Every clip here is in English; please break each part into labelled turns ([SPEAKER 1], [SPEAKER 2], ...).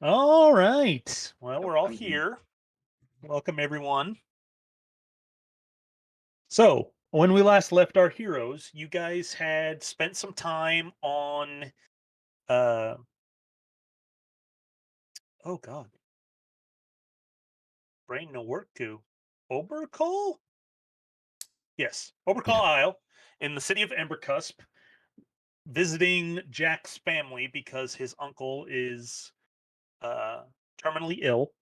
[SPEAKER 1] All right. Well,
[SPEAKER 2] Yep,
[SPEAKER 1] we're all
[SPEAKER 2] I'm here.
[SPEAKER 1] here. Welcome, everyone. So, when we last left our heroes, you guys had spent some time on, uh, oh God, brain no work to Obercall? Yes, Obercall
[SPEAKER 3] Yeah.
[SPEAKER 1] Isle in the city of Embercusp, visiting Jack's family because his uncle is uh, terminally ill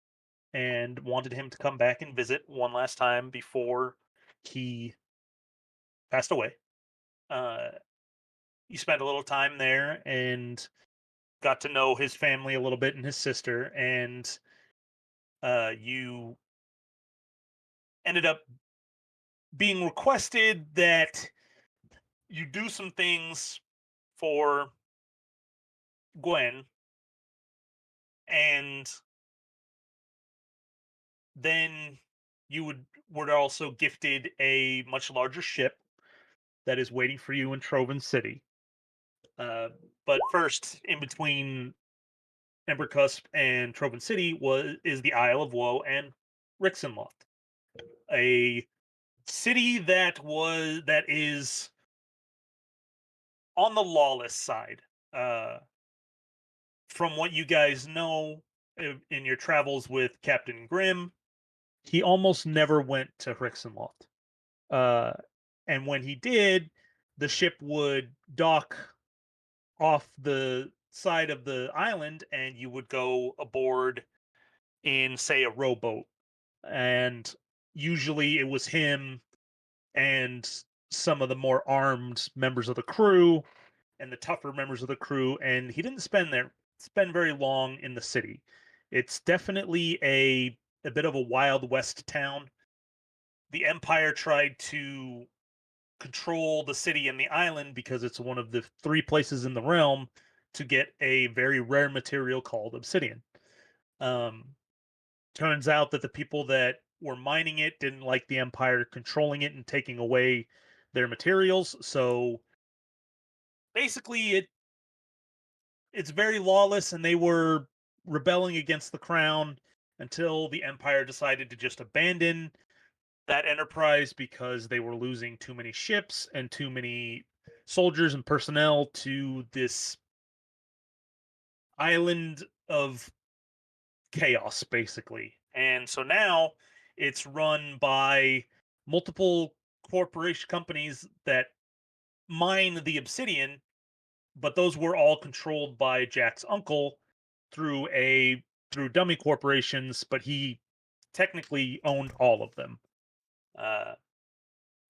[SPEAKER 1] and wanted him to come back and visit one last time before he passed away. Uh, you spent a little time there and got to know his family a little bit and his sister, and you ended up being requested that you do some things for Gwen, and then you were also gifted a much larger ship that is waiting for you in Trovan City. Uh, but first, in between Embercusp and Trovan City is the Isle of Woe and Rixenloft, a city that is on the lawless side. Uh, from what you guys know in your travels with Captain Grimm, he almost never went to Rixenloft. Uh, and when he did, the ship would dock off the side of the island, and you would go aboard in, say, a rowboat. And usually it was him and some of the more armed members of the crew and the tougher members of the crew, and he didn't spend very long in the city. It's definitely a bit of a Wild West town. The Empire tried to control the city and the island because it's one of the three places in the realm to get a very rare material called obsidian. Um, Turns out that the people that were mining it didn't like the Empire controlling it and taking away their materials, so basically it's very lawless, and they were rebelling against the crown until the empire decided to just abandon that enterprise because they were losing too many ships and too many soldiers and personnel to this island of chaos, basically. And so now it's run by multiple corporation companies that mine the obsidian, but those were all controlled by Jack's uncle through dummy corporations, but he technically owned all of them. Uh,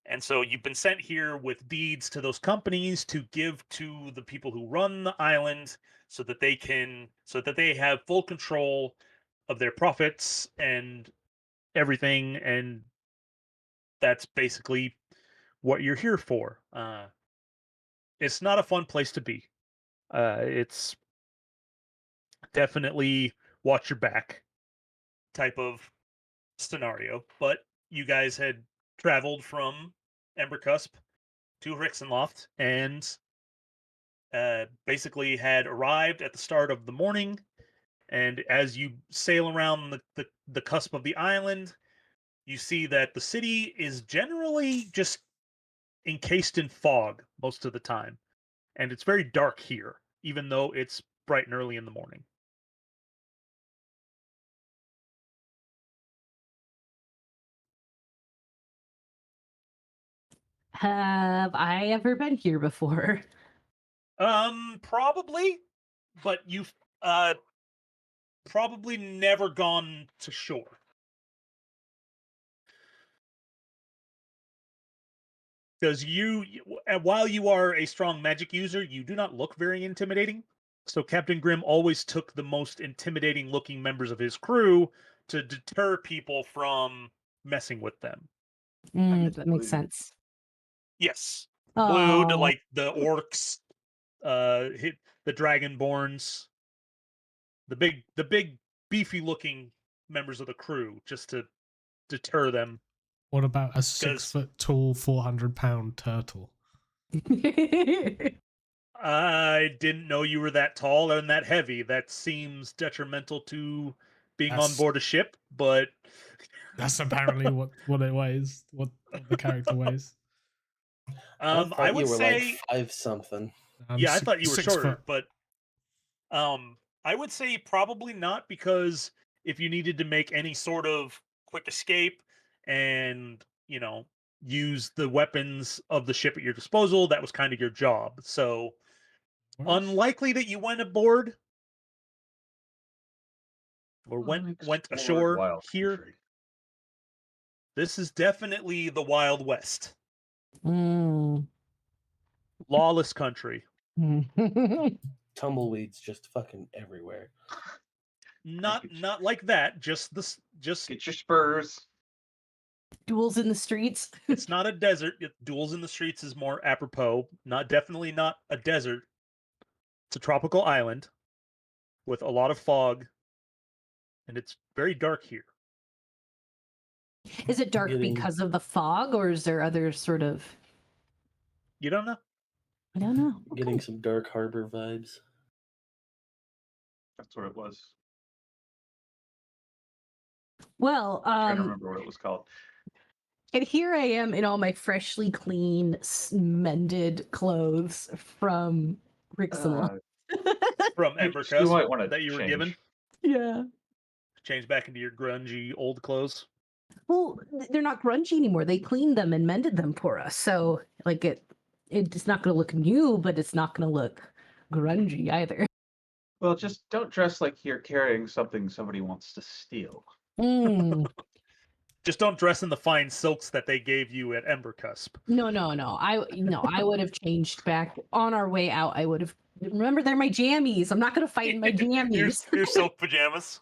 [SPEAKER 1] and so you've been sent here with deeds to those companies to give to the people who run the island so that they have full control of their profits and everything, and that's basically what you're here for. It's not a fun place to be. It's definitely watch your back type of scenario. But you guys had traveled from Embercusp to Rixenloft and basically had arrived at the start of the morning. And as you sail around the cusp of the island, you see that the city is generally just encased in fog most of the time. And it's very dark here, even though it's bright and early in the morning.
[SPEAKER 3] Have I ever been here before?
[SPEAKER 1] Probably, but you've uh probably never gone to shore. Because while you are a strong magic user, you do not look very intimidating. So Captain Grimm always took the most intimidating looking members of his crew to deter people from messing with them.
[SPEAKER 2] I miss
[SPEAKER 3] That makes
[SPEAKER 2] blue.
[SPEAKER 3] sense.
[SPEAKER 1] Yes, blue to
[SPEAKER 3] Oh,
[SPEAKER 1] like the orcs, hit the dragonborns, the big beefy looking members of the crew, just to deter them.
[SPEAKER 4] What about a 6
[SPEAKER 1] Because
[SPEAKER 4] foot tall, 400-pound turtle?
[SPEAKER 1] I didn't know you were that tall and that heavy. That seems detrimental to being on
[SPEAKER 2] That's
[SPEAKER 1] board a ship, but
[SPEAKER 2] that's apparently what it weighs, what the character weighs.
[SPEAKER 4] I
[SPEAKER 1] I
[SPEAKER 4] thought
[SPEAKER 1] would
[SPEAKER 4] you were like
[SPEAKER 1] say
[SPEAKER 4] 5 something.
[SPEAKER 1] yeah, I thought you were
[SPEAKER 2] 6
[SPEAKER 1] shorter,
[SPEAKER 2] foot.
[SPEAKER 1] but I would say probably not because if you needed to make any sort of quick escape and, use the weapons of the ship at your disposal, that was kind of your job. So,
[SPEAKER 2] Worse.
[SPEAKER 1] unlikely that you went aboard or went
[SPEAKER 5] Unexplored
[SPEAKER 1] ashore
[SPEAKER 5] wild
[SPEAKER 1] here.
[SPEAKER 5] country.
[SPEAKER 1] This is definitely the Wild West.
[SPEAKER 3] Mm.
[SPEAKER 1] Lawless country.
[SPEAKER 4] Tumbleweeds just fucking everywhere.
[SPEAKER 1] Not like that, just
[SPEAKER 5] Get your spurs.
[SPEAKER 3] Duels in the streets.
[SPEAKER 1] it's not a desert. Duels in the streets is more apropos. Definitely not a desert. It's a tropical island with a lot of fog, and it's very dark here.
[SPEAKER 3] Is it dark
[SPEAKER 4] Getting-
[SPEAKER 3] because of the fog, or is there other sort of?
[SPEAKER 1] You don't know?
[SPEAKER 3] I don't know.
[SPEAKER 4] Getting some Dark Harbor vibes.
[SPEAKER 5] That's what it was.
[SPEAKER 3] Well,
[SPEAKER 5] Trying to remember what it was called.
[SPEAKER 3] and here I am in all my freshly clean, mended clothes from Rixala.
[SPEAKER 1] From
[SPEAKER 5] You
[SPEAKER 1] Embercuss
[SPEAKER 5] might want to
[SPEAKER 1] that you were given.
[SPEAKER 3] Yeah.
[SPEAKER 1] Change back into your grungy old clothes.
[SPEAKER 3] Well, they're not grungy anymore. They cleaned them and mended them for us. So, like, it's not going to look new, but it's not going to look grungy either.
[SPEAKER 5] Well, just don't dress like you're carrying something somebody wants to steal.
[SPEAKER 3] Mm.
[SPEAKER 1] Just don't dress in the fine silks that they gave you at Embercusp.
[SPEAKER 3] No. I would have changed back on our way out. I would have. Remember, they're my jammies. I'm not going to fight in my jammies.
[SPEAKER 1] your silk pajamas.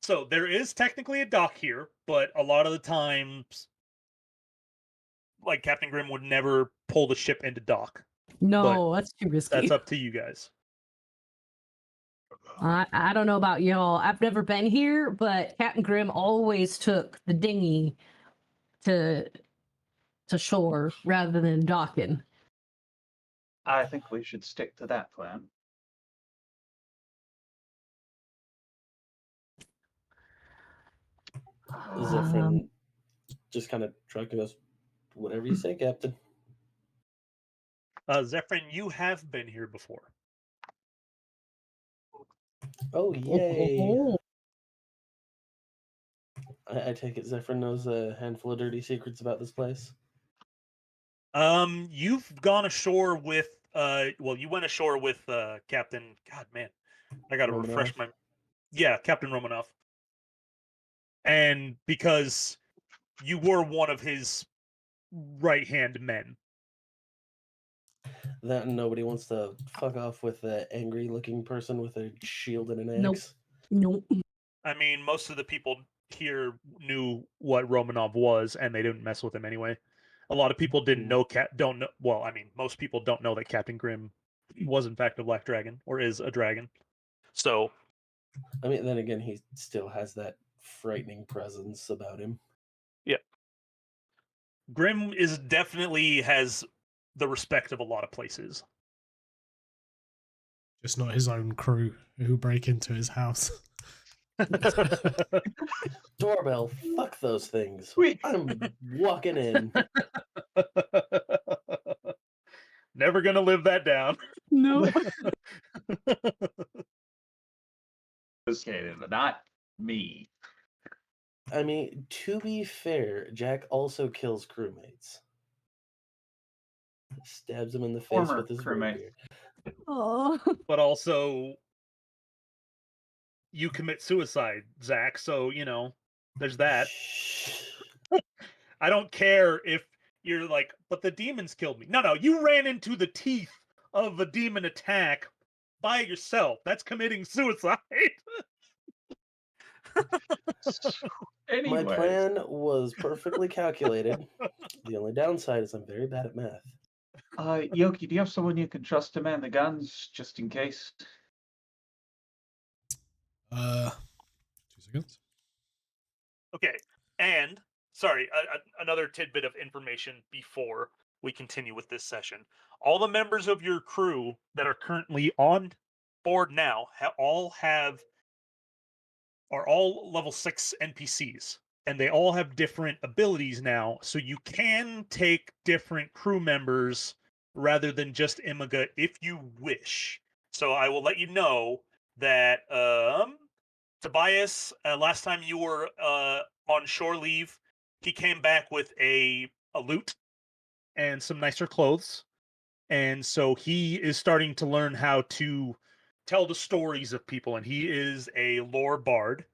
[SPEAKER 1] So there is technically a dock here, but a lot of the times, like Captain Grimm would never pull the ship into dock.
[SPEAKER 3] No, that's too risky.
[SPEAKER 1] That's up to you guys.
[SPEAKER 3] I don't know about y'all. I've never been here, but Captain Grimm always took the dinghy to shore rather than docking.
[SPEAKER 5] I think we should stick to that plan.
[SPEAKER 4] Zephyrin just kind of shrugged and goes, "Whatever you say, Captain."
[SPEAKER 1] Zephyrin, you have been here before.
[SPEAKER 4] Oh, yay. I take it Zephyrin knows a handful of dirty secrets about this place.
[SPEAKER 1] You've gone ashore with you went ashore with Captain. God, man, I got to refresh
[SPEAKER 4] Romanoff?
[SPEAKER 1] Captain Romanoff. And because you were one of his right-hand men.
[SPEAKER 4] That and nobody wants to fuck off with the angry-looking person with a shield and an
[SPEAKER 3] Nope.
[SPEAKER 4] axe.
[SPEAKER 3] Nope.
[SPEAKER 1] I mean, most of the people here knew what Romanov was, and they didn't mess with him anyway. A lot of people didn't know don't know. Well, I mean, most people don't know that Captain Grimm was in fact a black dragon or is a dragon. So,
[SPEAKER 4] I mean, then again, he still has that frightening presence about him.
[SPEAKER 1] yeah, Grimm definitely has the respect of a lot of places.
[SPEAKER 2] Just not his own crew who break into his house.
[SPEAKER 4] Doorbell, fuck those things.
[SPEAKER 5] Wait.
[SPEAKER 4] I'm walking in.
[SPEAKER 1] Never gonna live that down.
[SPEAKER 3] No.
[SPEAKER 5] Okay, not me.
[SPEAKER 4] I mean, to be fair, Jack also kills crewmates. Stabs him in the face
[SPEAKER 5] Former
[SPEAKER 4] with his
[SPEAKER 5] crewmate.
[SPEAKER 4] rapier.
[SPEAKER 3] Oh.
[SPEAKER 1] But also, you commit suicide, Zach. So there's that. I don't care if you're like, but the demons killed me. No, you ran into the teeth of a demon attack by yourself. That's committing suicide.
[SPEAKER 4] My
[SPEAKER 5] Anyways,
[SPEAKER 4] plan was perfectly calculated. The only downside is I'm very bad at math.
[SPEAKER 5] Yoki, do you have someone you can trust to man the guns, just in case?
[SPEAKER 2] 2 seconds.
[SPEAKER 1] Okay, and sorry, another tidbit of information before we continue with this session. All the members of your crew that are currently on board now are all level 6 NPCs, and they all have different abilities now, so you can take different crew members rather than just Imaga if you wish. So I will let you know that Tobias, last time you were on shore leave, he came back with a loot and some nicer clothes. And so he is starting to learn how to tell the stories of people, and he is a lore bard.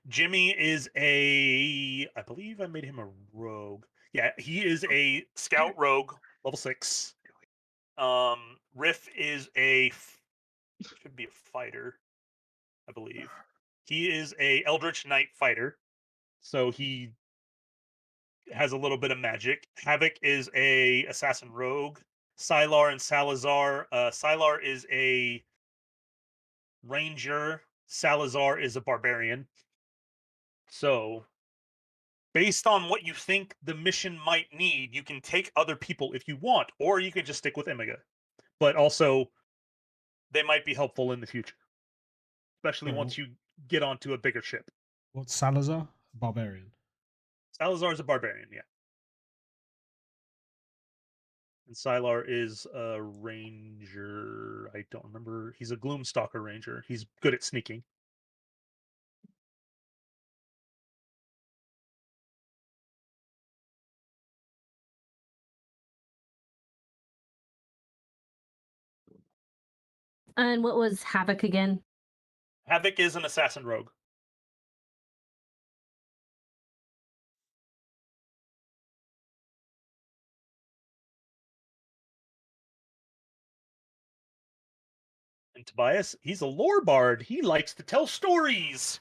[SPEAKER 1] Jimmy is I believe I made him a rogue. Yeah, he is a scout rogue, level 6. Riff is should be a fighter, I believe. He is a Eldritch Knight fighter, so he has a little bit of magic. Havoc is a assassin rogue. Sylar and Salazar. Sylar is a ranger. Salazar is a barbarian. So, based on what you think the mission might need, you can take other people if you want, or you can just stick with Imaga. But also, they might be helpful in the future, especially once you get onto a bigger ship.
[SPEAKER 2] What's Salazar? Barbarian.
[SPEAKER 1] Salazar is a barbarian, yeah. And Sylar is a ranger. I don't remember. He's a Gloomstalker ranger. He's good at sneaking.
[SPEAKER 3] And what was Havoc again?
[SPEAKER 1] Havoc is an assassin rogue. And Tobias, he's a lore bard. He likes to tell stories.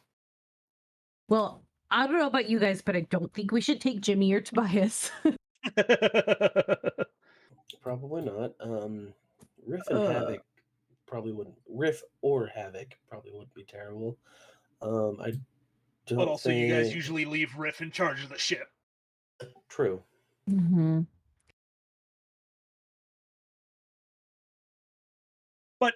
[SPEAKER 3] Well, I don't know about you guys, but I don't think we should take Jimmy or Tobias.
[SPEAKER 4] Probably not. Riff and Havoc probably wouldn't. Riff or Havoc probably wouldn't be terrible. I don't
[SPEAKER 1] But also,
[SPEAKER 4] think...
[SPEAKER 1] you guys usually leave Riff in charge of the ship.
[SPEAKER 4] True.
[SPEAKER 3] Mm-hmm.
[SPEAKER 1] But,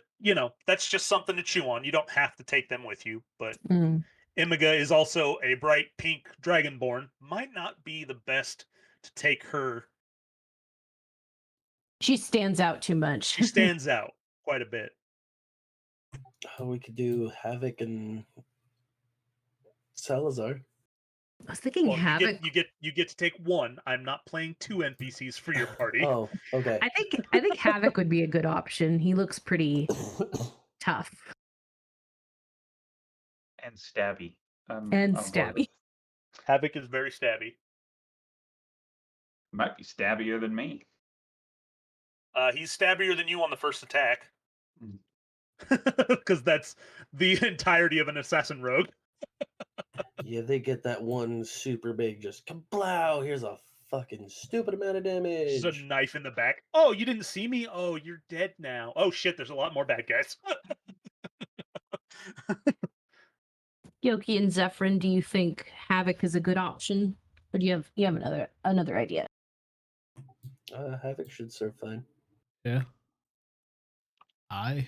[SPEAKER 1] that's just something to chew on. You don't have to take them with you. But
[SPEAKER 3] Mm.
[SPEAKER 1] Imaga is also a bright pink dragonborn. Might not be the best to take her.
[SPEAKER 3] She stands out too much.
[SPEAKER 1] She stands out quite a bit.
[SPEAKER 4] We could do Havoc and Salazar.
[SPEAKER 3] I was thinking
[SPEAKER 1] Well,
[SPEAKER 3] Havoc.
[SPEAKER 1] you get to take one. I'm not playing 2 NPCs for your party.
[SPEAKER 4] Oh, okay.
[SPEAKER 3] I think Havoc would be a good option. He looks pretty tough.
[SPEAKER 5] And stabby.
[SPEAKER 3] And
[SPEAKER 5] on board
[SPEAKER 3] stabby.
[SPEAKER 5] with-
[SPEAKER 1] Havoc is very stabby.
[SPEAKER 5] Might be stabbier than me.
[SPEAKER 1] He's stabbier than you on the first attack.
[SPEAKER 5] Mm.
[SPEAKER 1] Because that's the entirety of an assassin rogue.
[SPEAKER 4] Yeah, they get that one super big, just kablow. Here's a fucking stupid amount of damage.
[SPEAKER 1] Just a knife in the back. Oh, you didn't see me? Oh, you're dead now. Oh shit, there's a lot more bad guys.
[SPEAKER 3] Yoki and Zephyrin, do you think Havoc is a good option? Or do you have another idea?
[SPEAKER 4] Havoc should serve fine.
[SPEAKER 2] Yeah. Aye.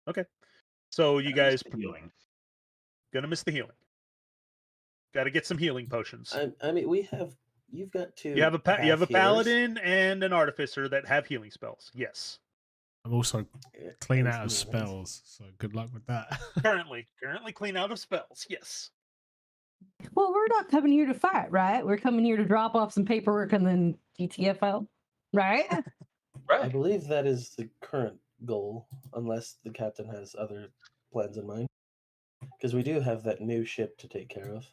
[SPEAKER 1] Okay. So you guys
[SPEAKER 5] Healing.
[SPEAKER 1] gonna miss the healing. Gotta get some healing potions.
[SPEAKER 4] I mean, you've got two.
[SPEAKER 1] You have a
[SPEAKER 4] healers.
[SPEAKER 1] paladin and an artificer that have healing spells. Yes.
[SPEAKER 2] I'm also
[SPEAKER 4] Yeah,
[SPEAKER 2] clean
[SPEAKER 4] and
[SPEAKER 2] out of
[SPEAKER 4] some other ones.
[SPEAKER 2] spells, so good luck with that.
[SPEAKER 1] Currently clean out of spells. Yes.
[SPEAKER 3] Well, we're not coming here to fight, right? We're coming here to drop off some paperwork and then GTFO, right?
[SPEAKER 4] I
[SPEAKER 5] Right.
[SPEAKER 4] believe that is the current goal, unless the captain has other plans in mind. Because we do have that new ship to take care of.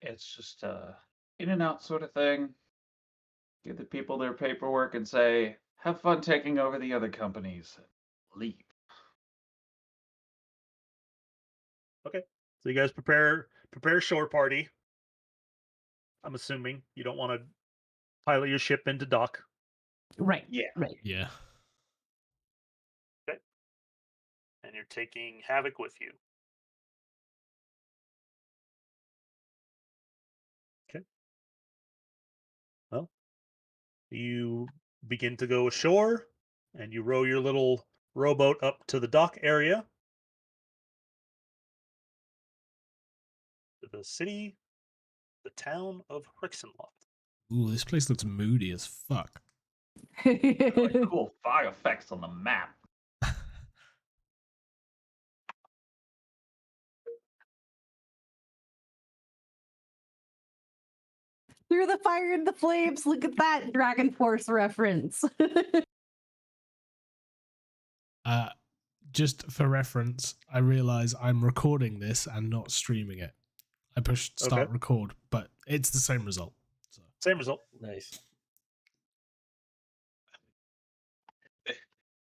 [SPEAKER 5] It's just a in and out sort of thing. Give the people their paperwork and say, have fun taking over the other companies. Leave.
[SPEAKER 1] Okay. So you guys prepare shore party. I'm assuming you don't want to pilot your ship into dock.
[SPEAKER 3] Right.
[SPEAKER 5] Yeah.
[SPEAKER 3] Right.
[SPEAKER 2] Yeah.
[SPEAKER 1] and you're taking Havoc with you. Okay. Well, you begin to go ashore, and you row your little rowboat up to the dock area. To the city, the town of Rixenloft.
[SPEAKER 2] Ooh, this place looks moody as fuck.
[SPEAKER 5] Like cool fire effects on the map.
[SPEAKER 3] Through the fire and the flames. Look at that Dragon Force reference.
[SPEAKER 2] Just for reference, I realize I'm recording this and not streaming it. I pushed start
[SPEAKER 1] Okay.
[SPEAKER 2] record, but it's the same result. So.
[SPEAKER 1] Same result.
[SPEAKER 4] Nice.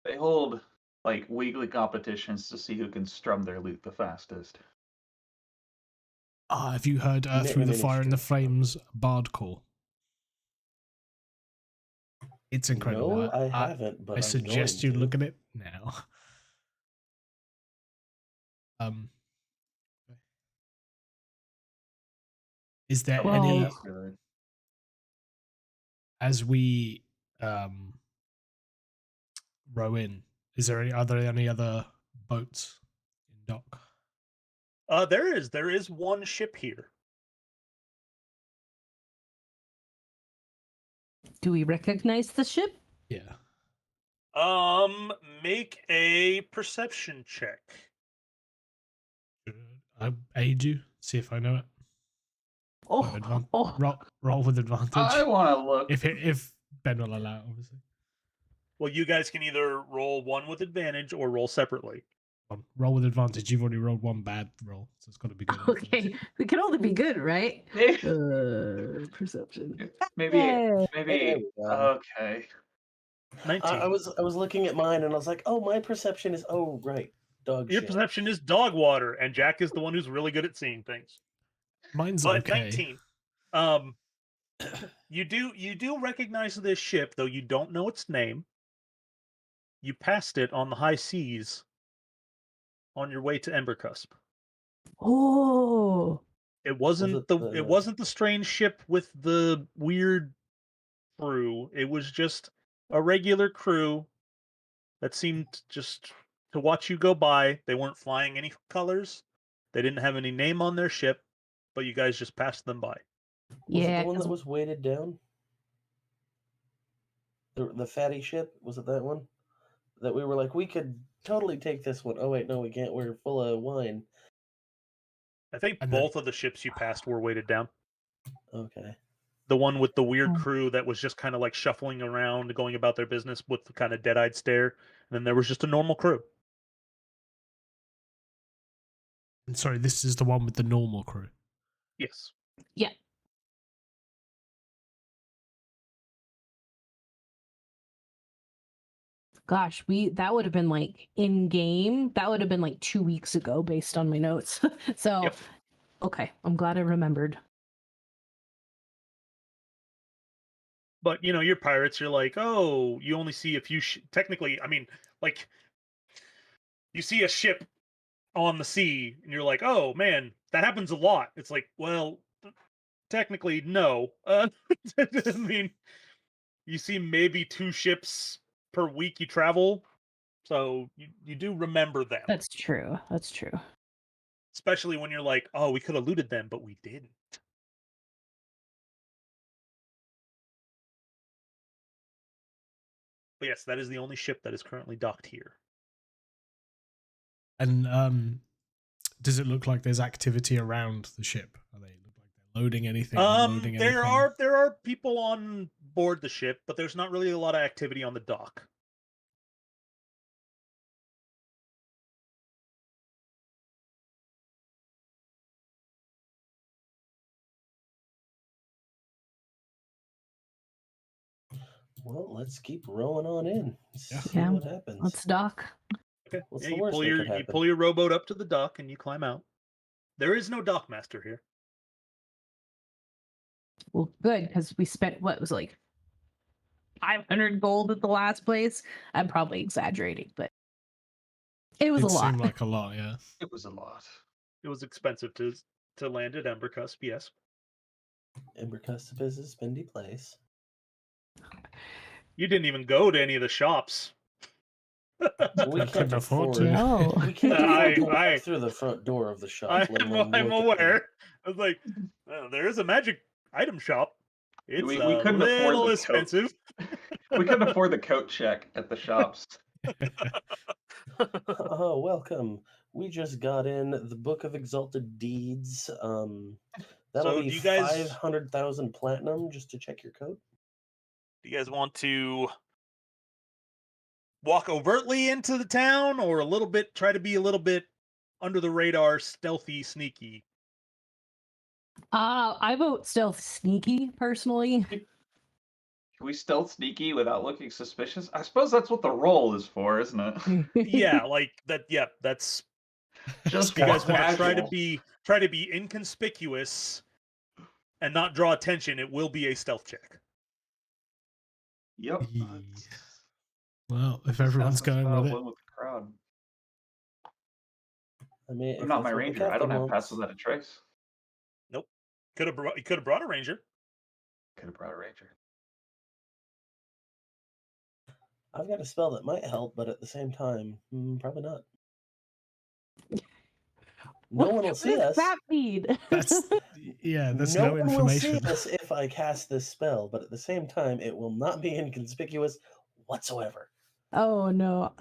[SPEAKER 5] They hold like weekly competitions to see who can strum their lute the fastest.
[SPEAKER 2] Have you heard Through the Fire and the Flames Bardcore? It's incredible.
[SPEAKER 4] No, I haven't, but
[SPEAKER 2] I
[SPEAKER 4] I'm
[SPEAKER 2] suggest
[SPEAKER 4] going
[SPEAKER 2] you
[SPEAKER 4] to.
[SPEAKER 2] look at it now. Is there
[SPEAKER 3] Well,
[SPEAKER 2] any,
[SPEAKER 5] That's good.
[SPEAKER 2] as we row in, are there any other boats in dock?
[SPEAKER 1] There is one ship here.
[SPEAKER 3] do we recognize the ship?
[SPEAKER 2] Yeah.
[SPEAKER 1] Make a perception check.
[SPEAKER 2] I aid you, see if I know it.
[SPEAKER 3] Oh,
[SPEAKER 2] Roll with advantage.
[SPEAKER 5] I want to look.
[SPEAKER 2] If Ben will allow, obviously.
[SPEAKER 1] Well, you guys can either roll one with advantage or roll separately.
[SPEAKER 2] Roll with advantage. You've already rolled one bad roll, so it's got to be good.
[SPEAKER 3] okay. We can only be good, right?
[SPEAKER 5] Maybe,
[SPEAKER 3] Perception.
[SPEAKER 5] maybe,
[SPEAKER 3] Yay.
[SPEAKER 4] There
[SPEAKER 5] maybe.
[SPEAKER 4] we go.
[SPEAKER 5] Okay.
[SPEAKER 1] 19.
[SPEAKER 4] I was looking at mine and I was like, oh, my perception is right, dog
[SPEAKER 1] Your
[SPEAKER 4] shit.
[SPEAKER 1] perception is dog water, and Jack is the one who's really good at seeing things.
[SPEAKER 2] Mine's
[SPEAKER 1] But
[SPEAKER 2] okay.
[SPEAKER 1] 19. You do recognize this ship, though you don't know its name. You passed it on the high seas on your way to Embercusp.
[SPEAKER 3] Oh,
[SPEAKER 1] It wasn't it wasn't the strange ship with the weird crew. It was just a regular crew that seemed just to watch you go by. They weren't flying any colors. They didn't have any name on their ship, but you guys just passed them by.
[SPEAKER 4] Was it
[SPEAKER 3] yeah.
[SPEAKER 4] the one
[SPEAKER 3] 'cause
[SPEAKER 4] that was weighted down? The fatty ship? Was it that one? That we were like, we could totally take this one. Oh, wait, no, we can't. We're full of wine.
[SPEAKER 1] I think
[SPEAKER 2] And then-
[SPEAKER 1] both of the ships you passed were weighted down.
[SPEAKER 4] Okay.
[SPEAKER 1] The one with the weird
[SPEAKER 3] Oh.
[SPEAKER 1] crew that was just kind of like shuffling around, going about their business with the kind of dead-eyed stare. And then there was just a normal crew.
[SPEAKER 2] And sorry, this is the one with the normal crew.
[SPEAKER 1] Yes.
[SPEAKER 3] Gosh, that would have been like in game. That would have been like 2 weeks ago, based on my notes. So,
[SPEAKER 1] Yep.
[SPEAKER 3] okay, I'm glad I remembered.
[SPEAKER 1] But you're pirates. You're like, oh, you only see a few. Technically, I mean, like, you see a ship on the sea, and you're like, oh man, that happens a lot. It's like, well, technically, no. I mean, you see maybe 2 ships per week you travel, so you do remember them.
[SPEAKER 3] That's true. That's true.
[SPEAKER 1] Especially when you're like, oh, we could have looted them, but we didn't. But yes, that is the only ship that is currently docked here.
[SPEAKER 2] And does it look like there's activity around the ship? Are they look like they're loading anything? Unloading
[SPEAKER 1] There
[SPEAKER 2] anything?
[SPEAKER 1] there are people on board the ship, but there's not really a lot of activity on the dock.
[SPEAKER 4] Well, let's keep rowing on in. See
[SPEAKER 3] Yeah.
[SPEAKER 4] what happens.
[SPEAKER 3] Let's dock.
[SPEAKER 1] Okay.
[SPEAKER 4] What's
[SPEAKER 1] Yeah,
[SPEAKER 4] the
[SPEAKER 1] you
[SPEAKER 4] worst
[SPEAKER 1] pull
[SPEAKER 4] that
[SPEAKER 1] your
[SPEAKER 4] could
[SPEAKER 1] you
[SPEAKER 4] happen?
[SPEAKER 1] pull your rowboat up to the dock and you climb out. There is no dockmaster here.
[SPEAKER 3] Well, good, because we spent what was like 500 gold at the last place. I'm probably exaggerating, but It was
[SPEAKER 2] It
[SPEAKER 3] a lot.
[SPEAKER 2] seemed like a lot, yeah.
[SPEAKER 5] It was a lot.
[SPEAKER 1] It was expensive to land at Embercusp, yes.
[SPEAKER 4] Embercusp is a spendy place.
[SPEAKER 1] You didn't even go to any of the shops.
[SPEAKER 4] We
[SPEAKER 2] I
[SPEAKER 4] can't
[SPEAKER 2] couldn't afford
[SPEAKER 4] afford.
[SPEAKER 2] to.
[SPEAKER 3] No.
[SPEAKER 4] We can't afford to walk
[SPEAKER 1] I-
[SPEAKER 4] through the front door of the shop. let alone
[SPEAKER 1] I'm
[SPEAKER 4] look at them.
[SPEAKER 1] aware. I was like, there is a magic item shop. It's
[SPEAKER 5] We
[SPEAKER 1] a
[SPEAKER 5] couldn't afford
[SPEAKER 1] little
[SPEAKER 5] the
[SPEAKER 1] expensive.
[SPEAKER 5] We couldn't afford the coat check at the shops.
[SPEAKER 4] Oh, welcome. We just got in the Book of Exalted Deeds. That'll
[SPEAKER 1] So
[SPEAKER 4] be
[SPEAKER 1] do you guys
[SPEAKER 4] 500,000 platinum just to check your code.
[SPEAKER 1] do you guys want to walk overtly into the town or a little bit try to be a little bit under the radar, stealthy, sneaky?
[SPEAKER 3] I vote stealth sneaky personally.
[SPEAKER 5] Can we stealth sneaky without looking suspicious? I suppose that's what the roll is for, isn't it?
[SPEAKER 1] Yeah, like that. Yeah, that's.
[SPEAKER 5] Just
[SPEAKER 1] If you guys
[SPEAKER 5] walk
[SPEAKER 1] want to
[SPEAKER 5] casual.
[SPEAKER 1] try to be inconspicuous and not draw attention, it will be a stealth check.
[SPEAKER 5] Yep.
[SPEAKER 2] Ye-
[SPEAKER 5] that's-
[SPEAKER 2] Well, if
[SPEAKER 5] that's
[SPEAKER 2] everyone's
[SPEAKER 5] half the
[SPEAKER 2] going
[SPEAKER 5] spell,
[SPEAKER 2] with it.
[SPEAKER 5] blend with the crowd.
[SPEAKER 4] I mean,
[SPEAKER 5] I'm
[SPEAKER 4] if
[SPEAKER 5] not my
[SPEAKER 4] that's what the
[SPEAKER 5] ranger. I don't
[SPEAKER 4] captain
[SPEAKER 5] have pass
[SPEAKER 4] wants.
[SPEAKER 5] without a trace.
[SPEAKER 1] You could have brought a ranger.
[SPEAKER 5] Could have brought a ranger.
[SPEAKER 4] I've got a spell that might help, but at the same time, probably not. No one will
[SPEAKER 3] What
[SPEAKER 4] see
[SPEAKER 3] does
[SPEAKER 4] us.
[SPEAKER 3] that mean?
[SPEAKER 2] That's there's
[SPEAKER 4] no
[SPEAKER 2] no
[SPEAKER 4] one will see
[SPEAKER 2] information.
[SPEAKER 4] us if I cast this spell, but at the same time, it will not be inconspicuous whatsoever.
[SPEAKER 3] Oh no.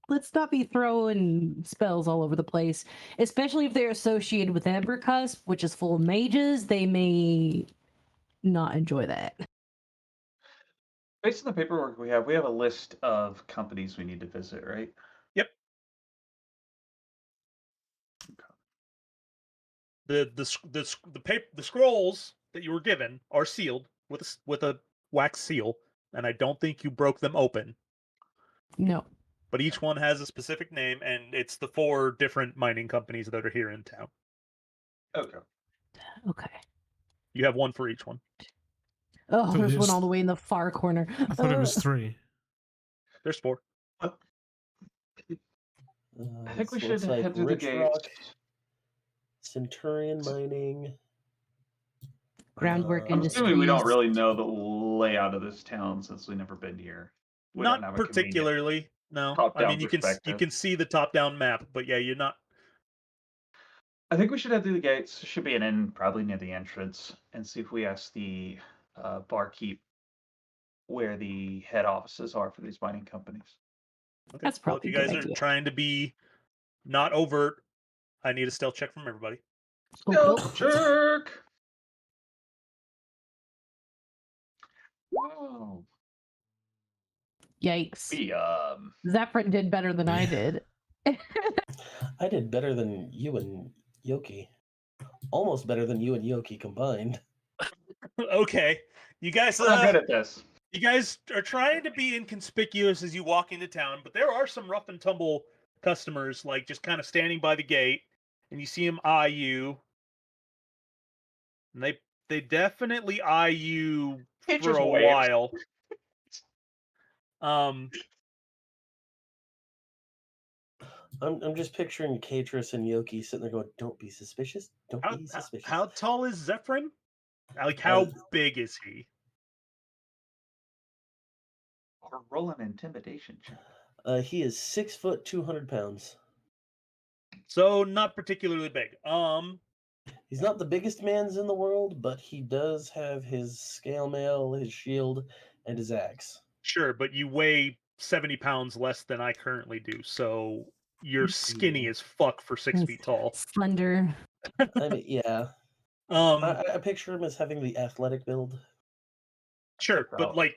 [SPEAKER 3] Let's not be throwing spells all over the place, especially if they're associated with Embercusp, which is full of mages. They may not enjoy that.
[SPEAKER 5] Based on the paperwork we have a list of companies we need to visit, right?
[SPEAKER 1] Yep. The scrolls that you were given are sealed with a wax seal, and I don't think you broke them open.
[SPEAKER 3] No.
[SPEAKER 1] But each one has a specific name, and it's the 4 different mining companies that are here in town.
[SPEAKER 5] Okay.
[SPEAKER 3] Okay.
[SPEAKER 1] You have one for each one.
[SPEAKER 3] Oh,
[SPEAKER 2] thought
[SPEAKER 3] there's
[SPEAKER 2] it
[SPEAKER 3] one
[SPEAKER 2] was-
[SPEAKER 3] all the way in the far corner.
[SPEAKER 2] I thought it was 3.
[SPEAKER 1] There's 4.
[SPEAKER 5] I think we
[SPEAKER 4] So
[SPEAKER 5] should
[SPEAKER 4] it's like
[SPEAKER 5] head to the
[SPEAKER 4] Rich
[SPEAKER 5] gates.
[SPEAKER 4] Rock, Centurion Mining.
[SPEAKER 3] Groundwork
[SPEAKER 5] I'm assuming we don't
[SPEAKER 3] Industries.
[SPEAKER 5] really know the layout of this town since we've never been here. We don't
[SPEAKER 1] Not
[SPEAKER 5] have a convenient
[SPEAKER 1] particularly. No. I
[SPEAKER 5] top-down
[SPEAKER 1] mean, you
[SPEAKER 5] perspective.
[SPEAKER 1] can see the top-down map, but yeah, you're not.
[SPEAKER 5] I think we should head through the gates. There should be an inn probably near the entrance, and see if we ask the barkeep where the head offices are for these mining companies.
[SPEAKER 1] Okay.
[SPEAKER 3] That's
[SPEAKER 1] Well, if
[SPEAKER 3] probably
[SPEAKER 1] you
[SPEAKER 3] a good
[SPEAKER 1] guys are
[SPEAKER 3] idea.
[SPEAKER 1] trying to be not overt, I need a stealth check from everybody.
[SPEAKER 3] Oh,
[SPEAKER 5] Stealth jerk! Wow.
[SPEAKER 3] yikes.
[SPEAKER 5] We
[SPEAKER 3] Zephyr did better than I did.
[SPEAKER 4] I did better than you and Yoki. Almost better than you and Yoki combined.
[SPEAKER 1] Okay. You guys
[SPEAKER 5] we're not good at this.
[SPEAKER 1] you guys are trying to be inconspicuous as you walk into town, but there are some rough and tumble customers, like just kind of standing by the gate, and you see them eye you, and they definitely eye you
[SPEAKER 5] He
[SPEAKER 1] for
[SPEAKER 5] just
[SPEAKER 1] a
[SPEAKER 5] waves.
[SPEAKER 1] while.
[SPEAKER 4] I'm just picturing Katris and Yoki sitting there going, "Don't be suspicious. Don't be suspicious."
[SPEAKER 1] How tall is Zephyrin? Like, how big is he?
[SPEAKER 5] Or roll an intimidation check.
[SPEAKER 4] He is 6 foot 200 pounds.
[SPEAKER 1] So not particularly big.
[SPEAKER 4] He's not the biggest man's in the world, but he does have his scale mail, his shield, and his axe.
[SPEAKER 1] Sure, but you weigh 70 pounds less than I currently do, so you're skinny as fuck for 6 feet tall.
[SPEAKER 3] Slender.
[SPEAKER 4] I mean, yeah. I picture him as having the athletic build.
[SPEAKER 1] Sure, but like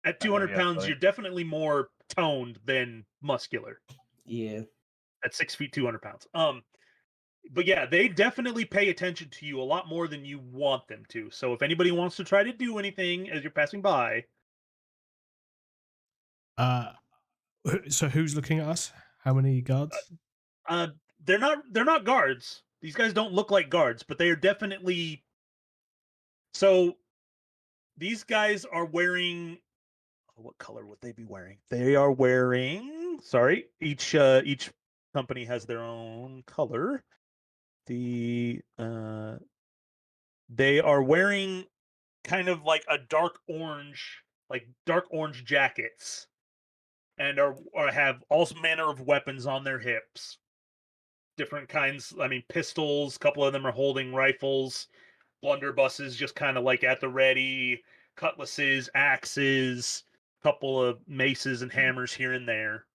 [SPEAKER 1] at 200
[SPEAKER 5] yeah,
[SPEAKER 1] pounds,
[SPEAKER 5] but-
[SPEAKER 1] you're definitely more toned than muscular.
[SPEAKER 4] Yeah.
[SPEAKER 1] At 6 feet, 200 pounds. But yeah, they definitely pay attention to you a lot more than you want them to. So if anybody wants to try to do anything as you're passing by,
[SPEAKER 2] So who's looking at us? How many guards?
[SPEAKER 1] they're not guards. These guys don't look like guards, but they are definitely. So these guys are wearing What color would they be wearing? They are wearing. Sorry, each company has their own color. They are wearing kind of like a dark orange jackets, and or have all manner of weapons on their hips. Different kinds. I mean, pistols. A couple of them are holding rifles. Blunderbusses just kind of like at the ready. Cutlasses, axes, couple of maces and hammers here and there.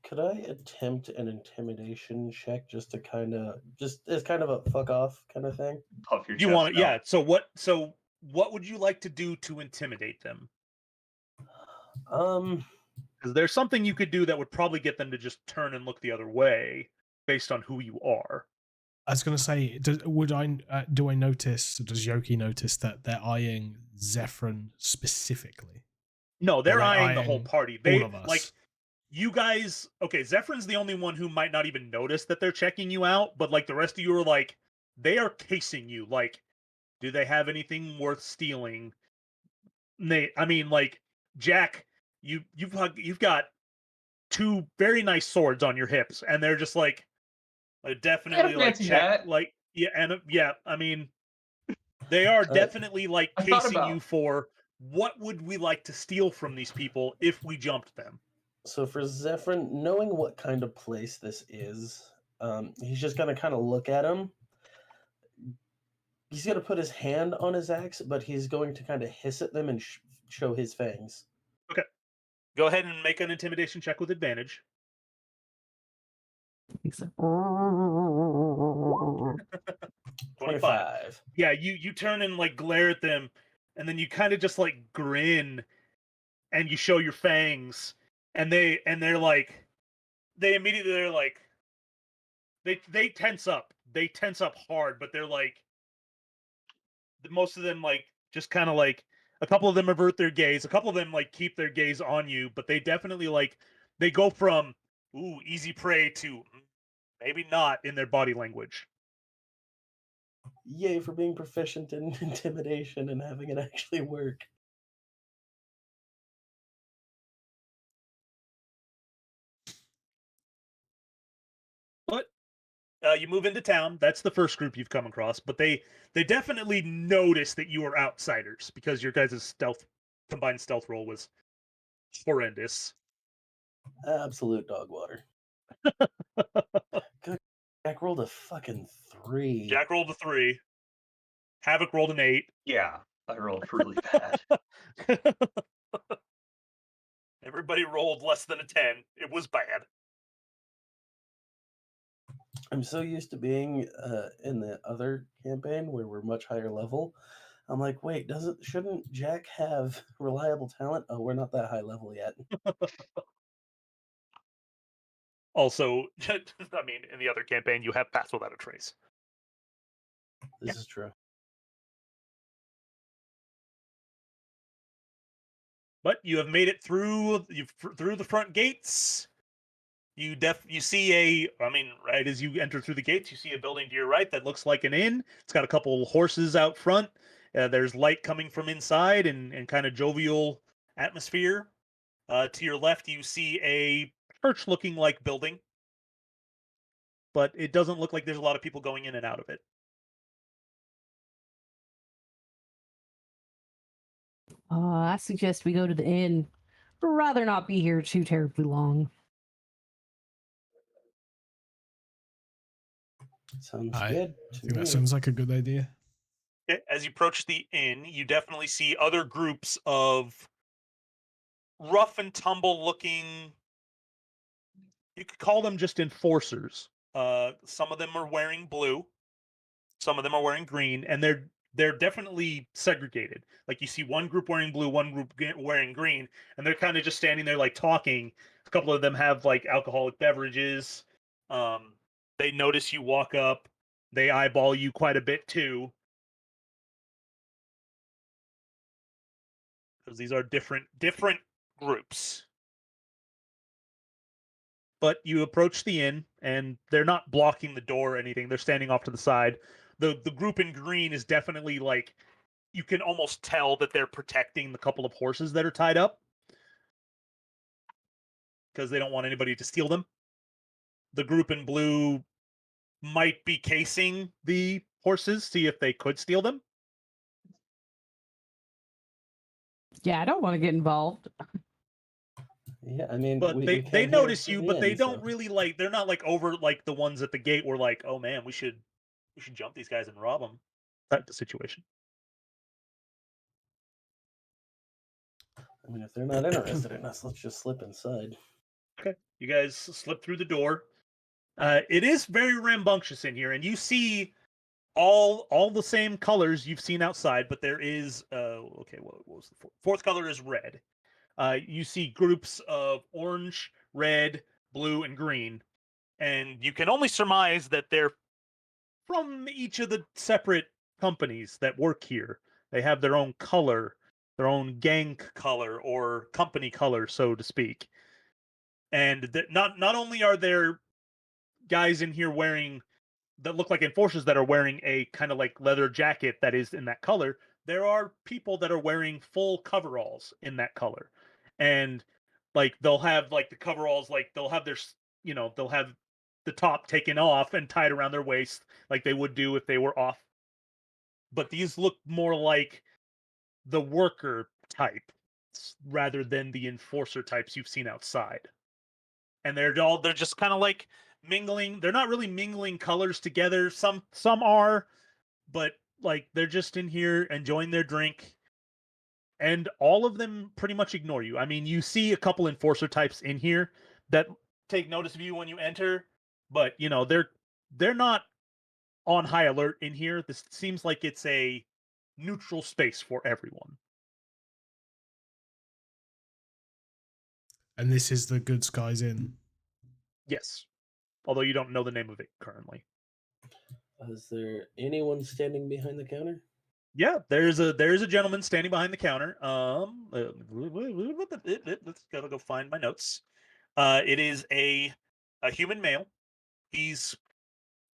[SPEAKER 4] Could I attempt an intimidation check just to just as kind of a fuck off kind of thing?
[SPEAKER 5] Puff your
[SPEAKER 1] You
[SPEAKER 5] chest
[SPEAKER 1] want it? Yeah.
[SPEAKER 5] out.
[SPEAKER 1] So what would you like to do to intimidate them? Because there's something you could do that would probably get them to just turn and look the other way based on who you are.
[SPEAKER 2] I was going to say, do I notice? Does Yoki notice that they're eyeing Zephyrin specifically?
[SPEAKER 1] No, they're
[SPEAKER 2] Or
[SPEAKER 1] eyeing the whole party.
[SPEAKER 2] all of us.
[SPEAKER 1] Like you guys. Okay, Zephyr's the only one who might not even notice that they're checking you out, but like the rest of you are like, they are casing you. Like, do they have anything worth stealing? I mean, like Jack, you've got two very nice swords on your hips, and they're just like definitely like
[SPEAKER 5] fancy
[SPEAKER 1] check,
[SPEAKER 5] hat.
[SPEAKER 1] like yeah, and yeah. I mean, they are definitely like
[SPEAKER 5] I thought
[SPEAKER 1] casing
[SPEAKER 5] about-
[SPEAKER 1] you for what would we like to steal from these people if we jumped them.
[SPEAKER 4] So for Zephyrin, knowing what kind of place this is, he's just gonna kind of look at him. He's gonna put his hand on his axe, but he's going to kind of hiss at them and show his fangs.
[SPEAKER 1] Go ahead and make an intimidation check with advantage.
[SPEAKER 3] He's like,
[SPEAKER 4] 25.
[SPEAKER 1] Yeah, you turn and like glare at them, and then you kind of just like grin, and you show your fangs, and they're like, they're like, they tense up. They tense up hard, but they're like, most of them like just kind of like, a couple of them avert their gaze, a couple of them like keep their gaze on you, but they definitely like, they go from ooh easy prey to maybe not in their body language.
[SPEAKER 4] Yay for being proficient in intimidation and having it actually work.
[SPEAKER 1] But you move into town. That's the first group you've come across, but they definitely notice that you are outsiders because your guys' combined stealth roll was horrendous.
[SPEAKER 4] Absolute dog water. Good. Jack rolled a fucking 3.
[SPEAKER 1] Jack rolled a 3. Havoc rolled an 8.
[SPEAKER 5] Yeah, I rolled really bad.
[SPEAKER 1] Everybody rolled less than a 10. It was bad.
[SPEAKER 4] I'm so used to being in the other campaign where we're much higher level. I'm like, wait, shouldn't Jack have reliable talent? Oh, we're not that high level yet.
[SPEAKER 1] Also, I mean, in the other campaign, you have Pass Without a Trace.
[SPEAKER 4] This is true.
[SPEAKER 1] But you have made it through the front gates. You see right as you enter through the gates, you see a building to your right that looks like an inn. It's got a couple horses out front. There's light coming from inside and kind of jovial atmosphere. To your left, you see a church-looking like building, but it doesn't look like there's a lot of people going in and out of it.
[SPEAKER 3] I suggest we go to the inn. Rather not be here too terribly long.
[SPEAKER 4] Sounds
[SPEAKER 2] I
[SPEAKER 4] good.
[SPEAKER 2] I think that sounds like a good idea.
[SPEAKER 1] Okay. As you approach the inn, you definitely see other groups of rough and tumble looking, you could call them just enforcers. Some of them are wearing blue, some of them are wearing green, and they're definitely segregated. Like you see one group wearing blue, one group wearing green, and they're kind of just standing there like talking. A couple of them have like alcoholic beverages. They notice you walk up, they eyeball you quite a bit too, because these are different groups. But you approach the inn, and they're not blocking the door or anything. They're standing off to the side. The group in green is definitely like you can almost tell that they're protecting the couple of horses that are tied up because they don't want anybody to steal them. The group in blue might be casing the horses, see if they could steal them.
[SPEAKER 3] Yeah, I don't want to get involved.
[SPEAKER 4] Yeah, I mean,
[SPEAKER 1] But
[SPEAKER 4] we
[SPEAKER 1] they
[SPEAKER 4] came here
[SPEAKER 1] notice
[SPEAKER 4] to
[SPEAKER 1] you,
[SPEAKER 4] the
[SPEAKER 1] but they
[SPEAKER 4] inn,
[SPEAKER 1] don't
[SPEAKER 4] so-
[SPEAKER 1] really like. They're not like over like the ones at the gate were like, oh man, we should jump these guys and rob them. Type of situation.
[SPEAKER 4] I mean, if they're not interested in us, let's just slip inside.
[SPEAKER 1] Okay, you guys slip through the door. It is very rambunctious in here, and you see all the same colors you've seen outside, but there is okay, what was the fourth color is red. You see groups of orange, red, blue, and green, and you can only surmise that they're from each of the separate companies that work here. They have their own color, their own gang color or company color, so to speak. And not only are there guys in here wearing that look like enforcers that are wearing a kind of like leather jacket that is in that color, there are people that are wearing full coveralls in that color. And like they'll have like the coveralls, like they'll have their, they'll have the top taken off and tied around their waist like they would do if they were off. But these look more like the worker type rather than the enforcer types you've seen outside. And they're just kind of like mingling. They're not really mingling colors together. Some are, but like they're just in here enjoying their drink. And all of them pretty much ignore you. I mean, you see a couple enforcer types in here that take notice of you when you enter, but they're not on high alert in here. This seems like it's a neutral space for everyone.
[SPEAKER 2] And this is the Good Skies Inn.
[SPEAKER 1] Yes. Although you don't know the name of it currently.
[SPEAKER 4] Is there anyone standing behind the counter?
[SPEAKER 1] Yeah, there's a gentleman standing behind the counter. Let's gotta go find my notes. It is a human male. He's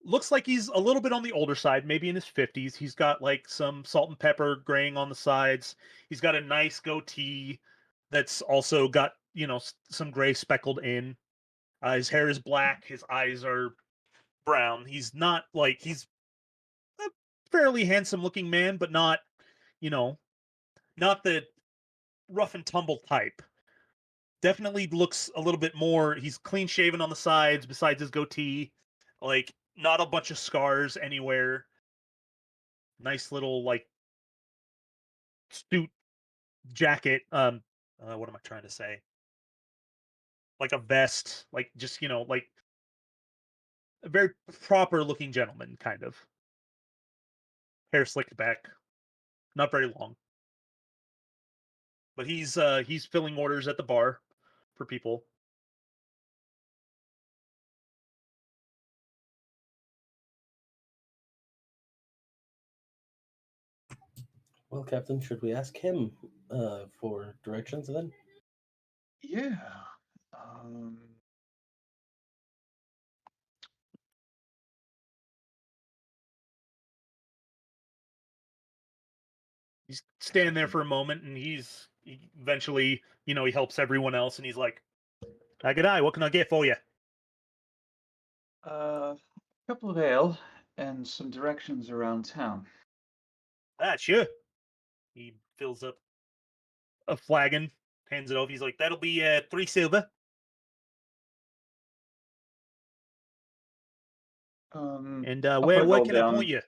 [SPEAKER 1] looks like he's a little bit on the older side, maybe in his 50s. He's got like some salt and pepper graying on the sides. He's got a nice goatee that's also got, some gray speckled in. His hair is black. His eyes are brown. He's a fairly handsome looking man, but not, not the rough and tumble type. Definitely looks a little bit more. He's clean shaven on the sides besides his goatee. Like, not a bunch of scars anywhere. Nice little like suit jacket. What am I trying to say? Like a vest, like just like a very proper looking gentleman, kind of. Hair slicked back, not very long. But he's filling orders at the bar for people.
[SPEAKER 4] Well, Captain, should we ask him for directions then?
[SPEAKER 5] Yeah.
[SPEAKER 1] He's standing there for a moment, and he eventually, he helps everyone else, and he's like, "Good eye, what can I get for you?"
[SPEAKER 5] A couple of ale and some directions around town.
[SPEAKER 1] Sure. He fills up a flagon, hands it over. He's like, "That'll be 3 silver." And
[SPEAKER 5] I'll
[SPEAKER 1] where
[SPEAKER 5] put it all
[SPEAKER 1] can I
[SPEAKER 5] down.
[SPEAKER 1] point you?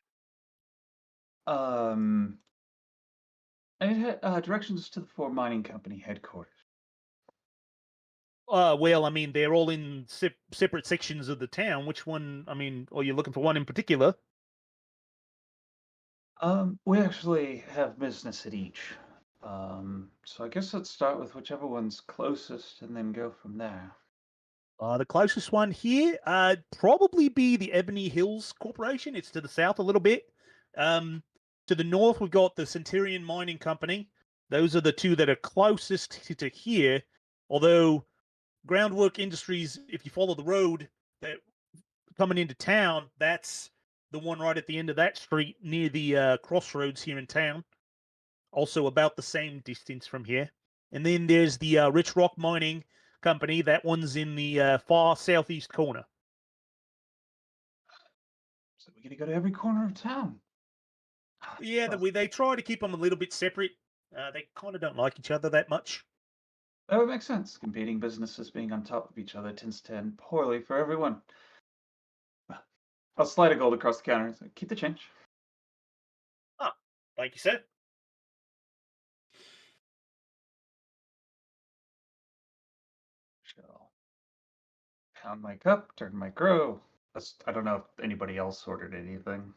[SPEAKER 5] I need directions to the Four Mining Company headquarters.
[SPEAKER 1] Well, I mean, they're all in separate sections of the town. Which one? I mean, are you looking for one in particular?
[SPEAKER 5] We actually have business at each. So I guess let's start with whichever one's closest and then go from there.
[SPEAKER 1] The closest one here, probably be the Ebony Hills Corporation. It's to the south a little bit. To the north, we've got the Centurion Mining Company. Those are the two that are closest to here. Although Groundwork Industries, if you follow the road that coming into town, that's the one right at the end of that street near the crossroads here in town. also about the same distance from here. And then there's the Rich Rock Mining Company. That one's in the far southeast corner.
[SPEAKER 5] So we're gonna go to every corner of town.
[SPEAKER 1] Yeah, they try to keep them a little bit separate. They kind of don't like each other that much.
[SPEAKER 5] That would make sense. Competing businesses being on top of each other tends to end poorly for everyone. Well, I'll slide a gold across the counter and say, keep the change.
[SPEAKER 1] Ah, thank you, sir.
[SPEAKER 5] I'll pound my cup, turn my grow. I don't know if anybody else ordered anything.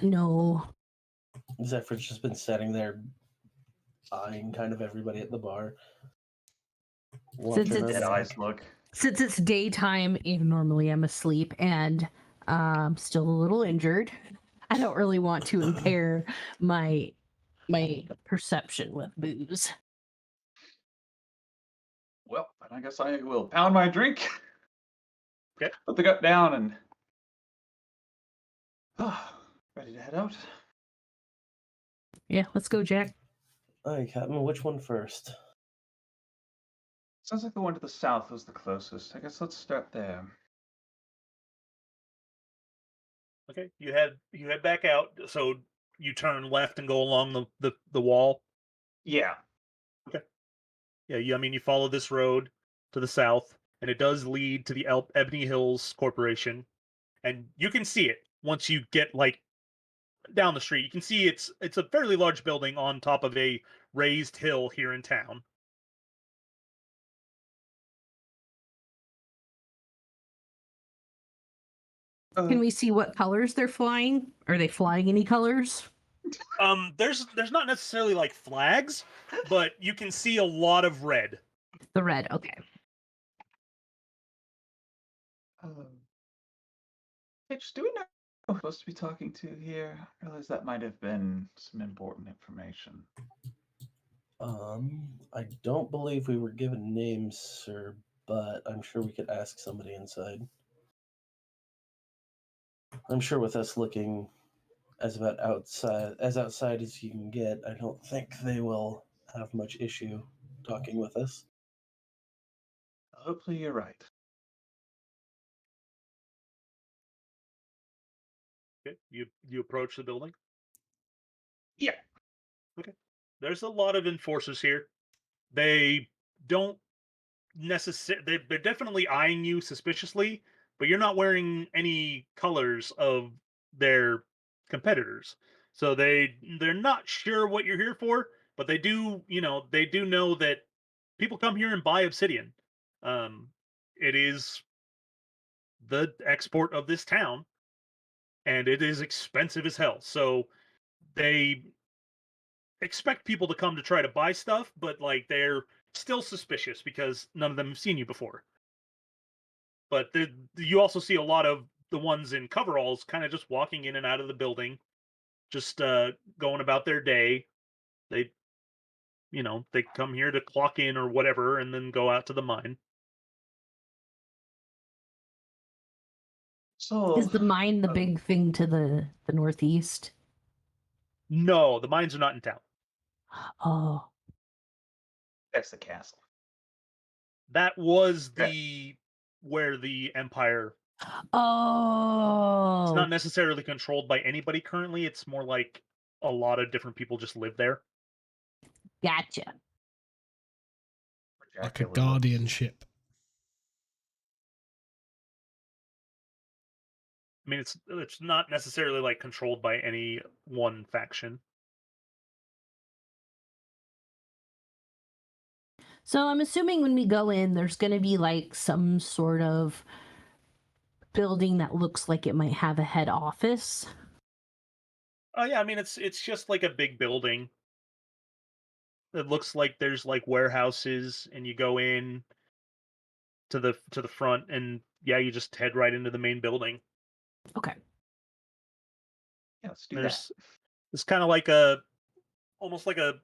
[SPEAKER 3] No.
[SPEAKER 4] Zephyr's just been sitting there eyeing kind of everybody at the bar.
[SPEAKER 3] Since
[SPEAKER 4] watching
[SPEAKER 3] it's-
[SPEAKER 5] Dead
[SPEAKER 4] her
[SPEAKER 5] eyes
[SPEAKER 4] back.
[SPEAKER 5] look.
[SPEAKER 3] Since it's daytime, and normally I'm asleep and still a little injured, I don't really want to impair my perception with booze.
[SPEAKER 5] Well, then I guess I will pound my drink.
[SPEAKER 1] Okay.
[SPEAKER 5] Put the gut down and ready to head out.
[SPEAKER 3] Yeah, let's go, Jack.
[SPEAKER 4] Alright, Captain, which one first?
[SPEAKER 5] Sounds like the one to the south was the closest. I guess let's start there.
[SPEAKER 1] Okay, you head back out. So you turn left and go along the wall.
[SPEAKER 5] Yeah.
[SPEAKER 1] Yeah, you follow this road to the south, and it does lead to the Ebony Hills Corporation, and you can see it once you get like down the street. You can see it's a fairly large building on top of a raised hill here in town.
[SPEAKER 3] Can we see what colors they're flying? Are they flying any colors?
[SPEAKER 1] There's not necessarily like flags, but you can see a lot of red.
[SPEAKER 3] The red. Okay.
[SPEAKER 5] Mitch, do we know who we're supposed to be talking to here? I realize that might have been some important information.
[SPEAKER 4] I don't believe we were given names, sir, but I'm sure we could ask somebody inside. I'm sure with us looking as outside as you can get, I don't think they will have much issue talking with us.
[SPEAKER 5] Hopefully you're right.
[SPEAKER 1] Okay, you approach the building.
[SPEAKER 5] Yeah.
[SPEAKER 1] Okay, there's a lot of enforcers here. They don't necessarily. They're definitely eyeing you suspiciously, but you're not wearing any colors of their competitors, so they're not sure what you're here for. But they do, they do know that people come here and buy obsidian. It is the export of this town, and it is expensive as hell. So they expect people to come to try to buy stuff, but like they're still suspicious because none of them have seen you before. But you also see a lot of the ones in coveralls kind of just walking in and out of the building, just going about their day. They, they come here to clock in or whatever, and then go out to the mine.
[SPEAKER 5] So
[SPEAKER 3] Is the mine the big thing to the northeast?
[SPEAKER 1] No, the mines are not in town.
[SPEAKER 3] Oh,
[SPEAKER 5] that's the castle.
[SPEAKER 1] That was
[SPEAKER 5] Okay.
[SPEAKER 1] where the Empire.
[SPEAKER 3] oh,
[SPEAKER 1] It's not necessarily controlled by anybody currently. It's more like a lot of different people just live there.
[SPEAKER 3] gotcha.
[SPEAKER 2] Like a
[SPEAKER 5] Dracula lives.
[SPEAKER 2] guardianship.
[SPEAKER 1] I mean, it's not necessarily like controlled by any one faction.
[SPEAKER 3] So I'm assuming when we go in, there's going to be like some sort of building that looks like it might have a head office.
[SPEAKER 1] Oh yeah, I mean it's just like a big building. It looks like there's like warehouses, and you go in to the front, and yeah, you just head right into the main building.
[SPEAKER 3] Okay.
[SPEAKER 5] Yeah, let's do
[SPEAKER 1] There's
[SPEAKER 5] that.
[SPEAKER 1] it's kind of like almost like a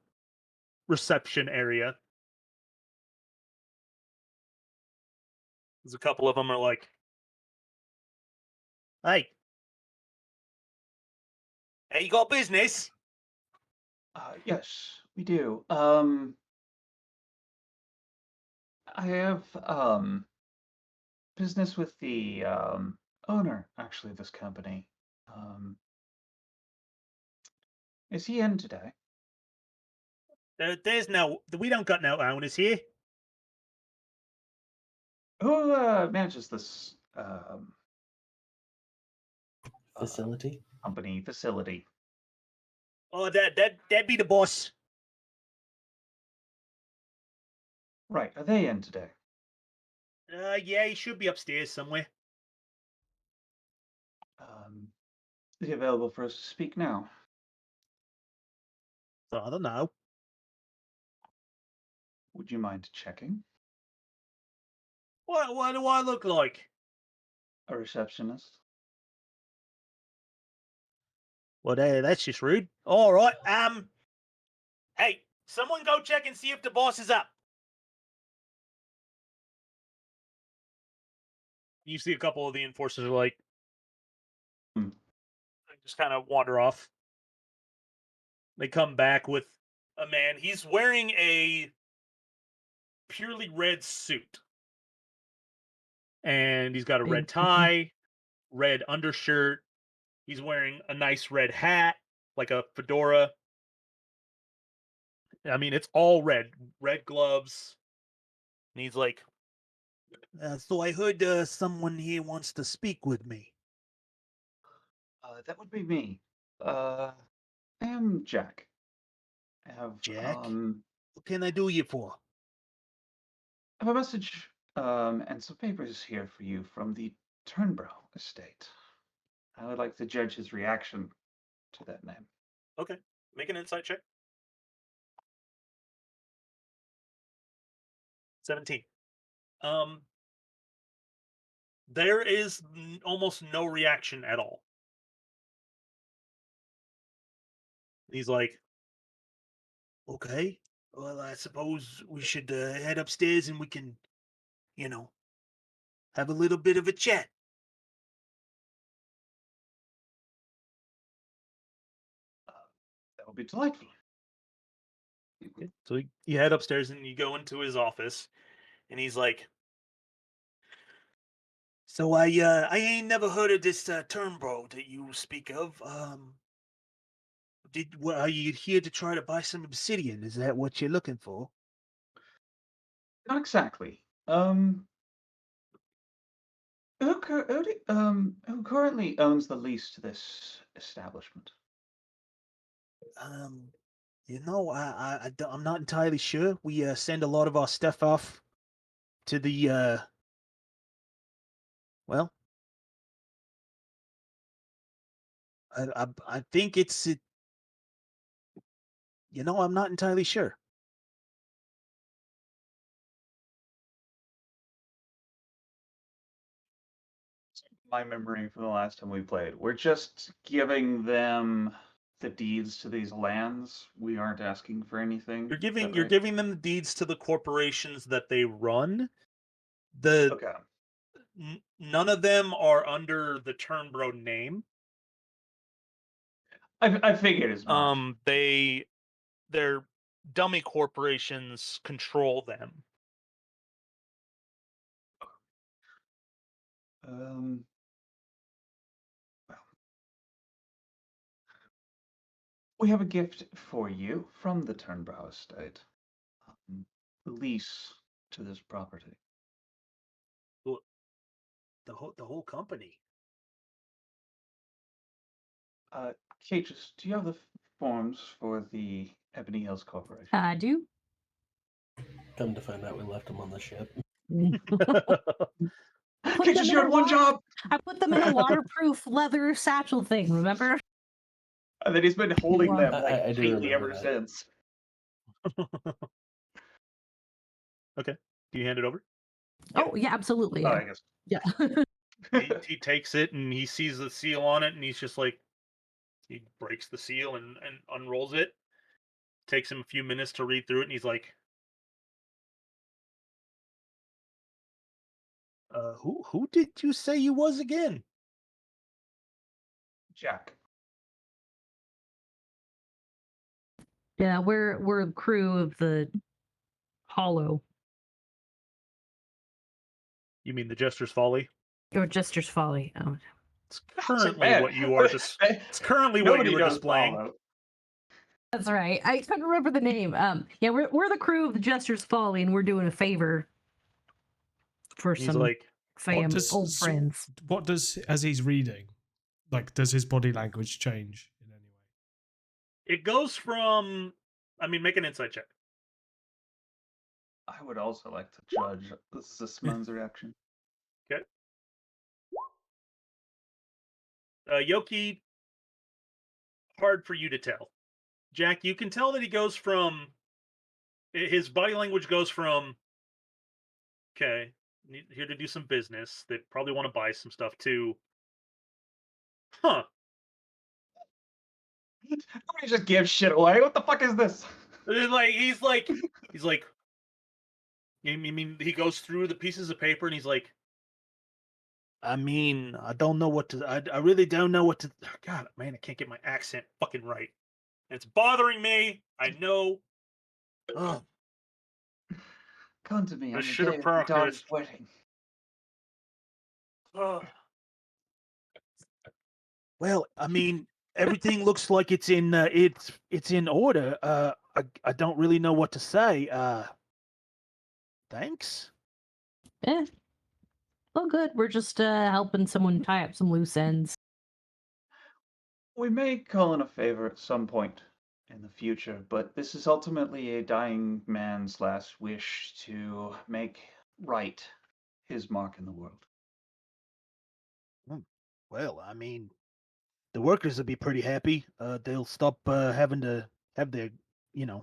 [SPEAKER 1] reception area. There's a couple of them are like, hey, you got business?
[SPEAKER 5] Yes, we do. I have business with the owner, actually, of this company. Um, is he in today?
[SPEAKER 1] There's no, we don't got no owners here.
[SPEAKER 5] Who manages this
[SPEAKER 4] Facility.
[SPEAKER 5] company facility?
[SPEAKER 1] Oh, that'd be the boss.
[SPEAKER 5] Right, are they in today?
[SPEAKER 1] Yeah, he should be upstairs somewhere.
[SPEAKER 5] Is he available for us to speak now?
[SPEAKER 1] So I don't know.
[SPEAKER 5] Would you mind checking?
[SPEAKER 1] What do I look like?
[SPEAKER 5] A receptionist?
[SPEAKER 1] Well, that's just rude. All right. Hey, someone go check and see if the boss is up. You see a couple of the enforcers are like,
[SPEAKER 5] Hmm.
[SPEAKER 1] they just kind of wander off. They come back with a man. He's wearing a purely red suit, and he's got a red
[SPEAKER 3] Big-
[SPEAKER 1] tie, red undershirt. He's wearing a nice red hat, like a fedora. I mean, it's all red gloves. And he's like, so I heard someone here wants to speak with me.
[SPEAKER 5] That would be me. I am Jack. I have
[SPEAKER 1] Jack? What can I do you for?
[SPEAKER 5] I have a message and some papers here for you from the Turnbrow estate. I would like to judge his reaction to that name.
[SPEAKER 1] Okay, make an insight check. 17. There is almost no reaction at all. He's like, okay, well, I suppose we should head upstairs and we can, you know, have a little bit of a chat.
[SPEAKER 5] That would be delightful.
[SPEAKER 1] Okay. So you head upstairs and you go into his office, and he's like, so I ain't never heard of this Turnbro that you speak of. Are you here to try to buy some obsidian? Is that what you're looking for?
[SPEAKER 5] Not exactly. Who currently owns the lease to this establishment?
[SPEAKER 1] Um, I'm not entirely sure. We send a lot of our stuff off to the well, I think it's I'm not entirely sure.
[SPEAKER 5] My memory from the last time we played. We're just giving them the deeds to these lands. We aren't asking for anything.
[SPEAKER 1] You're
[SPEAKER 5] Is that
[SPEAKER 1] you're
[SPEAKER 5] right?
[SPEAKER 1] giving them the deeds to the corporations that they run. The
[SPEAKER 5] Okay.
[SPEAKER 1] None of them are under the Turnbro name.
[SPEAKER 5] I figured as much.
[SPEAKER 1] Their dummy corporations control them.
[SPEAKER 5] Well, we have a gift for you from the Turnbrow estate. The lease to this property.
[SPEAKER 1] The whole company.
[SPEAKER 5] Cages, do you have the forms for the Ebony Hills Corporation?
[SPEAKER 3] I do.
[SPEAKER 4] Come to find out, we left them on the ship.
[SPEAKER 3] Put
[SPEAKER 5] Cages,
[SPEAKER 3] them
[SPEAKER 5] you
[SPEAKER 3] in
[SPEAKER 5] had
[SPEAKER 3] a
[SPEAKER 5] one
[SPEAKER 3] water-
[SPEAKER 5] job!
[SPEAKER 3] I put them in a waterproof leather satchel thing, remember?
[SPEAKER 5] And then he's been holding them like
[SPEAKER 4] I do
[SPEAKER 5] tightly
[SPEAKER 4] remember
[SPEAKER 5] ever
[SPEAKER 4] that.
[SPEAKER 5] since.
[SPEAKER 1] Okay. Do you hand it over?
[SPEAKER 3] Oh, yeah, absolutely.
[SPEAKER 5] Oh,
[SPEAKER 3] Yeah.
[SPEAKER 5] I guess.
[SPEAKER 3] Yeah.
[SPEAKER 1] He takes it and he sees the seal on it and he's just like, he breaks the seal and unrolls it. Takes him a few minutes to read through it and he's like, who did you say you was again?
[SPEAKER 5] Jack.
[SPEAKER 3] Yeah, we're the crew of the Hollow
[SPEAKER 1] You mean the Jester's Folly?
[SPEAKER 3] or Jester's Folly. Oh,
[SPEAKER 1] It's
[SPEAKER 5] It's like,
[SPEAKER 1] currently
[SPEAKER 5] man,
[SPEAKER 1] what you are. It's currently what
[SPEAKER 5] nobody
[SPEAKER 1] you are
[SPEAKER 5] knows
[SPEAKER 1] displaying.
[SPEAKER 5] Paulo.
[SPEAKER 3] that's right. I couldn't remember the name. Yeah, we're the crew of the Jester's Folly, and we're doing a favor for
[SPEAKER 1] He's
[SPEAKER 3] some
[SPEAKER 1] like,
[SPEAKER 3] old friends.
[SPEAKER 2] What does, as he's reading, like, does his body language change in any way?
[SPEAKER 1] it goes from. I mean, make an insight check.
[SPEAKER 5] I would also like to judge this man's reaction.
[SPEAKER 1] Yoki, hard for you to tell. Jack, you can tell that he goes from. His body language goes from. Okay, here to do some business. They probably want to buy some stuff too. Huh.
[SPEAKER 5] Nobody just gives shit away. What the fuck is this?
[SPEAKER 1] He's like. I mean, he goes through the pieces of paper and he's like, I mean, I don't know what to. I really don't know what to. God, man, I can't get my accent fucking right. And it's bothering me. I know. Ugh.
[SPEAKER 5] Come to me
[SPEAKER 1] I
[SPEAKER 5] on the
[SPEAKER 1] should have
[SPEAKER 5] day of my
[SPEAKER 1] practiced.
[SPEAKER 5] daughter's wedding.
[SPEAKER 1] Ugh. Well, I mean, everything looks like it's in order. I don't really know what to say. Thanks.
[SPEAKER 3] Eh, oh, good. We're just helping someone tie up some loose ends.
[SPEAKER 5] We may call in a favor at some point in the future, but this is ultimately a dying man's last wish to make right his mark in the world.
[SPEAKER 1] Well, I mean, the workers will be pretty happy. They'll stop having to have their, the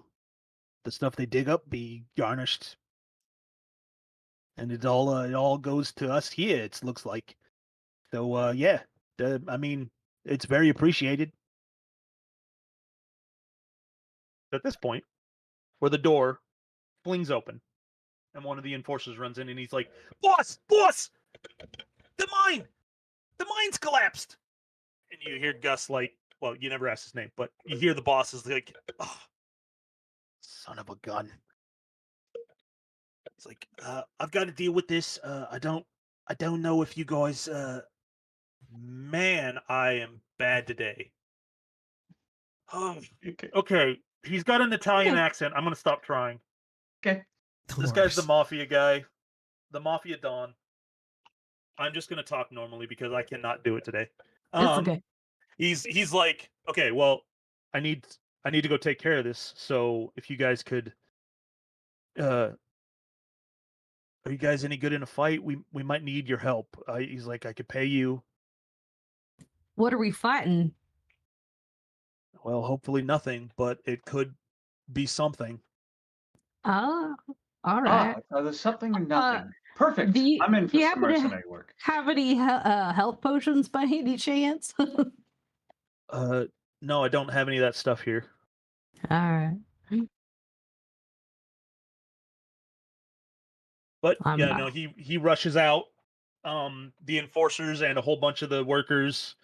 [SPEAKER 1] stuff they dig up be garnished, and it all goes to us here. It looks like. So yeah, I mean, it's very appreciated. At this point, where the door flings open, and one of the enforcers runs in, and he's like, "Boss, the mine's collapsed." And you hear Gus like, well, you never asked his name, but you hear the boss is like, "Oh, son of a gun." It's like, I've got to deal with this. I don't know if you guys, man, I am bad today. Oh, okay. He's got an Italian accent. I'm gonna stop trying.
[SPEAKER 5] Okay.
[SPEAKER 1] This guy's the mafia guy, the mafia don. I'm just gonna talk normally because I cannot do it today.
[SPEAKER 3] It's okay.
[SPEAKER 1] He's like, okay, well, I need to go take care of this. So if you guys could, are you guys any good in a fight? We might need your help. He's like, I could pay you.
[SPEAKER 3] What are we fighting?
[SPEAKER 1] Well, hopefully nothing, but it could be something.
[SPEAKER 3] Oh, all right.
[SPEAKER 5] There's something or nothing. Perfect.
[SPEAKER 3] Do you,
[SPEAKER 5] I'm in
[SPEAKER 3] do
[SPEAKER 5] for
[SPEAKER 3] you
[SPEAKER 5] some
[SPEAKER 3] happen to
[SPEAKER 5] mercenary work.
[SPEAKER 3] have any health potions by any chance?
[SPEAKER 1] No, I don't have any of that stuff here.
[SPEAKER 3] All right.
[SPEAKER 1] But
[SPEAKER 3] I'm
[SPEAKER 1] yeah,
[SPEAKER 3] not.
[SPEAKER 1] no, he rushes out. The enforcers and a whole bunch of the workers,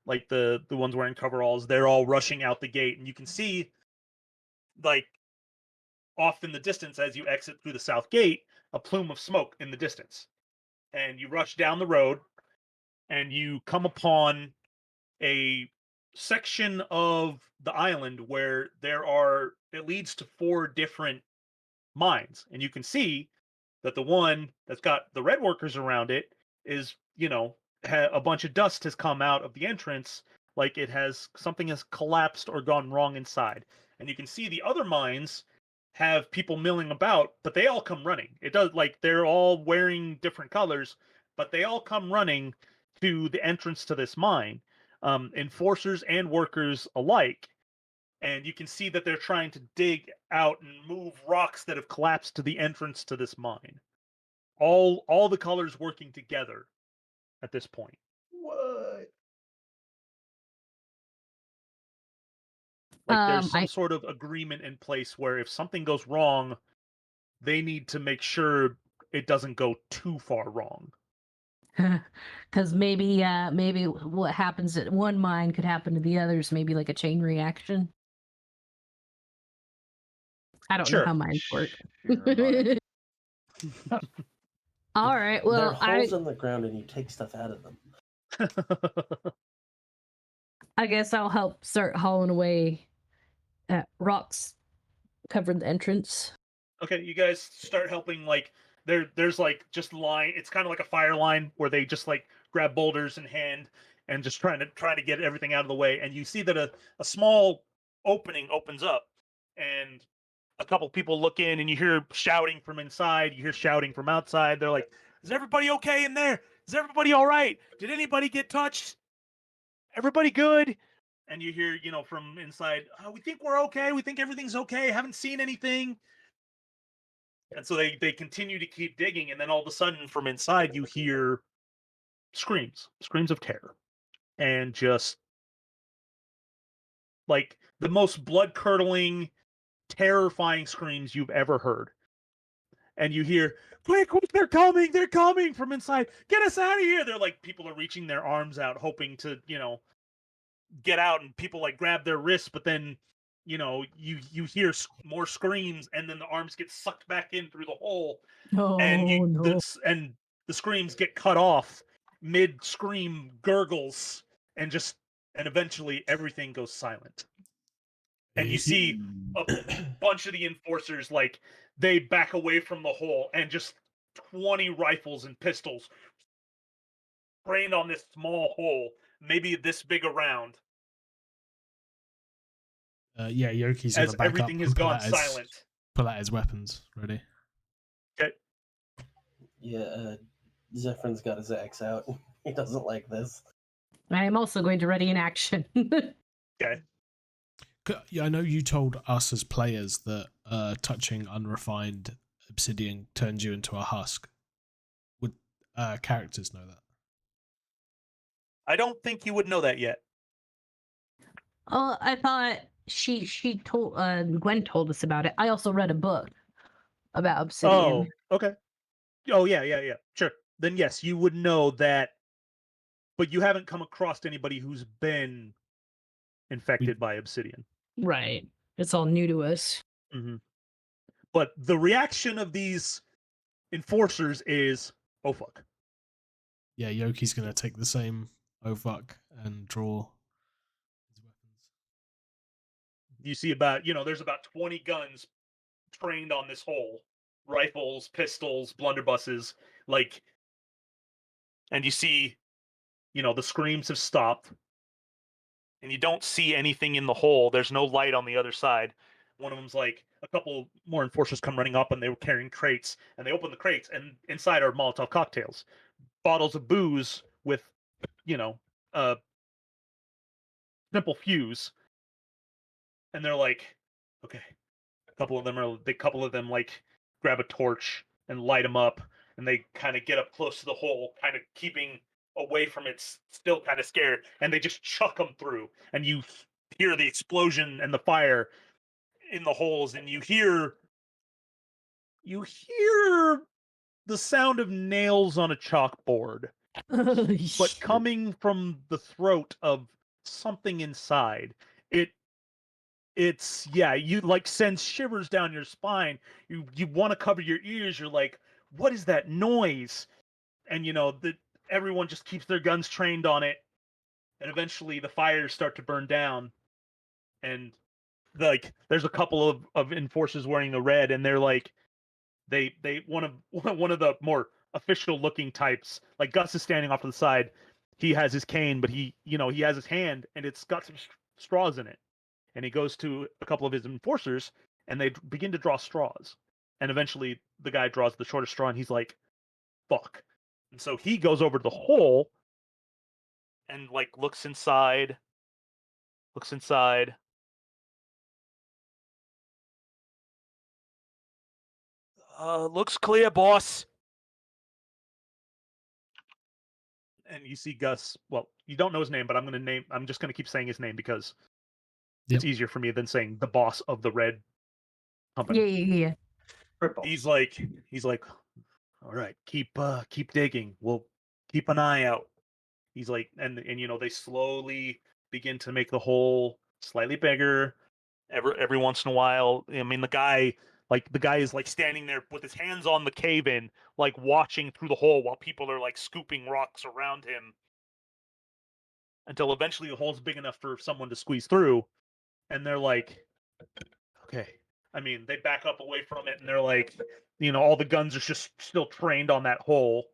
[SPEAKER 1] like the ones wearing coveralls, they're all rushing out the gate, and you can see, like, off in the distance as you exit through the south gate, a plume of smoke in the distance. And you rush down the road, and you come upon a section of the island where it leads to 4 different mines, and you can see that the one that's got the red workers around it is, a bunch of dust has come out of the entrance, like something has collapsed or gone wrong inside. And you can see the other mines have people milling about, but they all come running. It does, like, they're all wearing different colors, but they all come running to the entrance to this mine, enforcers and workers alike. And you can see that they're trying to dig out and move rocks that have collapsed to the entrance to this mine. All the colors working together at this point.
[SPEAKER 5] What?
[SPEAKER 1] Like, there's some
[SPEAKER 3] I
[SPEAKER 1] sort of agreement in place where if something goes wrong, they need to make sure it doesn't go too far wrong.
[SPEAKER 3] because maybe what happens at one mine could happen to the others. Maybe like a chain reaction. I don't know
[SPEAKER 1] Sure.
[SPEAKER 3] how mines work.
[SPEAKER 5] Sure,
[SPEAKER 3] All right.
[SPEAKER 4] There are
[SPEAKER 3] Well,
[SPEAKER 4] holes in the ground, and you take stuff out of them.
[SPEAKER 3] I guess I'll help start hauling away rocks covering the entrance.
[SPEAKER 1] Okay, you guys start helping. Like there's like just line. It's kind of like a fire line where they just like grab boulders in hand and just trying to get everything out of the way. And you see that a small opening opens up, and a couple people look in, and you hear shouting from inside. You hear shouting from outside. They're like, "Is everybody okay in there? Is everybody all right? Did anybody get touched? Everybody good?" And you hear, from inside, "Oh, we think we're okay. We think everything's okay. Haven't seen anything." And so they continue to keep digging, and then all of a sudden from inside you hear screams of terror, and just like the most blood-curdling, terrifying screams you've ever heard. And you hear, quick, they're coming from inside. Get us out of here. They're like, people are reaching their arms out, hoping to, get out, and people like grab their wrists, but then you hear more screams, and then the arms get sucked back in through the hole, and
[SPEAKER 3] Oh no!
[SPEAKER 1] and the screams get cut off mid scream gurgles, and eventually everything goes silent, and you see a bunch of the enforcers, like, they back away from the hole, and just 20 rifles and pistols trained on this small hole, maybe this big around,
[SPEAKER 2] Yeah, Yoki's
[SPEAKER 1] as
[SPEAKER 2] gonna back up
[SPEAKER 1] everything has
[SPEAKER 2] and
[SPEAKER 1] gone silent.
[SPEAKER 2] pull out his weapons. Ready?
[SPEAKER 1] Okay.
[SPEAKER 4] Yeah, Zephyr's got his axe out. He doesn't like this.
[SPEAKER 3] I am also going to ready an action.
[SPEAKER 1] Okay.
[SPEAKER 2] Yeah, I know you told us as players that touching unrefined obsidian turns you into a husk. Would characters know that?
[SPEAKER 1] I don't think you would know that yet.
[SPEAKER 3] Oh, I thought she told Gwen told us about it. I also read a book about obsidian.
[SPEAKER 1] Oh, okay. Oh, yeah. Sure. Then yes, you would know that, but you haven't come across anybody who's been infected by obsidian.
[SPEAKER 3] Right. It's all new to us.
[SPEAKER 1] Hmm. But the reaction of these enforcers is, "Oh fuck."
[SPEAKER 2] Yeah, Yoki's gonna take the same oh fuck and draw his weapons.
[SPEAKER 1] You see there's about 20 guns trained on this hole, rifles, pistols, blunderbusses, like, and you see, the screams have stopped, and you don't see anything in the hole. There's no light on the other side. One of them's like, a couple more enforcers come running up, and they were carrying crates, and they open the crates, and inside are Molotov cocktails, bottles of booze with, a simple fuse, and they're like, okay. A couple of them like grab a torch and light them up, and they kind of get up close to the hole, kind of keeping away from it, still kind of scared, and they just chuck them through, and you hear the explosion and the fire in the holes, and you hear the sound of nails on a chalkboard, but coming from the throat of something inside. It's yeah, you like sends shivers down your spine. You want to cover your ears. You're like, what is that noise? And everyone just keeps their guns trained on it, and eventually the fires start to burn down, and there's a couple of enforcers wearing the red, and they're like, they one of one of the more official looking types, like Gus is standing off to the side. He has his cane, but he has his hand, and it's got some straws in it, and he goes to a couple of his enforcers, and they begin to draw straws, and eventually the guy draws the shortest straw, and he's like, fuck. And so he goes over to the hole and like looks inside. Looks clear, boss. And you see Gus. Well, you don't know his name, but I'm just gonna keep saying his name because it's easier for me than saying the boss of the red company.
[SPEAKER 3] Yeah.
[SPEAKER 1] He's like, all right, keep digging. We'll keep an eye out. He's like, and they slowly begin to make the hole slightly bigger, every once in a while. I mean, the guy is like standing there with his hands on the cave in, like watching through the hole while people are like scooping rocks around him until eventually the hole's big enough for someone to squeeze through, and they're like, okay. I mean, they back up away from it, and they're like, all the guns are just still trained on that hole,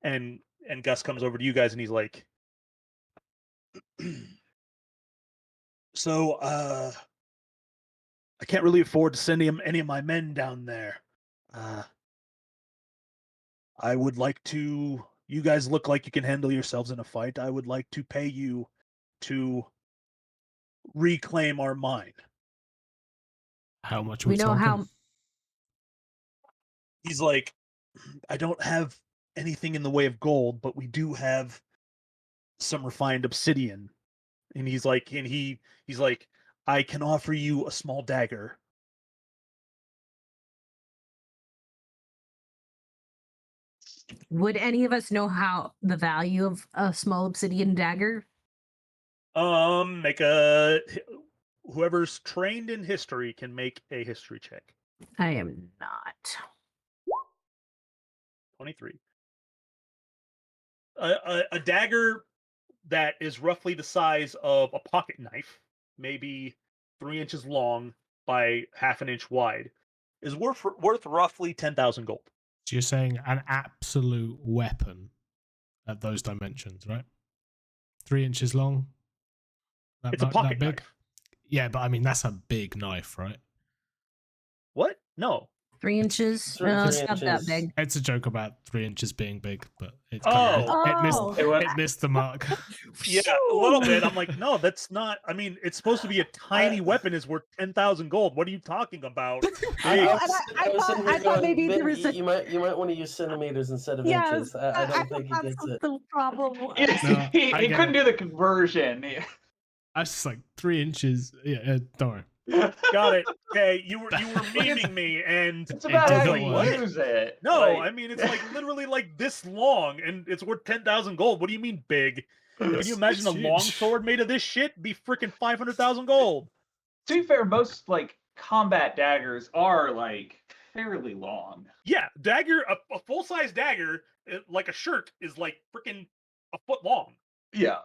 [SPEAKER 1] and Gus comes over to you guys, and he's like, so, I can't really afford to send any of my men down there. I would like to. You guys look like you can handle yourselves in a fight. I would like to pay you to reclaim our mine.
[SPEAKER 2] How much are
[SPEAKER 3] We
[SPEAKER 2] we
[SPEAKER 3] know
[SPEAKER 2] talking?
[SPEAKER 3] how.
[SPEAKER 1] He's like, I don't have anything in the way of gold, but we do have some refined obsidian. And he's like, I can offer you a small dagger.
[SPEAKER 3] Would any of us know how the value of a small obsidian dagger?
[SPEAKER 1] Make a whoever's trained in history can make a history check.
[SPEAKER 3] I am not.
[SPEAKER 1] 23. A dagger that is roughly the size of a pocket knife, maybe 3 inches long by half an inch wide, is worth roughly 10,000 gold.
[SPEAKER 2] So you're saying an absolute weapon at those dimensions, right? 3 inches long.
[SPEAKER 1] It's a pocket
[SPEAKER 2] that big?
[SPEAKER 1] knife.
[SPEAKER 2] Yeah, but I mean that's a big knife, right?
[SPEAKER 1] What? No.
[SPEAKER 3] 3 inches?
[SPEAKER 4] Three
[SPEAKER 3] No, it's not that
[SPEAKER 4] inches.
[SPEAKER 3] big.
[SPEAKER 2] It's a joke about 3 inches being big, but it's kind of
[SPEAKER 3] Oh.
[SPEAKER 2] it missed the mark.
[SPEAKER 1] Yeah, a little bit. I'm like, no, that's not. I mean, it's supposed to be a tiny weapon is worth 10,000 gold. What are you talking about?
[SPEAKER 4] I
[SPEAKER 1] Big.
[SPEAKER 3] thought maybe there
[SPEAKER 4] "Ben,
[SPEAKER 3] was a-
[SPEAKER 4] you might want to use centimeters instead of
[SPEAKER 3] Yes,
[SPEAKER 4] inches. I don't think he
[SPEAKER 3] that's
[SPEAKER 4] gets it.
[SPEAKER 3] the problem.
[SPEAKER 2] No,
[SPEAKER 5] he
[SPEAKER 2] I get
[SPEAKER 5] couldn't
[SPEAKER 2] it.
[SPEAKER 5] do the conversion.
[SPEAKER 2] I was just like 3 inches. Yeah, don't worry.
[SPEAKER 1] Got it. Okay, you were memeing me, and
[SPEAKER 5] It's about
[SPEAKER 2] doesn't
[SPEAKER 5] how
[SPEAKER 1] like,
[SPEAKER 5] you
[SPEAKER 2] work.
[SPEAKER 5] use it.
[SPEAKER 1] no,
[SPEAKER 5] Like-
[SPEAKER 1] I mean it's like literally like this long, and it's worth 10,000 gold. What do you mean big? Can you imagine
[SPEAKER 2] It's
[SPEAKER 1] a long
[SPEAKER 2] huge.
[SPEAKER 1] sword made of this shit? Be freaking 500,000 gold.
[SPEAKER 5] To be fair, most like combat daggers are like fairly long.
[SPEAKER 1] Yeah, dagger, a full size dagger, like a shirt, is like freaking a foot long.
[SPEAKER 5] Yeah,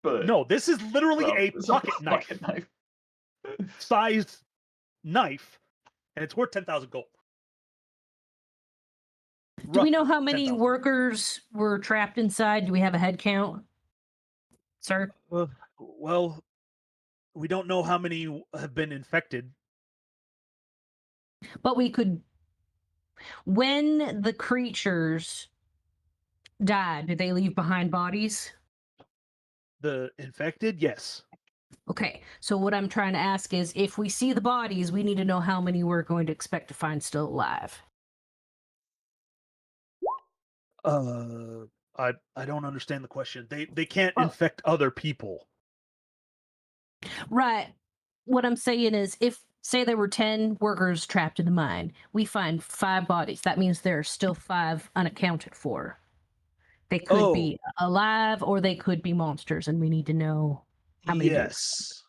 [SPEAKER 5] but
[SPEAKER 1] No, this is literally
[SPEAKER 5] well,
[SPEAKER 1] a
[SPEAKER 5] it's
[SPEAKER 1] pocket knife sized knife, and it's worth 10,000 gold.
[SPEAKER 3] Do we know
[SPEAKER 1] Roughly
[SPEAKER 3] how many
[SPEAKER 1] 10,000.
[SPEAKER 3] workers were trapped inside? Do we have a head count, sir?
[SPEAKER 1] Well, we don't know how many have been infected.
[SPEAKER 3] But we could. When the creatures died, did they leave behind bodies?
[SPEAKER 1] The infected, yes.
[SPEAKER 3] Okay, so what I'm trying to ask is, if we see the bodies, we need to know how many we're going to expect to find still alive.
[SPEAKER 1] I don't understand the question. They can't
[SPEAKER 3] Oh.
[SPEAKER 1] infect other people.
[SPEAKER 3] Right. What I'm saying is, if say there were 10 workers trapped in the mine, we find 5 bodies. That means there are still 5 unaccounted for. They could be alive or they could be monsters, and we need to know how many.
[SPEAKER 1] Yes.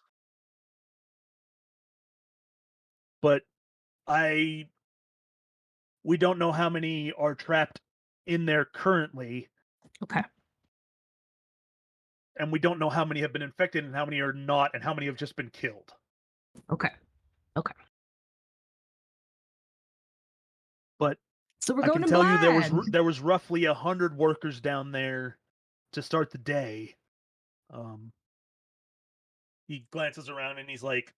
[SPEAKER 1] But we don't know how many are trapped in there currently.
[SPEAKER 3] Okay.
[SPEAKER 1] And we don't know how many have been infected and how many are not and how many have just been killed.
[SPEAKER 3] Okay.
[SPEAKER 1] But
[SPEAKER 3] So we're
[SPEAKER 1] I
[SPEAKER 3] going
[SPEAKER 1] can
[SPEAKER 3] to
[SPEAKER 1] tell you
[SPEAKER 3] mine.
[SPEAKER 1] there was roughly 100 workers down there to start the day. He glances around and he's like,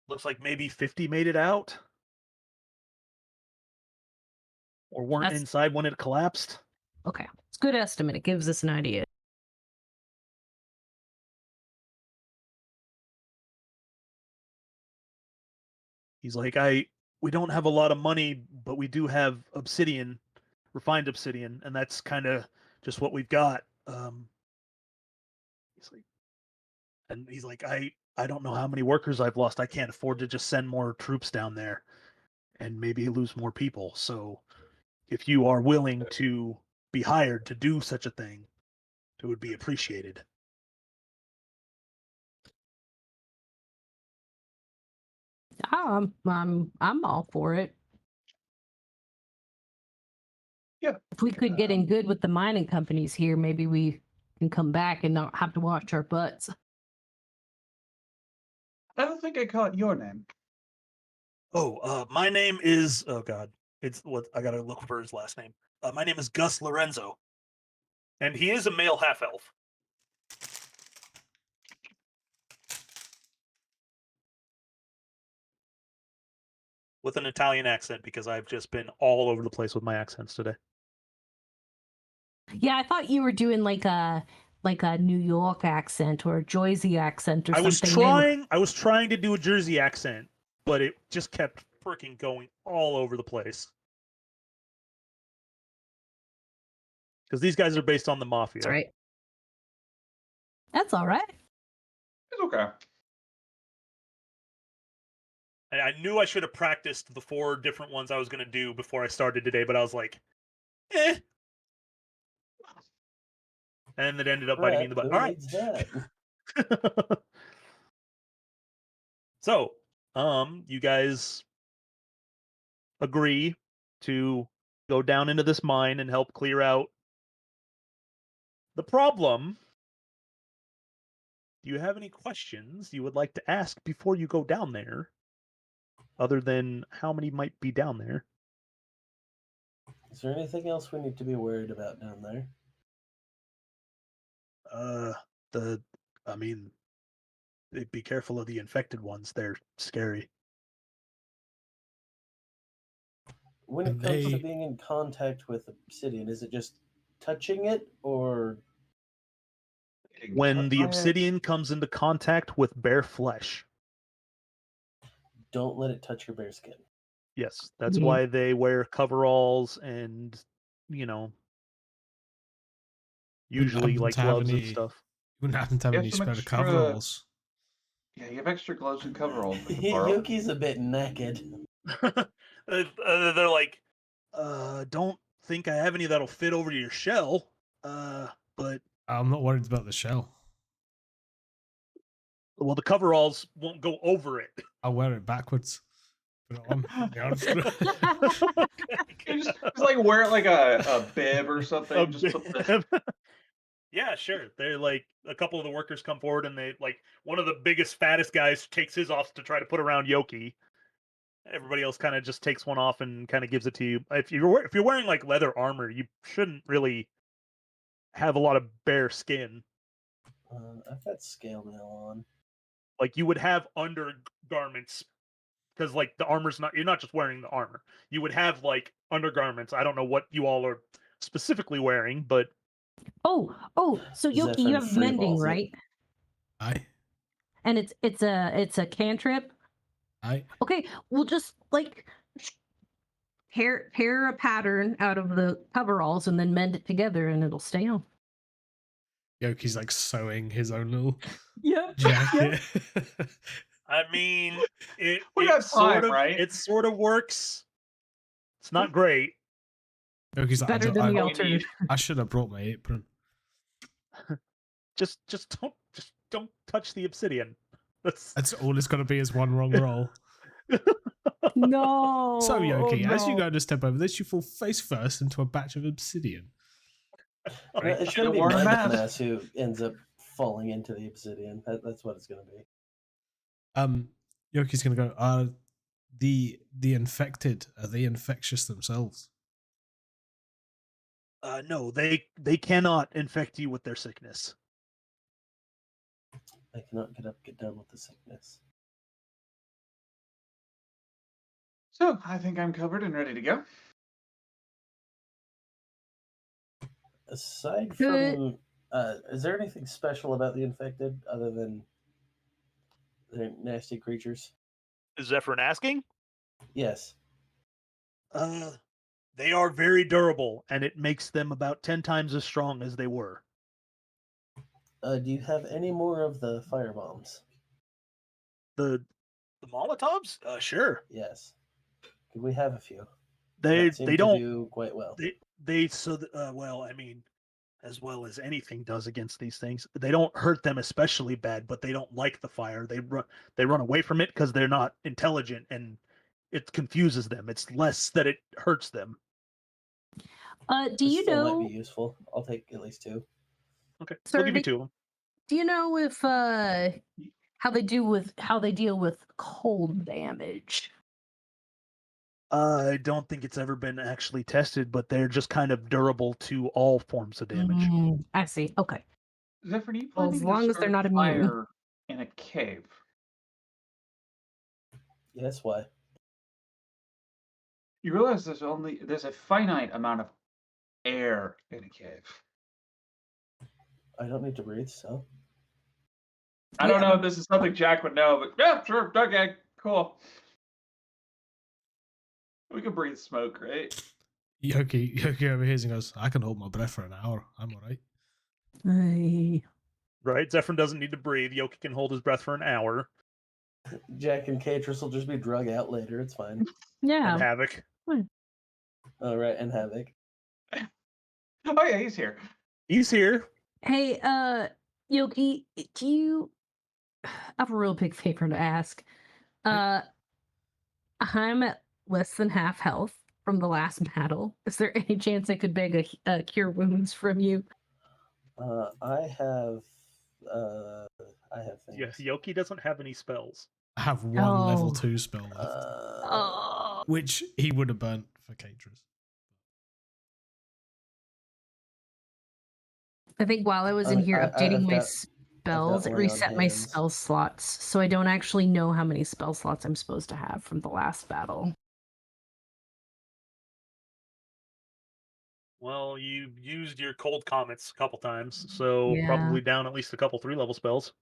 [SPEAKER 1] looks like maybe 50 made it out. Or weren't
[SPEAKER 3] That's-
[SPEAKER 1] inside when it collapsed.
[SPEAKER 3] Okay. It's a good estimate. It gives us an idea.
[SPEAKER 1] He's like, we don't have a lot of money, but we do have obsidian, refined obsidian, and that's kind of just what we've got. He's like, I don't know how many workers I've lost. I can't afford to just send more troops down there and maybe lose more people. So if you are willing to be hired to do such a thing, it would be appreciated.
[SPEAKER 3] I'm all for it.
[SPEAKER 5] Yeah.
[SPEAKER 3] If we could get in good with the mining companies here, maybe we can come back and not have to watch our butts.
[SPEAKER 5] I don't think I caught your name.
[SPEAKER 1] Oh, my name is. Oh God, it's what I gotta look for his last name. My name is Gus Lorenzo, and he is a male half elf. With an Italian accent because I've just been all over the place with my accents today.
[SPEAKER 3] Yeah, I thought you were doing like a New York accent or a Jersey accent or something.
[SPEAKER 1] I was trying to do a Jersey accent, but it just kept freaking going all over the place. Because these guys are based on the mafia.
[SPEAKER 3] That's right. That's all right.
[SPEAKER 5] It's okay.
[SPEAKER 1] And I knew I should have practiced the 4 different ones I was going to do before I started today, but I was like, eh. And it ended up biting me in the butt.
[SPEAKER 4] Who
[SPEAKER 1] All right.
[SPEAKER 4] needs that?
[SPEAKER 1] So, you guys agree to go down into this mine and help clear out the problem. Do you have any questions you would like to ask before you go down there? Other than how many might be down there?
[SPEAKER 4] Is there anything else we need to be worried about down there?
[SPEAKER 1] I mean, be careful of the infected ones. They're scary.
[SPEAKER 4] When it
[SPEAKER 2] And
[SPEAKER 4] comes to
[SPEAKER 2] they-
[SPEAKER 4] being in contact with obsidian, is it just touching it, or
[SPEAKER 1] When the
[SPEAKER 5] Quiet.
[SPEAKER 1] obsidian comes into contact with bare flesh.
[SPEAKER 4] don't let it touch your bare skin?
[SPEAKER 1] Yes, that's
[SPEAKER 3] Yeah.
[SPEAKER 1] why they wear coveralls and, usually
[SPEAKER 2] happen
[SPEAKER 1] like
[SPEAKER 2] to have
[SPEAKER 1] gloves and
[SPEAKER 2] any-
[SPEAKER 1] stuff.
[SPEAKER 2] You wouldn't happen to have
[SPEAKER 5] You
[SPEAKER 2] any
[SPEAKER 5] have some
[SPEAKER 2] spare
[SPEAKER 5] extra-
[SPEAKER 2] coveralls.
[SPEAKER 5] Yeah, you have extra gloves and coveralls we can borrow.
[SPEAKER 4] Yoki's a bit naked.
[SPEAKER 1] They're like, don't think I have any that'll fit over your shell. But
[SPEAKER 2] I'm not worried about the shell.
[SPEAKER 1] well, the coveralls won't go over it.
[SPEAKER 2] I'll wear it backwards. Put it on. Put the arms
[SPEAKER 5] You just like wear it like a bib or something.
[SPEAKER 1] A
[SPEAKER 5] Just put the...
[SPEAKER 1] bib. Yeah, sure. They're like a couple of the workers come forward and they like one of the biggest, fattest guys takes his off to try to put around Yoki. Everybody else kind of just takes one off and kind of gives it to you. If you're wearing like leather armor, you shouldn't really have a lot of bare skin.
[SPEAKER 4] I've got scale mail on.
[SPEAKER 1] Like you would have undergarments because like the armor's not. You're not just wearing the armor. You would have like undergarments. I don't know what you all are specifically wearing, but
[SPEAKER 3] Oh, so Yoki, you
[SPEAKER 4] Zephyr
[SPEAKER 3] have
[SPEAKER 4] free
[SPEAKER 3] mending,
[SPEAKER 4] balls it.
[SPEAKER 3] right?
[SPEAKER 2] Aye.
[SPEAKER 3] And it's a cantrip.
[SPEAKER 2] Aye.
[SPEAKER 3] Okay, we'll just like hair a pattern out of the coveralls and then mend it together, and it'll stay on.
[SPEAKER 2] Yoki's like sewing his own little
[SPEAKER 3] Yep.
[SPEAKER 2] jacket.
[SPEAKER 1] I mean, it
[SPEAKER 5] We
[SPEAKER 1] it
[SPEAKER 5] got
[SPEAKER 1] sort
[SPEAKER 5] time,
[SPEAKER 1] of
[SPEAKER 5] right?
[SPEAKER 1] it sort of works. It's not great.
[SPEAKER 2] Yoki's like,
[SPEAKER 3] Better than the
[SPEAKER 5] we
[SPEAKER 3] alternative.
[SPEAKER 5] need.
[SPEAKER 2] I should have brought my apron.
[SPEAKER 1] Just don't touch the obsidian. That's
[SPEAKER 2] All it's got to be is one wrong roll.
[SPEAKER 3] No.
[SPEAKER 2] So, Yoki, as you
[SPEAKER 3] no.
[SPEAKER 2] go to step over this, you fall face first into a batch of obsidian.
[SPEAKER 4] No, it's
[SPEAKER 5] Should've
[SPEAKER 4] going to be
[SPEAKER 5] worn a mask.
[SPEAKER 4] Mess who ends up falling into the obsidian. That's what it's going to be.
[SPEAKER 2] Yoki's gonna go. The infected, are they infectious themselves?
[SPEAKER 1] no, they cannot infect you with their sickness.
[SPEAKER 4] I cannot get done with the sickness.
[SPEAKER 5] So I think I'm covered and ready to go.
[SPEAKER 4] Aside
[SPEAKER 3] Good.
[SPEAKER 4] from, is there anything special about the infected other than they're nasty creatures?
[SPEAKER 1] Is Zephyrin asking?
[SPEAKER 4] Yes.
[SPEAKER 1] They are very durable, and it makes them about 10 times as strong as they were.
[SPEAKER 4] Do you have any more of the fire bombs?
[SPEAKER 1] The Molotovs? Sure.
[SPEAKER 4] Yes. Could we have a few?
[SPEAKER 1] They
[SPEAKER 4] That seemed to
[SPEAKER 1] don't
[SPEAKER 4] do quite well.
[SPEAKER 1] they well, I mean, as well as anything does against these things. They don't hurt them especially bad, but they don't like the fire. They run away from it because they're not intelligent and it confuses them. It's less that it hurts them.
[SPEAKER 3] Do
[SPEAKER 4] This
[SPEAKER 3] you
[SPEAKER 4] still might be
[SPEAKER 3] know,
[SPEAKER 4] useful. I'll take at least 2.
[SPEAKER 1] Okay,
[SPEAKER 3] Sir,
[SPEAKER 1] we'll give you 2 of them.
[SPEAKER 3] do you know if how they deal with cold damage?
[SPEAKER 1] I don't think it's ever been actually tested, but they're just kind of durable to all forms of damage.
[SPEAKER 3] I see. Okay.
[SPEAKER 5] Zephyr, are you
[SPEAKER 3] Well,
[SPEAKER 5] planning
[SPEAKER 3] as
[SPEAKER 5] to
[SPEAKER 3] long as they're
[SPEAKER 5] start
[SPEAKER 3] not
[SPEAKER 5] a
[SPEAKER 3] immune.
[SPEAKER 5] fire in a cave?
[SPEAKER 4] Yes, why?
[SPEAKER 5] You realize there's a finite amount of air in a cave.
[SPEAKER 4] I don't need to breathe, so.
[SPEAKER 5] I don't
[SPEAKER 3] Yeah,
[SPEAKER 5] know if this is something Jack would know, but yeah, sure, okay, cool. We can breathe smoke, right?
[SPEAKER 2] Yoki overhears and goes, I can hold my breath for an hour. I'm alright.
[SPEAKER 1] Right? Zephyr doesn't need to breathe. Yoki can hold his breath for an hour.
[SPEAKER 4] Jack and Catrus will just be drug out later. It's fine.
[SPEAKER 3] yeah.
[SPEAKER 1] And Havoc.
[SPEAKER 4] All right, and Havoc.
[SPEAKER 5] Oh yeah, he's here.
[SPEAKER 1] He's here.
[SPEAKER 3] Hey, Yoki, do you I have a real big favor to ask. I'm at less than half health from the last battle. Is there any chance I could beg a cure wounds from you?
[SPEAKER 4] I have
[SPEAKER 1] Yeah,
[SPEAKER 4] things.
[SPEAKER 1] Yoki doesn't have any spells.
[SPEAKER 2] I have one level
[SPEAKER 3] Oh.
[SPEAKER 2] 2 spell left,
[SPEAKER 3] Oh.
[SPEAKER 2] which he would have burnt for Caterers.
[SPEAKER 3] I think while I was in here updating
[SPEAKER 4] I've
[SPEAKER 3] my
[SPEAKER 4] got
[SPEAKER 3] spells, it
[SPEAKER 4] lay on
[SPEAKER 3] reset my
[SPEAKER 4] hands.
[SPEAKER 3] spell slots, so I don't actually know how many spell slots I'm supposed to have from the last battle.
[SPEAKER 1] Well, you used your cold comets a couple times, so
[SPEAKER 3] Yeah.
[SPEAKER 1] probably down at least a couple 3-level spells.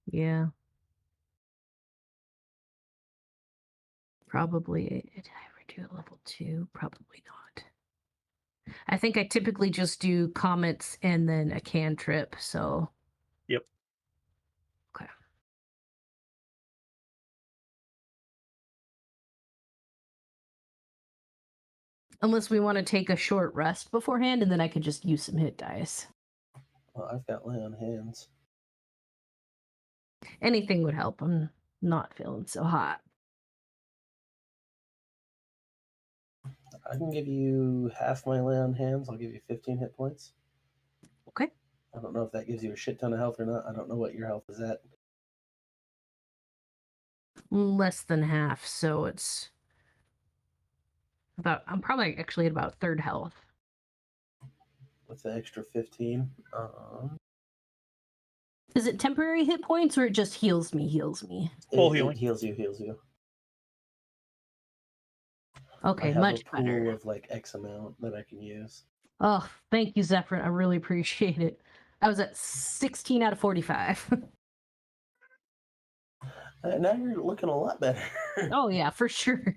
[SPEAKER 3] Yeah. Probably. Did I ever do a level 2? Probably not. I think I typically just do comets and then a cantrip, so.
[SPEAKER 1] Yep.
[SPEAKER 3] Okay. Unless we want to take a short rest beforehand, and then I could just use some hit dice.
[SPEAKER 4] Well, I've got lay on hands.
[SPEAKER 3] Anything would help. I'm not feeling so hot.
[SPEAKER 4] I can give you half my lay on hands. I'll give you 15 hit points.
[SPEAKER 3] Okay.
[SPEAKER 4] I don't know if that gives you a shit ton of health or not. I don't know what your health is at.
[SPEAKER 3] Less than half, so it's I'm probably actually at about third health.
[SPEAKER 4] With the extra 15.
[SPEAKER 3] Is it temporary hit points or it just heals me?
[SPEAKER 1] Full
[SPEAKER 4] It
[SPEAKER 1] healing.
[SPEAKER 4] heals you.
[SPEAKER 3] Okay,
[SPEAKER 4] I have
[SPEAKER 3] much
[SPEAKER 4] a pool
[SPEAKER 3] better.
[SPEAKER 4] of like X amount that I can use.
[SPEAKER 3] Oh, thank you, Zephyr. I really appreciate it. I was at 16 out of 45.
[SPEAKER 4] Now you're looking a lot better.
[SPEAKER 3] Oh, yeah, for sure.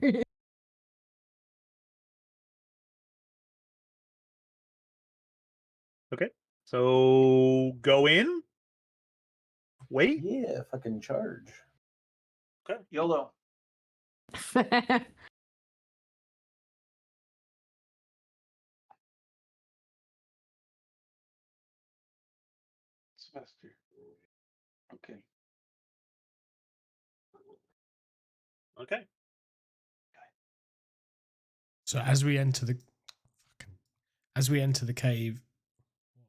[SPEAKER 1] Okay. So go in. Wait.
[SPEAKER 4] Yeah, fucking charge.
[SPEAKER 1] Okay.
[SPEAKER 5] YOLO. Semester. Okay.
[SPEAKER 1] Okay.
[SPEAKER 2] So as we enter the cave,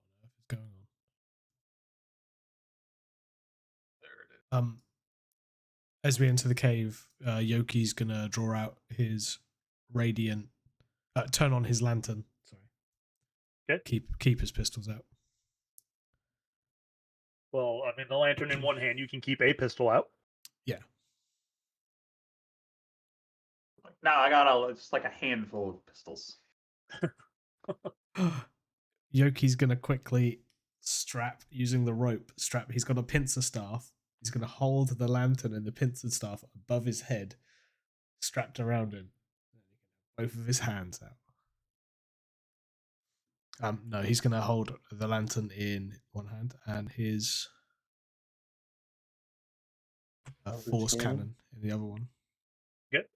[SPEAKER 2] what on earth is going on?
[SPEAKER 5] There it is.
[SPEAKER 2] As we enter the cave, Yoki's gonna draw out his radiant, turn on his lantern. Sorry.
[SPEAKER 1] Okay.
[SPEAKER 2] Keep his pistols out.
[SPEAKER 1] Well, I mean, the lantern in one hand, you can keep a pistol out.
[SPEAKER 2] Yeah.
[SPEAKER 5] No, I got just like a handful of pistols.
[SPEAKER 2] Yoki's gonna quickly strap using the rope. He's got a pincer staff. He's gonna hold the lantern and the pincer staff above his head, strapped around him. Both of his hands out. No, he's gonna hold the lantern in one hand and his force cannon in the other one.
[SPEAKER 1] Yep.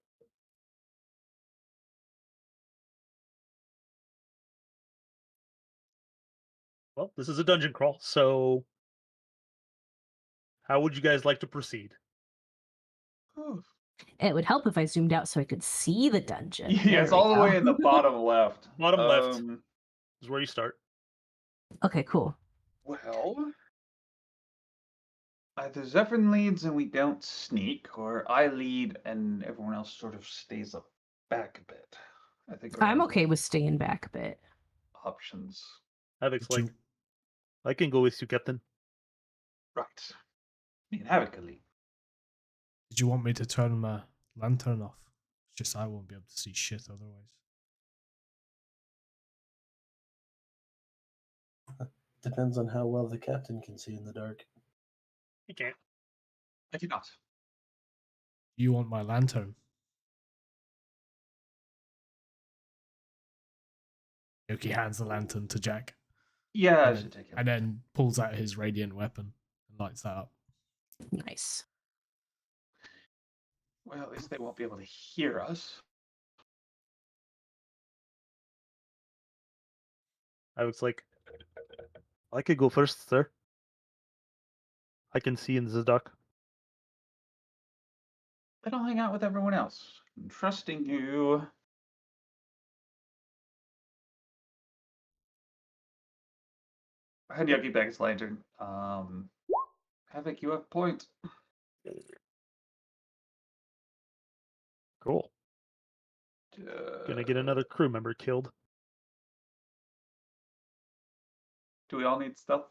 [SPEAKER 1] Well, this is a dungeon crawl, so how would you guys like to proceed?
[SPEAKER 3] It would help if I zoomed out so I could see the dungeon.
[SPEAKER 5] Yeah,
[SPEAKER 3] There
[SPEAKER 5] it's
[SPEAKER 3] we
[SPEAKER 5] all the
[SPEAKER 3] go.
[SPEAKER 5] way in the bottom left.
[SPEAKER 1] Bottom left is where you start.
[SPEAKER 3] Okay, cool.
[SPEAKER 5] Well, either Zephyrin leads and we don't sneak, or I lead and everyone else sort of stays up back a bit. I think
[SPEAKER 3] I'm
[SPEAKER 5] are
[SPEAKER 3] okay with staying back a bit.
[SPEAKER 5] options.
[SPEAKER 1] Havoc's
[SPEAKER 2] Did
[SPEAKER 1] like, I can go with you, Captain.
[SPEAKER 5] Right. Me and Havoc can lead.
[SPEAKER 2] Did you want me to turn my lantern off? It's just I won't be able to see shit otherwise.
[SPEAKER 4] Depends on how well the captain can see in the dark.
[SPEAKER 1] You can't.
[SPEAKER 5] I cannot.
[SPEAKER 2] You want my lantern? Yoki hands the lantern to Jack.
[SPEAKER 5] Yeah, I
[SPEAKER 2] and,
[SPEAKER 5] should
[SPEAKER 2] then,
[SPEAKER 5] take it.
[SPEAKER 2] and then pulls out his radiant weapon and lights that up.
[SPEAKER 3] Nice.
[SPEAKER 5] Well, at least they won't be able to hear us.
[SPEAKER 1] Havoc's like, I could go first, sir. I can see in the dark.
[SPEAKER 5] Then I'll hang out with everyone else. I'm trusting you. I had Yogi back his lantern. Havoc, you have a point.
[SPEAKER 1] Cool. Gonna get another crew member killed.
[SPEAKER 5] Do we all need stealth?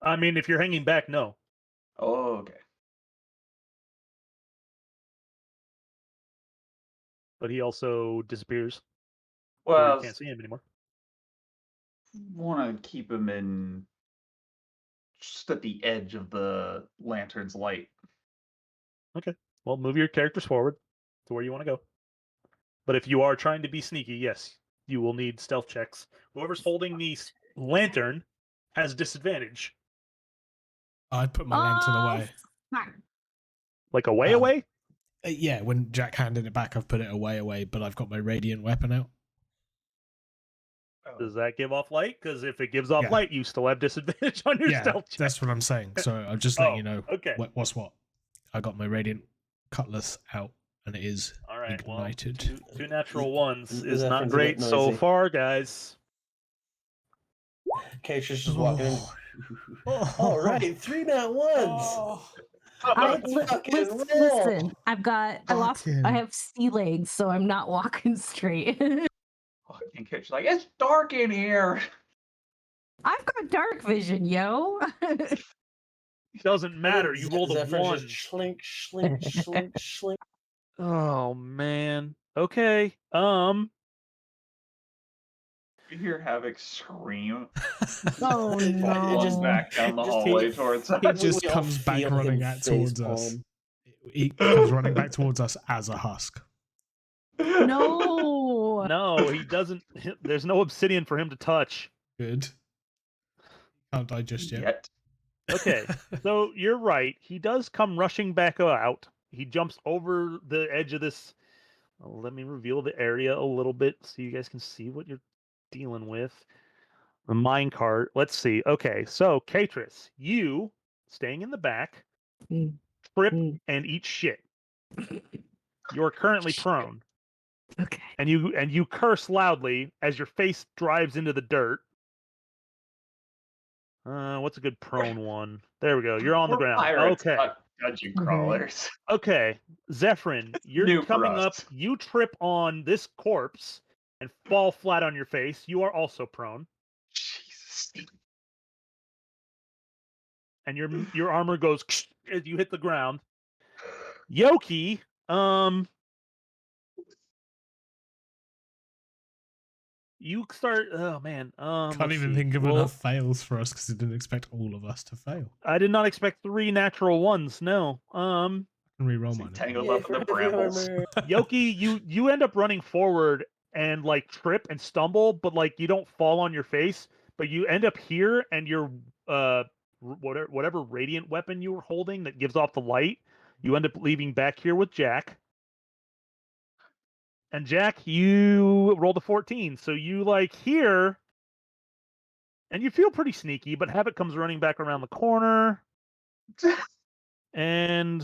[SPEAKER 1] I mean, if you're hanging back, no.
[SPEAKER 5] Oh, okay.
[SPEAKER 1] But he also disappears. Or
[SPEAKER 5] Well,
[SPEAKER 1] you can't see him anymore.
[SPEAKER 5] want to keep him in just at the edge of the lantern's light.
[SPEAKER 1] Okay. Well, move your characters forward to where you want to go. But if you are trying to be sneaky, yes, you will need stealth checks. Whoever's holding the lantern has disadvantage.
[SPEAKER 2] I'd put my lantern away.
[SPEAKER 3] Fuck.
[SPEAKER 1] Like away,
[SPEAKER 2] Um,
[SPEAKER 1] away?
[SPEAKER 2] Yeah, when Jack handed it back, I've put it away, but I've got my radiant weapon out.
[SPEAKER 1] Does that give off light? Because if it gives off
[SPEAKER 2] Yeah.
[SPEAKER 1] light, you still have disadvantage on your
[SPEAKER 2] Yeah,
[SPEAKER 1] stealth check.
[SPEAKER 2] that's what I'm saying. So I'll just let
[SPEAKER 1] Oh,
[SPEAKER 2] you know
[SPEAKER 1] okay.
[SPEAKER 2] what's what. I got my radiant cutlass out, and it is
[SPEAKER 1] All right.
[SPEAKER 2] ignited.
[SPEAKER 1] Well, two natural ones is not
[SPEAKER 4] Zephyr's a
[SPEAKER 1] great
[SPEAKER 4] bit
[SPEAKER 1] so
[SPEAKER 4] noisy.
[SPEAKER 1] far, guys.
[SPEAKER 4] Caitre's just walking in.
[SPEAKER 2] Oh.
[SPEAKER 4] All right, 3 nat ones. Let's fucking roll.
[SPEAKER 3] Listen, I
[SPEAKER 2] Fucking-
[SPEAKER 3] have sea legs, so I'm not walking straight.
[SPEAKER 5] Fucking Kit's like, it's dark in here.
[SPEAKER 3] I've got dark vision, yo.
[SPEAKER 1] Doesn't matter. You rolled a
[SPEAKER 4] Zephyr's
[SPEAKER 1] 1.
[SPEAKER 4] just slink, slink, slink, slink.
[SPEAKER 1] Oh man. Okay.
[SPEAKER 5] You hear Havoc scream.
[SPEAKER 3] Oh
[SPEAKER 4] It
[SPEAKER 5] Walk
[SPEAKER 4] just-
[SPEAKER 3] no.
[SPEAKER 5] back down the
[SPEAKER 4] just
[SPEAKER 5] hallway
[SPEAKER 4] hit-
[SPEAKER 5] towards us.
[SPEAKER 2] He just
[SPEAKER 4] We all
[SPEAKER 2] comes back
[SPEAKER 4] feel
[SPEAKER 2] running
[SPEAKER 4] him
[SPEAKER 2] out towards us.
[SPEAKER 4] facepalm.
[SPEAKER 2] He comes running back towards us as a husk.
[SPEAKER 3] No.
[SPEAKER 1] No, he doesn't. There's no obsidian for him to touch.
[SPEAKER 2] Good. Can't die just yet.
[SPEAKER 5] Yet.
[SPEAKER 1] Okay. So you're right. He does come rushing back out. He jumps over the edge of this. Let me reveal the area a little bit so you guys can see what you're dealing with. The minecart. Let's see. Okay, so Caitris, you staying in the back,
[SPEAKER 3] Mm.
[SPEAKER 1] trip
[SPEAKER 3] Mm.
[SPEAKER 1] and eat shit. You're currently prone,
[SPEAKER 3] Okay.
[SPEAKER 1] and you curse loudly as your face drives into the dirt. What's a good prone one? There we go. You're on the
[SPEAKER 5] We're
[SPEAKER 1] ground.
[SPEAKER 5] pirates,
[SPEAKER 1] Okay.
[SPEAKER 5] not dungeon
[SPEAKER 3] Okay.
[SPEAKER 5] crawlers.
[SPEAKER 1] Okay, Zephyrin, you're
[SPEAKER 5] new for
[SPEAKER 1] coming up.
[SPEAKER 5] us.
[SPEAKER 1] You trip on this corpse and fall flat on your face. You are also prone,
[SPEAKER 5] Jesus.
[SPEAKER 1] and your armor goes as you hit the ground. Yoki, you start. Oh man,
[SPEAKER 2] Can't
[SPEAKER 1] let's
[SPEAKER 2] even
[SPEAKER 1] see.
[SPEAKER 2] think of
[SPEAKER 1] Well,
[SPEAKER 2] enough fails for us because he didn't expect all of us to fail.
[SPEAKER 1] I did not expect 3 natural ones. No.
[SPEAKER 2] I can re-roll
[SPEAKER 5] Is he
[SPEAKER 2] mine.
[SPEAKER 5] tangled
[SPEAKER 4] Yay
[SPEAKER 5] up in the
[SPEAKER 4] for heavy
[SPEAKER 5] brambles?
[SPEAKER 4] armor.
[SPEAKER 1] Yoki, you end up running forward and like trip and stumble, but like you don't fall on your face, but you end up here and your whatever radiant weapon you were holding that gives off the light, you end up leaving back here with Jack. And Jack, you rolled a 14, so you like hear And you feel pretty sneaky, but Havoc comes running back around the corner, and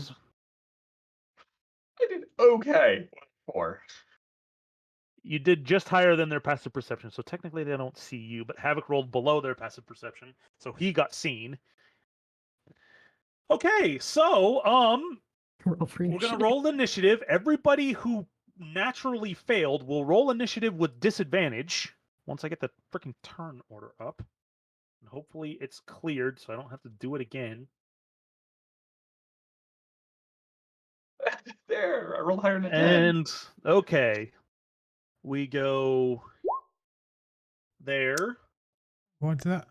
[SPEAKER 5] I did okay. 4.
[SPEAKER 1] you did just higher than their passive perception. So technically they don't see you, but Havoc rolled below their passive perception, so he got seen. Okay, so
[SPEAKER 3] Roll for
[SPEAKER 1] we're gonna
[SPEAKER 3] initiative.
[SPEAKER 1] roll initiative. Everybody who naturally failed will roll initiative with disadvantage once I get the freaking turn order up. And hopefully it's cleared so I don't have to do it again.
[SPEAKER 5] There, I rolled higher than a 10.
[SPEAKER 1] And okay. We go there.
[SPEAKER 2] Why did that?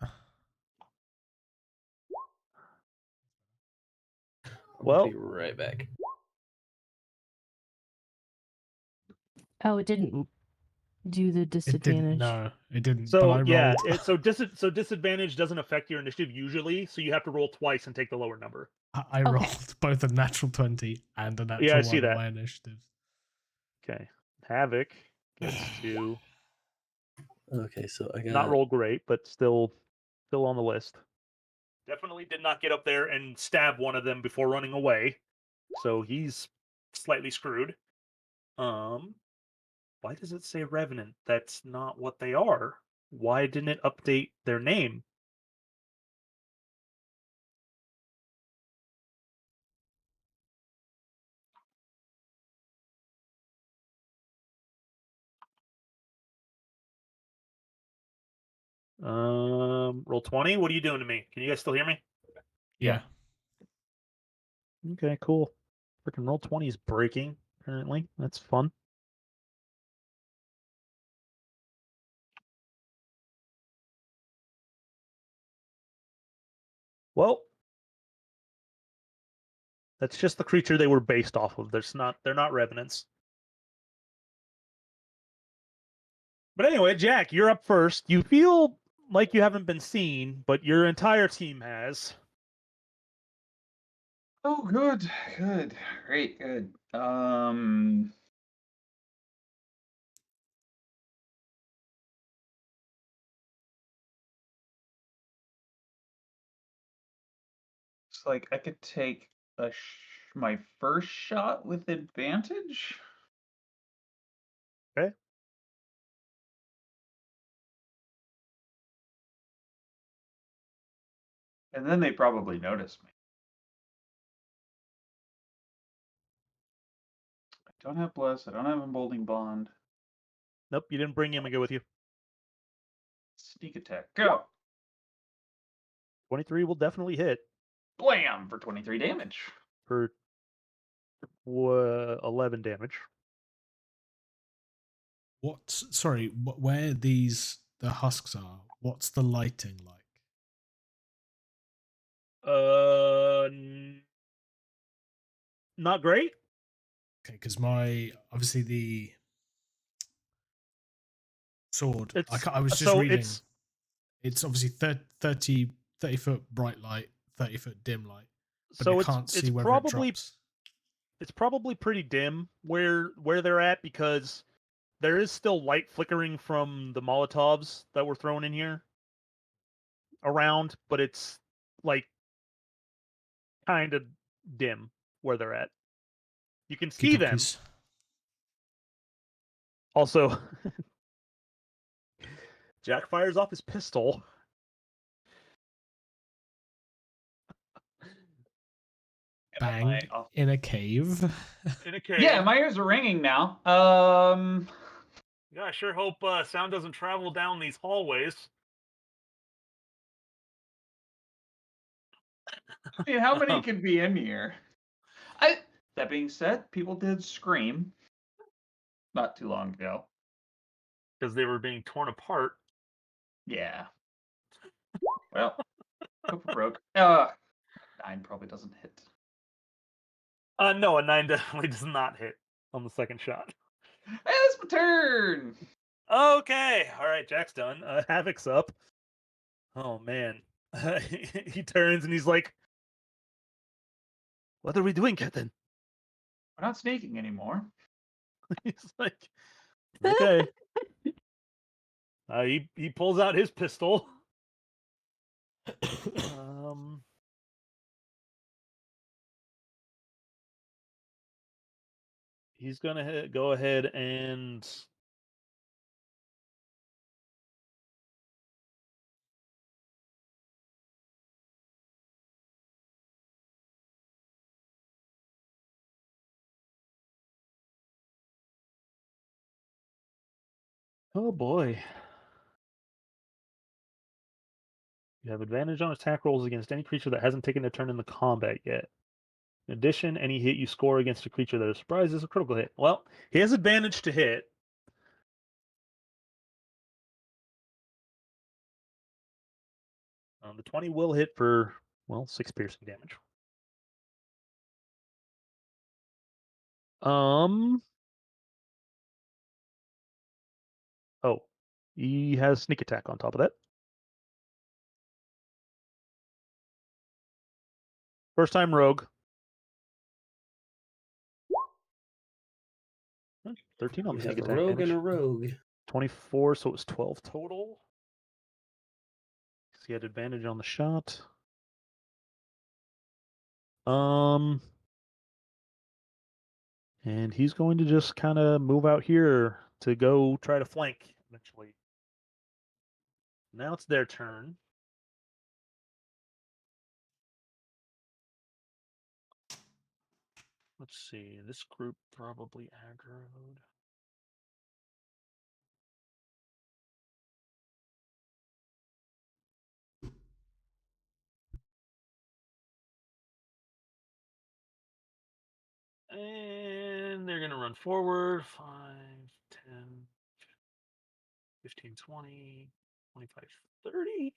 [SPEAKER 1] Well-
[SPEAKER 4] I'll be right back.
[SPEAKER 3] Oh, it didn't do the
[SPEAKER 2] It
[SPEAKER 3] disadvantage.
[SPEAKER 2] didn't. No, it didn't.
[SPEAKER 1] So
[SPEAKER 2] but I
[SPEAKER 1] yeah,
[SPEAKER 2] rolled.
[SPEAKER 1] so disadvantage doesn't affect your initiative usually, so you have to roll twice and take the lower number.
[SPEAKER 2] I
[SPEAKER 3] Okay.
[SPEAKER 2] rolled both a natural 20 and a natural
[SPEAKER 1] Yeah, I see
[SPEAKER 2] 1 on
[SPEAKER 1] that.
[SPEAKER 2] my initiative.
[SPEAKER 1] Okay. Havoc gets to
[SPEAKER 4] Okay, so I got
[SPEAKER 1] not roll great, but still on the list. Definitely did not get up there and stab one of them before running away. So he's slightly screwed. Why does it say Revenant? That's not what they are. Why didn't it update their name? Roll 20. What are you doing to me? Can you guys still hear me?
[SPEAKER 2] Yeah.
[SPEAKER 1] Okay, cool. Freaking roll 20 is breaking, apparently. That's fun. Well, that's just the creature they were based off of. They're not revenants. But anyway, Jack, you're up first. You feel like you haven't been seen, but your entire team has.
[SPEAKER 5] Oh, good, great, good. It's like I could take my first shot with advantage.
[SPEAKER 1] Okay.
[SPEAKER 5] And then they probably notice me. I don't have Bless, I don't have Emboldening Bond.
[SPEAKER 1] Nope, you didn't bring him and go with you.
[SPEAKER 5] Sneak attack, go!
[SPEAKER 1] 23 will definitely hit
[SPEAKER 5] Blam! For 23 damage.
[SPEAKER 1] for 11 damage.
[SPEAKER 2] Sorry, where the husks are, what's the lighting like?
[SPEAKER 1] Not great.
[SPEAKER 2] Okay, because obviously the sword, I was just reading. It's obviously 30 foot bright light, 30 foot dim light, but
[SPEAKER 1] So
[SPEAKER 2] I can't see whether it drops.
[SPEAKER 1] it's probably pretty dim where they're at because there is still light flickering from the Molotovs that were thrown in here around, but it's like kind of dim where they're at. You can see them.
[SPEAKER 2] Okey-dokey's.
[SPEAKER 1] Also, Jack fires off his pistol.
[SPEAKER 2] Bang in a cave.
[SPEAKER 1] In a cave.
[SPEAKER 5] Yeah, my ears are ringing now.
[SPEAKER 1] Yeah, I sure hope sound doesn't travel down these hallways.
[SPEAKER 5] I mean, how many could be in here? That being said, people did scream not too long ago.
[SPEAKER 1] Because they were being torn apart.
[SPEAKER 5] Yeah. Well, Cooper broke. 9 probably doesn't hit.
[SPEAKER 1] No, a 9 definitely does not hit on the second shot.
[SPEAKER 5] Hey, that's my turn.
[SPEAKER 1] Okay, all right, Jack's done. Havoc's up. Oh man, he turns and he's like, "What are we doing, Captain?"
[SPEAKER 5] We're not sneaking anymore.
[SPEAKER 1] He's like, "Okay." He pulls out his pistol He's gonna go ahead and oh boy. You have advantage on attack rolls against any creature that hasn't taken a turn in the combat yet. In addition, any hit you score against a creature that is surprised is a critical hit. Well, he has advantage to hit. The 20 will hit for, well, 6 piercing damage. Oh, he has sneak attack on top of that. First time rogue. 13 on
[SPEAKER 4] You
[SPEAKER 1] the sneak
[SPEAKER 4] have a
[SPEAKER 1] attack
[SPEAKER 4] rogue
[SPEAKER 1] damage.
[SPEAKER 4] and a rogue.
[SPEAKER 1] 24, so it was 12 total. So he had advantage on the shot. And he's going to just kind of move out here to go try to flank eventually. Now it's their turn. Let's see. This group probably aggroed. And they're going to run forward. 5, 10, 15, 20, 25, 30.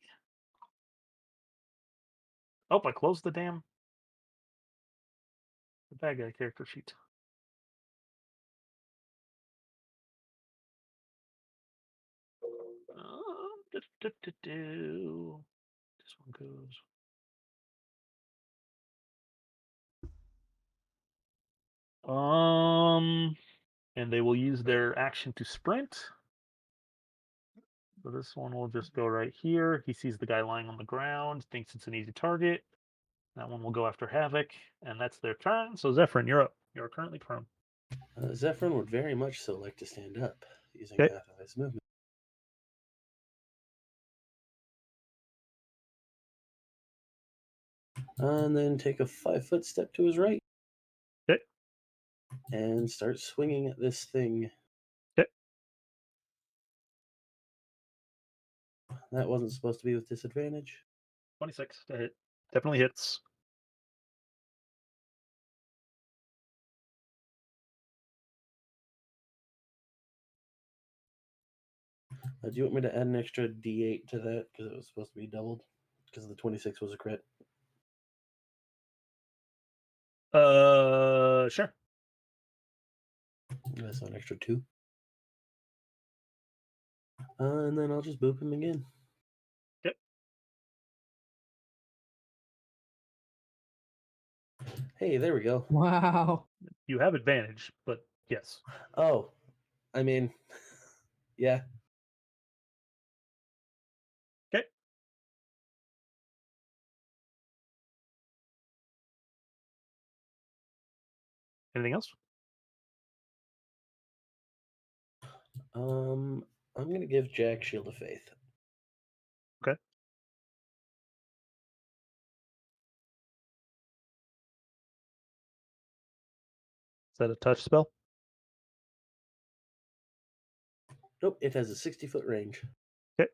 [SPEAKER 1] Oh, I closed the bad guy character sheet. This one goes. And they will use their action to sprint. So this one will just go right here. He sees the guy lying on the ground, thinks it's an easy target. That one will go after Havoc, and that's their turn. So Zephyrin, you're up. You're currently prone.
[SPEAKER 4] Zephyrin would very much so like to stand up, using
[SPEAKER 1] Okay.
[SPEAKER 4] half of his movement. And then take a 5-foot step to his right.
[SPEAKER 1] Okay.
[SPEAKER 4] And start swinging at this thing.
[SPEAKER 1] Okay.
[SPEAKER 4] That wasn't supposed to be with disadvantage.
[SPEAKER 1] 26 to hit. Definitely hits.
[SPEAKER 4] Do you want me to add an extra D8 to that because it was supposed to be doubled? Because the 26 was a crit.
[SPEAKER 1] Sure.
[SPEAKER 4] That's an extra 2. And then I'll just boop him again.
[SPEAKER 1] Okay.
[SPEAKER 4] Hey, there we go.
[SPEAKER 3] Wow.
[SPEAKER 1] You have advantage, but yes.
[SPEAKER 4] Oh, I mean, yeah.
[SPEAKER 1] Okay. Anything else?
[SPEAKER 4] I'm gonna give Jack Shield of Faith.
[SPEAKER 1] Okay. Is that a touch spell?
[SPEAKER 4] Nope, it has a 60-foot range.
[SPEAKER 1] Okay.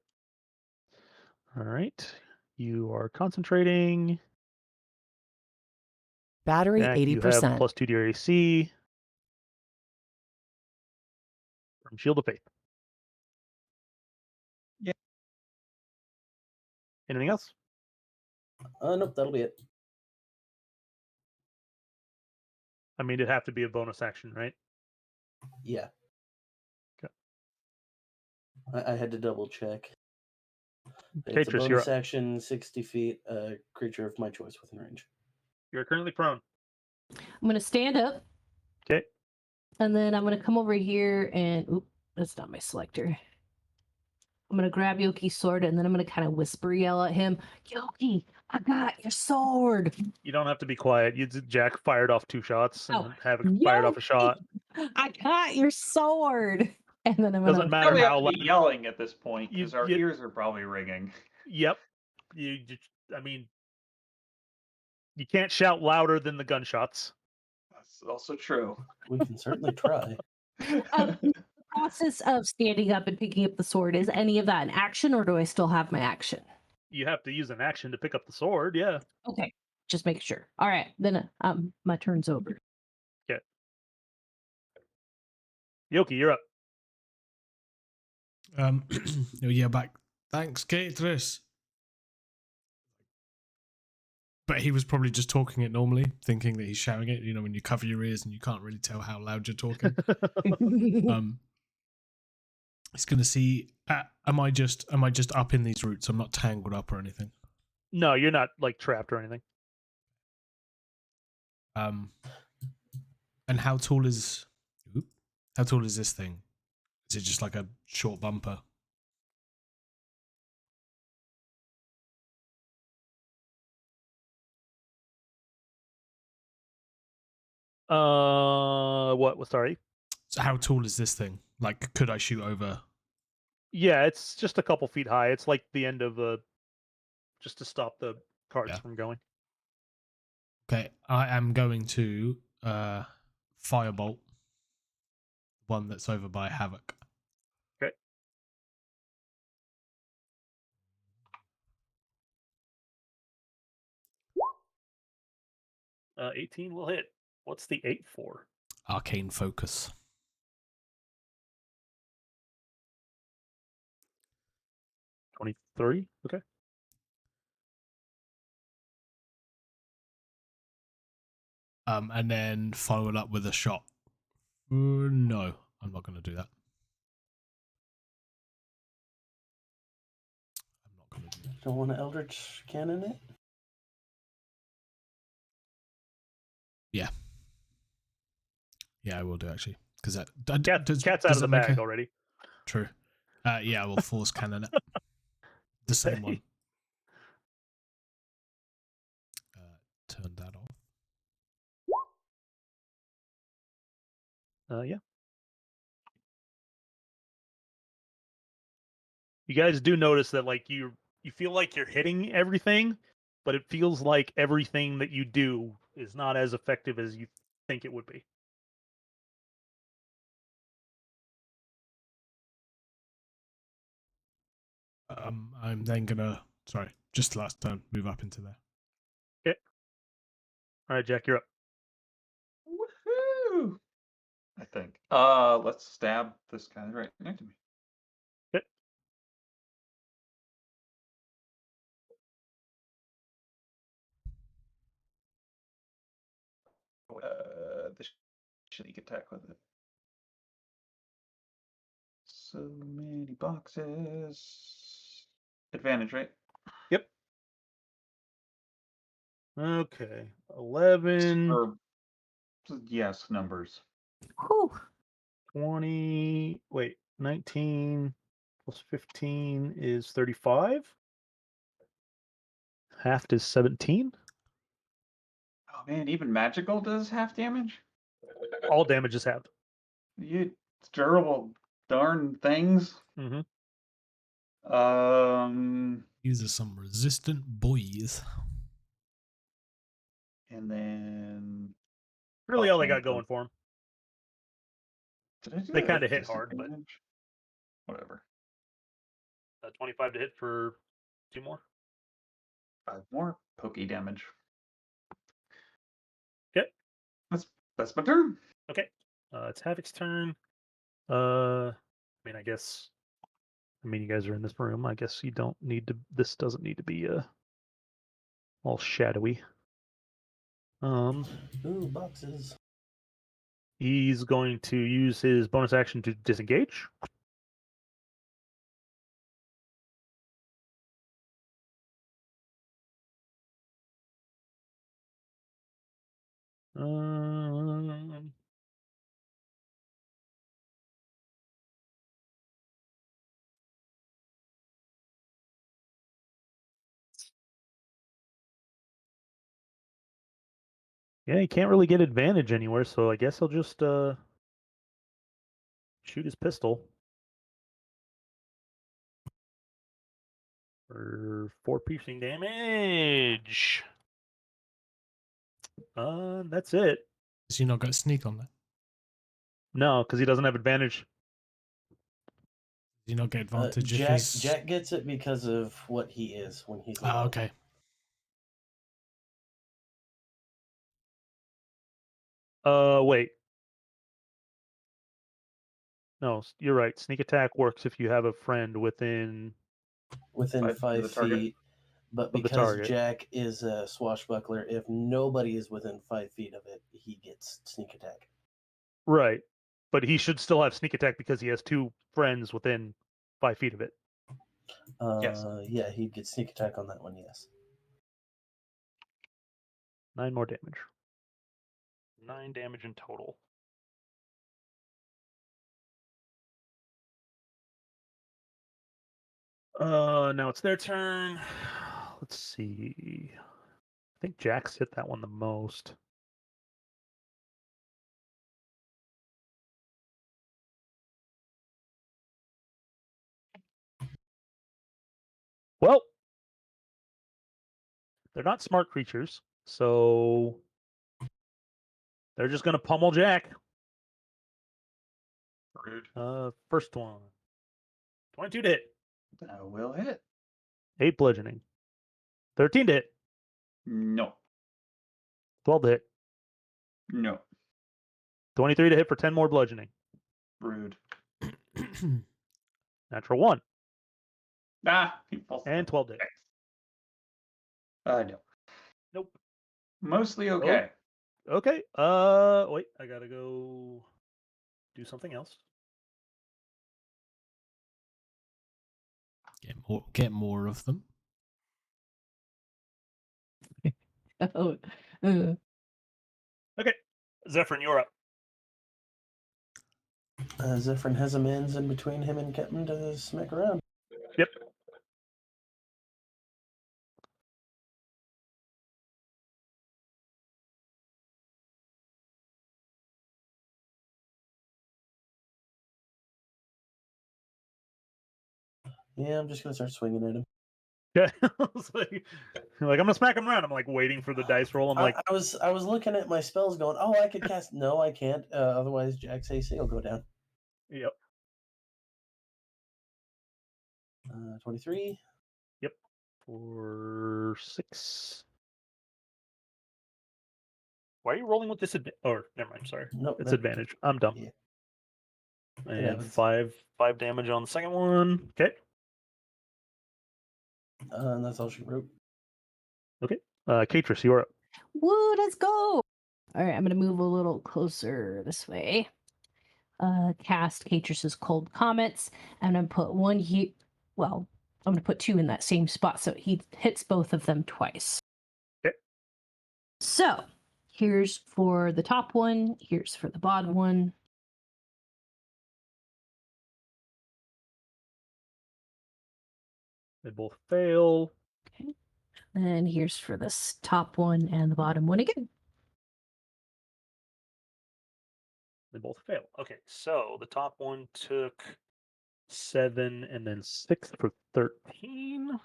[SPEAKER 1] All right. You are concentrating.
[SPEAKER 6] Battery
[SPEAKER 1] Jack, you have
[SPEAKER 6] 80%.
[SPEAKER 1] +2 to your AC from Shield of Faith.
[SPEAKER 5] Yeah.
[SPEAKER 1] Anything else?
[SPEAKER 4] Nope, that'll be it.
[SPEAKER 1] I mean, it'd have to be a bonus action, right?
[SPEAKER 4] Yeah.
[SPEAKER 1] Okay.
[SPEAKER 4] I had to double check.
[SPEAKER 1] Katris,
[SPEAKER 4] It's a
[SPEAKER 1] you're
[SPEAKER 4] bonus
[SPEAKER 1] up.
[SPEAKER 4] action, 60 feet, a creature of my choice within range.
[SPEAKER 1] You're currently prone.
[SPEAKER 3] I'm gonna stand up.
[SPEAKER 1] Okay.
[SPEAKER 3] And then I'm gonna come over here and oop, that's not my selector. I'm gonna grab Yoki's sword and then I'm gonna kind of whisper yell at him, Yoki, I got your sword.
[SPEAKER 1] You don't have to be quiet. Jack fired off 2 shots
[SPEAKER 3] Oh,
[SPEAKER 1] and Havoc fired off a shot.
[SPEAKER 3] I got your sword. And then I'm
[SPEAKER 1] Doesn't
[SPEAKER 3] gonna
[SPEAKER 1] matter
[SPEAKER 5] Probably have
[SPEAKER 1] how
[SPEAKER 5] to
[SPEAKER 1] loud.
[SPEAKER 5] be yelling at this point
[SPEAKER 1] You-
[SPEAKER 5] because our
[SPEAKER 1] you-
[SPEAKER 5] ears are probably ringing.
[SPEAKER 1] Yep. I mean, you can't shout louder than the gunshots.
[SPEAKER 5] That's also true.
[SPEAKER 4] We can certainly try.
[SPEAKER 3] process of standing up and picking up the sword, is any of that an action or do I still have my action?
[SPEAKER 1] You have to use an action to pick up the sword. Yeah.
[SPEAKER 3] Okay, just make sure. All right, then my turn's over.
[SPEAKER 1] Yoki, you're up.
[SPEAKER 2] Oh, yeah, back. Thanks, Caterus. But he was probably just talking it normally, thinking that he's shouting it. You know, when you cover your ears and you can't really tell how loud you're talking. He's gonna see. Am I just up in these roots? I'm not tangled up or anything.
[SPEAKER 1] No, you're not like trapped or anything.
[SPEAKER 2] And how tall is? How tall is this thing? Is it just like a short bumper?
[SPEAKER 1] What? Sorry.
[SPEAKER 2] So how tall is this thing? Like, could I shoot over?
[SPEAKER 1] Yeah, it's just a couple feet high. It's like the end of a, just to stop the carts from going.
[SPEAKER 2] Okay, I am going to firebolt one that's over by Havoc.
[SPEAKER 1] Okay. Uh, 18 will hit. What's the 8 for?
[SPEAKER 2] Arcane focus.
[SPEAKER 1] 23. Okay.
[SPEAKER 2] And then follow it up with a shot. No, I'm not going to do that. I'm not going to do that.
[SPEAKER 4] Don't want to Eldritch Cannon it?
[SPEAKER 2] Yeah. Yeah, I will do actually. Because that
[SPEAKER 1] Cat's out of the bag already.
[SPEAKER 2] True. Yeah, I will force cannon it. The same one. Turn that off.
[SPEAKER 1] Yeah. You guys do notice that like you feel like you're hitting everything, but it feels like everything that you do is not as effective as you think it would be.
[SPEAKER 2] I'm then gonna just last turn, move up into there.
[SPEAKER 1] Okay. All right, Jack, you're up.
[SPEAKER 5] Woohoo! I think. Let's stab this guy right next to me.
[SPEAKER 1] Okay.
[SPEAKER 5] The sneak attack with it. So many boxes. Advantage, right?
[SPEAKER 1] Yep. Okay. 11,
[SPEAKER 5] Or yes, numbers.
[SPEAKER 3] Whew.
[SPEAKER 1] 20, wait, 19 plus 15 is 35. Half is 17.
[SPEAKER 5] Oh man, even magical does half damage?
[SPEAKER 1] All damage is half.
[SPEAKER 5] You durable darn things.
[SPEAKER 1] Mm-hmm.
[SPEAKER 2] These are some resistant boys.
[SPEAKER 5] And then
[SPEAKER 1] Really all they
[SPEAKER 5] offhand,
[SPEAKER 1] got going for them.
[SPEAKER 5] did I do
[SPEAKER 1] They
[SPEAKER 5] that
[SPEAKER 1] kinda
[SPEAKER 5] with
[SPEAKER 1] hit hard, but-
[SPEAKER 5] disadvantage? Whatever.
[SPEAKER 1] 25 to hit for 2 more.
[SPEAKER 5] 5 more pokey damage.
[SPEAKER 1] Okay.
[SPEAKER 5] That's my turn.
[SPEAKER 1] Okay. It's Havoc's turn. I guess. You guys are in this room. I guess you don't need to. This doesn't need to be all shadowy.
[SPEAKER 4] Ooh, boxes.
[SPEAKER 1] He's going to use his bonus action to disengage. Um, Yeah, he can't really get advantage anywhere, so I guess he'll just shoot his pistol. For 4 piercing damage. That's it.
[SPEAKER 2] Does he not got sneak on that?
[SPEAKER 1] No, because he doesn't have advantage.
[SPEAKER 2] Does he not get advantage if
[SPEAKER 4] Jack
[SPEAKER 2] he's...
[SPEAKER 4] Jack gets it because of what he is when he's
[SPEAKER 2] Oh,
[SPEAKER 4] alone.
[SPEAKER 2] okay.
[SPEAKER 1] Wait. No, you're right. Sneak attack works if you have a friend within
[SPEAKER 4] Within
[SPEAKER 5] 5 feet of the
[SPEAKER 4] 5
[SPEAKER 5] target.
[SPEAKER 4] feet. But
[SPEAKER 1] of the
[SPEAKER 4] because
[SPEAKER 1] target.
[SPEAKER 4] Jack is a swashbuckler, if nobody is within 5 feet of it, he gets sneak attack.
[SPEAKER 1] Right. But he should still have sneak attack because he has 2 friends within 5 feet of it.
[SPEAKER 5] Yes.
[SPEAKER 4] Yeah, he'd get sneak attack on that one, yes.
[SPEAKER 1] 9 more damage. 9 damage in total. Now it's their turn. Let's see. I think Jack's hit that one the most. Well, they're not smart creatures, so they're just gonna pummel Jack.
[SPEAKER 5] Rude.
[SPEAKER 1] First one. 22 to hit.
[SPEAKER 5] That will hit.
[SPEAKER 1] 8 bludgeoning. 13 to hit.
[SPEAKER 5] No.
[SPEAKER 1] 12 to hit.
[SPEAKER 5] No.
[SPEAKER 1] 23 to hit for 10 more bludgeoning.
[SPEAKER 5] Rude.
[SPEAKER 1] Natural 1.
[SPEAKER 5] Ah, he falls.
[SPEAKER 1] And 12 to hit.
[SPEAKER 5] No.
[SPEAKER 1] Nope.
[SPEAKER 5] Mostly okay.
[SPEAKER 1] Okay. Wait, I gotta go do something else.
[SPEAKER 2] Get more of them.
[SPEAKER 3] Oh,
[SPEAKER 1] Okay. Zephyrin, you're up.
[SPEAKER 4] Zephyrin has a man's in between him and Captain to smack around.
[SPEAKER 1] Yep.
[SPEAKER 4] Yeah, I'm just gonna start swinging at him.
[SPEAKER 1] Yeah. I was like, I'm gonna smack him around. I'm like waiting for the dice roll. I'm like,
[SPEAKER 4] I was looking at my spells, going, "Oh, I could cast." No, I can't. Otherwise, Jack's AC will go down.
[SPEAKER 1] yep,
[SPEAKER 4] 23.
[SPEAKER 1] yep. For 6. Why are you rolling with disadvantage? Or never mind. Sorry,
[SPEAKER 4] Nope,
[SPEAKER 1] it's
[SPEAKER 4] that-
[SPEAKER 1] advantage. I'm dumb.
[SPEAKER 4] Yeah.
[SPEAKER 1] And
[SPEAKER 4] happens.
[SPEAKER 1] 5 damage on the second one. Okay.
[SPEAKER 4] And that's all she wrote.
[SPEAKER 1] Okay. Catrus, you're up.
[SPEAKER 3] woo, let's go. All right, I'm gonna move a little closer this way. Cast Catrus's Cold Comets, and I'm gonna put one here. Well, I'm gonna put 2 in that same spot, so he hits both of them twice.
[SPEAKER 1] Okay.
[SPEAKER 3] So here's for the top one. Here's for the bottom one.
[SPEAKER 1] They both fail.
[SPEAKER 3] Okay. And here's for this top one and the bottom one again.
[SPEAKER 1] They both fail. Okay, so the top one took 7 and then 6 for 13. The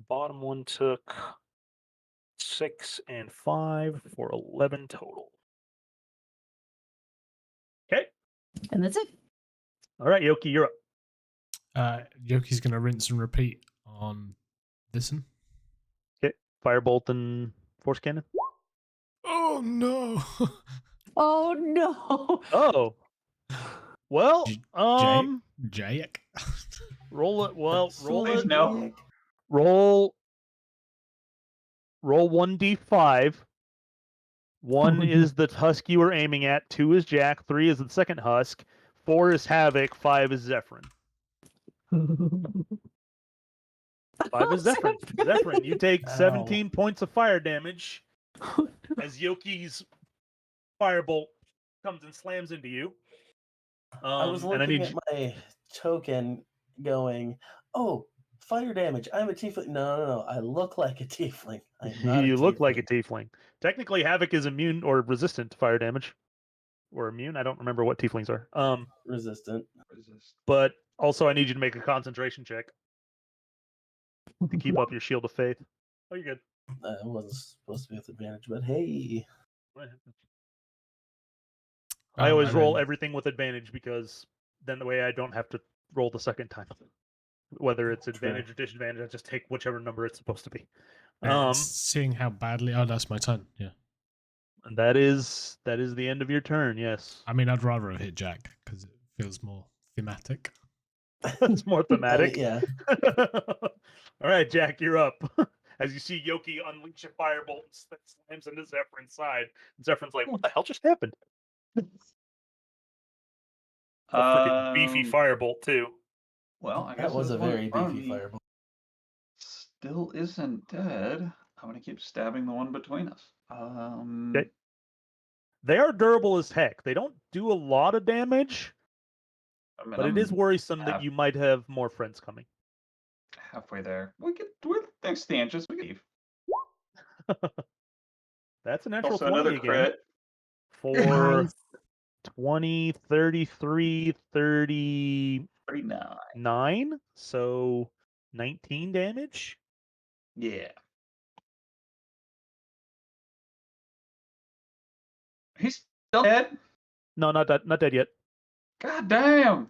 [SPEAKER 1] bottom one took 6 and 5 for 11 total. Okay.
[SPEAKER 3] And that's it.
[SPEAKER 1] All right, Yoki, you're up.
[SPEAKER 2] Yoki's gonna rinse and repeat on this one.
[SPEAKER 1] Okay. Firebolt and Force Cannon.
[SPEAKER 2] Oh no!
[SPEAKER 3] Oh no.
[SPEAKER 1] Oh. Well,
[SPEAKER 2] Jack.
[SPEAKER 1] roll it. Well, roll
[SPEAKER 5] Please
[SPEAKER 1] it.
[SPEAKER 5] no.
[SPEAKER 1] Roll 1d5. 1
[SPEAKER 3] Oh, no.
[SPEAKER 1] is the husk you were aiming at. 2 is Jack. 3 is the second husk. 4 is Havoc. 5 is Zephyrin. 5 is Zephyrin. Zephyrin, you take
[SPEAKER 4] Ow.
[SPEAKER 1] 17 points of fire damage as Yoki's firebolt comes and slams into you.
[SPEAKER 4] I was
[SPEAKER 1] And I
[SPEAKER 4] looking
[SPEAKER 1] need
[SPEAKER 4] at my token, going, "Oh, fire damage. I'm a tiefling. No. I look like a tiefling. I'm not
[SPEAKER 1] You
[SPEAKER 4] a
[SPEAKER 1] look like a
[SPEAKER 4] tiefling.
[SPEAKER 1] tiefling. Technically, Havoc is immune or resistant to fire damage. Or immune? I don't remember what tieflings are.
[SPEAKER 4] Resistant.
[SPEAKER 1] But also I need you to make a concentration check to keep up your shield of faith. Oh, you're good.
[SPEAKER 4] That wasn't supposed to be with advantage, but hey.
[SPEAKER 1] I always
[SPEAKER 2] right
[SPEAKER 1] roll
[SPEAKER 2] then.
[SPEAKER 1] everything with advantage because then the way I don't have to roll the second time. Whether it's advantage or disadvantage, I just take whichever number it's supposed to be.
[SPEAKER 2] And seeing how badly. Oh, that's my turn. Yeah.
[SPEAKER 1] And that is the end of your turn. Yes,
[SPEAKER 2] I mean, I'd rather have hit Jack because it feels more thematic.
[SPEAKER 1] it's more thematic.
[SPEAKER 4] Yeah.
[SPEAKER 1] All right, Jack, you're up. As you see Yoki unleash a firebolt that slams into Zephyr's side, and Zephyr's like, "What the hell just happened?" A freaking beefy firebolt too.
[SPEAKER 5] Well, I guess
[SPEAKER 4] That was
[SPEAKER 5] this
[SPEAKER 4] a
[SPEAKER 5] one
[SPEAKER 4] very
[SPEAKER 5] in front of
[SPEAKER 4] beefy
[SPEAKER 5] me
[SPEAKER 4] fireball.
[SPEAKER 5] still isn't dead. I'm gonna keep stabbing the one between us.
[SPEAKER 1] Okay. They are durable as heck. They don't do a lot of damage,
[SPEAKER 5] I mean,
[SPEAKER 1] but it is
[SPEAKER 5] I'm
[SPEAKER 1] worrisome that you might have more friends coming.
[SPEAKER 5] halfway there. We're next to the entrance. We can leave.
[SPEAKER 1] That's a natural
[SPEAKER 5] Also
[SPEAKER 1] 20
[SPEAKER 5] another
[SPEAKER 1] again.
[SPEAKER 5] crit.
[SPEAKER 1] For
[SPEAKER 3] Nice.
[SPEAKER 1] 20, 33, 39.
[SPEAKER 5] 39.
[SPEAKER 1] So 19 damage.
[SPEAKER 5] Yeah. He's still dead.
[SPEAKER 1] No, not dead yet.
[SPEAKER 5] God damn.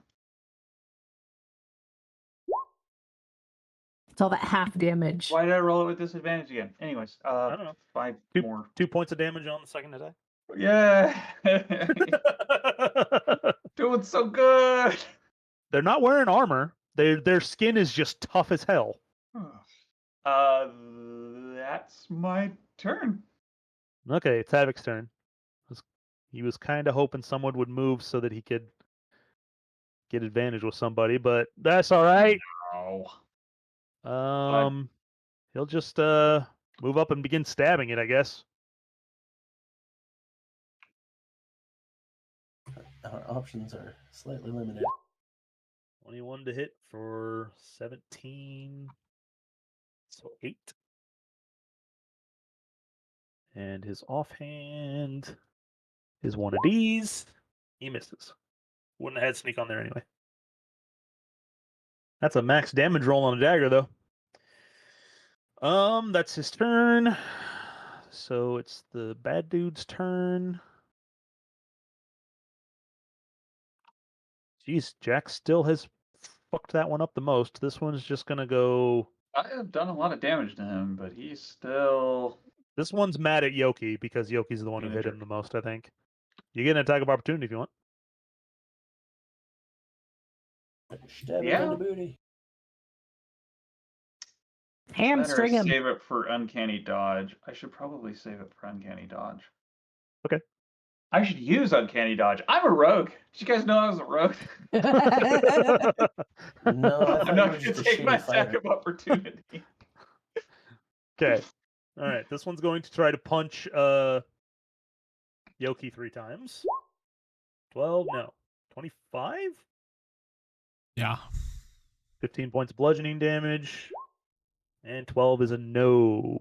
[SPEAKER 3] It's all that half damage.
[SPEAKER 5] Why did I roll it with disadvantage again? Anyways,
[SPEAKER 1] I don't know.
[SPEAKER 5] 5
[SPEAKER 1] Two-
[SPEAKER 5] more.
[SPEAKER 1] 2 points of damage on the second attack.
[SPEAKER 5] Yeah. Doing so good.
[SPEAKER 1] They're not wearing armor. Their skin is just tough as hell.
[SPEAKER 5] That's my turn.
[SPEAKER 1] Okay, it's Havoc's turn. He was kind of hoping someone would move so that he could get advantage with somebody, but that's all right.
[SPEAKER 5] No.
[SPEAKER 1] He'll just move up and begin stabbing it, I guess.
[SPEAKER 4] Our options are slightly limited.
[SPEAKER 1] 21 to hit for 17. So 8. And his offhand is one of these. He misses. Wouldn't have had sneak on there anyway. That's a max damage roll on a dagger, though. That's his turn. So it's the bad dude's turn. Jeez, Jack still has fucked that one up the most. This one's just gonna go.
[SPEAKER 5] I have done a lot of damage to him, but he's still.
[SPEAKER 1] This one's mad at Yoki because Yoki's the one who hit him the most, I think. You get an attack of opportunity if you want.
[SPEAKER 4] Stab him
[SPEAKER 5] Yeah.
[SPEAKER 4] in the booty.
[SPEAKER 3] Hamstring
[SPEAKER 5] Better
[SPEAKER 3] him.
[SPEAKER 5] save it for uncanny dodge. I should probably save it for uncanny dodge.
[SPEAKER 1] Okay.
[SPEAKER 5] I should use uncanny dodge. I'm a rogue. Did you guys know I was a rogue?
[SPEAKER 4] No, I
[SPEAKER 5] I'm
[SPEAKER 4] thought
[SPEAKER 5] not
[SPEAKER 4] you were
[SPEAKER 5] going
[SPEAKER 4] just
[SPEAKER 5] to
[SPEAKER 4] a
[SPEAKER 5] take my
[SPEAKER 4] shitty
[SPEAKER 5] attack
[SPEAKER 4] fighter.
[SPEAKER 5] of opportunity.
[SPEAKER 1] Okay. All right. This one's going to try to punch Yoki 3 times. 12, no. 25?
[SPEAKER 2] Yeah.
[SPEAKER 1] 15 points of bludgeoning damage. And 12 is a no.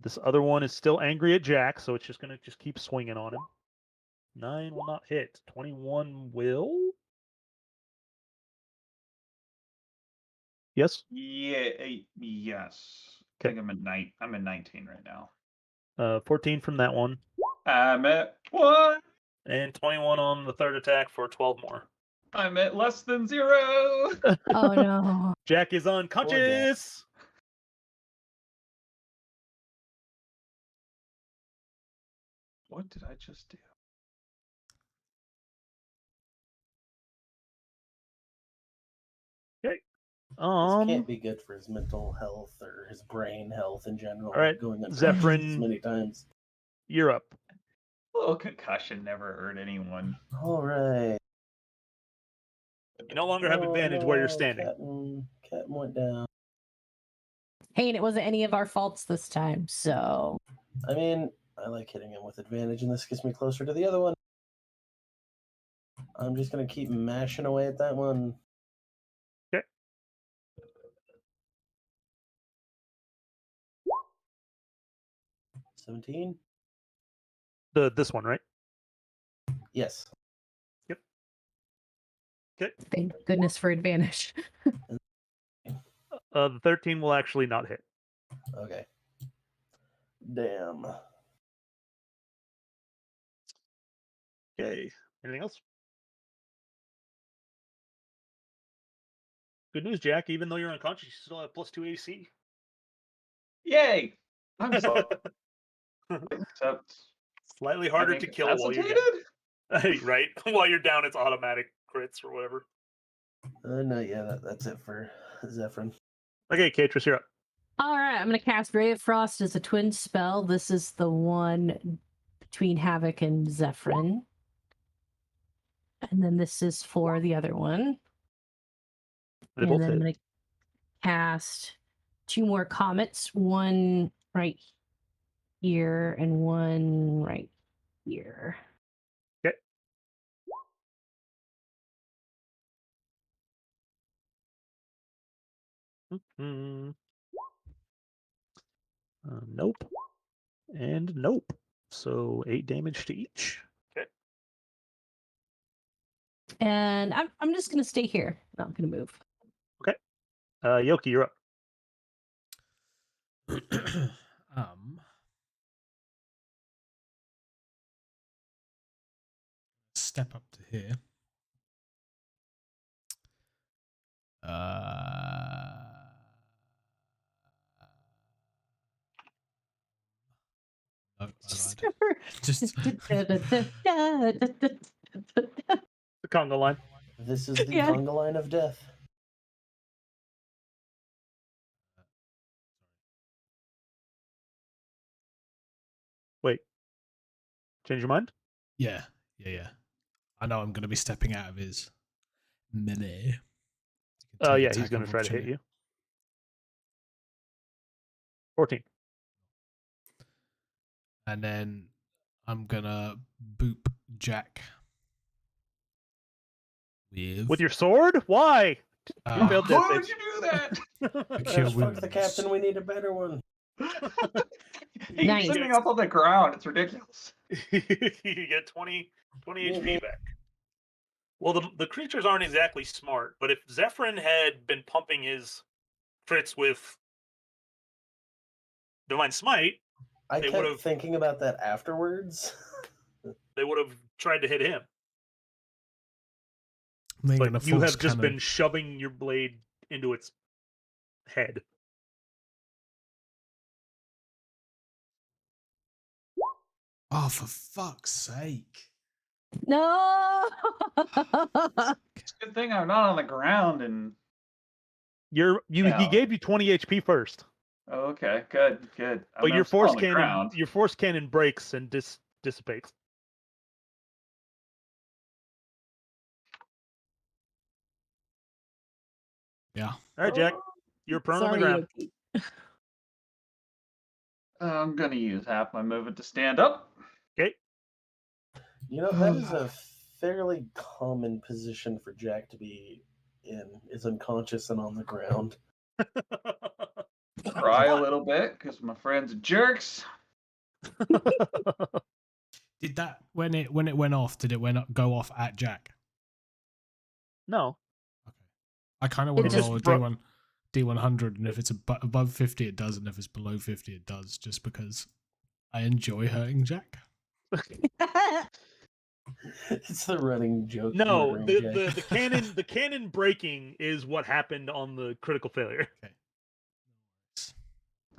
[SPEAKER 1] This other one is still angry at Jack, so it's just going to keep swinging on him. 9 will not hit. 21 will? Yes?
[SPEAKER 5] Yeah, yes. I think I'm at 19 right now.
[SPEAKER 1] 14 from that one.
[SPEAKER 5] I'm at what?
[SPEAKER 1] And 21 on the third attack for 12 more.
[SPEAKER 5] I'm at less than 0.
[SPEAKER 3] Oh no.
[SPEAKER 1] Jack is unconscious.
[SPEAKER 5] What did I just do?
[SPEAKER 1] Okay.
[SPEAKER 4] This can't be good for his mental health or his brain health in general.
[SPEAKER 1] All right,
[SPEAKER 4] Going unconscious
[SPEAKER 1] Zephyrin,
[SPEAKER 4] this many times.
[SPEAKER 1] You're up.
[SPEAKER 5] A little concussion never hurt anyone.
[SPEAKER 4] All right.
[SPEAKER 1] You no longer have advantage where you're standing.
[SPEAKER 4] Captain went down.
[SPEAKER 3] Hey, and it wasn't any of our faults this time, so.
[SPEAKER 4] I mean, I like hitting him with advantage, and this gets me closer to the other one. I'm just going to keep mashing away at that one.
[SPEAKER 1] Okay.
[SPEAKER 4] 17?
[SPEAKER 1] This one, right?
[SPEAKER 4] Yes.
[SPEAKER 3] Thank goodness for advantage.
[SPEAKER 1] The 13 will actually not hit.
[SPEAKER 4] Okay. Damn.
[SPEAKER 1] Okay. Anything else? Good news, Jack. Even though you're unconscious, you still have +2 AC.
[SPEAKER 5] Yay! I'm sorry. Except
[SPEAKER 1] Slightly
[SPEAKER 5] I'm
[SPEAKER 1] harder to kill while you're
[SPEAKER 5] incapacitated?
[SPEAKER 1] down. Right? While you're down, it's automatic crits or whatever.
[SPEAKER 4] No, yeah, that's it for Zephyrin.
[SPEAKER 1] Okay, Catrice, you're up.
[SPEAKER 3] All right, I'm going to cast Ray of Frost as a twin spell. This is the one between Havoc and Zephyrin. And then this is for the other one.
[SPEAKER 1] They
[SPEAKER 3] And
[SPEAKER 1] both
[SPEAKER 3] then I'm
[SPEAKER 1] hit.
[SPEAKER 3] going to cast 2 more comets, one right here and one right here.
[SPEAKER 1] Okay. Nope. And nope. So 8 damage to each. Okay.
[SPEAKER 3] And I'm just going to stay here. Not going to move.
[SPEAKER 1] Yoki, you're up.
[SPEAKER 2] Step up to here. No, I lied. Just
[SPEAKER 1] The conga line.
[SPEAKER 4] This is the
[SPEAKER 3] Yeah.
[SPEAKER 4] conga line of death.
[SPEAKER 1] Wait. Change your mind?
[SPEAKER 2] yeah. I know I'm going to be stepping out of his melee.
[SPEAKER 1] Yeah, he's going to try to hit you. 14.
[SPEAKER 2] And then I'm going to boop Jack
[SPEAKER 1] With your sword? Why? You failed
[SPEAKER 5] Why
[SPEAKER 1] that
[SPEAKER 5] would
[SPEAKER 1] save.
[SPEAKER 5] you do that?
[SPEAKER 2] Cure
[SPEAKER 4] Fuck the
[SPEAKER 2] wounds.
[SPEAKER 4] captain, we need a better one.
[SPEAKER 5] He's
[SPEAKER 3] Nice.
[SPEAKER 5] sitting up on the ground. It's ridiculous.
[SPEAKER 1] You get 20 HP back. Well, the creatures aren't exactly smart, but if Zephyrin had been pumping his crits with Divine Smite,
[SPEAKER 4] I
[SPEAKER 1] They
[SPEAKER 4] kept
[SPEAKER 1] would've-
[SPEAKER 4] thinking about that afterwards.
[SPEAKER 1] they would have tried to hit him.
[SPEAKER 2] Making a
[SPEAKER 1] But you
[SPEAKER 2] force
[SPEAKER 1] have just
[SPEAKER 2] cannon.
[SPEAKER 1] been shoving your blade into its head.
[SPEAKER 2] Oh, for fuck's sake.
[SPEAKER 3] No.
[SPEAKER 5] It's a good thing I'm not on the ground and
[SPEAKER 1] He
[SPEAKER 5] Yeah.
[SPEAKER 1] gave you 20 HP first.
[SPEAKER 5] oh, okay, good. I
[SPEAKER 1] But
[SPEAKER 5] mean,
[SPEAKER 1] your
[SPEAKER 5] I'm still on the ground.
[SPEAKER 1] force cannon breaks and dissipates.
[SPEAKER 2] Yeah.
[SPEAKER 1] All right, Jack. You're prone on the
[SPEAKER 3] Sorry,
[SPEAKER 1] ground.
[SPEAKER 3] Yoki.
[SPEAKER 5] I'm gonna use half my movement to stand up.
[SPEAKER 1] Okay.
[SPEAKER 4] You know, that is a fairly common position for Jack to be in, is unconscious and on the ground.
[SPEAKER 5] Cry a little bit because my friends are jerks.
[SPEAKER 2] Did that when it went off? Did it go off at Jack?
[SPEAKER 1] No.
[SPEAKER 2] Okay. I kind of
[SPEAKER 3] It
[SPEAKER 2] want to
[SPEAKER 3] just
[SPEAKER 2] roll a D100, and if it's above 50, it does, and if it's below 50, it does, just because I enjoy hurting Jack.
[SPEAKER 4] It's the running joke.
[SPEAKER 1] No,
[SPEAKER 4] murdering Jack.
[SPEAKER 1] the cannon breaking is what happened on the critical failure.
[SPEAKER 2] Okay.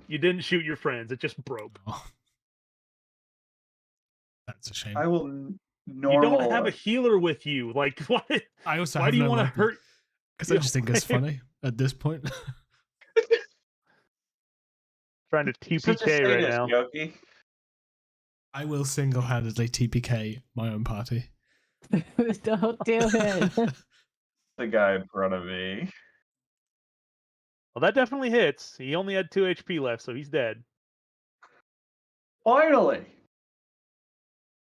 [SPEAKER 1] You didn't shoot your friends; it just broke.
[SPEAKER 2] Oh. That's a shame.
[SPEAKER 5] I will
[SPEAKER 1] You
[SPEAKER 5] normal.
[SPEAKER 1] don't have a healer with you. Like, what?
[SPEAKER 2] I also
[SPEAKER 1] Why
[SPEAKER 2] have
[SPEAKER 1] do you
[SPEAKER 2] no
[SPEAKER 1] want to
[SPEAKER 2] weapon,
[SPEAKER 1] hurt?
[SPEAKER 2] because I just think it's funny at this point.
[SPEAKER 1] Trying to
[SPEAKER 5] Such a
[SPEAKER 1] TPK right
[SPEAKER 5] sadist,
[SPEAKER 1] now.
[SPEAKER 5] Yoki.
[SPEAKER 2] I will single-handedly TPK my own party.
[SPEAKER 3] Don't do it.
[SPEAKER 5] The guy in front of me.
[SPEAKER 1] Well, that definitely hits. He only had 2 HP left, so he's dead.
[SPEAKER 5] Finally!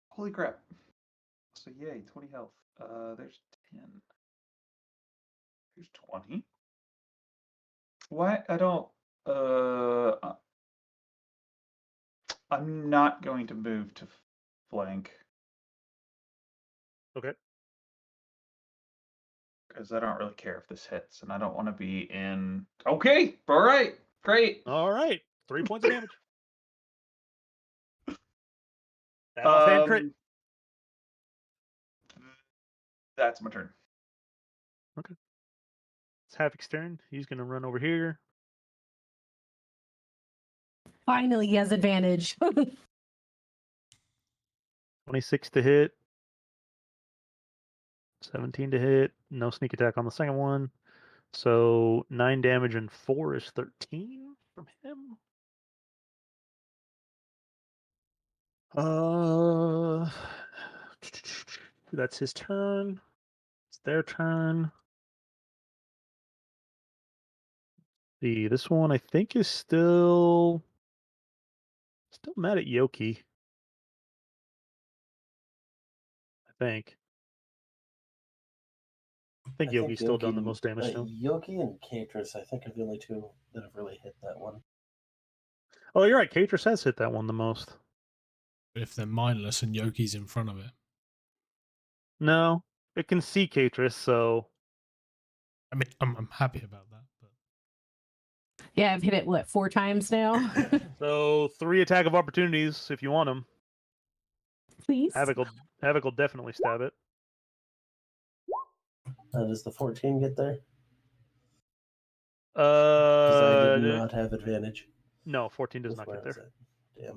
[SPEAKER 5] Holy crap. So yay, 20 health. There's 10. Here's 20. Why? I don't... I'm not going to move to flank.
[SPEAKER 1] Okay.
[SPEAKER 5] Because I don't really care if this hits, and I don't want to be in. Okay, all right, great.
[SPEAKER 1] All right. 3 points of damage. That offhand crit.
[SPEAKER 5] That's my turn.
[SPEAKER 1] It's Havoc's turn. He's going to run over here.
[SPEAKER 3] Finally, he has advantage.
[SPEAKER 1] 26 to hit. 17 to hit. No sneak attack on the second one. So 9 damage and 4 is 13 from him. That's his turn. It's their turn. This one I think is still mad at Yoki. I think Yoki's still done the most damage to him.
[SPEAKER 4] Yoki and Katris, I think, are the only two that have really hit that one.
[SPEAKER 1] Oh, you're right. Katris has hit that one the most.
[SPEAKER 2] If they're mindless and Yoki's in front of it.
[SPEAKER 1] No, it can see Katris, so
[SPEAKER 2] I mean, I'm happy about that. But
[SPEAKER 3] Yeah, I've hit it, what, 4 times now?
[SPEAKER 1] so 3 attack of opportunities if you want them.
[SPEAKER 3] Please.
[SPEAKER 1] Havoc will definitely stab it.
[SPEAKER 4] Does the 14 get there? Because I did not have advantage.
[SPEAKER 1] No, 14 does not
[SPEAKER 4] Where
[SPEAKER 1] get
[SPEAKER 4] was
[SPEAKER 1] there.
[SPEAKER 4] it?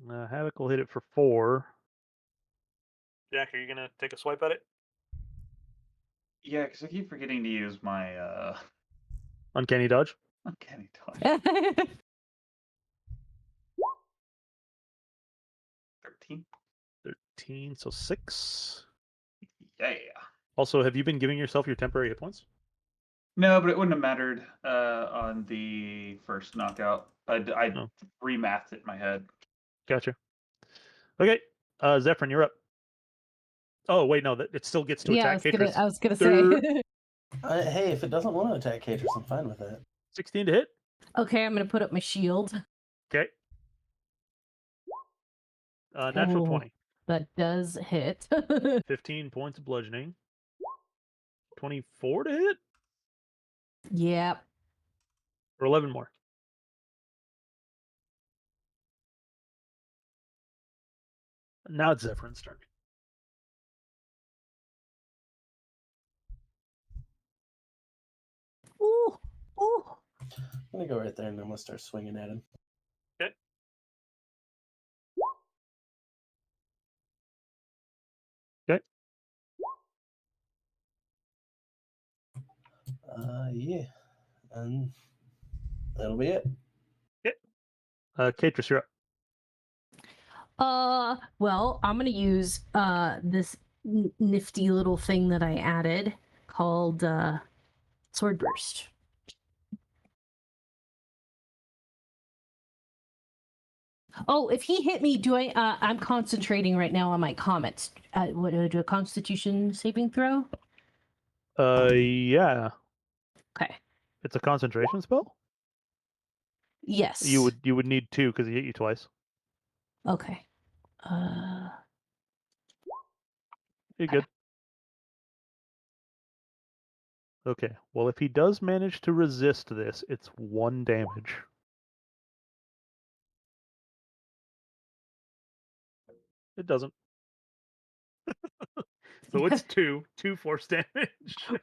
[SPEAKER 4] Damn.
[SPEAKER 1] Havoc will hit it for 4. Jack, are you gonna take a swipe at it?
[SPEAKER 5] Yeah, because I keep forgetting to use my
[SPEAKER 1] Uncanny dodge.
[SPEAKER 5] uncanny dodge. 13.
[SPEAKER 1] 13, so 6.
[SPEAKER 5] Yeah.
[SPEAKER 1] Also, have you been giving yourself your temporary hit points?
[SPEAKER 5] No, but it wouldn't have mattered on the first knockout. I
[SPEAKER 1] Oh.
[SPEAKER 5] remathed it in my head.
[SPEAKER 1] Gotcha. Okay, Zephyrin, you're up. Oh wait, no, it still gets to
[SPEAKER 3] Yeah,
[SPEAKER 1] attack
[SPEAKER 3] I was gonna
[SPEAKER 1] Durr.
[SPEAKER 3] say.
[SPEAKER 4] Hey, if it doesn't want to attack Katris, I'm fine with that.
[SPEAKER 1] 16 to hit.
[SPEAKER 3] Okay, I'm gonna put up my shield.
[SPEAKER 1] Okay. Natural
[SPEAKER 3] Oh.
[SPEAKER 1] 20.
[SPEAKER 3] That does hit.
[SPEAKER 1] 15 points of bludgeoning. 24 to hit?
[SPEAKER 3] Yep.
[SPEAKER 1] Or 11 more? Now it's Zephyr's turn.
[SPEAKER 3] Ooh. Ooh.
[SPEAKER 4] I'm going to go right there and I'm going to start swinging at him.
[SPEAKER 1] Okay. Okay.
[SPEAKER 4] Yeah. And that'll be it.
[SPEAKER 1] Okay. Katris, you're up.
[SPEAKER 3] Well, I'm gonna use this nifty little thing that I added called Sword Burst. Oh, if he hit me, do I? I'm concentrating right now on my comments. What do a Constitution saving throw?
[SPEAKER 1] Yeah.
[SPEAKER 3] Okay.
[SPEAKER 1] It's a concentration spell?
[SPEAKER 3] Yes.
[SPEAKER 1] You would need 2 because he hit you twice.
[SPEAKER 3] Okay.
[SPEAKER 1] You're good. Okay. Well, if he does manage to resist this, it's 1 damage. It doesn't. So it's 2 force damage.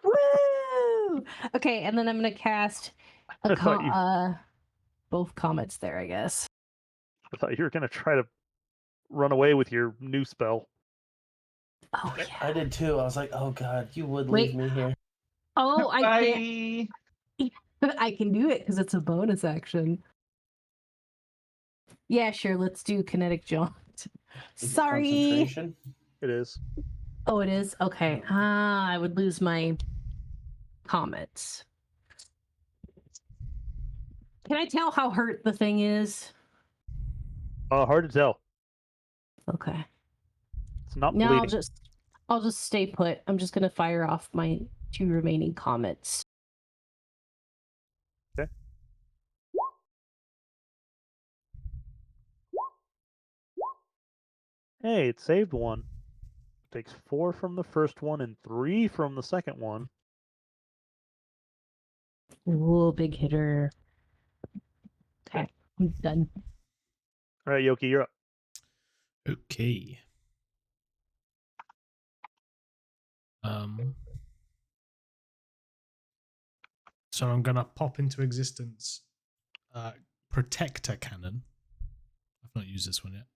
[SPEAKER 3] Woo! Okay, and then I'm gonna cast both comets there, I guess.
[SPEAKER 1] I thought you were gonna try to run away with your new spell.
[SPEAKER 3] Oh yeah.
[SPEAKER 4] I did too. I was like, oh god, you would leave me here.
[SPEAKER 3] Oh, I
[SPEAKER 5] Bye.
[SPEAKER 3] can't. I can do it because it's a bonus action. Yeah, sure. Let's do kinetic jaunt.
[SPEAKER 4] Is it
[SPEAKER 3] Sorry.
[SPEAKER 4] concentration?
[SPEAKER 1] It is.
[SPEAKER 3] Oh, it is? Okay. I would lose my comets. Can I tell how hurt the thing is?
[SPEAKER 1] Hard to tell.
[SPEAKER 3] Okay.
[SPEAKER 1] It's not
[SPEAKER 3] No,
[SPEAKER 1] bleeding.
[SPEAKER 3] I'll just stay put. I'm just gonna fire off my 2 remaining comets.
[SPEAKER 1] Okay. Hey, it saved one. Takes 4 from the first one and 3 from the second one.
[SPEAKER 3] Ooh, big hitter. Okay, I'm done.
[SPEAKER 1] All right, Yoki, you're up.
[SPEAKER 2] Okay. So I'm gonna pop into existence Protector Cannon. I've not used this one yet.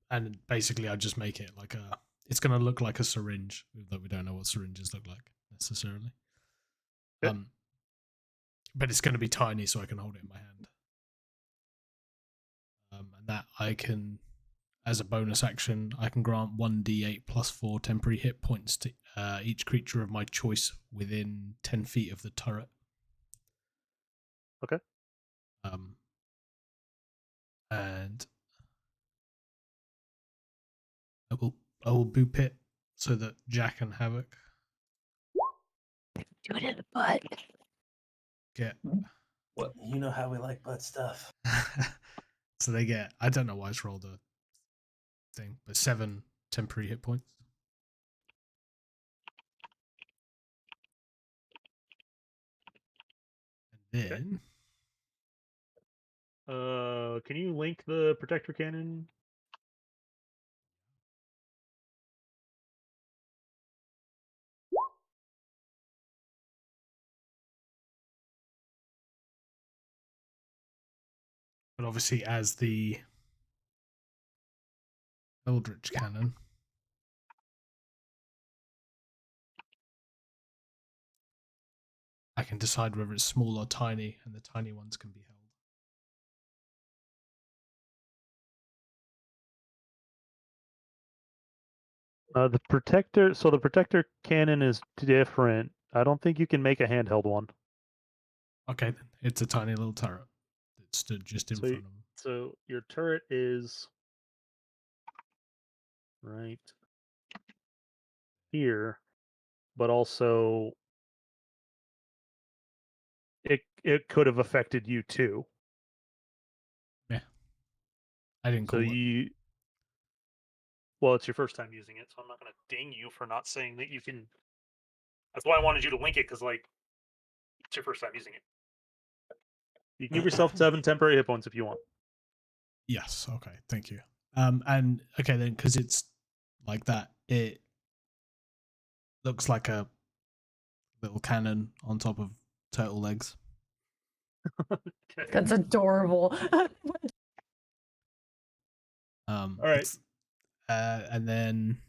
[SPEAKER 2] And basically I just make it like it's gonna look like a syringe, though we don't know what syringes look like necessarily.
[SPEAKER 1] Okay.
[SPEAKER 2] But it's gonna be tiny so I can hold it in my hand. And that I can, as a bonus action, I can grant 1d8 plus 4 temporary hit points to each creature of my choice within 10 feet of the turret.
[SPEAKER 1] Okay.
[SPEAKER 2] And I will boop it so that Jack and Havoc
[SPEAKER 3] Do it in the butt.
[SPEAKER 2] get.
[SPEAKER 4] What? You know how we like butt stuff.
[SPEAKER 2] So they get. I don't know why it's rolled a thing, but 7 temporary hit points. And then.
[SPEAKER 1] Can you link the protector cannon?
[SPEAKER 2] But obviously, as the Eldritch Cannon, I can decide whether it's small or tiny, and the tiny ones can be held.
[SPEAKER 1] The protector cannon is different. I don't think you can make a handheld one.
[SPEAKER 2] Okay, then it's a tiny little turret that stood just in front of them.
[SPEAKER 1] So your turret is right here, but also it could have affected you too.
[SPEAKER 2] Yeah, I didn't
[SPEAKER 1] So
[SPEAKER 2] call it.
[SPEAKER 1] well, it's your first time using it, so I'm not going to ding you for not saying that you can. That's why I wanted you to link it, because like it's your first time using it. You can give yourself 7 temporary hit points if you want.
[SPEAKER 2] Yes. Okay. Thank you. And okay then, because it's like that, it looks like a little cannon on top of turtle legs.
[SPEAKER 1] Okay.
[SPEAKER 3] That's adorable.
[SPEAKER 1] All right.
[SPEAKER 2] And then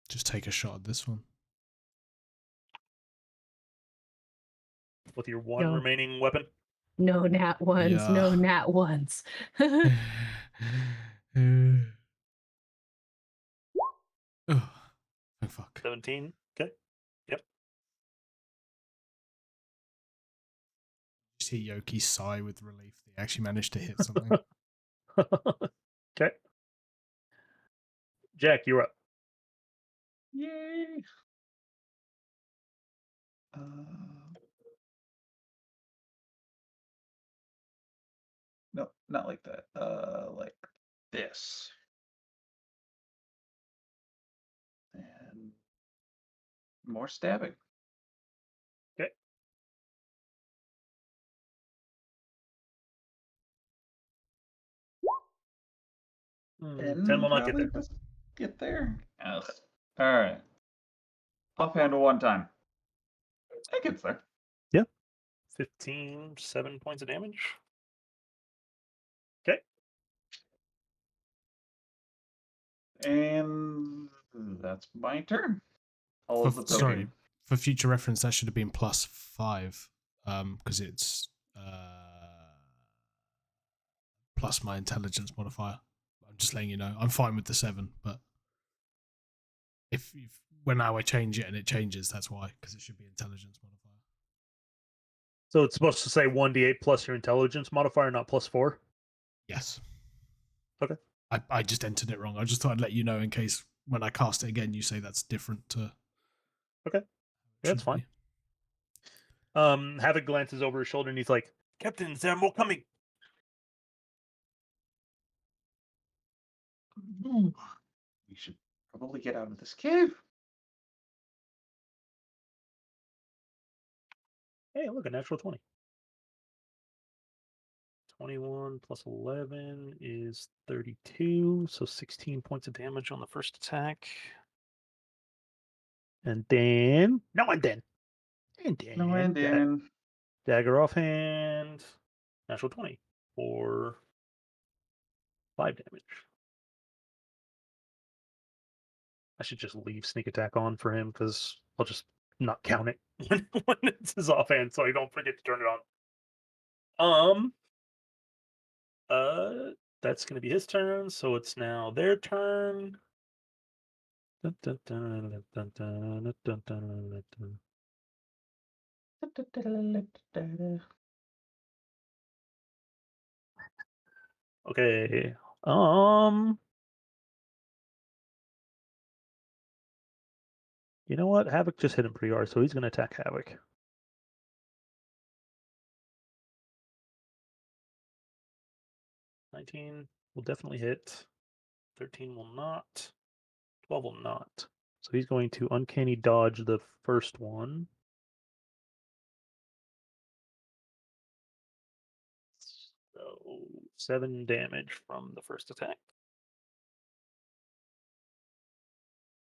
[SPEAKER 2] just take a shot at this one.
[SPEAKER 1] With your one
[SPEAKER 3] No.
[SPEAKER 1] remaining weapon.
[SPEAKER 3] No nat ones.
[SPEAKER 2] Yeah.
[SPEAKER 3] No nat ones.
[SPEAKER 2] Oh, fuck.
[SPEAKER 1] 17. Okay. Yep.
[SPEAKER 2] You see Yoki sigh with relief. They actually managed to hit something.
[SPEAKER 1] Okay. Jack, you're up.
[SPEAKER 5] Yay! No, not like that. Like this. And more stabbing.
[SPEAKER 1] Okay.
[SPEAKER 5] And
[SPEAKER 1] 10 will not get
[SPEAKER 5] probably
[SPEAKER 1] there.
[SPEAKER 5] just get there. Ugh. All right. Offhand one time. It gets there.
[SPEAKER 1] 15, 7 points of damage. Okay.
[SPEAKER 5] And that's my turn. All of the poking.
[SPEAKER 2] Sorry, for future reference, that should have been +5, because it's plus my intelligence modifier. I'm just letting you know. I'm fine with the 7, but if when now I change it and it changes, that's why, because it should be intelligence modifier.
[SPEAKER 1] So it's supposed to say 1d8 plus your intelligence modifier, not +4?
[SPEAKER 2] Yes.
[SPEAKER 1] Okay.
[SPEAKER 2] I just entered it wrong. I just thought I'd let you know in case when I cast it again, you say that's different to.
[SPEAKER 1] Okay. That's fine. Havoc glances over his shoulder and he's like, Captain, there are more coming.
[SPEAKER 5] We should probably get out of this cave.
[SPEAKER 1] Hey, look, a natural 20. 21 plus 11 is 32, so 16 points of damage on the first attack. And then... No, and then... And then...
[SPEAKER 5] No, and then
[SPEAKER 1] Dagger offhand. Natural 20 for 5 damage. I should just leave sneak attack on for him because I'll just not count it when it's his offhand, so I don't forget to turn it on. That's gonna be his turn, so it's now their turn. Dun, dun, dun, dun, dun, dun, dun, dun, dun. Okay. You know what? Havoc just hit him pretty hard, so he's gonna attack Havoc. 19 will definitely hit. 13 will not. 12 will not. So he's going to uncanny dodge the first one. So 7 damage from the first attack.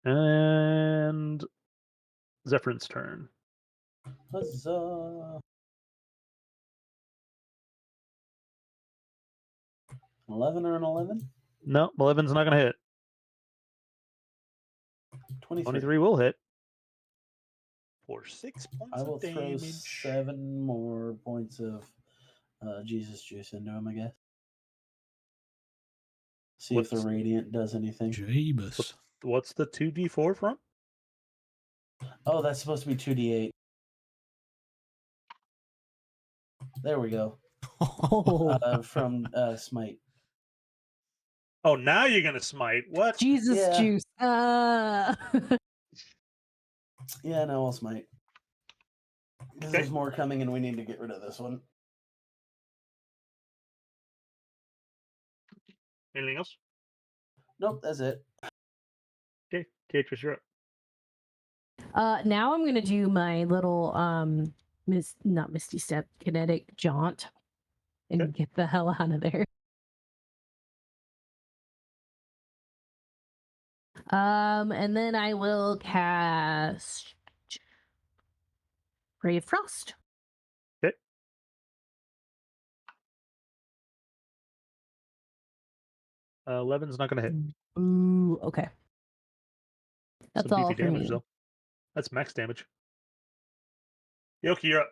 [SPEAKER 1] And Zephyr's turn.
[SPEAKER 4] Huzzah! 11 or an 11?
[SPEAKER 1] No, 11's not going to hit.
[SPEAKER 4] 23.
[SPEAKER 1] 23 will hit. For 6 points
[SPEAKER 4] I will
[SPEAKER 1] of
[SPEAKER 4] throw
[SPEAKER 1] damage.
[SPEAKER 4] 7 more points of Jesus juice into him, I guess. See if the
[SPEAKER 1] What's-
[SPEAKER 4] radiant does anything.
[SPEAKER 2] Jameis.
[SPEAKER 1] What's the 2d4 from?
[SPEAKER 4] Oh, that's supposed to be 2d8. There we go.
[SPEAKER 3] Oh,
[SPEAKER 4] From Smite.
[SPEAKER 1] Oh, now you're going to smite. What?
[SPEAKER 3] Jesus
[SPEAKER 4] Yeah.
[SPEAKER 3] juice.
[SPEAKER 4] Yeah, no, I'll Smite. Because
[SPEAKER 1] Okay.
[SPEAKER 4] there's more coming and we need to get rid of this one.
[SPEAKER 1] Anything else?
[SPEAKER 4] Nope, that's it.
[SPEAKER 1] Okay, Beatrice, you're up.
[SPEAKER 3] Now I'm gonna do my little not misty step, kinetic jaunt, and
[SPEAKER 1] Okay.
[SPEAKER 3] get the hell out of there. And then I will cast Ray of Frost.
[SPEAKER 1] 11's not going to hit.
[SPEAKER 3] Ooh, okay. That's
[SPEAKER 1] Some
[SPEAKER 3] all
[SPEAKER 1] beefy
[SPEAKER 3] for
[SPEAKER 1] damage,
[SPEAKER 3] me.
[SPEAKER 1] though. That's max damage. Yoki, you're up.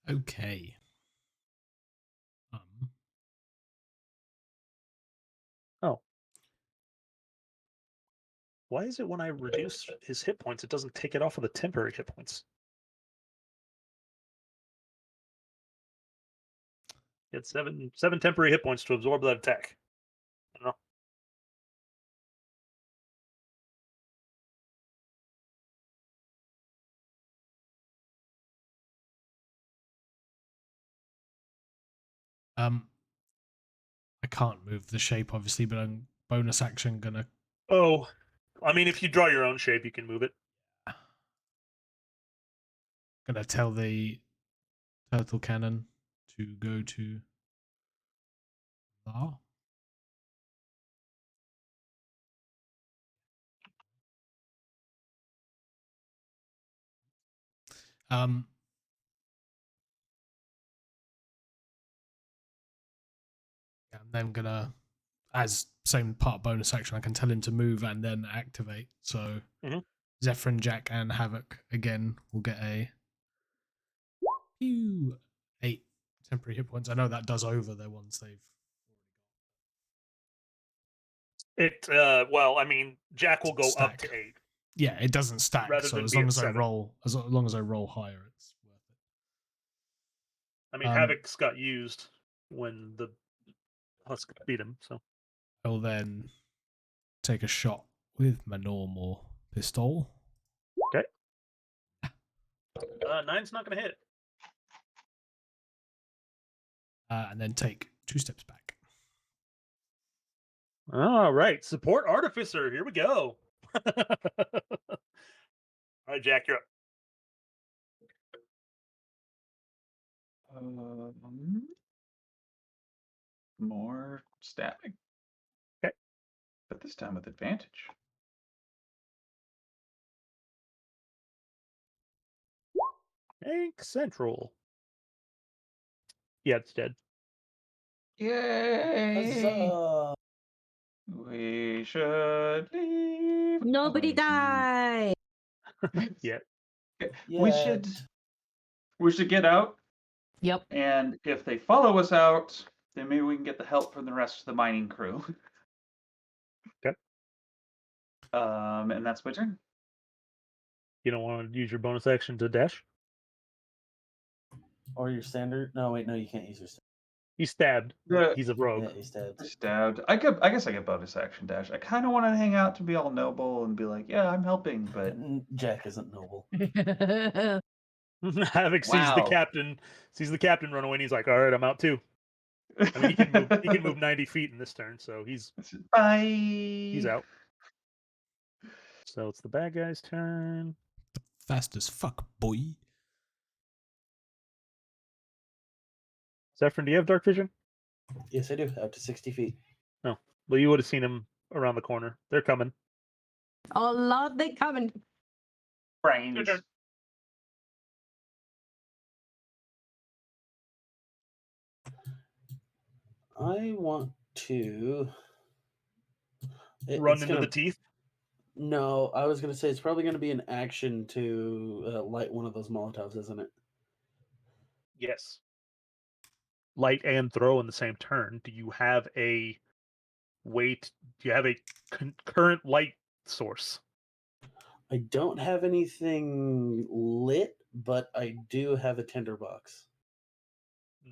[SPEAKER 2] Okay.
[SPEAKER 1] Oh. Why is it when I reduce his hit points, it doesn't take it off of the temporary hit points? It's seven temporary hit points to absorb that attack. I don't know.
[SPEAKER 2] I can't move the shape obviously, but I'm bonus action gonna
[SPEAKER 1] Oh, I mean, if you draw your own shape, you can move it.
[SPEAKER 2] tell the turtle cannon to go to La. And then gonna, as same part bonus action, I can tell him to move and then activate. So Zephyrin, Jack, and Havoc again will get a 8 temporary hit points. I know that does over their ones they've
[SPEAKER 1] It well, I mean, Jack will go up to
[SPEAKER 2] Stack.
[SPEAKER 1] 8.
[SPEAKER 2] Yeah, it doesn't stack.
[SPEAKER 1] Rather
[SPEAKER 2] So
[SPEAKER 1] than
[SPEAKER 2] as
[SPEAKER 1] be
[SPEAKER 2] long
[SPEAKER 1] at
[SPEAKER 2] as I
[SPEAKER 1] 7.
[SPEAKER 2] roll, as long as I roll higher, it's worth it.
[SPEAKER 1] I mean, Havoc's got used when the Husk beat him, so
[SPEAKER 2] I'll then take a shot with my normal pistol.
[SPEAKER 1] okay. 9's not going to hit.
[SPEAKER 2] and then take 2 steps back.
[SPEAKER 1] All right, support artificer. Here we go. All right, Jack, you're up.
[SPEAKER 5] More stabbing.
[SPEAKER 1] Okay.
[SPEAKER 5] But this time with advantage.
[SPEAKER 1] Tank Central. Yeah, it's dead.
[SPEAKER 5] Yay!
[SPEAKER 4] Huzzah!
[SPEAKER 5] We should leave.
[SPEAKER 3] Nobody
[SPEAKER 5] already.
[SPEAKER 3] died.
[SPEAKER 1] Yeah.
[SPEAKER 5] We
[SPEAKER 4] Yet.
[SPEAKER 5] should get out,
[SPEAKER 3] Yep.
[SPEAKER 5] and if they follow us out, then maybe we can get the help from the rest of the mining crew.
[SPEAKER 1] Okay.
[SPEAKER 5] And that's my turn.
[SPEAKER 1] You don't want to use your bonus action to dash?
[SPEAKER 4] Or your standard? No, wait, no, you can't use your standard.
[SPEAKER 1] He's stabbed. He's a rogue.
[SPEAKER 4] Yeah, he's dead.
[SPEAKER 5] Stabbed. I guess I get bonus action dash. I kind of want to hang out to be all noble and be like, yeah, I'm helping, but
[SPEAKER 4] Jack isn't noble.
[SPEAKER 1] Havoc
[SPEAKER 5] Wow.
[SPEAKER 1] sees the captain run away, and he's like, "All right, I'm out too." I mean, he can move 90 feet in this turn, so he's
[SPEAKER 5] Bye.
[SPEAKER 1] out. So it's the bad guy's turn.
[SPEAKER 2] Fast as fuck, boy.
[SPEAKER 1] Zephyr, do you have dark vision?
[SPEAKER 4] Yes, I do. Up to 60 feet.
[SPEAKER 1] No. Well, you would have seen him around the corner. They're coming.
[SPEAKER 3] Oh Lord, they coming.
[SPEAKER 5] Brains.
[SPEAKER 1] Your turn.
[SPEAKER 4] I want to
[SPEAKER 1] Run into the teeth.
[SPEAKER 4] No, I was gonna say it's probably gonna be an action to light one of those Molotovs, isn't it?
[SPEAKER 1] Yes. Light and throw in the same turn. Do you have a weight? Do you have a current light source?
[SPEAKER 4] I don't have anything lit, but I do have a tinderbox.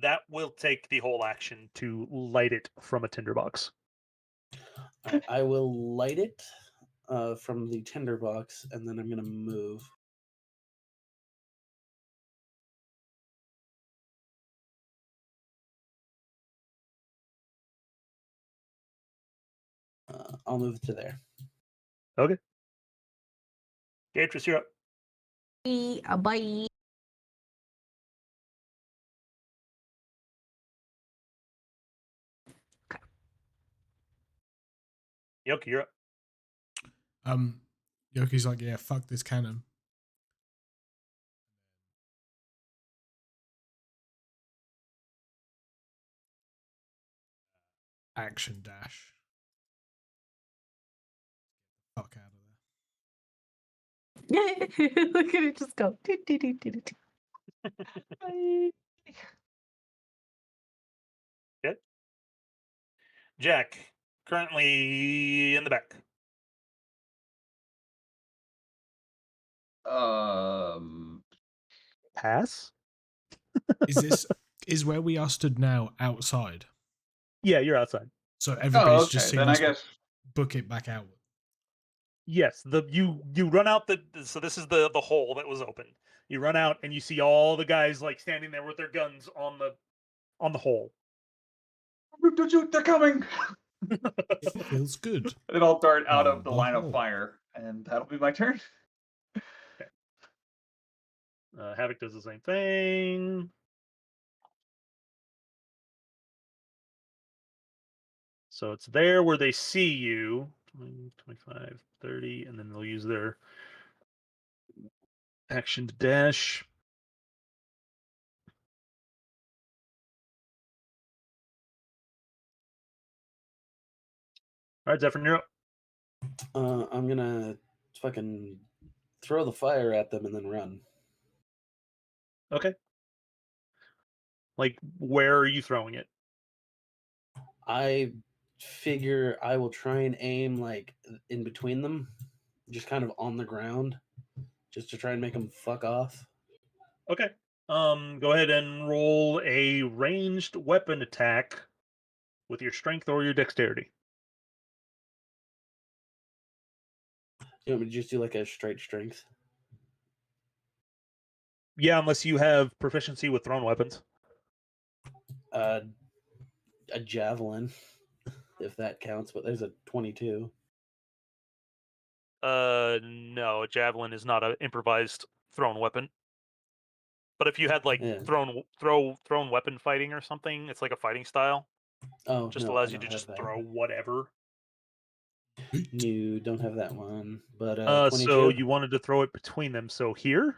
[SPEAKER 1] That will take the whole action to light it from a tinderbox.
[SPEAKER 4] I will light it from the tinderbox, and then I'm gonna move. I'll move it to there.
[SPEAKER 1] Okay. Beatrice, you're up.
[SPEAKER 3] Bye.
[SPEAKER 1] Yoki, you're up.
[SPEAKER 2] Yoki's like, yeah, fuck this cannon. Action dash. Fuck out of there.
[SPEAKER 3] Look at it just go.
[SPEAKER 1] Good. Jack, currently in the back. Pass?
[SPEAKER 2] Is where we are stood now outside?
[SPEAKER 1] Yeah, you're outside.
[SPEAKER 2] So everybody's
[SPEAKER 5] okay.
[SPEAKER 2] just seen
[SPEAKER 5] Then I
[SPEAKER 2] us
[SPEAKER 5] guess
[SPEAKER 2] book it back out.
[SPEAKER 1] Yes, you run out so this is the hole that was open. You run out and you see all the guys like standing there with their guns on the hole.
[SPEAKER 5] they're coming.
[SPEAKER 2] It feels good.
[SPEAKER 5] And I'll dart out of the
[SPEAKER 2] Oh,
[SPEAKER 5] line
[SPEAKER 2] oh.
[SPEAKER 5] of fire, and that'll be my turn.
[SPEAKER 1] Okay. Havoc does the same thing. So it's there where they see you. 20, 25, 30, and then they'll use their action to dash. All right, Zephyr, you're up.
[SPEAKER 4] I'm gonna fucking throw the fire at them and then run.
[SPEAKER 1] Okay. Like, where are you throwing it?
[SPEAKER 4] I figure I will try and aim like in between them, just kind of on the ground, just to try and make them fuck off.
[SPEAKER 1] Okay. Go ahead and roll a ranged weapon attack with your strength or your dexterity.
[SPEAKER 4] You want me to just do like a straight strength?
[SPEAKER 1] Yeah, unless you have proficiency with thrown weapons.
[SPEAKER 4] A javelin, if that counts, but there's a 22.
[SPEAKER 1] No, a javelin is not an improvised thrown weapon. But if you had like
[SPEAKER 4] Yeah.
[SPEAKER 1] thrown weapon fighting or something, it's like a fighting style.
[SPEAKER 4] Oh,
[SPEAKER 1] Just
[SPEAKER 4] no,
[SPEAKER 1] allows
[SPEAKER 4] I
[SPEAKER 1] you to
[SPEAKER 4] don't
[SPEAKER 1] just
[SPEAKER 4] have that.
[SPEAKER 1] throw whatever.
[SPEAKER 4] You don't have that one, but
[SPEAKER 1] So
[SPEAKER 4] 22.
[SPEAKER 1] you wanted to throw it between them. So here,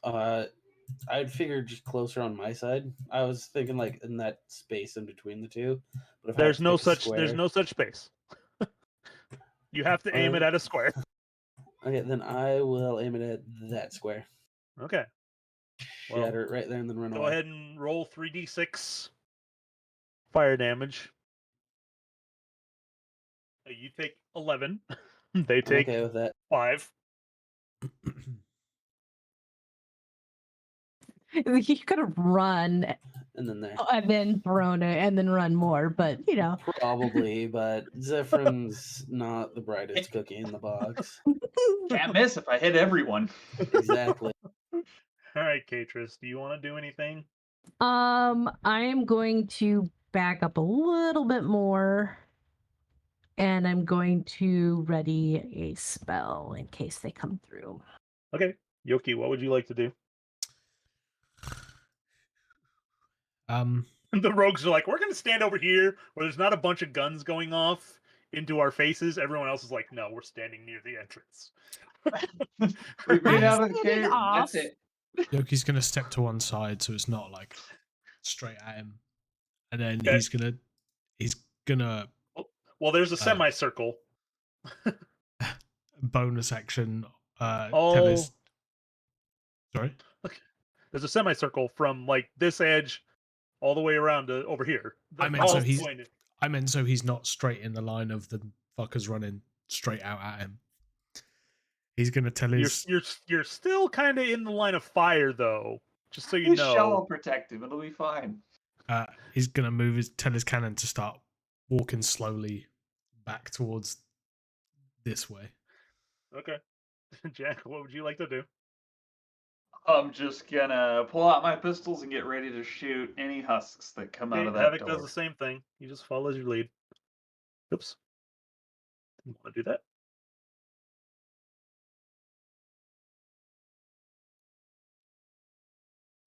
[SPEAKER 4] I'd figure just closer on my side. I was thinking like in that space in between the two. But if I have
[SPEAKER 1] there's
[SPEAKER 4] to
[SPEAKER 1] no
[SPEAKER 4] pick a
[SPEAKER 1] such
[SPEAKER 4] square,
[SPEAKER 1] space. You have to aim it at a square.
[SPEAKER 4] okay, then I will aim it at that square.
[SPEAKER 1] Okay. Well,
[SPEAKER 4] Shatter it right there and then run
[SPEAKER 1] go
[SPEAKER 4] away.
[SPEAKER 1] ahead and roll 3d6 fire damage. You take 11. They
[SPEAKER 4] I'm
[SPEAKER 1] take
[SPEAKER 4] okay with that.
[SPEAKER 1] 5.
[SPEAKER 3] You could have run
[SPEAKER 4] And then there.
[SPEAKER 3] and then thrown it and then run more, but you know.
[SPEAKER 4] Probably, but Zephyrn's not the brightest cookie in the box.
[SPEAKER 5] Can't miss if I hit everyone.
[SPEAKER 4] Exactly.
[SPEAKER 1] All right, Katris, do you want to do anything?
[SPEAKER 3] I am going to back up a little bit more, and I'm going to ready a spell in case they come through.
[SPEAKER 1] Okay. Yoki, what would you like to do? The rogues are like, we're going to stand over here where there's not a bunch of guns going off into our faces. Everyone else is like, no, we're standing near the entrance.
[SPEAKER 5] We get
[SPEAKER 3] I'm
[SPEAKER 5] out of the
[SPEAKER 3] standing
[SPEAKER 5] cave.
[SPEAKER 3] off.
[SPEAKER 5] That's it.
[SPEAKER 2] Yoki's gonna step to one side so it's not like straight at him, and then
[SPEAKER 1] Okay.
[SPEAKER 2] he's gonna
[SPEAKER 1] Well, there's a semicircle.
[SPEAKER 2] bonus action. Tell
[SPEAKER 1] Oh,
[SPEAKER 2] his sorry.
[SPEAKER 1] there's a semicircle from like this edge all the way around to over here.
[SPEAKER 2] I meant
[SPEAKER 1] All
[SPEAKER 2] so he's
[SPEAKER 1] pointed.
[SPEAKER 2] I meant so he's not straight in the line of the fuckers running straight out at him. He's gonna tell his
[SPEAKER 1] You're still kind of in the line of fire though, just so you
[SPEAKER 5] His shell will
[SPEAKER 1] know.
[SPEAKER 5] protect him. It'll be fine.
[SPEAKER 2] he's gonna tell his cannon to start walking slowly back towards this way.
[SPEAKER 1] Okay, Jack, what would you like to do?
[SPEAKER 5] I'm just gonna pull out my pistols and get ready to shoot any husks that come out
[SPEAKER 1] Okay,
[SPEAKER 5] of that
[SPEAKER 1] Havoc
[SPEAKER 5] door.
[SPEAKER 1] does the same thing. He just follows your lead. Oops, didn't want to do that.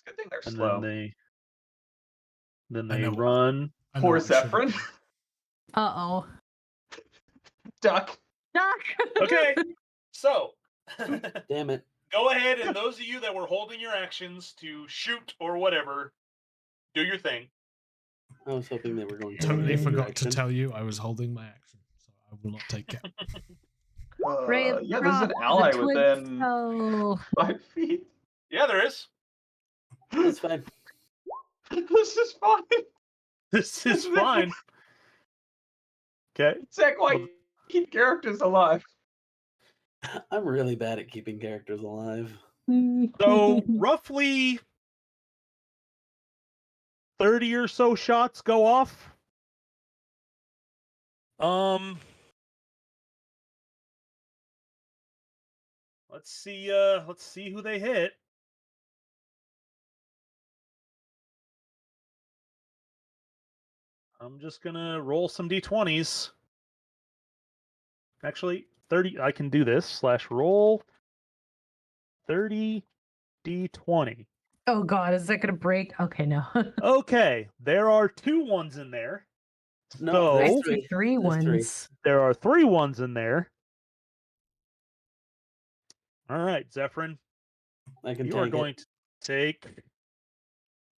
[SPEAKER 5] Good thing they're
[SPEAKER 1] And
[SPEAKER 5] slow.
[SPEAKER 1] then
[SPEAKER 2] I
[SPEAKER 1] they
[SPEAKER 2] know what-
[SPEAKER 1] run.
[SPEAKER 2] I know
[SPEAKER 5] Poor
[SPEAKER 2] what I should've
[SPEAKER 5] Zephyrin.
[SPEAKER 2] done.
[SPEAKER 3] Uh-oh.
[SPEAKER 5] Duck.
[SPEAKER 3] Doc!
[SPEAKER 1] Okay, so
[SPEAKER 4] Damn it.
[SPEAKER 1] go ahead, and those of you that were holding your actions to shoot or whatever, do your thing.
[SPEAKER 4] I was hoping they were going to
[SPEAKER 2] Totally
[SPEAKER 4] the
[SPEAKER 2] forgot
[SPEAKER 4] direction.
[SPEAKER 2] to tell you I was holding my action, so I will not take it.
[SPEAKER 3] Ray of
[SPEAKER 5] Yeah, there's an
[SPEAKER 3] Frost,
[SPEAKER 5] ally
[SPEAKER 3] the twin
[SPEAKER 5] within
[SPEAKER 3] skull.
[SPEAKER 5] 5 feet.
[SPEAKER 1] Yeah, there is.
[SPEAKER 4] That's fine.
[SPEAKER 5] This is fine.
[SPEAKER 1] This is fine. Okay.
[SPEAKER 5] Zach, why keep characters alive?
[SPEAKER 4] I'm really bad at keeping characters alive.
[SPEAKER 1] So roughly 30 or so shots go off. Let's see who they hit. I'm just gonna roll some d20s. Actually, 30. I can do this. /roll 30 d20.
[SPEAKER 3] Oh god, is that gonna break? Okay, no.
[SPEAKER 1] Okay, there are 2 ones in there.
[SPEAKER 4] No,
[SPEAKER 3] I
[SPEAKER 4] there's
[SPEAKER 1] So
[SPEAKER 3] see
[SPEAKER 4] three.
[SPEAKER 3] 3
[SPEAKER 4] There's three.
[SPEAKER 3] ones.
[SPEAKER 1] there are 3 ones in there. All right, Zephyrin,
[SPEAKER 4] I can
[SPEAKER 1] you
[SPEAKER 4] take
[SPEAKER 1] are going to take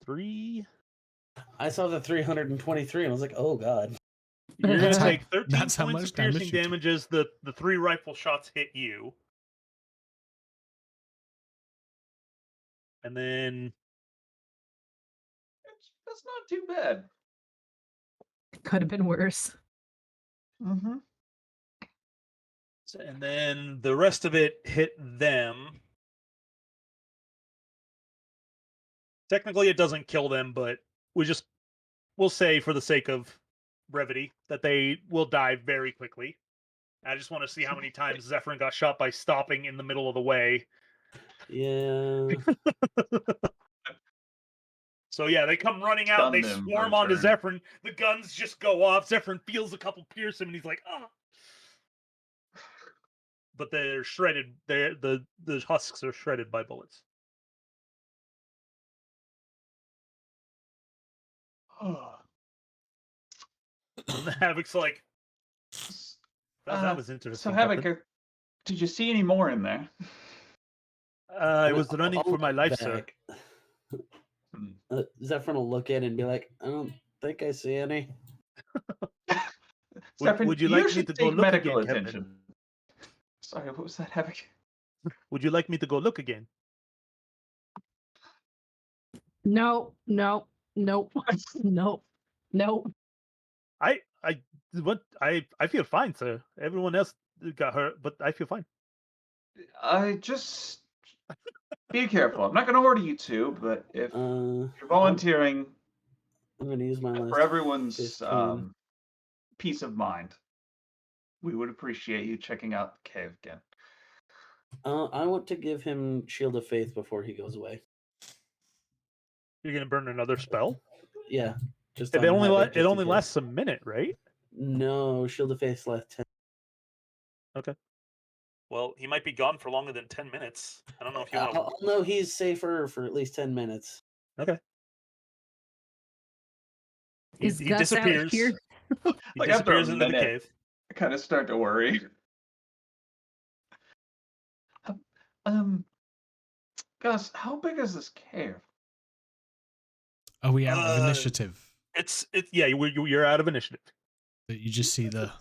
[SPEAKER 1] 3.
[SPEAKER 4] I saw the 323 and I was like, oh god.
[SPEAKER 1] You're going
[SPEAKER 2] That's
[SPEAKER 1] to
[SPEAKER 2] how-
[SPEAKER 1] take 13
[SPEAKER 2] that's how
[SPEAKER 1] points
[SPEAKER 2] much
[SPEAKER 1] of piercing
[SPEAKER 2] damage you took.
[SPEAKER 1] damage as the 3 rifle shots hit you. And then
[SPEAKER 5] That's not too bad.
[SPEAKER 3] Could have been worse.
[SPEAKER 5] Mm-hmm.
[SPEAKER 1] the rest of it hit them. Technically, it doesn't kill them, but we'll say for the sake of brevity that they will die very quickly. I just want to see how many times Zephyrin got shot by stopping in the middle of the way.
[SPEAKER 4] Yeah.
[SPEAKER 1] So yeah, they come running out.
[SPEAKER 5] Stun
[SPEAKER 1] They
[SPEAKER 5] them
[SPEAKER 1] swarm
[SPEAKER 5] for a
[SPEAKER 1] onto
[SPEAKER 5] turn.
[SPEAKER 1] Zephyrin. The guns just go off. Zephyrin feels a couple pierce him, and he's like, "Ah!" But they're shredded. The husks are shredded by bullets. And the Havoc's like, that was
[SPEAKER 5] So
[SPEAKER 1] interesting,
[SPEAKER 5] Havoc,
[SPEAKER 1] Captain.
[SPEAKER 5] did you see any more in there?
[SPEAKER 1] I was running for my
[SPEAKER 4] look
[SPEAKER 1] life, sir.
[SPEAKER 4] back.
[SPEAKER 5] Hmm.
[SPEAKER 4] Zephyrin will look in and be like, I don't think I see any.
[SPEAKER 1] Would you like me to go
[SPEAKER 5] take
[SPEAKER 1] look
[SPEAKER 5] medical
[SPEAKER 1] again, Captain?
[SPEAKER 5] attention. Sorry, what was that, Havoc?
[SPEAKER 1] Would you like me to go look again?
[SPEAKER 3] No, no, nope, nope, nope.
[SPEAKER 1] I feel fine, sir. Everyone else got hurt, but I feel fine.
[SPEAKER 5] I just be careful. I'm not going to order you to, but if you're
[SPEAKER 4] I'm
[SPEAKER 5] volunteering
[SPEAKER 4] going to use my last
[SPEAKER 5] for everyone's
[SPEAKER 4] 15.
[SPEAKER 5] peace of mind, we would appreciate you checking out the cave again.
[SPEAKER 4] I want to give him Shield of Faith before he goes away.
[SPEAKER 1] You're gonna burn another spell?
[SPEAKER 4] Yeah, just
[SPEAKER 1] It
[SPEAKER 4] on
[SPEAKER 1] only
[SPEAKER 4] Havoc, just in
[SPEAKER 1] only
[SPEAKER 4] case.
[SPEAKER 1] lasts a minute, right?
[SPEAKER 4] No, Shield of Faith lasts 10.
[SPEAKER 1] Okay. Well, he might be gone for longer than 10 minutes. I don't know if you want to.
[SPEAKER 4] I'll know he's safer for at least 10 minutes.
[SPEAKER 1] Okay.
[SPEAKER 3] Is
[SPEAKER 1] He
[SPEAKER 3] Gus out
[SPEAKER 1] disappears.
[SPEAKER 3] here?
[SPEAKER 1] He
[SPEAKER 5] Like, after a
[SPEAKER 1] disappears into the
[SPEAKER 5] minute,
[SPEAKER 1] cave.
[SPEAKER 5] I kind of start to worry. Gus, how big is this cave?
[SPEAKER 2] Are we out of initiative?
[SPEAKER 1] Yeah, you're out of initiative.
[SPEAKER 2] That you just see the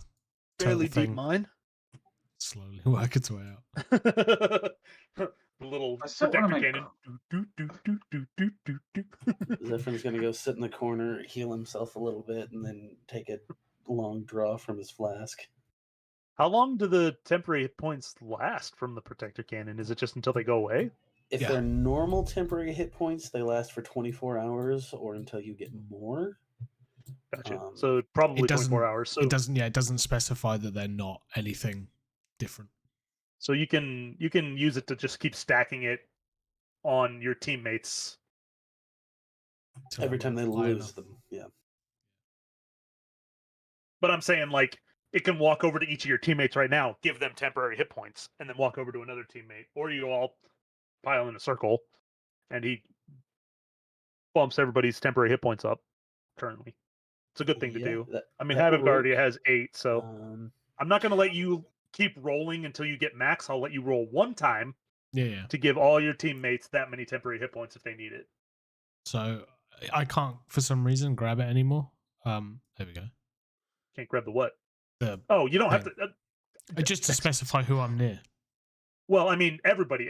[SPEAKER 1] Fairly
[SPEAKER 2] total
[SPEAKER 1] deep
[SPEAKER 2] thing
[SPEAKER 1] mine.
[SPEAKER 2] slowly work its way out.
[SPEAKER 1] The little
[SPEAKER 5] I set one of
[SPEAKER 1] protector
[SPEAKER 5] my-
[SPEAKER 1] cannon.
[SPEAKER 4] Zephyr's going to go sit in the corner, heal himself a little bit, and then take a long draw from his flask.
[SPEAKER 1] How long do the temporary hit points last from the protector cannon? Is it just until they go away?
[SPEAKER 4] If
[SPEAKER 2] Yeah.
[SPEAKER 4] they're normal temporary hit points, they last for 24 hours or until you get more.
[SPEAKER 1] Gotcha. So probably
[SPEAKER 2] It doesn't.
[SPEAKER 1] 24 hours. So
[SPEAKER 2] It doesn't. Yeah, it doesn't specify that they're not anything different.
[SPEAKER 1] So you can use it to just keep stacking it on your teammates.
[SPEAKER 2] till
[SPEAKER 4] Every
[SPEAKER 2] they're
[SPEAKER 4] time they
[SPEAKER 2] high
[SPEAKER 4] lose
[SPEAKER 2] enough.
[SPEAKER 4] them. Yeah.
[SPEAKER 1] But I'm saying, like, it can walk over to each of your teammates right now, give them temporary hit points, and then walk over to another teammate. Or you all pile in a circle, and he bumps everybody's temporary hit points up currently. It's a good thing to do. I mean, Havoc already has 8, so I'm not going to let you keep rolling until you get max. I'll let you roll one time
[SPEAKER 2] Yeah.
[SPEAKER 1] to give all your teammates that many temporary hit points if they need it.
[SPEAKER 2] So I can't, for some reason, grab it anymore. There we go.
[SPEAKER 1] Can't grab the what?
[SPEAKER 2] The
[SPEAKER 1] You don't have to.
[SPEAKER 2] just to specify who I'm near.
[SPEAKER 1] Well, I mean, everybody.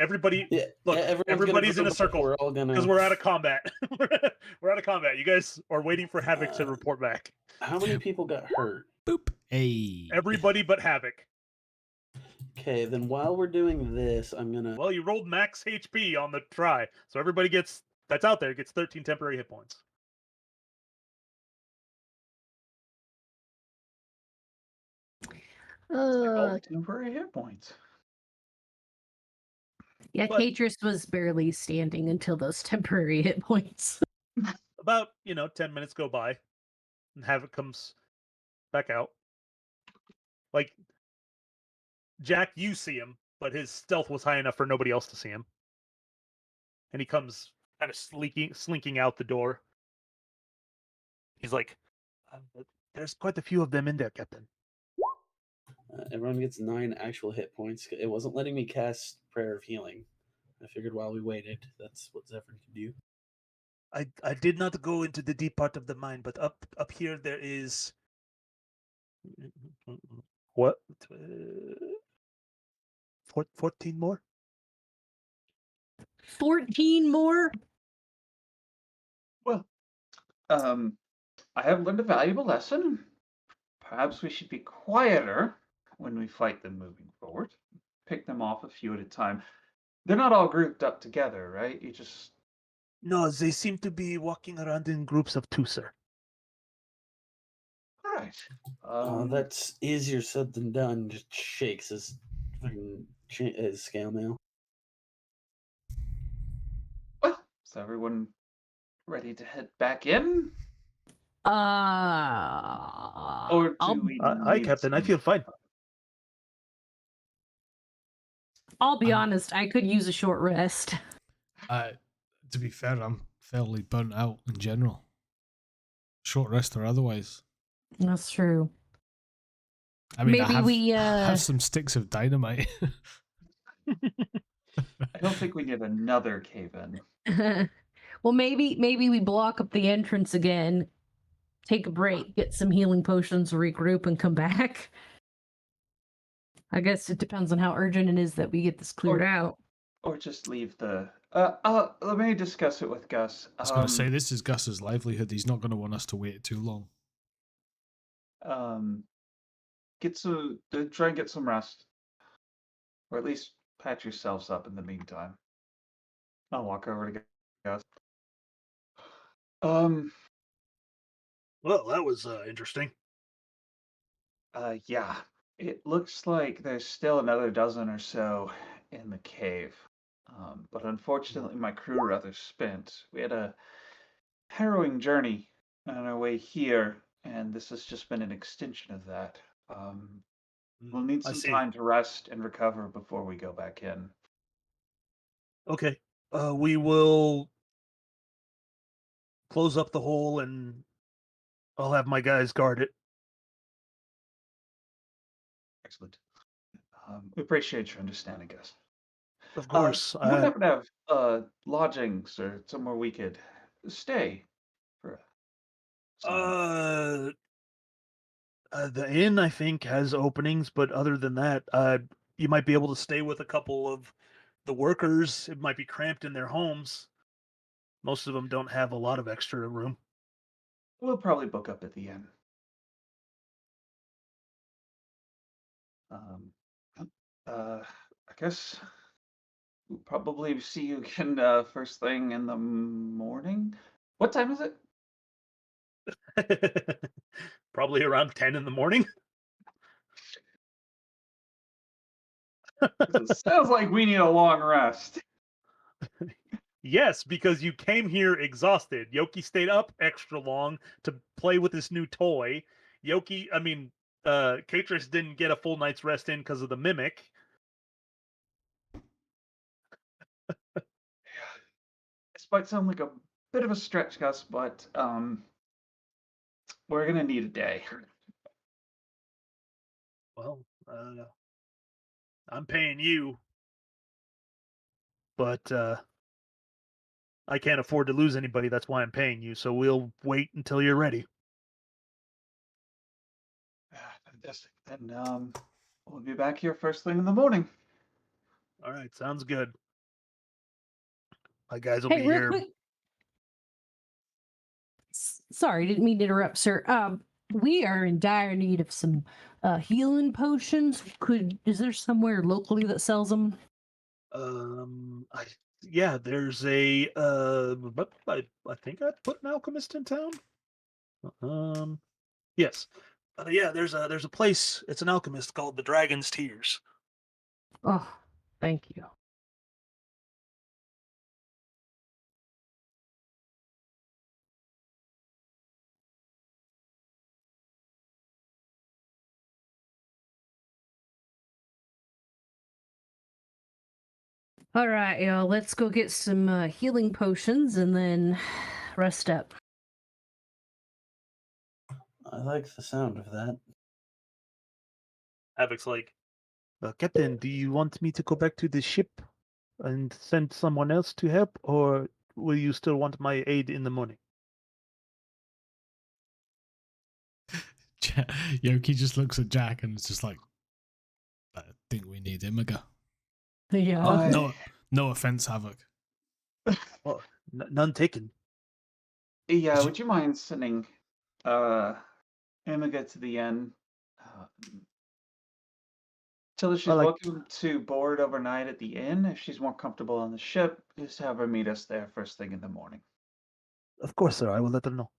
[SPEAKER 4] Yeah,
[SPEAKER 1] Look, everybody's in a circle
[SPEAKER 4] We're all gonna.
[SPEAKER 1] because we're out of combat. We're out of combat. You guys are waiting for Havoc to report back.
[SPEAKER 4] How many people got hurt?
[SPEAKER 2] Boop. Hey.
[SPEAKER 1] Everybody but Havoc.
[SPEAKER 4] Okay, then while we're doing this, I'm gonna.
[SPEAKER 1] Well, you rolled max HP on the try, so everybody that's out there gets 13 temporary hit points.
[SPEAKER 5] Temporary hit points.
[SPEAKER 3] Yeah,
[SPEAKER 1] But-
[SPEAKER 3] Catrus was barely standing until those temporary hit points.
[SPEAKER 1] About 10 minutes go by, and Havoc comes back out. Like Jack, you see him, but his stealth was high enough for nobody else to see him, and he comes kind of slinking out the door. He's like, "There's quite a few of them in there, Captain."
[SPEAKER 4] Everyone gets 9 actual hit points. It wasn't letting me cast Prayer of Healing. I figured while we waited, that's what Zephyr could do.
[SPEAKER 1] I did not go into the deep part of the mine, but up here there is what 14 more.
[SPEAKER 3] 14 more?
[SPEAKER 5] Well, I have learned a valuable lesson. Perhaps we should be quieter when we fight them moving forward. Pick them off a few at a time. They're not all grouped up together, right? You just...
[SPEAKER 1] No, they seem to be walking around in groups of 2, sir.
[SPEAKER 5] All right.
[SPEAKER 4] That's easier said than done. Just shakes his scale mail.
[SPEAKER 5] Well, so everyone ready to head back in? Or
[SPEAKER 3] I'll
[SPEAKER 5] do we
[SPEAKER 1] Hi,
[SPEAKER 5] need
[SPEAKER 1] Captain. I
[SPEAKER 5] some-
[SPEAKER 1] feel fine.
[SPEAKER 3] be
[SPEAKER 2] I'm-
[SPEAKER 3] honest, I could use a short rest.
[SPEAKER 2] To be fair, I'm fairly burnt out in general. Short rest or otherwise.
[SPEAKER 3] That's true.
[SPEAKER 2] I mean,
[SPEAKER 3] Maybe we
[SPEAKER 2] I have some sticks of dynamite.
[SPEAKER 5] I don't think we need another cave in.
[SPEAKER 3] well, maybe we block up the entrance again, take a break, get some healing potions, regroup, and come back. I guess it depends on how urgent it is that we get this cleared out.
[SPEAKER 5] Or just leave the let me discuss it with Gus.
[SPEAKER 2] I was going to say, this is Gus's livelihood. He's not going to want us to wait too long.
[SPEAKER 5] Try and get some rest. Or at least patch yourselves up in the meantime. I'll walk over to Gus.
[SPEAKER 1] Well, that was interesting.
[SPEAKER 5] Yeah. It looks like there's still another dozen or so in the cave. But unfortunately my crew are rather spent. We had a harrowing journey on our way here, and this has just been an extension of that. We'll need
[SPEAKER 1] I
[SPEAKER 5] some
[SPEAKER 1] see.
[SPEAKER 5] time to rest and recover before we go back in.
[SPEAKER 1] Okay. We will close up the hole, and I'll have my guys guard it.
[SPEAKER 5] Excellent. We appreciate your understanding, Gus.
[SPEAKER 1] Of course.
[SPEAKER 5] We would happen to have lodgings or somewhere we could stay for some.
[SPEAKER 1] The inn, I think, has openings, but other than that, you might be able to stay with a couple of the workers. It might be cramped in their homes. Most of them don't have a lot of extra room.
[SPEAKER 5] We'll probably book up at the inn. I guess we'll probably see you again first thing in the morning. What time is it?
[SPEAKER 1] Probably around 10 in the morning.
[SPEAKER 5] It sounds like we need a long rest.
[SPEAKER 1] Yes, because you came here exhausted. Yoki stayed up extra long to play with this new toy. Katris didn't get a full night's rest in because of the mimic.
[SPEAKER 5] This might sound like a bit of a stretch, Gus, but we're gonna need a day.
[SPEAKER 1] Well, I'm paying you, but I can't afford to lose anybody. That's why I'm paying you. So we'll wait until you're ready.
[SPEAKER 5] Fantastic. Then we'll be back here first thing in the morning.
[SPEAKER 1] All right, sounds good. My guys will
[SPEAKER 3] Hey,
[SPEAKER 1] be
[SPEAKER 3] real
[SPEAKER 1] here.
[SPEAKER 3] quick. Sorry, didn't mean to interrupt, sir. We are in dire need of some healing potions. Is there somewhere locally that sells them?
[SPEAKER 1] There's a I think I put an alchemist in town. Yes. There's a place. It's an alchemist called the Dragon's Tears.
[SPEAKER 3] Oh, thank you. All right, y'all. Let's go get some healing potions and then rest up.
[SPEAKER 4] I like the sound of that.
[SPEAKER 1] Havoc's like, Captain, do you want me to go back to the ship and send someone else to help, or will you still want my aid in the morning?
[SPEAKER 2] Yoki just looks at Jack and it's just like, I think we need Imega.
[SPEAKER 3] Yeah.
[SPEAKER 2] No offense, Havoc.
[SPEAKER 1] Oh, none taken.
[SPEAKER 5] Yeah, would you mind sending Amiga to the inn? Tell her she's welcome to board overnight at the inn. If she's more comfortable on the ship, just have her meet us there first thing in the morning.
[SPEAKER 1] Of course, sir. I will let them know.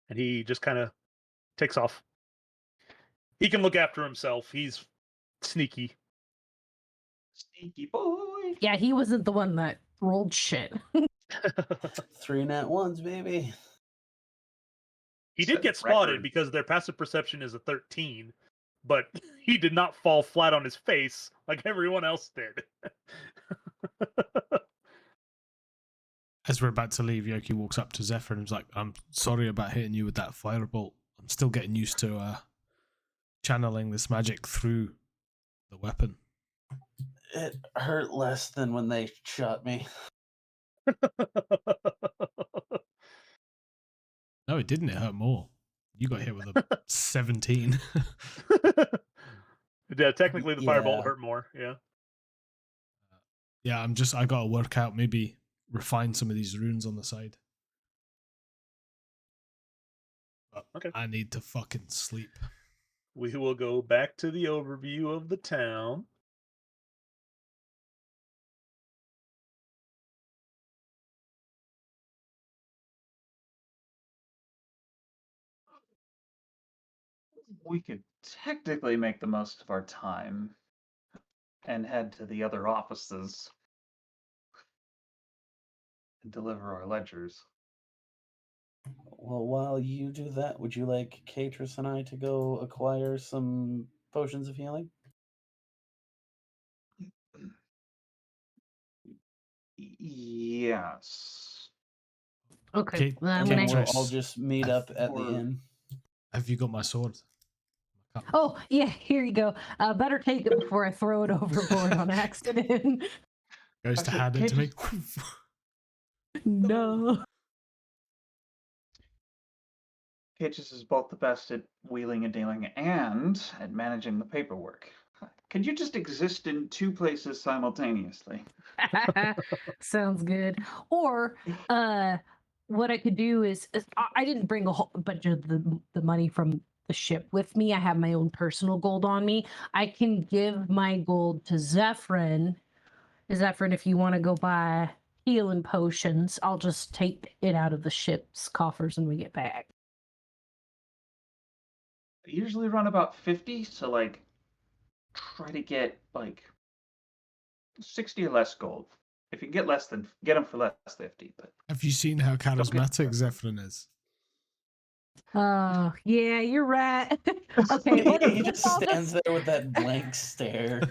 [SPEAKER 1] And he just kind of takes off. He can look after himself. He's sneaky.
[SPEAKER 5] Sneaky boy.
[SPEAKER 3] Yeah, he wasn't the one that rolled shit.
[SPEAKER 4] 3 nat ones, baby.
[SPEAKER 1] He did
[SPEAKER 5] Set
[SPEAKER 1] get spotted
[SPEAKER 5] record.
[SPEAKER 1] because their passive perception is a 13, but he did not fall flat on his face like everyone else did.
[SPEAKER 2] As we're about to leave, Yoki walks up to Zephyr and is like, I'm sorry about hitting you with that firebolt. I'm still getting used to channeling this magic through the weapon.
[SPEAKER 4] It hurt less than when they shot me.
[SPEAKER 2] No, it didn't. It hurt more. You got hit with a 17.
[SPEAKER 1] Yeah, technically the firebolt
[SPEAKER 4] Yeah.
[SPEAKER 1] hurt more. Yeah.
[SPEAKER 2] Yeah, I gotta work out, maybe refine some of these runes on the side. But
[SPEAKER 1] Okay.
[SPEAKER 2] I need to fucking sleep.
[SPEAKER 1] We will go back to the overview of the town.
[SPEAKER 5] We could technically make the most of our time and head to the other offices and deliver our ledgers.
[SPEAKER 4] Well, while you do that, would you like Catrus and I to go acquire some potions of healing?
[SPEAKER 5] Yes.
[SPEAKER 3] Okay.
[SPEAKER 2] Okay,
[SPEAKER 3] Well, I'm
[SPEAKER 2] okay,
[SPEAKER 3] gonna.
[SPEAKER 4] And we'll
[SPEAKER 2] Catrus.
[SPEAKER 4] all just meet up at the
[SPEAKER 5] Or-
[SPEAKER 4] inn.
[SPEAKER 2] Have you got my sword?
[SPEAKER 3] Oh yeah, here you go. Better take it before I throw it overboard on accident.
[SPEAKER 2] Goes to
[SPEAKER 5] Okay,
[SPEAKER 2] hand it to me.
[SPEAKER 3] No.
[SPEAKER 5] Catrus is both the best at wheeling and dealing and at managing the paperwork. Can you just exist in 2 places simultaneously?
[SPEAKER 3] Sounds good. Or what I could do is I didn't bring a whole bunch of the money from the ship with me. I have my own personal gold on me. I can give my gold to Zephyrin. Zephyrin, if you want to go buy healing potions, I'll just take it out of the ship's coffers when we get back.
[SPEAKER 5] I usually run about 50, so like try to get like 60 or less gold. If you can get less than get them for less 50, but
[SPEAKER 2] Have you seen how charismatic Zephyrin is?
[SPEAKER 3] Oh, yeah, you're right. Okay,
[SPEAKER 4] He
[SPEAKER 3] let's
[SPEAKER 4] just
[SPEAKER 3] all
[SPEAKER 4] stands there with that blank stare.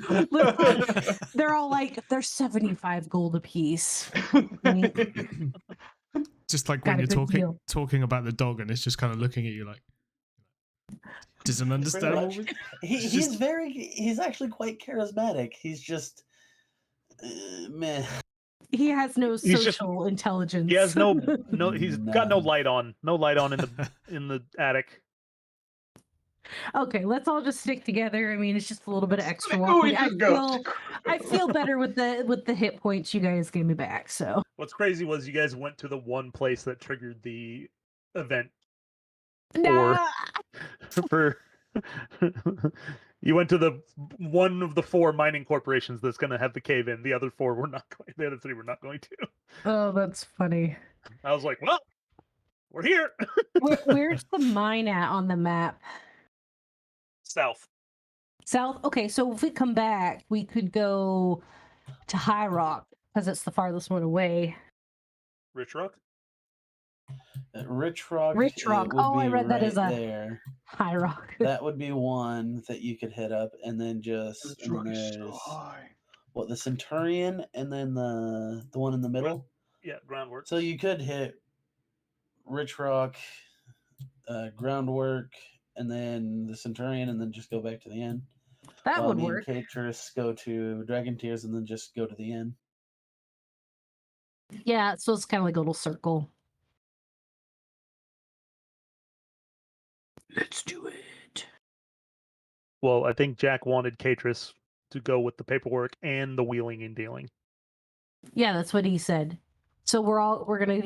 [SPEAKER 3] they're all like, they're 75 gold apiece.
[SPEAKER 2] Just like
[SPEAKER 3] Got
[SPEAKER 2] when
[SPEAKER 3] a
[SPEAKER 2] you're
[SPEAKER 3] good deal.
[SPEAKER 2] talking about the dog and it's just kind of looking at you like, doesn't understand what
[SPEAKER 4] much.
[SPEAKER 2] we...
[SPEAKER 4] He's actually quite charismatic. He's just meh.
[SPEAKER 3] He has no
[SPEAKER 1] He's just-
[SPEAKER 3] social intelligence.
[SPEAKER 1] He has no he's got no
[SPEAKER 4] None.
[SPEAKER 1] light on. No light on in the attic.
[SPEAKER 3] Okay, let's all just stick together. I mean, it's just a little bit of extra
[SPEAKER 5] We
[SPEAKER 3] walking.
[SPEAKER 5] just go.
[SPEAKER 3] I feel better with the hit points you guys gave me back. So
[SPEAKER 1] What's crazy was you guys went to the one place that triggered the event
[SPEAKER 3] nah,
[SPEAKER 1] for you went to the one of the 4 mining corporations that's going to have the cave in. The other 4 were not going. The other 3 were not going to.
[SPEAKER 3] oh, that's funny.
[SPEAKER 1] I was like, well, we're here.
[SPEAKER 3] Where's the mine at on the map?
[SPEAKER 1] South.
[SPEAKER 3] South. Okay, so if we come back, we could go to High Rock because it's the farthest one away.
[SPEAKER 1] Rich Rock.
[SPEAKER 4] Rich Rock.
[SPEAKER 3] Rich Rock.
[SPEAKER 4] Would
[SPEAKER 3] Oh,
[SPEAKER 4] be
[SPEAKER 3] I read that
[SPEAKER 4] right
[SPEAKER 3] as a
[SPEAKER 4] there.
[SPEAKER 3] High Rock.
[SPEAKER 4] That would be one that you could hit up, and then just and then
[SPEAKER 5] Rich Rock is so
[SPEAKER 4] there's
[SPEAKER 5] high.
[SPEAKER 4] what, the Centurion, and then the one in the middle.
[SPEAKER 1] Yeah, groundwork.
[SPEAKER 4] So you could hit Rich Rock, Groundwork, and then the Centurion, and then just go back to the inn.
[SPEAKER 3] That
[SPEAKER 4] While
[SPEAKER 3] would
[SPEAKER 4] me
[SPEAKER 3] work.
[SPEAKER 4] and Catrus go to Dragon Tears, and then just go to the inn.
[SPEAKER 3] Yeah, so it's kind of like a little circle. Let's do it.
[SPEAKER 1] Well, I think Jack wanted Catrus to go with the paperwork and the wheeling and dealing.
[SPEAKER 3] Yeah, that's what he said. So we're all gonna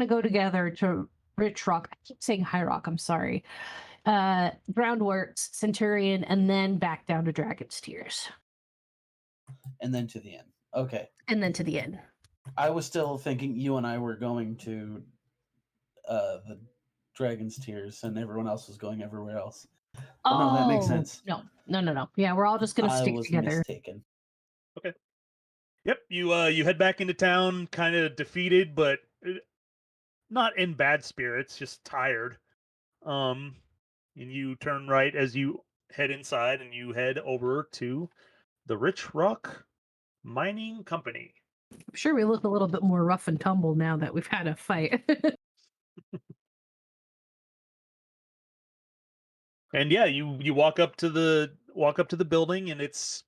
[SPEAKER 3] go together to Rich Rock. I keep saying High Rock. I'm sorry. Groundworks, Centurion, and then back down to Dragon's Tears,
[SPEAKER 4] And then to the inn. Okay.
[SPEAKER 3] and then to the end.
[SPEAKER 4] I was still thinking you and I were going to the Dragon's Tears, and everyone else was going everywhere else.
[SPEAKER 3] Oh,
[SPEAKER 4] no, that makes sense.
[SPEAKER 3] No. Yeah, we're all just gonna
[SPEAKER 4] I
[SPEAKER 3] stick
[SPEAKER 4] was
[SPEAKER 3] together.
[SPEAKER 4] mistaken.
[SPEAKER 1] Yeah, Yep, you head back into town, kind of defeated, but not in bad spirits, just tired. Um, and you turn right as you head inside, and you head over to the Rich Rock Mining Company.
[SPEAKER 3] I'm sure we look a little bit more rough and tumble now that we've had a fight.
[SPEAKER 1] And yeah, you walk up to the building, and this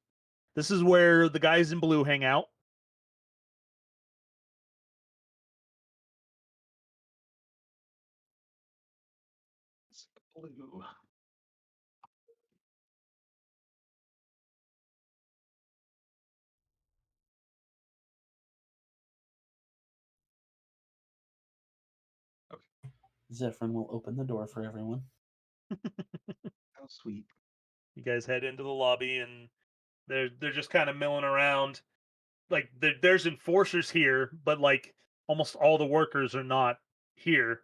[SPEAKER 1] is where the guys in blue hang out.
[SPEAKER 5] It's blue.
[SPEAKER 4] Zephyrin will open the door for everyone.
[SPEAKER 5] How sweet.
[SPEAKER 1] You guys head into the lobby, and they're just kind of milling around. Like there's enforcers here, but like almost all the workers are not here.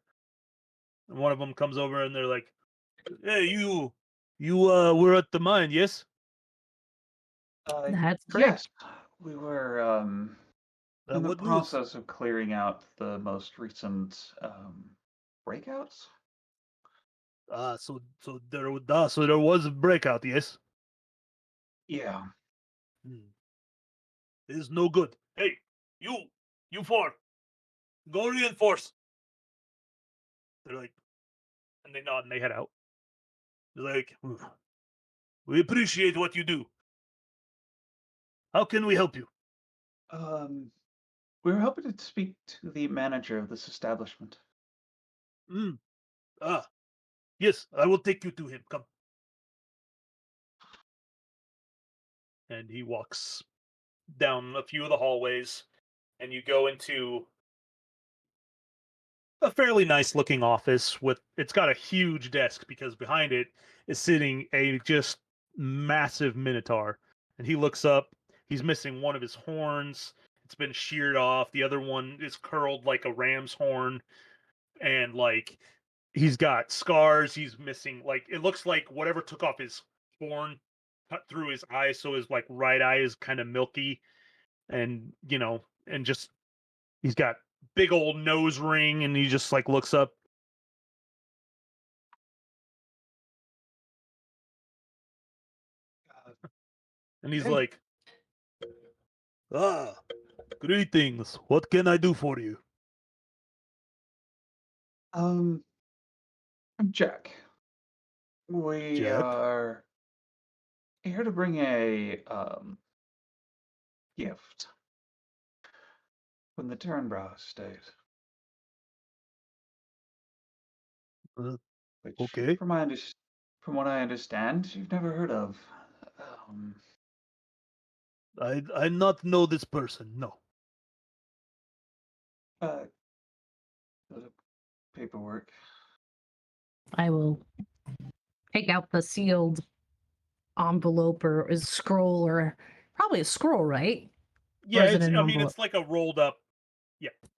[SPEAKER 1] And one of them comes over, and they're like, "Hey, you were at the mine, yes?"
[SPEAKER 3] That's
[SPEAKER 5] Yes,
[SPEAKER 3] correct.
[SPEAKER 5] we were in the
[SPEAKER 1] What news?
[SPEAKER 5] process of clearing out the most recent breakouts.
[SPEAKER 1] So there was a breakout, yes.
[SPEAKER 5] Yeah.
[SPEAKER 1] Hmm. It is no good. Hey, you four, go reinforce. They're like, and they nod and they head out. They're like, we appreciate what you do. How can we help you?
[SPEAKER 5] We were hoping to speak to the manager of this establishment.
[SPEAKER 1] Hmm. Ah, yes, I will take you to him. Come. And he walks down a few of the hallways, and you go into a fairly nice looking office with it's got a huge desk because behind it is sitting a just massive minotaur. And he looks up, he's missing one of his horns. It's been sheared off. The other one is curled like a ram's horn, and like he's got scars. He's missing like it looks like whatever took off his horn cut through his eye, so his like right eye is kind of milky, and and just he's got big old nose ring, and he just like looks up. And he's
[SPEAKER 5] Hey.
[SPEAKER 1] like, "Ah, greetings. What can I do for you?"
[SPEAKER 5] I'm Jack. We
[SPEAKER 1] Jack?
[SPEAKER 5] are here to bring a gift from the Turnbrow estate,
[SPEAKER 1] Uh,
[SPEAKER 5] which,
[SPEAKER 1] okay.
[SPEAKER 5] from what I understand, you've never heard of. Um,
[SPEAKER 1] I not know this person. No.
[SPEAKER 5] uh, the paperwork.
[SPEAKER 3] I will take out the sealed envelope or a scroll, or probably a scroll, right? Or
[SPEAKER 1] Yeah,
[SPEAKER 3] is it an
[SPEAKER 1] I mean
[SPEAKER 3] envelope?
[SPEAKER 1] it's like a rolled up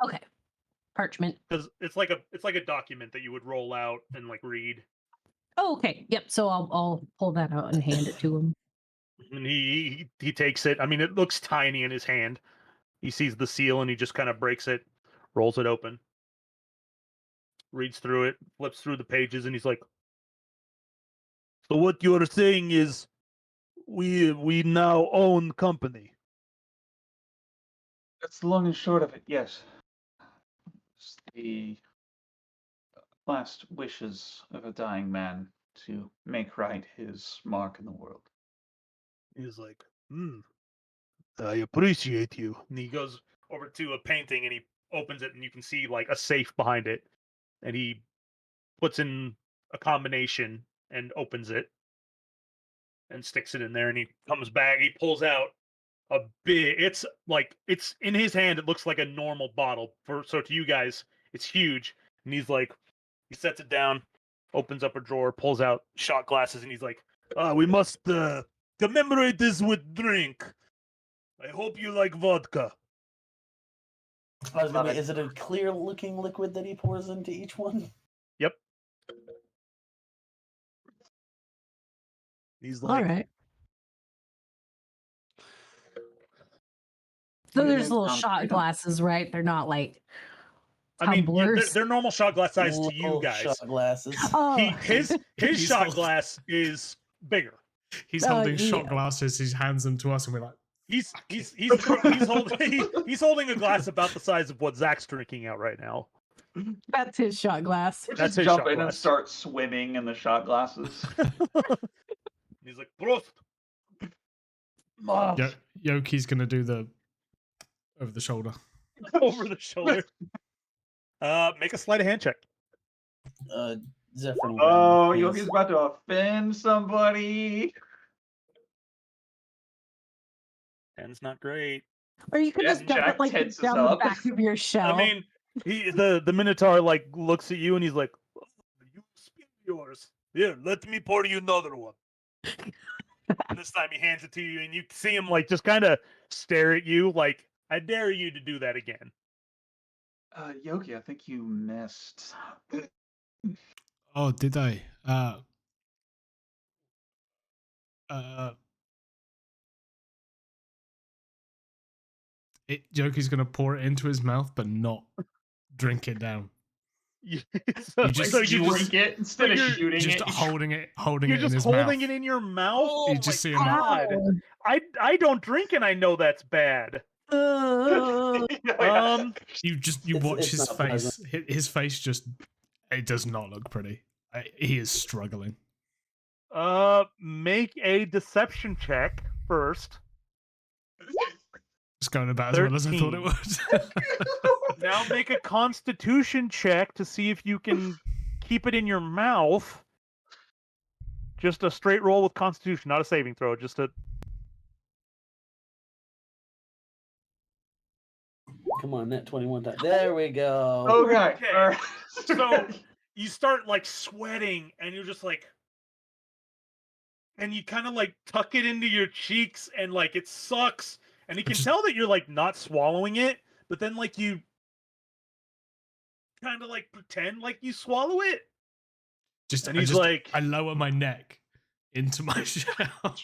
[SPEAKER 3] Okay. Parchment.
[SPEAKER 1] because it's like a document that you would roll out and like read.
[SPEAKER 3] Oh, okay. Yep. So I'll pull that out and hand it to him.
[SPEAKER 1] And he takes it. I mean, it looks tiny in his hand. He sees the seal and he just kind of breaks it, rolls it open, reads through it, flips through the pages, and he's like, "So what you're saying is we now own company."
[SPEAKER 5] That's the long and short of it, yes. It's the last wishes of a dying man to make right his mark in the world.
[SPEAKER 1] He's like, I appreciate you. And he goes over to a painting and he opens it, and you can see like a safe behind it. And he puts in a combination and opens it and sticks it in there. And he comes back, he pulls out a big, it's in his hand, it looks like a normal bottle. So to you guys, it's huge. And he's like, he sets it down, opens up a drawer, pulls out shot glasses, and he's like, we must commemorate this with drink. I hope you like vodka.
[SPEAKER 4] I was gonna
[SPEAKER 5] Love
[SPEAKER 4] be,
[SPEAKER 5] it.
[SPEAKER 4] is it a clear looking liquid that he pours into each one?
[SPEAKER 1] Yep. He's
[SPEAKER 3] All
[SPEAKER 1] like,
[SPEAKER 3] right. So there's
[SPEAKER 5] Humans
[SPEAKER 3] little
[SPEAKER 5] on
[SPEAKER 3] shot
[SPEAKER 5] freedom.
[SPEAKER 3] glasses, right? They're not like
[SPEAKER 1] I mean, yeah,
[SPEAKER 3] tumblers.
[SPEAKER 1] they're normal shot glass size to you
[SPEAKER 4] Little
[SPEAKER 1] guys.
[SPEAKER 4] shot glasses.
[SPEAKER 3] Oh,
[SPEAKER 1] His
[SPEAKER 2] He's
[SPEAKER 1] shot
[SPEAKER 2] hold-
[SPEAKER 1] glass is bigger.
[SPEAKER 2] He's holding shot
[SPEAKER 3] yeah.
[SPEAKER 2] glasses. He hands them to us, and we're like,
[SPEAKER 1] He's
[SPEAKER 2] Fucking-
[SPEAKER 1] he's holding a glass about the size of what Zach's drinking out right now.
[SPEAKER 3] that's his shot glass.
[SPEAKER 5] We
[SPEAKER 1] That's
[SPEAKER 5] just
[SPEAKER 1] his
[SPEAKER 5] jump
[SPEAKER 1] shot
[SPEAKER 5] in and
[SPEAKER 1] glass.
[SPEAKER 5] start swimming in the shot glasses.
[SPEAKER 1] He's like, Prost. Ah,
[SPEAKER 2] Yoki's gonna do the over the shoulder.
[SPEAKER 1] over the shoulder. Make a sleight of hand check.
[SPEAKER 4] Zephyr.
[SPEAKER 5] Oh, Yogi's about to offend somebody.
[SPEAKER 1] And's not great.
[SPEAKER 3] Or you could
[SPEAKER 5] Yeah,
[SPEAKER 3] just dump
[SPEAKER 5] Jack
[SPEAKER 3] it like
[SPEAKER 5] tenses
[SPEAKER 3] down the
[SPEAKER 5] up.
[SPEAKER 3] back of your shell.
[SPEAKER 1] I mean, the Minotaur like looks at you and he's like, "Oh, you spin yours. Here, let me pour you another one." And this time he hands it to you, and you see him like just kind of stare at you, like, "I dare you to do that again."
[SPEAKER 5] Yogi, I think you missed.
[SPEAKER 2] Oh, did I? Yoki's gonna pour it into his mouth, but not drink it down.
[SPEAKER 1] so,
[SPEAKER 2] You just-
[SPEAKER 1] so
[SPEAKER 5] You
[SPEAKER 1] you
[SPEAKER 5] drink it instead of
[SPEAKER 1] you're
[SPEAKER 5] shooting
[SPEAKER 2] Just
[SPEAKER 5] it. you
[SPEAKER 2] holding it
[SPEAKER 1] you're
[SPEAKER 2] in
[SPEAKER 1] just
[SPEAKER 2] his
[SPEAKER 1] holding
[SPEAKER 2] mouth.
[SPEAKER 1] it in your mouth.
[SPEAKER 3] Oh
[SPEAKER 2] You just
[SPEAKER 1] my
[SPEAKER 2] see him like-
[SPEAKER 1] God. I don't drink and I know that's bad.
[SPEAKER 3] Uh,
[SPEAKER 1] Um,
[SPEAKER 2] You
[SPEAKER 4] It's-
[SPEAKER 2] watch
[SPEAKER 4] it's
[SPEAKER 2] his
[SPEAKER 4] not
[SPEAKER 2] face. His face just, it does not look pretty. He is struggling.
[SPEAKER 1] make a deception check first.
[SPEAKER 2] It's going about as well as I thought it
[SPEAKER 1] 13.
[SPEAKER 2] would.
[SPEAKER 1] Now make a Constitution check to see if you can keep it in your mouth. Just a straight roll with Constitution, not a saving throw. Just a.
[SPEAKER 4] Come on, net 21 times. There we go.
[SPEAKER 5] Okay.
[SPEAKER 1] Okay.
[SPEAKER 5] all right.
[SPEAKER 1] So you start like sweating, and you're just like, and you kind of like tuck it into your cheeks, and like it sucks, and you can
[SPEAKER 2] Just-
[SPEAKER 1] tell that you're like not swallowing it, but then like you kind of like pretend like you swallow it. And he's like,
[SPEAKER 2] I lower my neck into my shell.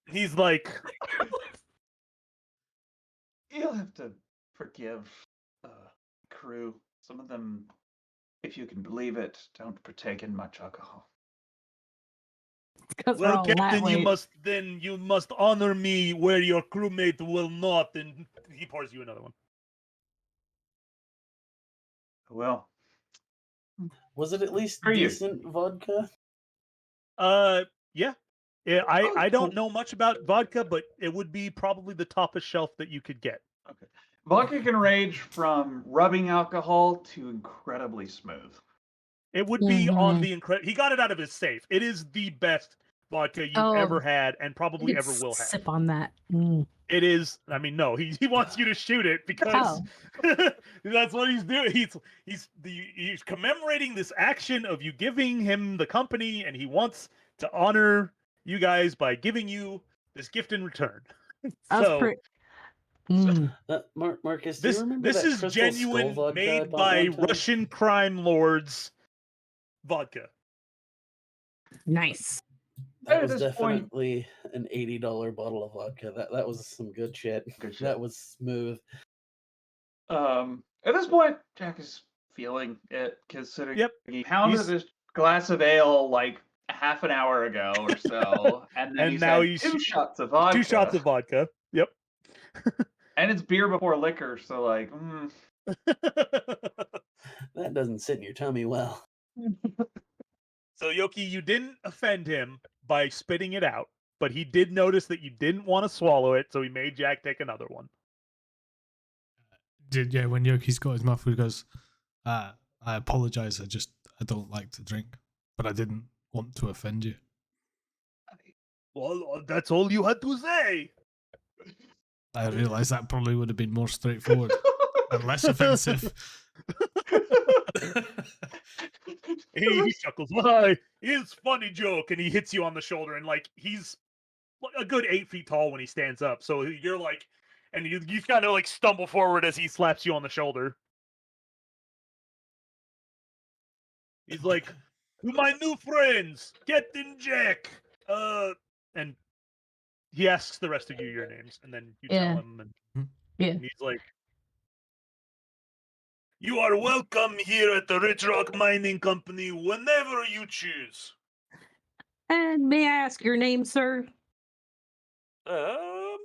[SPEAKER 1] he's like,
[SPEAKER 5] You'll have to forgive crew. Some of them, if you can believe it, don't partake in much alcohol.
[SPEAKER 3] because we're
[SPEAKER 1] well,
[SPEAKER 3] all
[SPEAKER 1] Captain, you
[SPEAKER 3] lightweight.
[SPEAKER 1] must honor me where your crewmate will not. And he pours you another one.
[SPEAKER 5] Well,
[SPEAKER 4] Was it at least
[SPEAKER 5] For you.
[SPEAKER 4] decent vodka?
[SPEAKER 1] Yeah. Yeah, I don't know much about vodka, but it would be probably the top of shelf that you could get.
[SPEAKER 5] okay. Vodka can range from rubbing alcohol to incredibly smooth.
[SPEAKER 1] It would be on
[SPEAKER 3] Mhm.
[SPEAKER 1] the incredible. He got it out of his safe. It is the best vodka you've
[SPEAKER 3] Oh,
[SPEAKER 1] ever had, and
[SPEAKER 3] You
[SPEAKER 1] probably
[SPEAKER 3] could
[SPEAKER 1] ever will have.
[SPEAKER 3] sip on that. Mm.
[SPEAKER 1] It is. I mean, no, he wants you to shoot it because that's what he's doing. He's commemorating this action of you giving him the company, and he wants to honor you guys by giving you this gift in return.
[SPEAKER 3] That was
[SPEAKER 1] So
[SPEAKER 3] pretty. Mm.
[SPEAKER 4] Marcus, do you
[SPEAKER 1] this
[SPEAKER 4] remember
[SPEAKER 1] this
[SPEAKER 4] that
[SPEAKER 1] is
[SPEAKER 4] Crystal
[SPEAKER 1] genuine,
[SPEAKER 4] Skull vodka I
[SPEAKER 1] made
[SPEAKER 4] bought
[SPEAKER 1] by
[SPEAKER 4] one time?
[SPEAKER 1] Russian crime lords vodka.
[SPEAKER 3] Nice.
[SPEAKER 4] That
[SPEAKER 5] At
[SPEAKER 4] was
[SPEAKER 5] this point-
[SPEAKER 4] definitely an $80 bottle of vodka. That was some good shit.
[SPEAKER 5] Good shit.
[SPEAKER 4] That was smooth.
[SPEAKER 5] At this point, Jack is feeling it, considering
[SPEAKER 1] Yep.
[SPEAKER 5] he pounded
[SPEAKER 1] He's-
[SPEAKER 5] this glass of ale like half an hour ago or so, and then
[SPEAKER 1] And
[SPEAKER 5] he's
[SPEAKER 1] now
[SPEAKER 5] had
[SPEAKER 1] he's-
[SPEAKER 5] 2 shots of vodka.
[SPEAKER 1] 2 shots of vodka. Yep.
[SPEAKER 5] And it's beer before liquor, so like,
[SPEAKER 4] That doesn't sit in your tummy well.
[SPEAKER 1] So Yoki, you didn't offend him by spitting it out, but he did notice that you didn't want to swallow it, so he made Jack take another one.
[SPEAKER 2] When Yoki's got his mouth full, he goes, I apologize. I don't like to drink, but I didn't want to offend you.
[SPEAKER 1] Well, that's all you had to say.
[SPEAKER 2] I realize that probably would have been more straightforward and less offensive.
[SPEAKER 1] He chuckles. Why? It's funny joke, and he hits you on the shoulder, and like he's a good 8 feet tall when he stands up. So you're like, and you kind of like stumble forward as he slaps you on the shoulder. He's like, "To my new friends, Captain Jack." And he asks the rest of you your names, and then you
[SPEAKER 3] Yeah.
[SPEAKER 1] tell him, and
[SPEAKER 3] Yeah.
[SPEAKER 1] he's like, "You are welcome here at the Rich Rock Mining Company whenever you choose."
[SPEAKER 3] And may I ask your name, sir?
[SPEAKER 1] Um.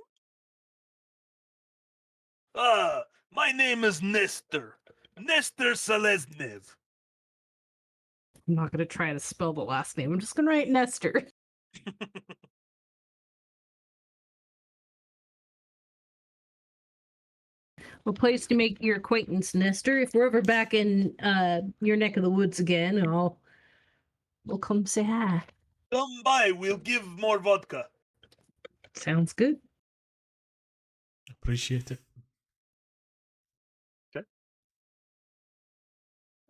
[SPEAKER 1] My name is Nestor. Nestor Seleznev.
[SPEAKER 3] I'm not gonna try to spell the last name. I'm just gonna write Nestor. Well, pleased to make your acquaintance, Nestor. If we're ever back in your neck of the woods again, we'll come say hi.
[SPEAKER 1] Come by, we'll give more vodka.
[SPEAKER 3] Sounds good.
[SPEAKER 2] Appreciate it.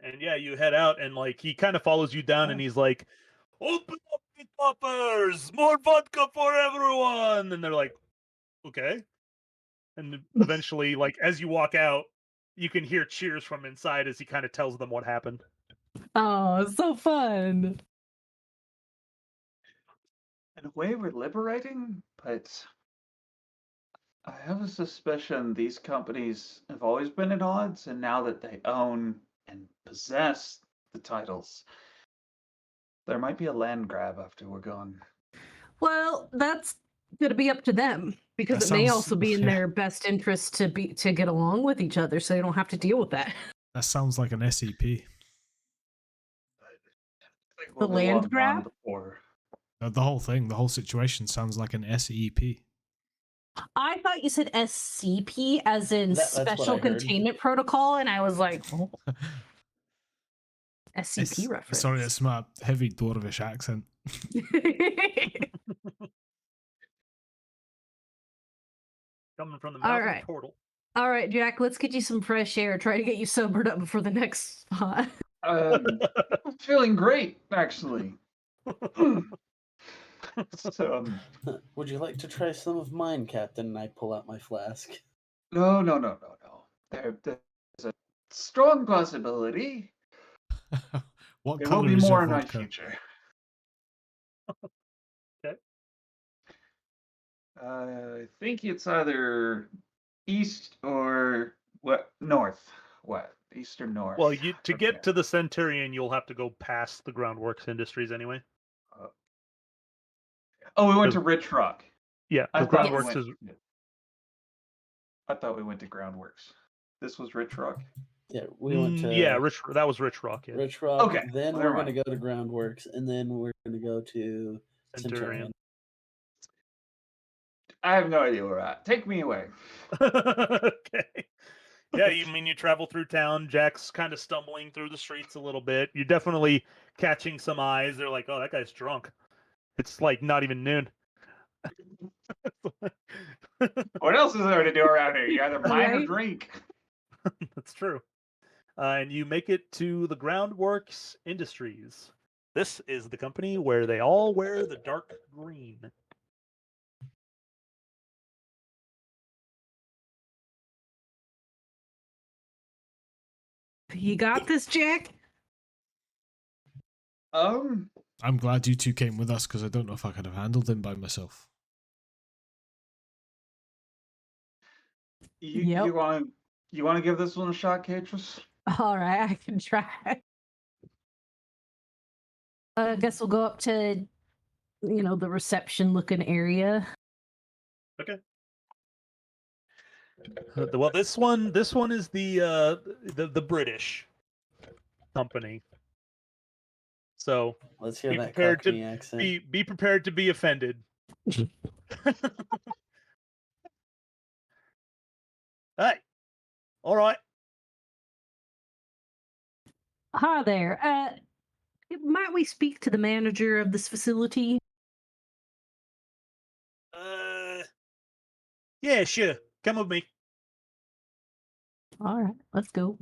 [SPEAKER 1] And yeah, you head out, and like he kind of follows you down, and he's like, "Open up the poppers, more vodka for everyone." And they're like, "Okay." And eventually, like as you walk out, you can hear cheers from inside as he kind of tells them what happened.
[SPEAKER 3] Oh, so fun.
[SPEAKER 5] In a way, we're liberating, but I have a suspicion these companies have always been at odds, and now that they own and possess the titles, there might be a land grab after we're gone.
[SPEAKER 3] Well, that's gonna be up to them because
[SPEAKER 2] That
[SPEAKER 3] it may
[SPEAKER 2] sounds-
[SPEAKER 3] also be in
[SPEAKER 2] yeah.
[SPEAKER 3] their best interest to get along with each other, so they don't have to deal with that.
[SPEAKER 2] That sounds like an SCP.
[SPEAKER 3] The
[SPEAKER 5] We'll be
[SPEAKER 3] land
[SPEAKER 5] long
[SPEAKER 3] grab?
[SPEAKER 5] gone before.
[SPEAKER 2] The whole thing, the whole situation sounds like an SEP.
[SPEAKER 3] I thought you said SCP as in
[SPEAKER 4] That's what I
[SPEAKER 3] Special
[SPEAKER 4] heard.
[SPEAKER 3] Containment Protocol, and I was like, oh, SCP reference.
[SPEAKER 2] Sorry, it's my heavy Dwarvish accent.
[SPEAKER 1] Coming from the
[SPEAKER 3] All
[SPEAKER 1] mouth of
[SPEAKER 3] right.
[SPEAKER 1] the portal.
[SPEAKER 3] All right, Jack, let's get you some fresh air. Try to get you sobered up before the next spot.
[SPEAKER 5] I'm feeling great, actually. So,
[SPEAKER 4] Would you like to try some of mine, Captain? And I pull out my flask.
[SPEAKER 5] no. There's a strong possibility
[SPEAKER 2] What
[SPEAKER 5] there will
[SPEAKER 2] color
[SPEAKER 5] be
[SPEAKER 2] is
[SPEAKER 5] more
[SPEAKER 2] your
[SPEAKER 5] in my
[SPEAKER 2] vodka?
[SPEAKER 5] future.
[SPEAKER 1] Okay.
[SPEAKER 5] I think it's either east or what? North. What? East or north?
[SPEAKER 1] Well, you to
[SPEAKER 5] from
[SPEAKER 1] get
[SPEAKER 5] here.
[SPEAKER 1] to the Centurion, you'll have to go past the Groundworks Industries anyway.
[SPEAKER 5] Oh, we went to Rich Rock.
[SPEAKER 1] Yeah,
[SPEAKER 5] I
[SPEAKER 1] because
[SPEAKER 5] thought we
[SPEAKER 1] Groundworks
[SPEAKER 5] went.
[SPEAKER 1] is
[SPEAKER 5] I thought we went to Groundworks. This was Rich Rock.
[SPEAKER 4] Yeah, we went to
[SPEAKER 1] yeah, that was Rich Rock. Yeah,
[SPEAKER 4] Rich Rock.
[SPEAKER 5] Okay,
[SPEAKER 4] Then
[SPEAKER 5] never
[SPEAKER 4] we're going to
[SPEAKER 5] mind.
[SPEAKER 4] go to Groundworks, and then we're going to go to Centurion.
[SPEAKER 5] I have no idea where we're at. Take me away.
[SPEAKER 1] Okay. Yeah, you travel through town. Jack's kind of stumbling through the streets a little bit. You're definitely catching some eyes. They're like, "Oh, that guy's drunk." It's like not even noon.
[SPEAKER 5] What else is there to do around here? You either mine or
[SPEAKER 3] Right?
[SPEAKER 5] drink.
[SPEAKER 1] That's true. And you make it to the Groundworks Industries. This is the company where they all wear the dark green.
[SPEAKER 3] You got this, Jack?
[SPEAKER 5] Um,
[SPEAKER 2] I'm glad you two came with us because I don't know if I could have handled him by myself.
[SPEAKER 5] you
[SPEAKER 3] Yep.
[SPEAKER 5] you want to give this one a shot, Catrus?
[SPEAKER 3] All right, I can try. I guess we'll go up to, the reception looking area.
[SPEAKER 1] Okay. Well, this one is the British company. So
[SPEAKER 4] Let's hear
[SPEAKER 1] be
[SPEAKER 4] that
[SPEAKER 1] prepared
[SPEAKER 4] Cockney
[SPEAKER 1] to
[SPEAKER 4] accent.
[SPEAKER 1] be prepared to be offended. Hey, all right.
[SPEAKER 3] Hi there. Might we speak to the manager of this facility?
[SPEAKER 1] Yeah, sure. Come with me.
[SPEAKER 3] All right, let's go.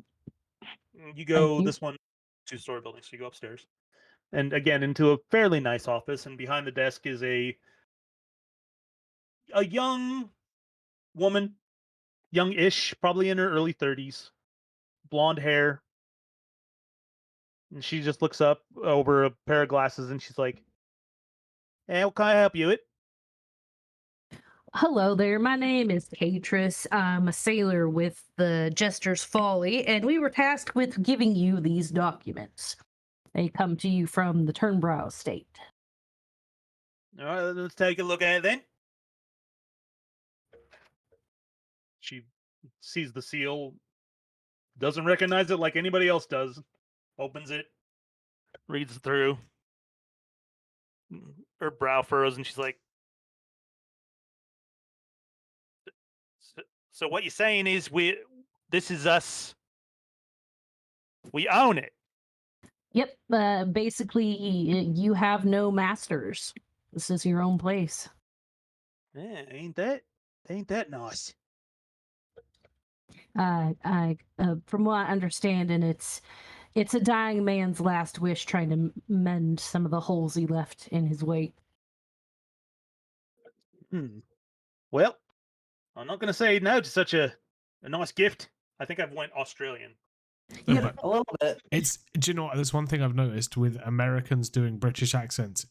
[SPEAKER 1] You go
[SPEAKER 3] you.
[SPEAKER 1] this one, 2-story building. So you go upstairs, and again into a fairly nice office. And behind the desk is a young woman, young-ish, probably in her early 30s, blonde hair. And she just looks up over a pair of glasses and she's like, "Hey, what can I help you with?"
[SPEAKER 3] Hello there. My name is Catrus. I'm a sailor with the Jester's Folly, and we were tasked with giving you these documents. They come to you from the Turnbrow estate.
[SPEAKER 1] All right, let's take a look at it then. She sees the seal, doesn't recognize it like anybody else does, opens it, reads it through. Her brow furrows, and she's like, "So what you're saying is this is us. We own it."
[SPEAKER 3] Yep. Basically, you have no masters. This is your own place.
[SPEAKER 1] Yeah, ain't that nice?
[SPEAKER 3] From what I understand, and it's a dying man's last wish, trying to mend some of the holes he left in his wake.
[SPEAKER 1] Well, I'm not gonna say no to such a nice gift. I think I've went Australian.
[SPEAKER 2] No,
[SPEAKER 3] Yep.
[SPEAKER 2] but
[SPEAKER 4] A little bit.
[SPEAKER 2] it's, do you know what? There's one thing I've noticed with Americans doing British accents,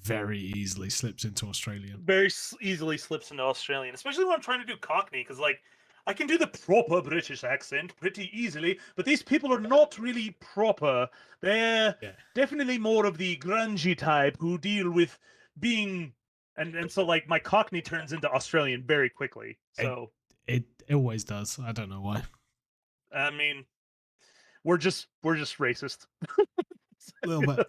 [SPEAKER 2] very easily slips into Australian.
[SPEAKER 1] Very easily slips into Australian, especially when I'm trying to do Cockney, because like I can do the proper British accent pretty easily, but these people are not really proper. They're
[SPEAKER 2] Yeah.
[SPEAKER 1] definitely more of the grungy type who deal with being, and so like my Cockney turns into Australian very quickly. So
[SPEAKER 2] It always does. I don't know why.
[SPEAKER 1] I mean, we're just racist.
[SPEAKER 2] A little bit.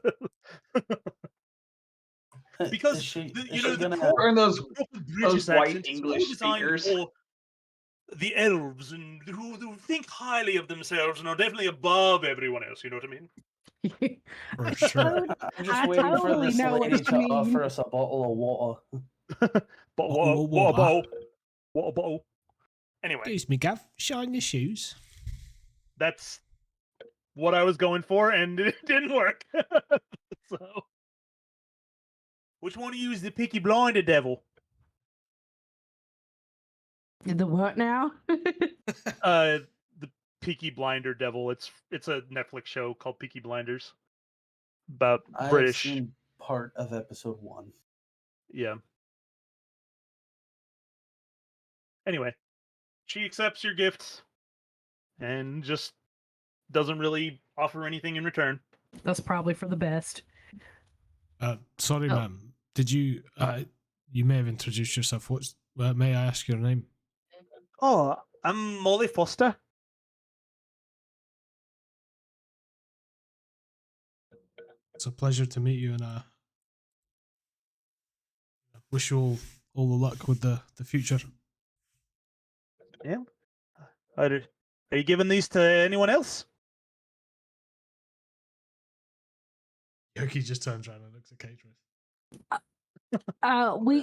[SPEAKER 1] Because
[SPEAKER 4] Is she
[SPEAKER 1] the
[SPEAKER 4] gonna?
[SPEAKER 1] proper,
[SPEAKER 5] Or those
[SPEAKER 1] the proper
[SPEAKER 5] those
[SPEAKER 1] British
[SPEAKER 5] white
[SPEAKER 1] accent is
[SPEAKER 5] English
[SPEAKER 1] all designed
[SPEAKER 5] speakers.
[SPEAKER 1] for the elves and who think highly of themselves and are definitely above everyone else. You know what I mean?
[SPEAKER 2] For sure.
[SPEAKER 4] I'm just
[SPEAKER 3] I
[SPEAKER 4] waiting for
[SPEAKER 3] totally
[SPEAKER 4] this
[SPEAKER 3] know what
[SPEAKER 4] lady
[SPEAKER 3] you
[SPEAKER 4] to
[SPEAKER 3] mean.
[SPEAKER 4] offer us a bottle of water.
[SPEAKER 1] But
[SPEAKER 2] Whoa,
[SPEAKER 1] what a
[SPEAKER 2] whoa.
[SPEAKER 1] bowl! What a bowl! Anyway,
[SPEAKER 2] Excuse me, Gav. Shine your shoes.
[SPEAKER 1] that's what I was going for, and it didn't work. So, which one of you is the Peaky Blinder devil?
[SPEAKER 3] The what now?
[SPEAKER 1] The Peaky Blinder devil. It's a Netflix show called Peaky Blinders about
[SPEAKER 4] I've
[SPEAKER 1] British.
[SPEAKER 4] seen part of episode 1.
[SPEAKER 1] Yeah. Anyway, she accepts your gift and just doesn't really offer anything in return.
[SPEAKER 3] That's probably for the best.
[SPEAKER 2] Sorry,
[SPEAKER 3] Oh.
[SPEAKER 2] ma'am. Did you? You may have introduced yourself. What's? May I ask your name?
[SPEAKER 1] Oh, I'm Molly Foster.
[SPEAKER 2] It's a pleasure to meet you, and wish you all the luck with the future.
[SPEAKER 1] Yeah. Are you giving these to anyone else?
[SPEAKER 2] Yoki just turns around and looks at Caterers.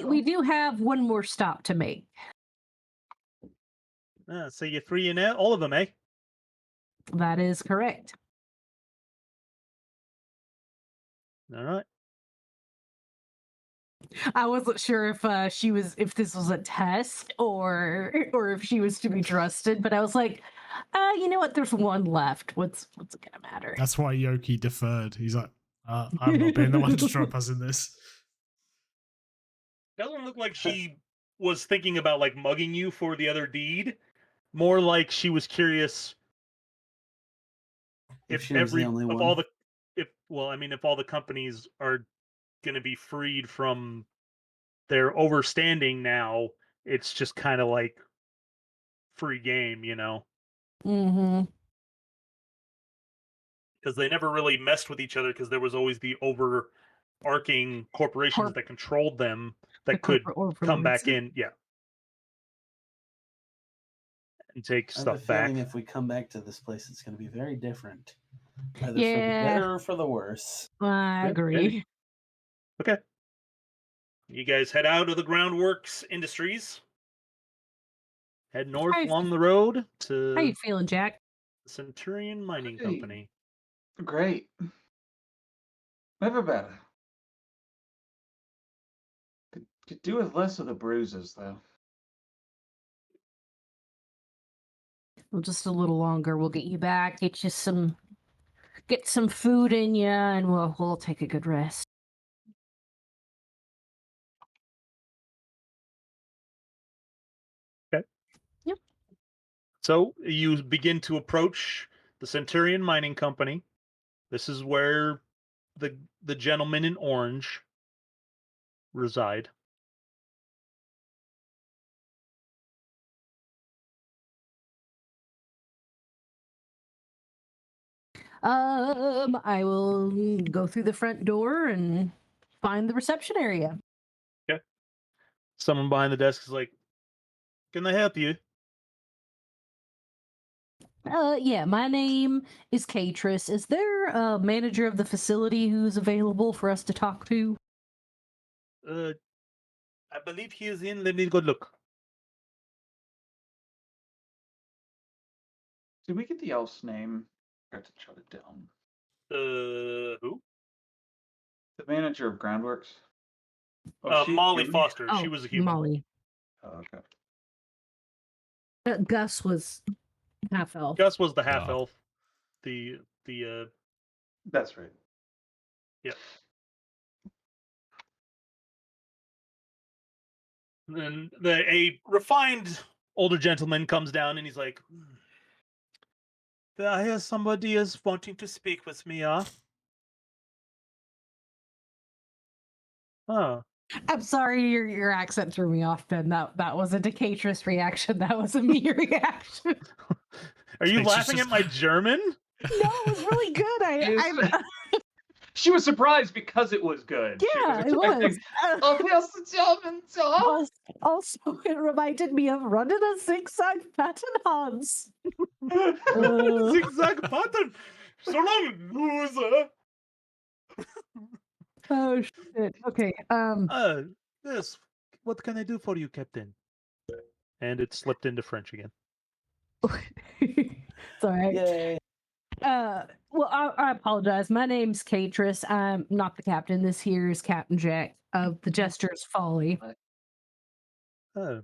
[SPEAKER 3] We do have one more stop to make.
[SPEAKER 1] So you're three in there, all of them, eh?
[SPEAKER 3] That is correct.
[SPEAKER 1] All right.
[SPEAKER 3] I wasn't sure if if this was a test or if she was to be trusted, but I was like, you know what? There's one left. What's it gonna matter?
[SPEAKER 2] That's why Yoki deferred. He's like, I'm not being the one to trap us in this.
[SPEAKER 1] Doesn't look like she was thinking about like mugging you for the other deed. More like she was curious
[SPEAKER 4] If she was the only one.
[SPEAKER 1] if all the companies are going to be freed from their overstanding now, it's just kind of like free game, you know,
[SPEAKER 3] Mm-hmm.
[SPEAKER 1] because they never really messed with each other because there was always the overarching corporations that controlled them that could come back in, yeah, and take
[SPEAKER 4] I have a
[SPEAKER 1] stuff back.
[SPEAKER 4] feeling if we come back to this place, it's going to be very different. Either for the
[SPEAKER 3] Yeah.
[SPEAKER 4] better or for the worse.
[SPEAKER 3] I agree.
[SPEAKER 1] Okay. You guys head out of the Groundworks Industries. Head north
[SPEAKER 3] Hi.
[SPEAKER 1] along the road
[SPEAKER 3] How
[SPEAKER 1] to
[SPEAKER 3] you feeling, Jack?
[SPEAKER 1] the Centurion Mining
[SPEAKER 5] Hey.
[SPEAKER 1] Company.
[SPEAKER 5] Great. Never better. Could do with less of the bruises, though.
[SPEAKER 3] Well, just a little longer. We'll get you back. Get some food in you, and we'll take a good rest.
[SPEAKER 1] So you begin to approach the Centurion Mining Company. This is where the gentlemen in orange reside.
[SPEAKER 3] I will go through the front door and find the reception area.
[SPEAKER 1] Okay. Someone behind the desk is like, "Can I help you?"
[SPEAKER 3] Yeah, my name is Catris. Is there a manager of the facility who's available for us to talk to?
[SPEAKER 1] I believe he is in. Let me go look.
[SPEAKER 5] Did we get the elf's name? I have to jot it down.
[SPEAKER 1] Who?
[SPEAKER 5] The manager of Groundworks. Oh, she
[SPEAKER 1] Molly
[SPEAKER 5] human?
[SPEAKER 1] Foster.
[SPEAKER 3] Oh,
[SPEAKER 1] She was a human.
[SPEAKER 3] Molly.
[SPEAKER 5] Oh, okay.
[SPEAKER 3] Gus was half elf.
[SPEAKER 1] Gus was the half
[SPEAKER 2] Oh.
[SPEAKER 1] elf. The
[SPEAKER 5] That's right.
[SPEAKER 1] yeah. Then a refined older gentleman comes down and he's like, I hear somebody is wanting to speak with me, Oh.
[SPEAKER 3] I'm sorry, your accent threw me off, Ben. That wasn't a Catris reaction. That was a me reaction.
[SPEAKER 1] Are you
[SPEAKER 2] It's
[SPEAKER 1] laughing
[SPEAKER 2] just-
[SPEAKER 1] at my German?
[SPEAKER 3] No, it was really good. I
[SPEAKER 5] She was surprised because it was good.
[SPEAKER 3] yeah,
[SPEAKER 5] She
[SPEAKER 3] it was.
[SPEAKER 5] expecting, Oh, here's the German song.
[SPEAKER 3] Also, it reminded me of running a zigzag pattern, Hans.
[SPEAKER 1] Zigzag pattern. So long, loser.
[SPEAKER 3] Oh shit. Okay.
[SPEAKER 1] Yes. What can I do for you, Captain? And it slipped into French again.
[SPEAKER 3] It's all right.
[SPEAKER 4] Yay.
[SPEAKER 3] Well, I apologize. My name's Catris. I'm not the captain. This here is Captain Jack of the Jester's Folly.
[SPEAKER 1] Oh.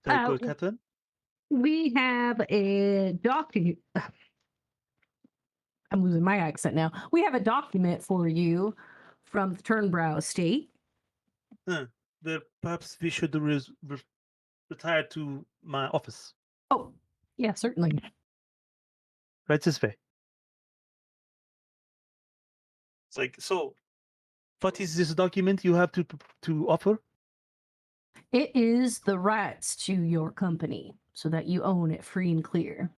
[SPEAKER 1] Very good,
[SPEAKER 3] Uh,
[SPEAKER 1] Captain.
[SPEAKER 3] We have a document. I'm losing my accent now. We have a document for you from the Turnbrow estate.
[SPEAKER 1] Perhaps we should retire to my office.
[SPEAKER 3] Oh, yeah, certainly.
[SPEAKER 1] Right this way. It's like, so what is this document you have to offer?
[SPEAKER 3] It is the rights to your company so that you own it free and clear.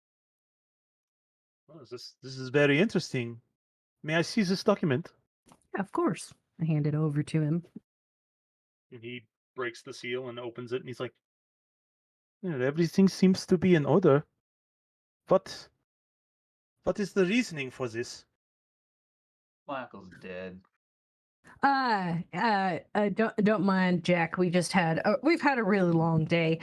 [SPEAKER 1] Oh, this is very interesting. May I see this document?
[SPEAKER 3] Of course. I hand it over to him.
[SPEAKER 1] And he breaks the seal and opens it, and he's like, "Yeah, everything seems to be in order. What is the reasoning for this?"
[SPEAKER 5] My uncle's dead.
[SPEAKER 3] Don't mind, Jack. We've had a really long day.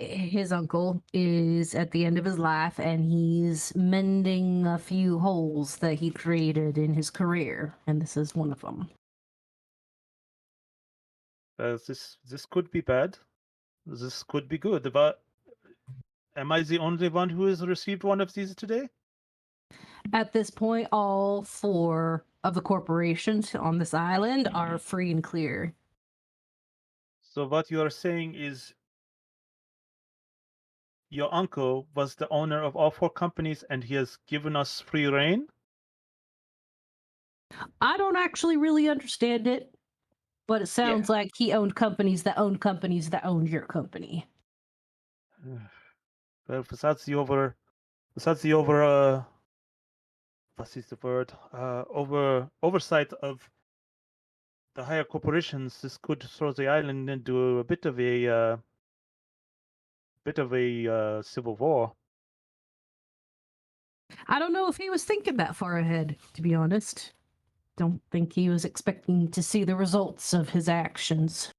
[SPEAKER 3] His uncle is at the end of his life, and he's mending a few holes that he created in his career, and this is one of them.
[SPEAKER 1] This could be bad. This could be good. But am I the only one who has received one of these today?
[SPEAKER 3] At this point, all 4 of the corporations on this island are free and clear.
[SPEAKER 1] So what you are saying is your uncle was the owner of all 4 companies and he has given us free reign?
[SPEAKER 3] I don't actually really understand it, but it sounds like he owned companies that owned companies that owned your company.
[SPEAKER 1] Well, besides the what is the word? Oversight of the higher corporations, this could throw the island into a bit of a civil war.
[SPEAKER 3] I don't know if he was thinking that far ahead, to be honest. Don't think he was expecting to see the results of his actions.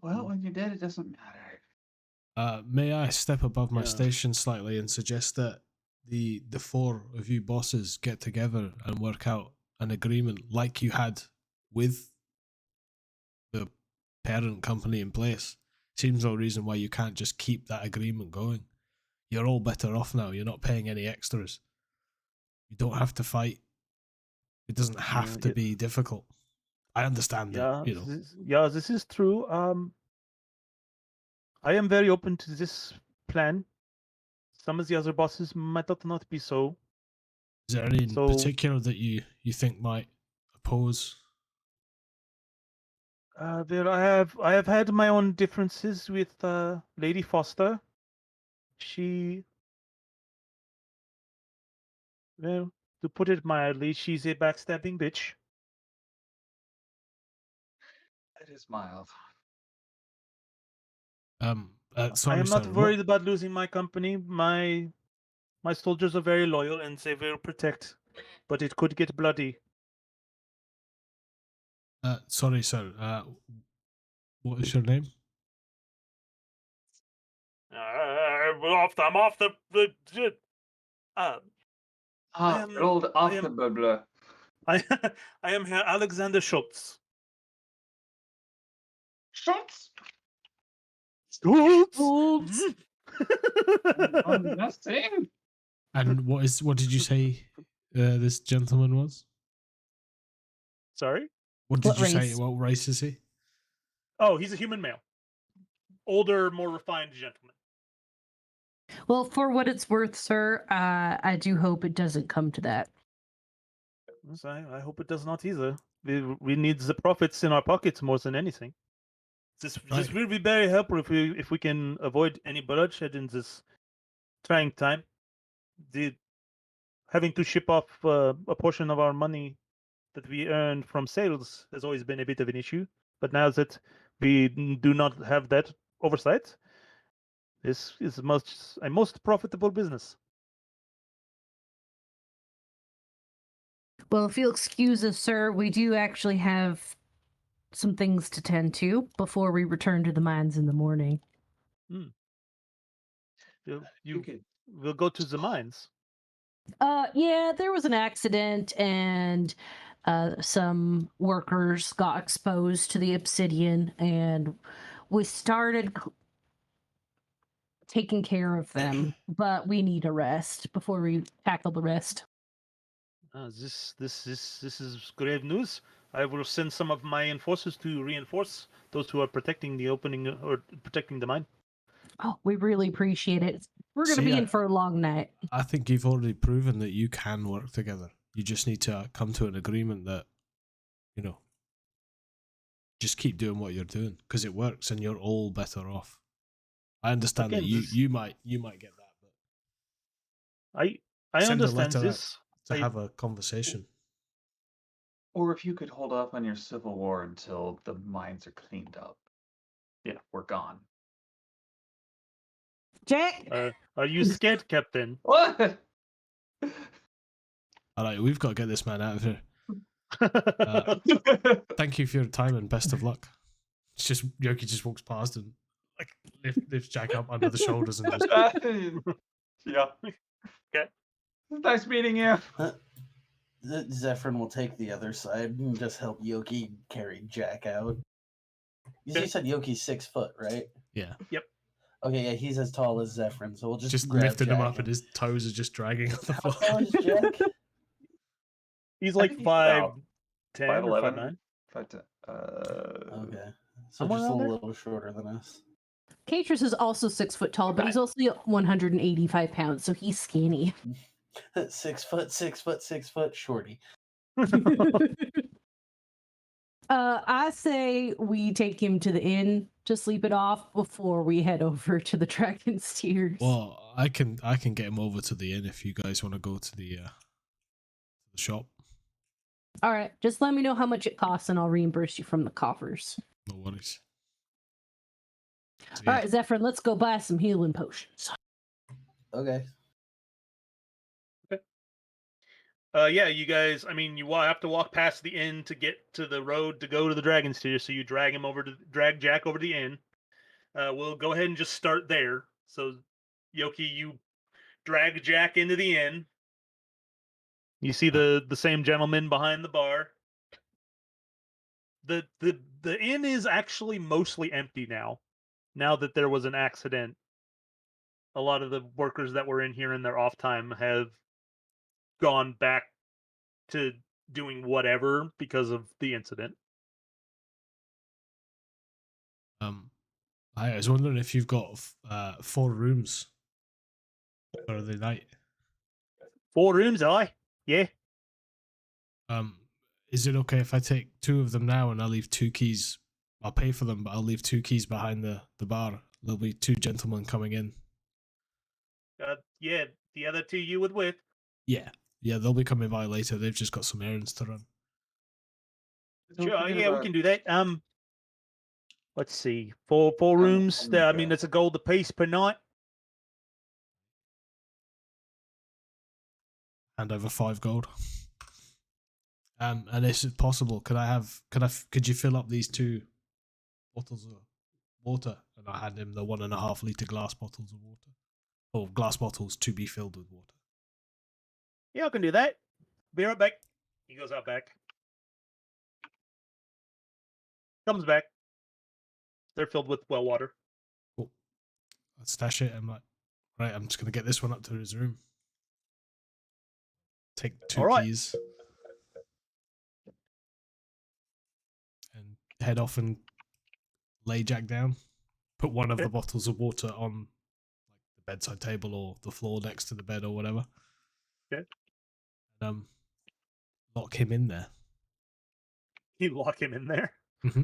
[SPEAKER 5] Well, when you're dead, it doesn't matter.
[SPEAKER 2] May I step above my
[SPEAKER 1] Yeah.
[SPEAKER 2] station slightly and suggest that the 4 of you bosses get together and work out an agreement like you had with the parent company in place? Seems no reason why you can't just keep that agreement going. You're all better off now. You're not paying any extras. You don't have to fight. It doesn't have to be difficult. I understand that,
[SPEAKER 1] Yeah, this is true. I am very open to this plan. Some of the other bosses might not be so.
[SPEAKER 2] Is there any in
[SPEAKER 1] So-
[SPEAKER 2] particular that you think might oppose?
[SPEAKER 1] Well, I have had my own differences with Lady Foster. She, well, to put it mildly, she's a backstabbing bitch.
[SPEAKER 5] That is mild.
[SPEAKER 2] Sorry,
[SPEAKER 1] I am not
[SPEAKER 2] sir.
[SPEAKER 1] worried about losing my company. My soldiers are very loyal and they will protect, but it could get bloody.
[SPEAKER 2] Sorry, sir. What is your name?
[SPEAKER 1] I'm off the. I am-
[SPEAKER 5] Good old
[SPEAKER 1] I am-
[SPEAKER 5] Afterbubble.
[SPEAKER 1] I I am Herr Alexander Schultz.
[SPEAKER 5] Schutz!
[SPEAKER 1] Schultz.
[SPEAKER 3] Schultz.
[SPEAKER 5] That's it.
[SPEAKER 2] And what did you say this gentleman was?
[SPEAKER 1] Sorry.
[SPEAKER 2] What did
[SPEAKER 3] What
[SPEAKER 2] you say?
[SPEAKER 3] race?
[SPEAKER 2] What race is he?
[SPEAKER 1] Oh, he's a human male. Older, more refined gentleman.
[SPEAKER 3] Well, for what it's worth, sir, I do hope it doesn't come to that.
[SPEAKER 1] Yes, I hope it does not either. We need the profits in our pockets more than anything. This
[SPEAKER 2] Right.
[SPEAKER 1] will be very helpful if we can avoid any bloodshed in this trying time. Having to ship off a portion of our money that we earn from sales has always been a bit of an issue. But now that we do not have that oversight, this is a most profitable business.
[SPEAKER 3] Well, if you'll excuse us, sir, we do actually have some things to tend to before we return to the mines in the morning.
[SPEAKER 1] You
[SPEAKER 5] could.
[SPEAKER 1] will go to the mines.
[SPEAKER 3] Yeah, there was an accident and some workers got exposed to the obsidian, and we started taking care of them, but we need a rest before we tackle the rest.
[SPEAKER 1] This is grave news. I will send some of my enforcers to reinforce those who are protecting the opening or protecting the mine.
[SPEAKER 3] Oh, we really appreciate it. We're going to
[SPEAKER 2] See,
[SPEAKER 3] be in for a long night.
[SPEAKER 2] I think you've already proven that you can work together. You just need to come to an agreement that, just keep doing what you're doing because it works and you're all better off. I understand
[SPEAKER 1] Again,
[SPEAKER 2] that
[SPEAKER 1] this-
[SPEAKER 2] you might get that, but
[SPEAKER 1] I
[SPEAKER 2] Send a
[SPEAKER 1] understand
[SPEAKER 2] letter out.
[SPEAKER 1] this.
[SPEAKER 2] to
[SPEAKER 1] I-
[SPEAKER 2] have a conversation.
[SPEAKER 5] Or if you could hold off on your civil war until the mines are cleaned up. Yeah, we're gone.
[SPEAKER 3] Jack,
[SPEAKER 1] Are you scared, Captain?
[SPEAKER 5] What?
[SPEAKER 2] All right, we've got to get this man out of here. Thank you for your time and best of luck. It's just Yoki just walks past and like lifts Jack up under the shoulders and just
[SPEAKER 5] Yeah.
[SPEAKER 1] Okay.
[SPEAKER 5] Nice meeting you.
[SPEAKER 4] Zephyrin will take the other side and just help Yoki carry Jack out. You said Yoki's 6 foot, right?
[SPEAKER 2] yeah,
[SPEAKER 4] Okay, yeah, he's as tall as Zephyrin, so we'll just grab
[SPEAKER 2] lifting him
[SPEAKER 4] Jack
[SPEAKER 2] up and his toes are just dragging on the
[SPEAKER 4] How
[SPEAKER 2] floor.
[SPEAKER 4] tall is Jack?
[SPEAKER 1] He's
[SPEAKER 5] I
[SPEAKER 1] like
[SPEAKER 5] think he's about
[SPEAKER 1] 5'10" or
[SPEAKER 5] 5'11".
[SPEAKER 1] 5'9".
[SPEAKER 4] Okay, so
[SPEAKER 1] Somewhere
[SPEAKER 4] just a
[SPEAKER 1] around there?
[SPEAKER 4] little shorter than us.
[SPEAKER 3] Catrus is also 6 foot tall, but he's also 185 pounds, so he's skinny.
[SPEAKER 4] 6 foot, 6 foot, 6 foot, shorty.
[SPEAKER 3] I say we take him to the inn to sleep it off before we head over to the Dragon's Tears.
[SPEAKER 2] Well, I can get him over to the inn if you guys want to go to the shop.
[SPEAKER 3] All right, just let me know how much it costs and I'll reimburse you from the coffers.
[SPEAKER 2] No worries. So,
[SPEAKER 3] All right, Zephyrin, let's go buy some healing potions.
[SPEAKER 4] Okay.
[SPEAKER 1] Yeah, you guys. I mean, you have to walk past the inn to get to the road to go to the Dragon's Tear. So you drag Jack over to the inn. We'll go ahead and just start there. So, Yoki, you drag Jack into the inn. You see the same gentleman behind the bar. The inn is actually mostly empty now. Now that there was an accident, a lot of the workers that were in here in their off time have gone back to doing whatever because of the incident.
[SPEAKER 2] I was wondering if you've got 4 rooms for the night.
[SPEAKER 1] 4 rooms, aye. Yeah.
[SPEAKER 2] Is it okay if I take 2 of them now and I'll leave 2 keys? I'll pay for them, but I'll leave 2 keys behind the bar. There'll be 2 gentlemen coming in.
[SPEAKER 1] Yeah, the other 2 you with.
[SPEAKER 2] Yeah, they'll be coming by later. They've just got some errands to run.
[SPEAKER 5] Don't
[SPEAKER 1] Sure,
[SPEAKER 5] forget
[SPEAKER 1] yeah, we
[SPEAKER 5] about-
[SPEAKER 1] can do that. Let's see. 4 rooms. I mean, that's a gold apiece per night.
[SPEAKER 2] Hand over 5 gold. And if it's possible, could you fill up these 2 bottles of water? And I hand him the 1.5 liter glass bottles of water, or glass bottles to be filled with water.
[SPEAKER 1] Yeah, I can do that. Be right back. He goes out back. Comes back. They're filled with well water.
[SPEAKER 2] Cool. I stash it. I'm like, right, I'm just gonna get this one up to his room. Take 2
[SPEAKER 1] All right.
[SPEAKER 2] keys and head off and lay Jack down. Put one of
[SPEAKER 1] Okay.
[SPEAKER 2] the bottles of water on like the bedside table or the floor next to the bed or whatever.
[SPEAKER 1] Okay.
[SPEAKER 2] And lock him in there.
[SPEAKER 1] You lock him in there.
[SPEAKER 2] Mm-hmm.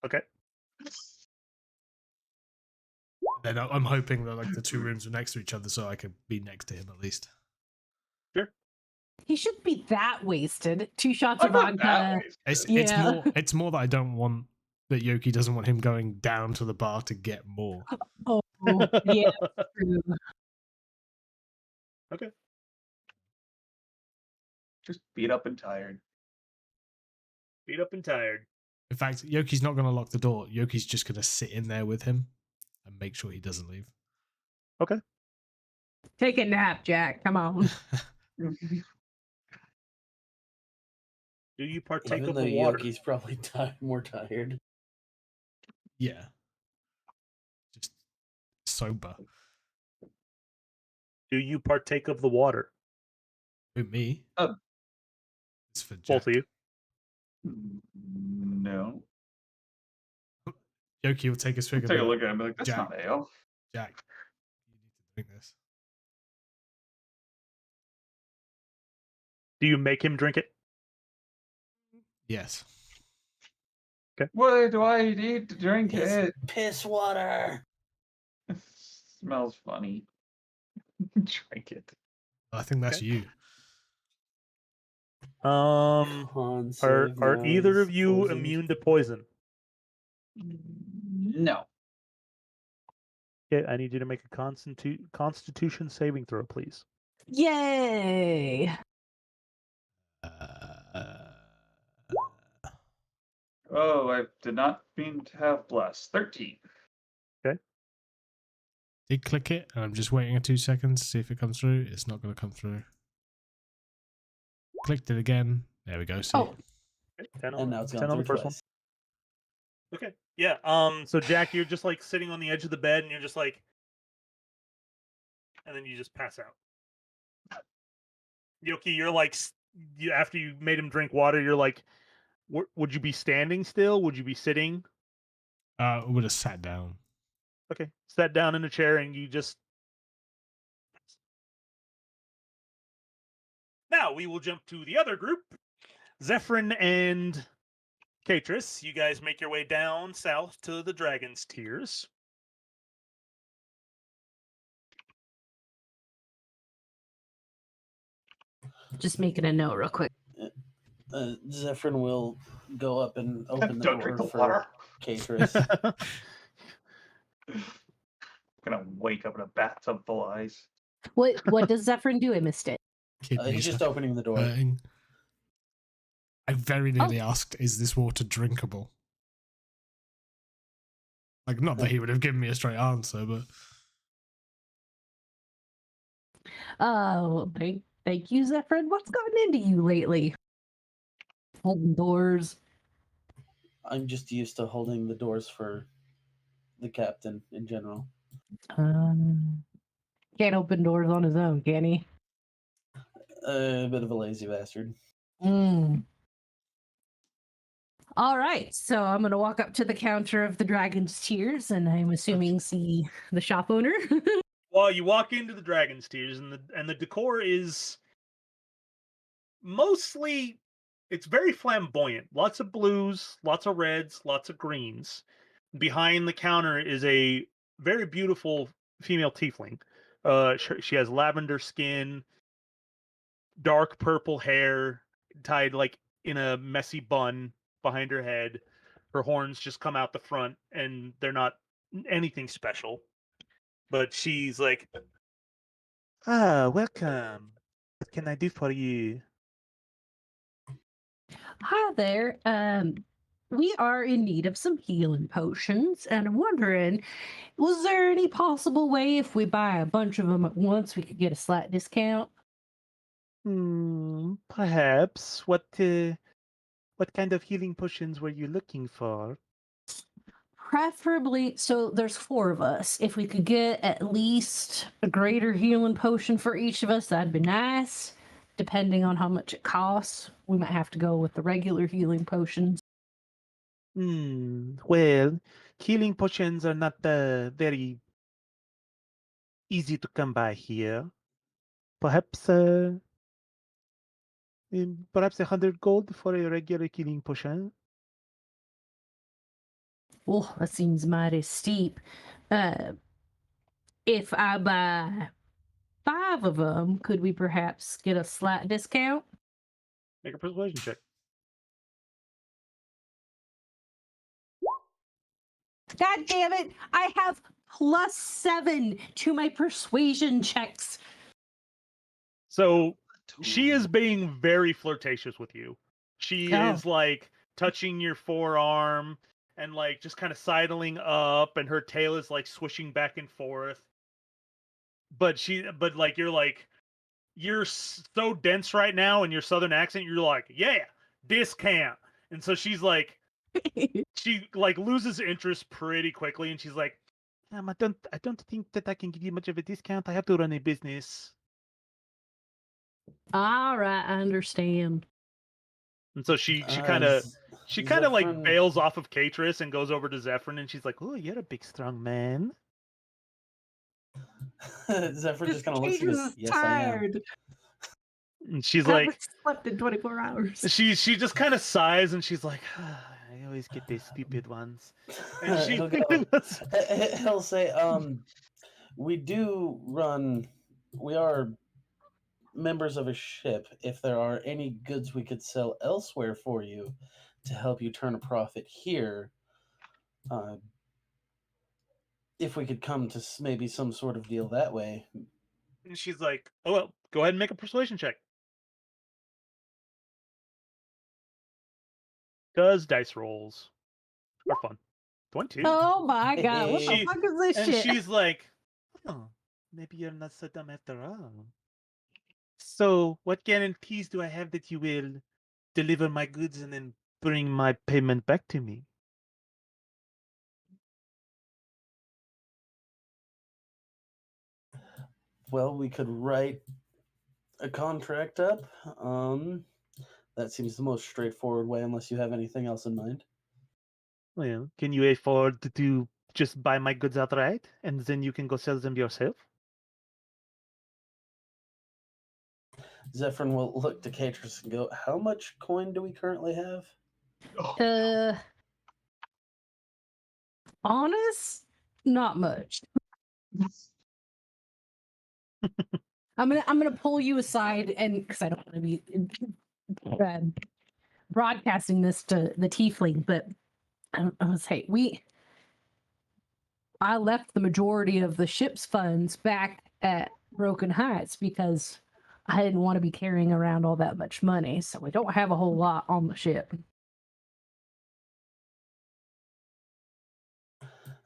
[SPEAKER 1] Okay.
[SPEAKER 2] Then I'm hoping that like the 2 rooms are next to each other, so I could be next to him at least.
[SPEAKER 1] Sure.
[SPEAKER 3] He shouldn't be that wasted. 2 shots
[SPEAKER 5] I'm
[SPEAKER 3] of
[SPEAKER 5] not that
[SPEAKER 3] vodka.
[SPEAKER 5] wasted.
[SPEAKER 2] It's more that I don't want that Yoki doesn't want him going down to the bar to get more.
[SPEAKER 3] Oh, yeah, true.
[SPEAKER 1] Okay.
[SPEAKER 5] Just beat up and tired.
[SPEAKER 1] Beat up and tired.
[SPEAKER 2] In fact, Yoki's not going to lock the door. Yoki's just going to sit in there with him and make sure he doesn't leave.
[SPEAKER 1] Okay.
[SPEAKER 3] Take a nap, Jack. Come on.
[SPEAKER 1] Do you partake
[SPEAKER 4] Even
[SPEAKER 1] of
[SPEAKER 4] though
[SPEAKER 1] the water?
[SPEAKER 4] Yoki's probably more tired.
[SPEAKER 2] Yeah. Just sober.
[SPEAKER 1] Do you partake of the water?
[SPEAKER 2] Who, me?
[SPEAKER 5] Oh.
[SPEAKER 2] It's for Jack.
[SPEAKER 1] Both of you.
[SPEAKER 5] No.
[SPEAKER 2] Yoki will take a swig of
[SPEAKER 5] Take a
[SPEAKER 2] it.
[SPEAKER 5] look at him and be like, that's
[SPEAKER 2] Jack.
[SPEAKER 5] not ale.
[SPEAKER 2] Jack, you need to drink this.
[SPEAKER 1] Do you make him drink it?
[SPEAKER 2] Yes.
[SPEAKER 5] What do I need to drink
[SPEAKER 4] It's
[SPEAKER 5] it?
[SPEAKER 4] piss water.
[SPEAKER 5] Smells funny. Drink it.
[SPEAKER 2] I think that's
[SPEAKER 1] Okay.
[SPEAKER 2] you.
[SPEAKER 4] Con
[SPEAKER 1] Are
[SPEAKER 4] save now
[SPEAKER 1] either
[SPEAKER 4] is
[SPEAKER 1] of you
[SPEAKER 4] poisoned.
[SPEAKER 1] immune to poison?
[SPEAKER 5] No.
[SPEAKER 1] Okay, I need you to make a Constitution saving throw, please.
[SPEAKER 3] Yay!
[SPEAKER 5] Oh, I did not mean to have bless. 13.
[SPEAKER 2] Did click it, and I'm just waiting 2 seconds to see if it comes through. It's not going to come through. Clicked it again. There we go. See?
[SPEAKER 3] Oh,
[SPEAKER 1] Okay, 10 on,
[SPEAKER 4] And now it's
[SPEAKER 1] 10
[SPEAKER 4] gone
[SPEAKER 1] on the
[SPEAKER 4] through
[SPEAKER 1] first one.
[SPEAKER 4] twice.
[SPEAKER 1] Okay. Yeah. So Jack, you're just like sitting on the edge of the bed, and you're just like, and then you just pass out. Yoki, you're like, after you made him drink water, you're like, would you be standing still? Would you be sitting?
[SPEAKER 2] I would have sat down.
[SPEAKER 1] Okay. Sat down in a chair, and you just. Now we will jump to the other group. Zephyrin and Catris, you guys make your way down south to the Dragon's Tears.
[SPEAKER 3] just making a note real quick.
[SPEAKER 4] Zephyrin will go up and open the
[SPEAKER 5] Don't
[SPEAKER 4] door
[SPEAKER 5] drink the
[SPEAKER 4] for
[SPEAKER 5] water.
[SPEAKER 4] Catris.
[SPEAKER 5] I'm gonna wake up in a bathtub full of ice.
[SPEAKER 3] What does Zephyrin do? I missed it.
[SPEAKER 2] Kidneys
[SPEAKER 4] He's just
[SPEAKER 2] are
[SPEAKER 4] opening the door.
[SPEAKER 2] hurting. I very nearly asked, is this water drinkable? Like, not that he would have given me a straight answer, but...
[SPEAKER 3] Oh, thank you, Zephyrin. What's gotten into you lately? Holding doors.
[SPEAKER 4] I'm just used to holding the doors for the captain in general.
[SPEAKER 3] Can't open doors on his own, can he?
[SPEAKER 4] A bit of a lazy bastard.
[SPEAKER 3] Mm. All right, so I'm gonna walk up to the counter of the Dragon's Tears, and I'm assuming see the shop owner.
[SPEAKER 1] Well, you walk into the Dragon's Tears, and the decor is mostly, it's very flamboyant. Lots of blues, lots of reds, lots of greens. Behind the counter is a very beautiful female tiefling. She has lavender skin, dark purple hair, tied like in a messy bun behind her head. Her horns just come out the front, and they're not anything special. But she's like, welcome. What can I do for you?
[SPEAKER 3] Hi there. We are in need of some healing potions, and I'm wondering, was there any possible way if we buy a bunch of them at once, we could get a slight discount?
[SPEAKER 1] Perhaps. What kind of healing potions were you looking for?
[SPEAKER 3] Preferably, so there's four of us. If we could get at least a greater healing potion for each of us, that'd be nice. Depending on how much it costs, we might have to go with the regular healing potions.
[SPEAKER 1] Well, healing potions are not very easy to come by here. Perhaps, perhaps 100 gold for a regular healing potion.
[SPEAKER 3] Oh, that seems mighty steep. Uh, if I buy 5 of them, could we perhaps get a slight discount?
[SPEAKER 1] Make a persuasion check.
[SPEAKER 3] God damn it! I have +7 to my persuasion checks.
[SPEAKER 1] So she is being very flirtatious with you. She is like touching your forearm and like just kind of sidling up, and her tail is like swishing back and forth. But you're so dense right now in your southern accent. You're like, yeah, discount. And so she's like, she like loses interest pretty quickly, and she's like, I don't think that I can give you much of a discount. I have to run a business.
[SPEAKER 3] All right, I understand.
[SPEAKER 1] And so she kind of like
[SPEAKER 4] Zephyrin-
[SPEAKER 1] bails off of Catrus and goes over to Zephyrin, and she's like, "Oh, you're a big, strong man."
[SPEAKER 4] Zephyr just kind of looks and goes, "Yes, I am."
[SPEAKER 1] And she's
[SPEAKER 3] I
[SPEAKER 1] like,
[SPEAKER 3] haven't slept in 24 hours.
[SPEAKER 1] she just kind of sighs, and she's like, "I always get these stupid ones." And she
[SPEAKER 4] he'll say, we are members of a ship. If there are any goods we could sell elsewhere for you to help you turn a profit here, if we could come to maybe some sort of deal that way."
[SPEAKER 1] And she's like, "Oh well, go ahead and make a persuasion check." Because dice rolls are fun. 22.
[SPEAKER 3] Oh my god, what the
[SPEAKER 4] Hey.
[SPEAKER 3] fuck is this
[SPEAKER 1] And
[SPEAKER 3] shit?
[SPEAKER 1] she's like, "Oh, maybe you're not so dumb after all. So, what guarantees do I have that you will deliver my goods and then bring my payment back to me?"
[SPEAKER 4] Well, we could write a contract up. That seems the most straightforward way, unless you have anything else in mind.
[SPEAKER 1] Well, can you afford to just buy my goods outright, and then you can go sell them yourself?
[SPEAKER 4] Zephyrin will look to Catrus and go, "How much coin do we currently have?"
[SPEAKER 3] Honest, not much. I'm gonna pull you aside, and because I don't want to be uh, broadcasting this to the tiefling, but I was say I left the majority of the ship's funds back at Broken Heights because I didn't want to be carrying around all that much money, so we don't have a whole lot on the ship.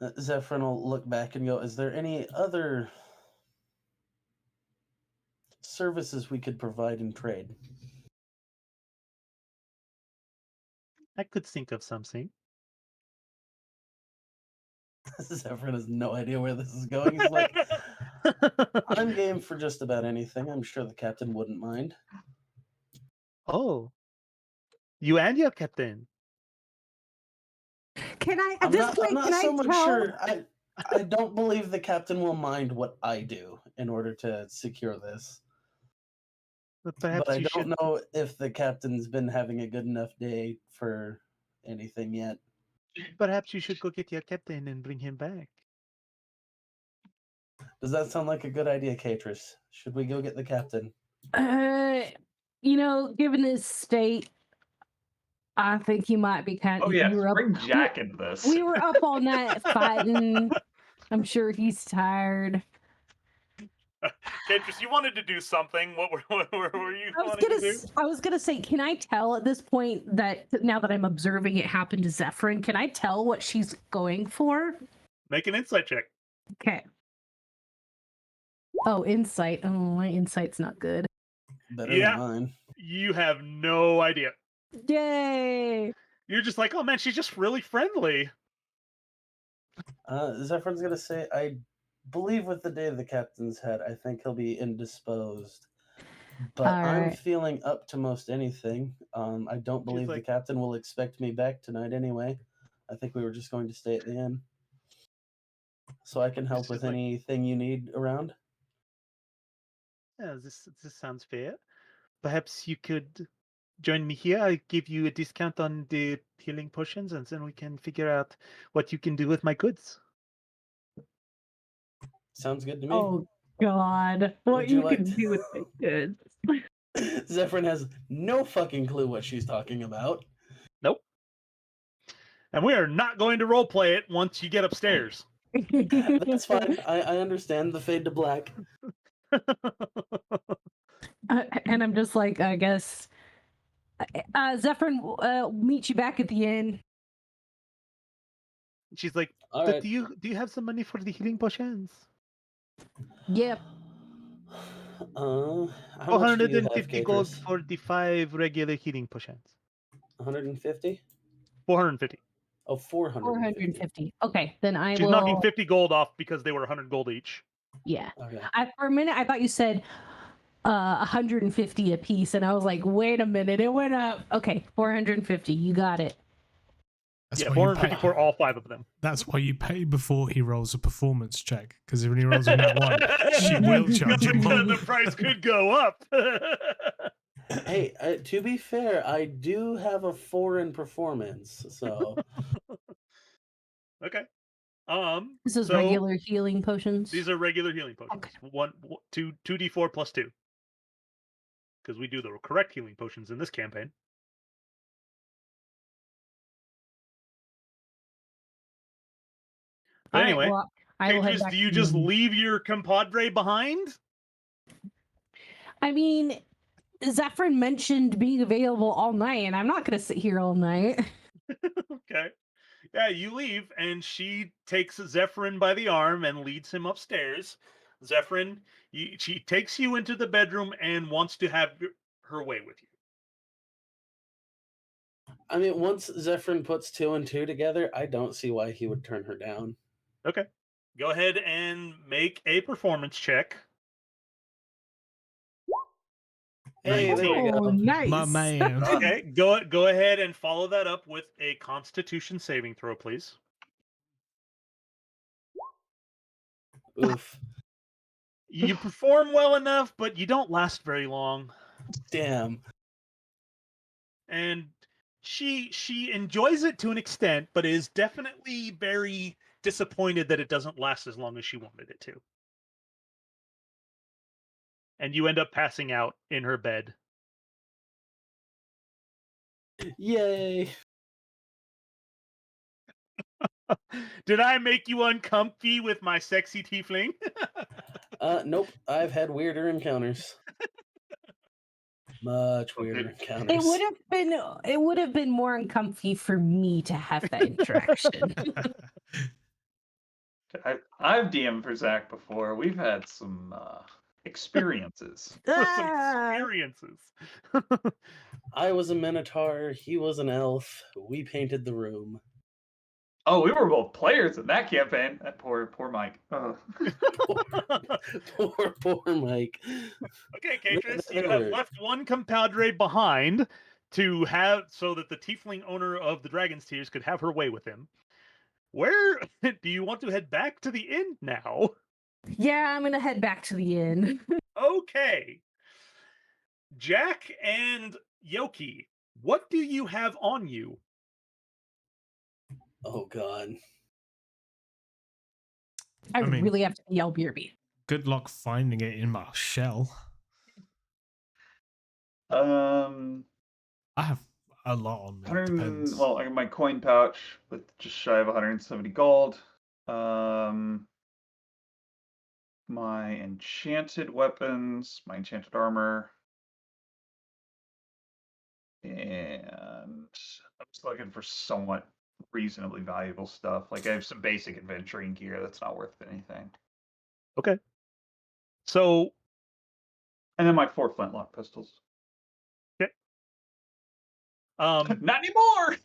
[SPEAKER 4] Zephyrin will look back and go, "Is there any other services we could provide in trade?"
[SPEAKER 1] I could think of something.
[SPEAKER 4] Zephyrin has no idea where this is going. He's like, "I'm game for just about anything. I'm sure the captain wouldn't mind."
[SPEAKER 1] Oh, you and your captain.
[SPEAKER 3] Can I, at
[SPEAKER 4] I'm
[SPEAKER 3] this
[SPEAKER 4] not,
[SPEAKER 3] point,
[SPEAKER 4] I'm not
[SPEAKER 3] can
[SPEAKER 4] so
[SPEAKER 3] I
[SPEAKER 4] much
[SPEAKER 3] tell?
[SPEAKER 4] sure. I don't believe the captain will mind what I do in order to secure this.
[SPEAKER 1] But
[SPEAKER 4] But
[SPEAKER 1] perhaps
[SPEAKER 4] I
[SPEAKER 1] you
[SPEAKER 4] don't
[SPEAKER 1] should.
[SPEAKER 4] know if the captain's been having a good enough day for anything yet.
[SPEAKER 1] Perhaps you should go get your captain and bring him back.
[SPEAKER 4] Does that sound like a good idea, Catrice? Should we go get the captain?
[SPEAKER 3] Given his state, I think he might be kind
[SPEAKER 5] Oh
[SPEAKER 3] of.
[SPEAKER 5] yes,
[SPEAKER 3] We were up.
[SPEAKER 5] bring Jack into this.
[SPEAKER 3] We were up all night fighting. I'm sure he's tired.
[SPEAKER 1] Catrice, you wanted to do something. What were you wanting to do?
[SPEAKER 3] I was gonna say, can I tell at this point that now that I'm observing it happen to Zephyrin, can I tell what she's going for?
[SPEAKER 1] Make an insight check.
[SPEAKER 3] Okay. Oh, insight. Oh, my insight's not good.
[SPEAKER 4] Better
[SPEAKER 1] Yeah.
[SPEAKER 4] than mine.
[SPEAKER 1] You have no idea.
[SPEAKER 3] Yay!
[SPEAKER 1] You're just like, oh man, she's just really friendly.
[SPEAKER 4] Zephyr's gonna say, I believe with the day the captain's had, I think he'll be indisposed. But
[SPEAKER 3] All
[SPEAKER 4] I'm
[SPEAKER 3] right.
[SPEAKER 4] feeling up to most anything. I don't believe the
[SPEAKER 1] like-
[SPEAKER 4] captain will expect me back tonight anyway. I think we were just going to stay at the inn. So I can help
[SPEAKER 1] She's
[SPEAKER 4] with
[SPEAKER 1] like-
[SPEAKER 4] anything you need around.
[SPEAKER 1] Yeah, this sounds fair. Perhaps you could join me here. I give you a discount on the healing potions, and then we can figure out what you can do with my goods.
[SPEAKER 4] Sounds good to me.
[SPEAKER 3] Oh God, what
[SPEAKER 4] Would you
[SPEAKER 3] you
[SPEAKER 4] like
[SPEAKER 3] can
[SPEAKER 4] to-
[SPEAKER 3] do with the goods?
[SPEAKER 4] Zephyrin has no fucking clue what she's talking about.
[SPEAKER 1] Nope. And we are not going to roleplay it once you get upstairs.
[SPEAKER 4] That's fine. I understand the fade to black.
[SPEAKER 3] And I'm just like, I guess, Zephyrin will meet you back at the inn.
[SPEAKER 1] She's like,
[SPEAKER 4] All right.
[SPEAKER 1] do you have some money for the healing potions?
[SPEAKER 3] Yep.
[SPEAKER 4] How much do you have,
[SPEAKER 1] 450 gold
[SPEAKER 4] Catrice?
[SPEAKER 1] for the 5 regular healing potions.
[SPEAKER 4] 150?
[SPEAKER 1] 450.
[SPEAKER 4] Oh, 450.
[SPEAKER 3] 450. Okay, then I
[SPEAKER 1] She's
[SPEAKER 3] will.
[SPEAKER 1] knocking 50 gold off because they were 100 gold each.
[SPEAKER 3] Yeah.
[SPEAKER 4] Okay.
[SPEAKER 3] For a minute, I thought you said 150 a piece, and I was like, wait a minute, it went up. Okay, 450. You got it.
[SPEAKER 2] That's
[SPEAKER 1] Yeah,
[SPEAKER 2] why you
[SPEAKER 1] 450
[SPEAKER 2] pay.
[SPEAKER 1] for all 5 of them.
[SPEAKER 2] That's why you pay before he rolls a performance check. Because when he rolls a nat one, she will charge him more.
[SPEAKER 1] The price could go up.
[SPEAKER 4] Hey, to be fair, I do have a 4 in performance, so
[SPEAKER 1] Okay.
[SPEAKER 3] This is
[SPEAKER 1] so
[SPEAKER 3] regular healing potions.
[SPEAKER 1] These are regular healing potions.
[SPEAKER 3] Okay.
[SPEAKER 1] 2d4 plus 2. Because we do the correct healing potions in this campaign. But
[SPEAKER 3] All right,
[SPEAKER 1] anyway,
[SPEAKER 3] well, I will head
[SPEAKER 1] Catrice,
[SPEAKER 3] back
[SPEAKER 1] do you
[SPEAKER 3] to
[SPEAKER 1] just
[SPEAKER 3] the inn.
[SPEAKER 1] leave your compadre behind?
[SPEAKER 3] I mean, Zephyrin mentioned being available all night, and I'm not going to sit here all night.
[SPEAKER 1] Okay. Yeah, you leave, and she takes Zephyrin by the arm and leads him upstairs. Zephyrin, she takes you into the bedroom and wants to have her way with you.
[SPEAKER 4] I mean, once Zephyrin puts 2 and 2 together, I don't see why he would turn her down.
[SPEAKER 1] Okay. Go ahead and make a performance check.
[SPEAKER 4] Hey, there we
[SPEAKER 3] Oh,
[SPEAKER 4] go.
[SPEAKER 3] nice.
[SPEAKER 2] My man.
[SPEAKER 1] Okay, go ahead and follow that up with a Constitution saving throw, please.
[SPEAKER 4] Oof.
[SPEAKER 1] You perform well enough, but you don't last very long.
[SPEAKER 4] Damn.
[SPEAKER 1] And she enjoys it to an extent, but is definitely very disappointed that it doesn't last as long as she wanted it to. And you end up passing out in her bed.
[SPEAKER 4] Yay.
[SPEAKER 1] Did I make you uncomfy with my sexy tiefling?
[SPEAKER 4] Nope. I've had weirder encounters. Much weirder encounters.
[SPEAKER 3] It would have been more uncomfy for me to have that interaction.
[SPEAKER 5] I've DM'd for Zach before. We've had some experiences.
[SPEAKER 1] Some
[SPEAKER 3] Ah!
[SPEAKER 1] experiences.
[SPEAKER 4] I was a minotaur. He was an elf. We painted the room.
[SPEAKER 5] Oh, we were both players in that campaign. That poor Mike.
[SPEAKER 4] Poor Mike.
[SPEAKER 1] Okay, Catrice,
[SPEAKER 4] They
[SPEAKER 1] you have
[SPEAKER 4] were-
[SPEAKER 1] left one compadre behind. to have so that the tiefling owner of the Dragon's Tears could have her way with him. Where do you want to head back to the inn now?
[SPEAKER 3] Yeah, I'm gonna head back to the inn.
[SPEAKER 1] Okay. Jack and Yoki, what do you have on you?
[SPEAKER 4] Oh God.
[SPEAKER 3] I
[SPEAKER 2] mean-
[SPEAKER 3] really have to yell BRB.
[SPEAKER 2] Good luck finding it in my shell.
[SPEAKER 5] I
[SPEAKER 2] I have a lot on me.
[SPEAKER 5] 100,
[SPEAKER 2] Depends.
[SPEAKER 5] well, I got my coin pouch with just shy of 170 gold. My enchanted weapons, my enchanted armor, and I'm just looking for somewhat reasonably valuable stuff. Like I have some basic adventuring gear that's not worth anything,
[SPEAKER 1] Okay. So,
[SPEAKER 5] and then my 4 flintlock pistols. Not anymore.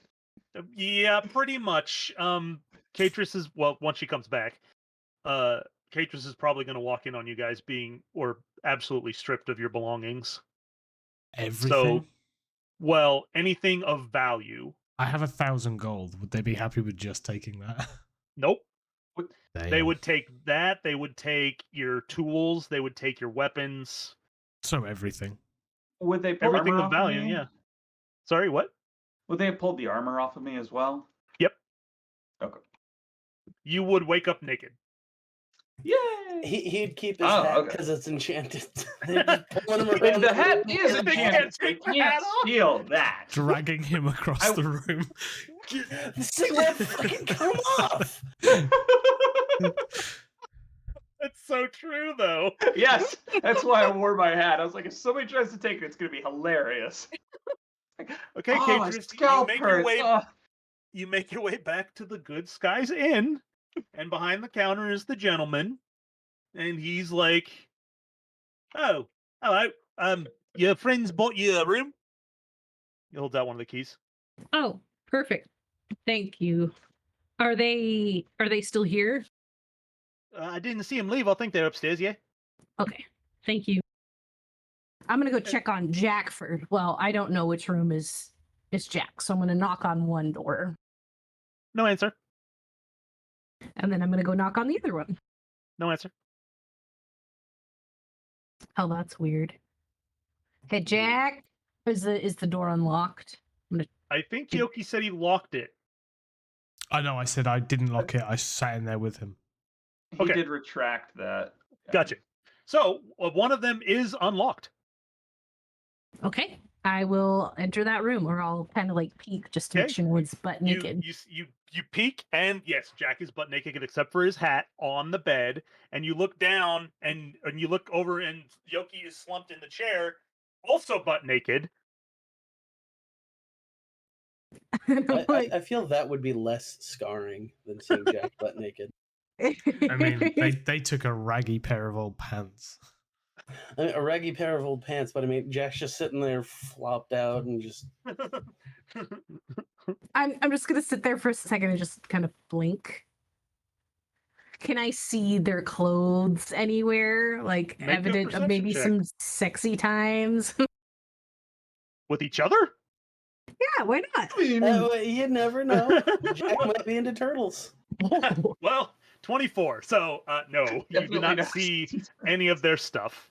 [SPEAKER 1] yeah, pretty much. Catrice is once she comes back, Catrice is probably going to walk in on you guys being or absolutely stripped of your belongings.
[SPEAKER 2] Everything.
[SPEAKER 1] So, well, anything of value.
[SPEAKER 2] I have 1,000 gold. Would they be happy with just taking that?
[SPEAKER 1] Nope. They
[SPEAKER 2] Damn.
[SPEAKER 1] would take that. They would take your tools. They would take your weapons.
[SPEAKER 2] So everything.
[SPEAKER 5] Would they pull
[SPEAKER 1] Everything
[SPEAKER 5] armor
[SPEAKER 1] of
[SPEAKER 5] off
[SPEAKER 1] value.
[SPEAKER 5] of me?
[SPEAKER 1] Yeah. Sorry. What?
[SPEAKER 5] Would they have pulled the armor off of me as well?
[SPEAKER 1] Yep.
[SPEAKER 5] Okay.
[SPEAKER 1] You would wake up naked.
[SPEAKER 5] Yay!
[SPEAKER 4] He'd keep his
[SPEAKER 5] Oh,
[SPEAKER 4] hat
[SPEAKER 5] okay.
[SPEAKER 4] because it's enchanted. They're just pulling him around
[SPEAKER 5] The hat
[SPEAKER 4] room.
[SPEAKER 5] is
[SPEAKER 1] They
[SPEAKER 5] enchanted.
[SPEAKER 1] can't
[SPEAKER 5] They
[SPEAKER 1] take the
[SPEAKER 5] can't
[SPEAKER 1] hat off.
[SPEAKER 5] steal that.
[SPEAKER 2] Dragging him across the room.
[SPEAKER 4] This thing won't fucking come off.
[SPEAKER 1] That's so true, though.
[SPEAKER 5] Yes, that's why I wore my hat. I was like, if somebody tries to take it, it's gonna be hilarious.
[SPEAKER 1] Okay,
[SPEAKER 5] Oh, my
[SPEAKER 1] Catrice,
[SPEAKER 5] scalp hurts. Oh.
[SPEAKER 1] you make your way back to the Good Skies Inn, and behind the counter is the gentleman, and he's like, "Oh, hello. Your friends bought you a room." He holds out one of the keys.
[SPEAKER 3] Oh, perfect. Thank you. Are they still here?
[SPEAKER 1] I didn't see him leave. I think they're upstairs. Yeah.
[SPEAKER 3] Okay. Thank you. I'm gonna go check on Jack first. Well, I don't know which room is Jack, so I'm gonna knock on one door,
[SPEAKER 1] No answer.
[SPEAKER 3] and then I'm gonna go knock on the other one.
[SPEAKER 1] No answer.
[SPEAKER 3] Oh, that's weird. Hey, Jack, is the door unlocked?
[SPEAKER 1] I think Yoki said he locked it.
[SPEAKER 2] I know, I said I didn't lock it. I sat in there with him.
[SPEAKER 5] He
[SPEAKER 1] Okay.
[SPEAKER 5] did retract that.
[SPEAKER 1] Gotcha. So one of them is unlocked.
[SPEAKER 3] Okay, I will enter that room, or I'll kind of like peek just to make
[SPEAKER 1] Okay.
[SPEAKER 3] sure no one's butt naked.
[SPEAKER 1] You peek, and yes, Jack is butt naked except for his hat on the bed. And you look down, and you look over, and Yoki is slumped in the chair, also butt naked.
[SPEAKER 3] And I'm like,
[SPEAKER 4] I feel that would be less scarring than seeing Jack butt naked.
[SPEAKER 2] I mean, they took a raggy pair of old pants.
[SPEAKER 4] I mean, a raggy pair of old pants, but I mean, Jack's just sitting there flopped out and just.
[SPEAKER 3] I'm just gonna sit there for a second and just kind of blink. Can I see their clothes anywhere? Like
[SPEAKER 1] Make a
[SPEAKER 3] evident of maybe
[SPEAKER 1] perception
[SPEAKER 3] some sexy times?
[SPEAKER 1] With each other?
[SPEAKER 3] Yeah, why not?
[SPEAKER 4] You never know. Jack might be into turtles.
[SPEAKER 1] Well, 24. So no, you do
[SPEAKER 5] Definitely
[SPEAKER 1] not
[SPEAKER 5] not.
[SPEAKER 1] see any of their stuff.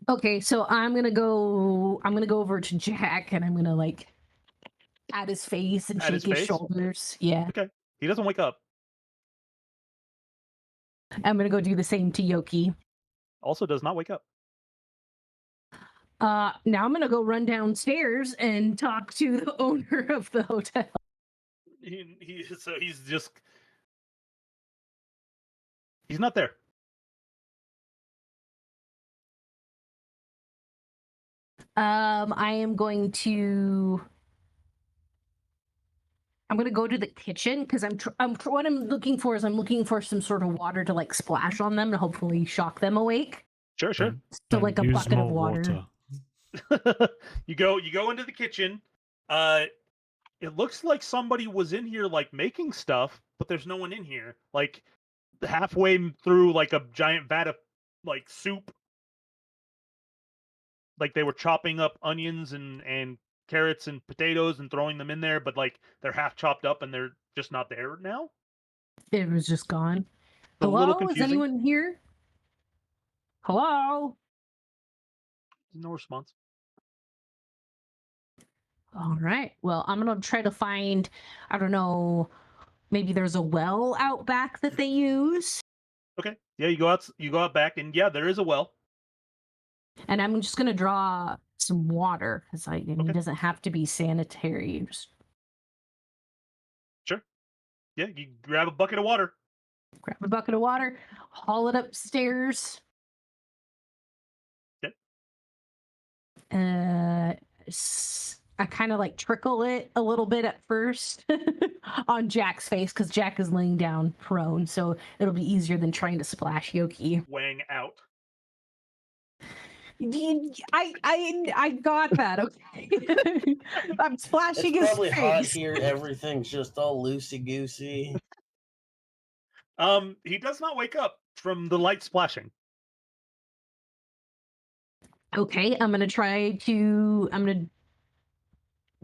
[SPEAKER 3] Okay, so I'm gonna go over to Jack and I'm gonna like pat his face and
[SPEAKER 1] Pat
[SPEAKER 3] shake
[SPEAKER 1] his
[SPEAKER 3] his
[SPEAKER 1] face?
[SPEAKER 3] shoulders. Yeah.
[SPEAKER 1] Okay. He doesn't wake up.
[SPEAKER 3] I'm gonna go do the same to Yoki.
[SPEAKER 1] Also does not wake up.
[SPEAKER 3] Now I'm gonna go run downstairs and talk to the owner of the hotel.
[SPEAKER 1] So he's not there.
[SPEAKER 3] I'm going to go to the kitchen because what I'm looking for is I'm looking for some sort of water to like splash on them to hopefully shock them awake.
[SPEAKER 1] Sure.
[SPEAKER 2] Don't
[SPEAKER 3] So like a
[SPEAKER 2] use
[SPEAKER 3] bucket of
[SPEAKER 2] more
[SPEAKER 3] water.
[SPEAKER 1] You go into the kitchen. It looks like somebody was in here like making stuff, but there's no one in here. Like halfway through like a giant vat of like soup. like they were chopping up onions and carrots and potatoes and throwing them in there, but like they're half chopped up and they're just not there now.
[SPEAKER 3] It was just gone.
[SPEAKER 1] It's a little
[SPEAKER 3] Hello? Is
[SPEAKER 1] confusing.
[SPEAKER 3] anyone here? Hello?
[SPEAKER 1] No response.
[SPEAKER 3] All right. Well, I'm gonna try to find, I don't know, maybe there's a well out back that they use.
[SPEAKER 1] Okay. Yeah, you go out back, and yeah, there is a well.
[SPEAKER 3] And I'm just gonna draw some water because it
[SPEAKER 1] Okay.
[SPEAKER 3] doesn't have to be sanitary. Just
[SPEAKER 1] Sure. Yeah, you grab a bucket of water.
[SPEAKER 3] grab a bucket of water, haul it upstairs.
[SPEAKER 1] Okay.
[SPEAKER 3] I kind of like trickle it a little bit at first on Jack's face because Jack is laying down prone, so it'll be easier than trying to splash Yoki.
[SPEAKER 1] Wang out.
[SPEAKER 3] I got that. Okay, I'm splashing
[SPEAKER 4] It's
[SPEAKER 3] his
[SPEAKER 4] probably hot
[SPEAKER 3] face.
[SPEAKER 4] here. Everything's just all loosey goosey.
[SPEAKER 1] He does not wake up from the light splashing.
[SPEAKER 3] Okay, I'm gonna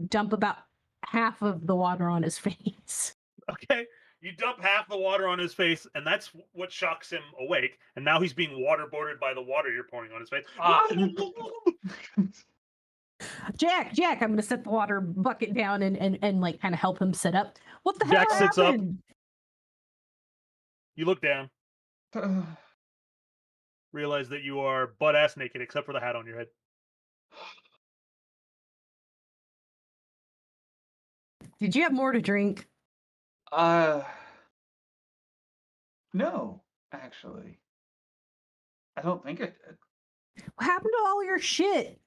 [SPEAKER 3] dump about half of the water on his face.
[SPEAKER 1] Okay. You dump half the water on his face, and that's what shocks him awake. And now he's being waterboarded by the water you're pouring on his face.
[SPEAKER 3] Jack, I'm gonna set the water bucket down and like kind of help him sit up. What the
[SPEAKER 1] Jack
[SPEAKER 3] hell
[SPEAKER 1] sits up.
[SPEAKER 3] happened?
[SPEAKER 1] You look down, realize that you are butt ass naked except for the hat on your head.
[SPEAKER 3] Did you have more to drink?
[SPEAKER 5] No, actually. I don't think I did.
[SPEAKER 3] What happened to all your shit?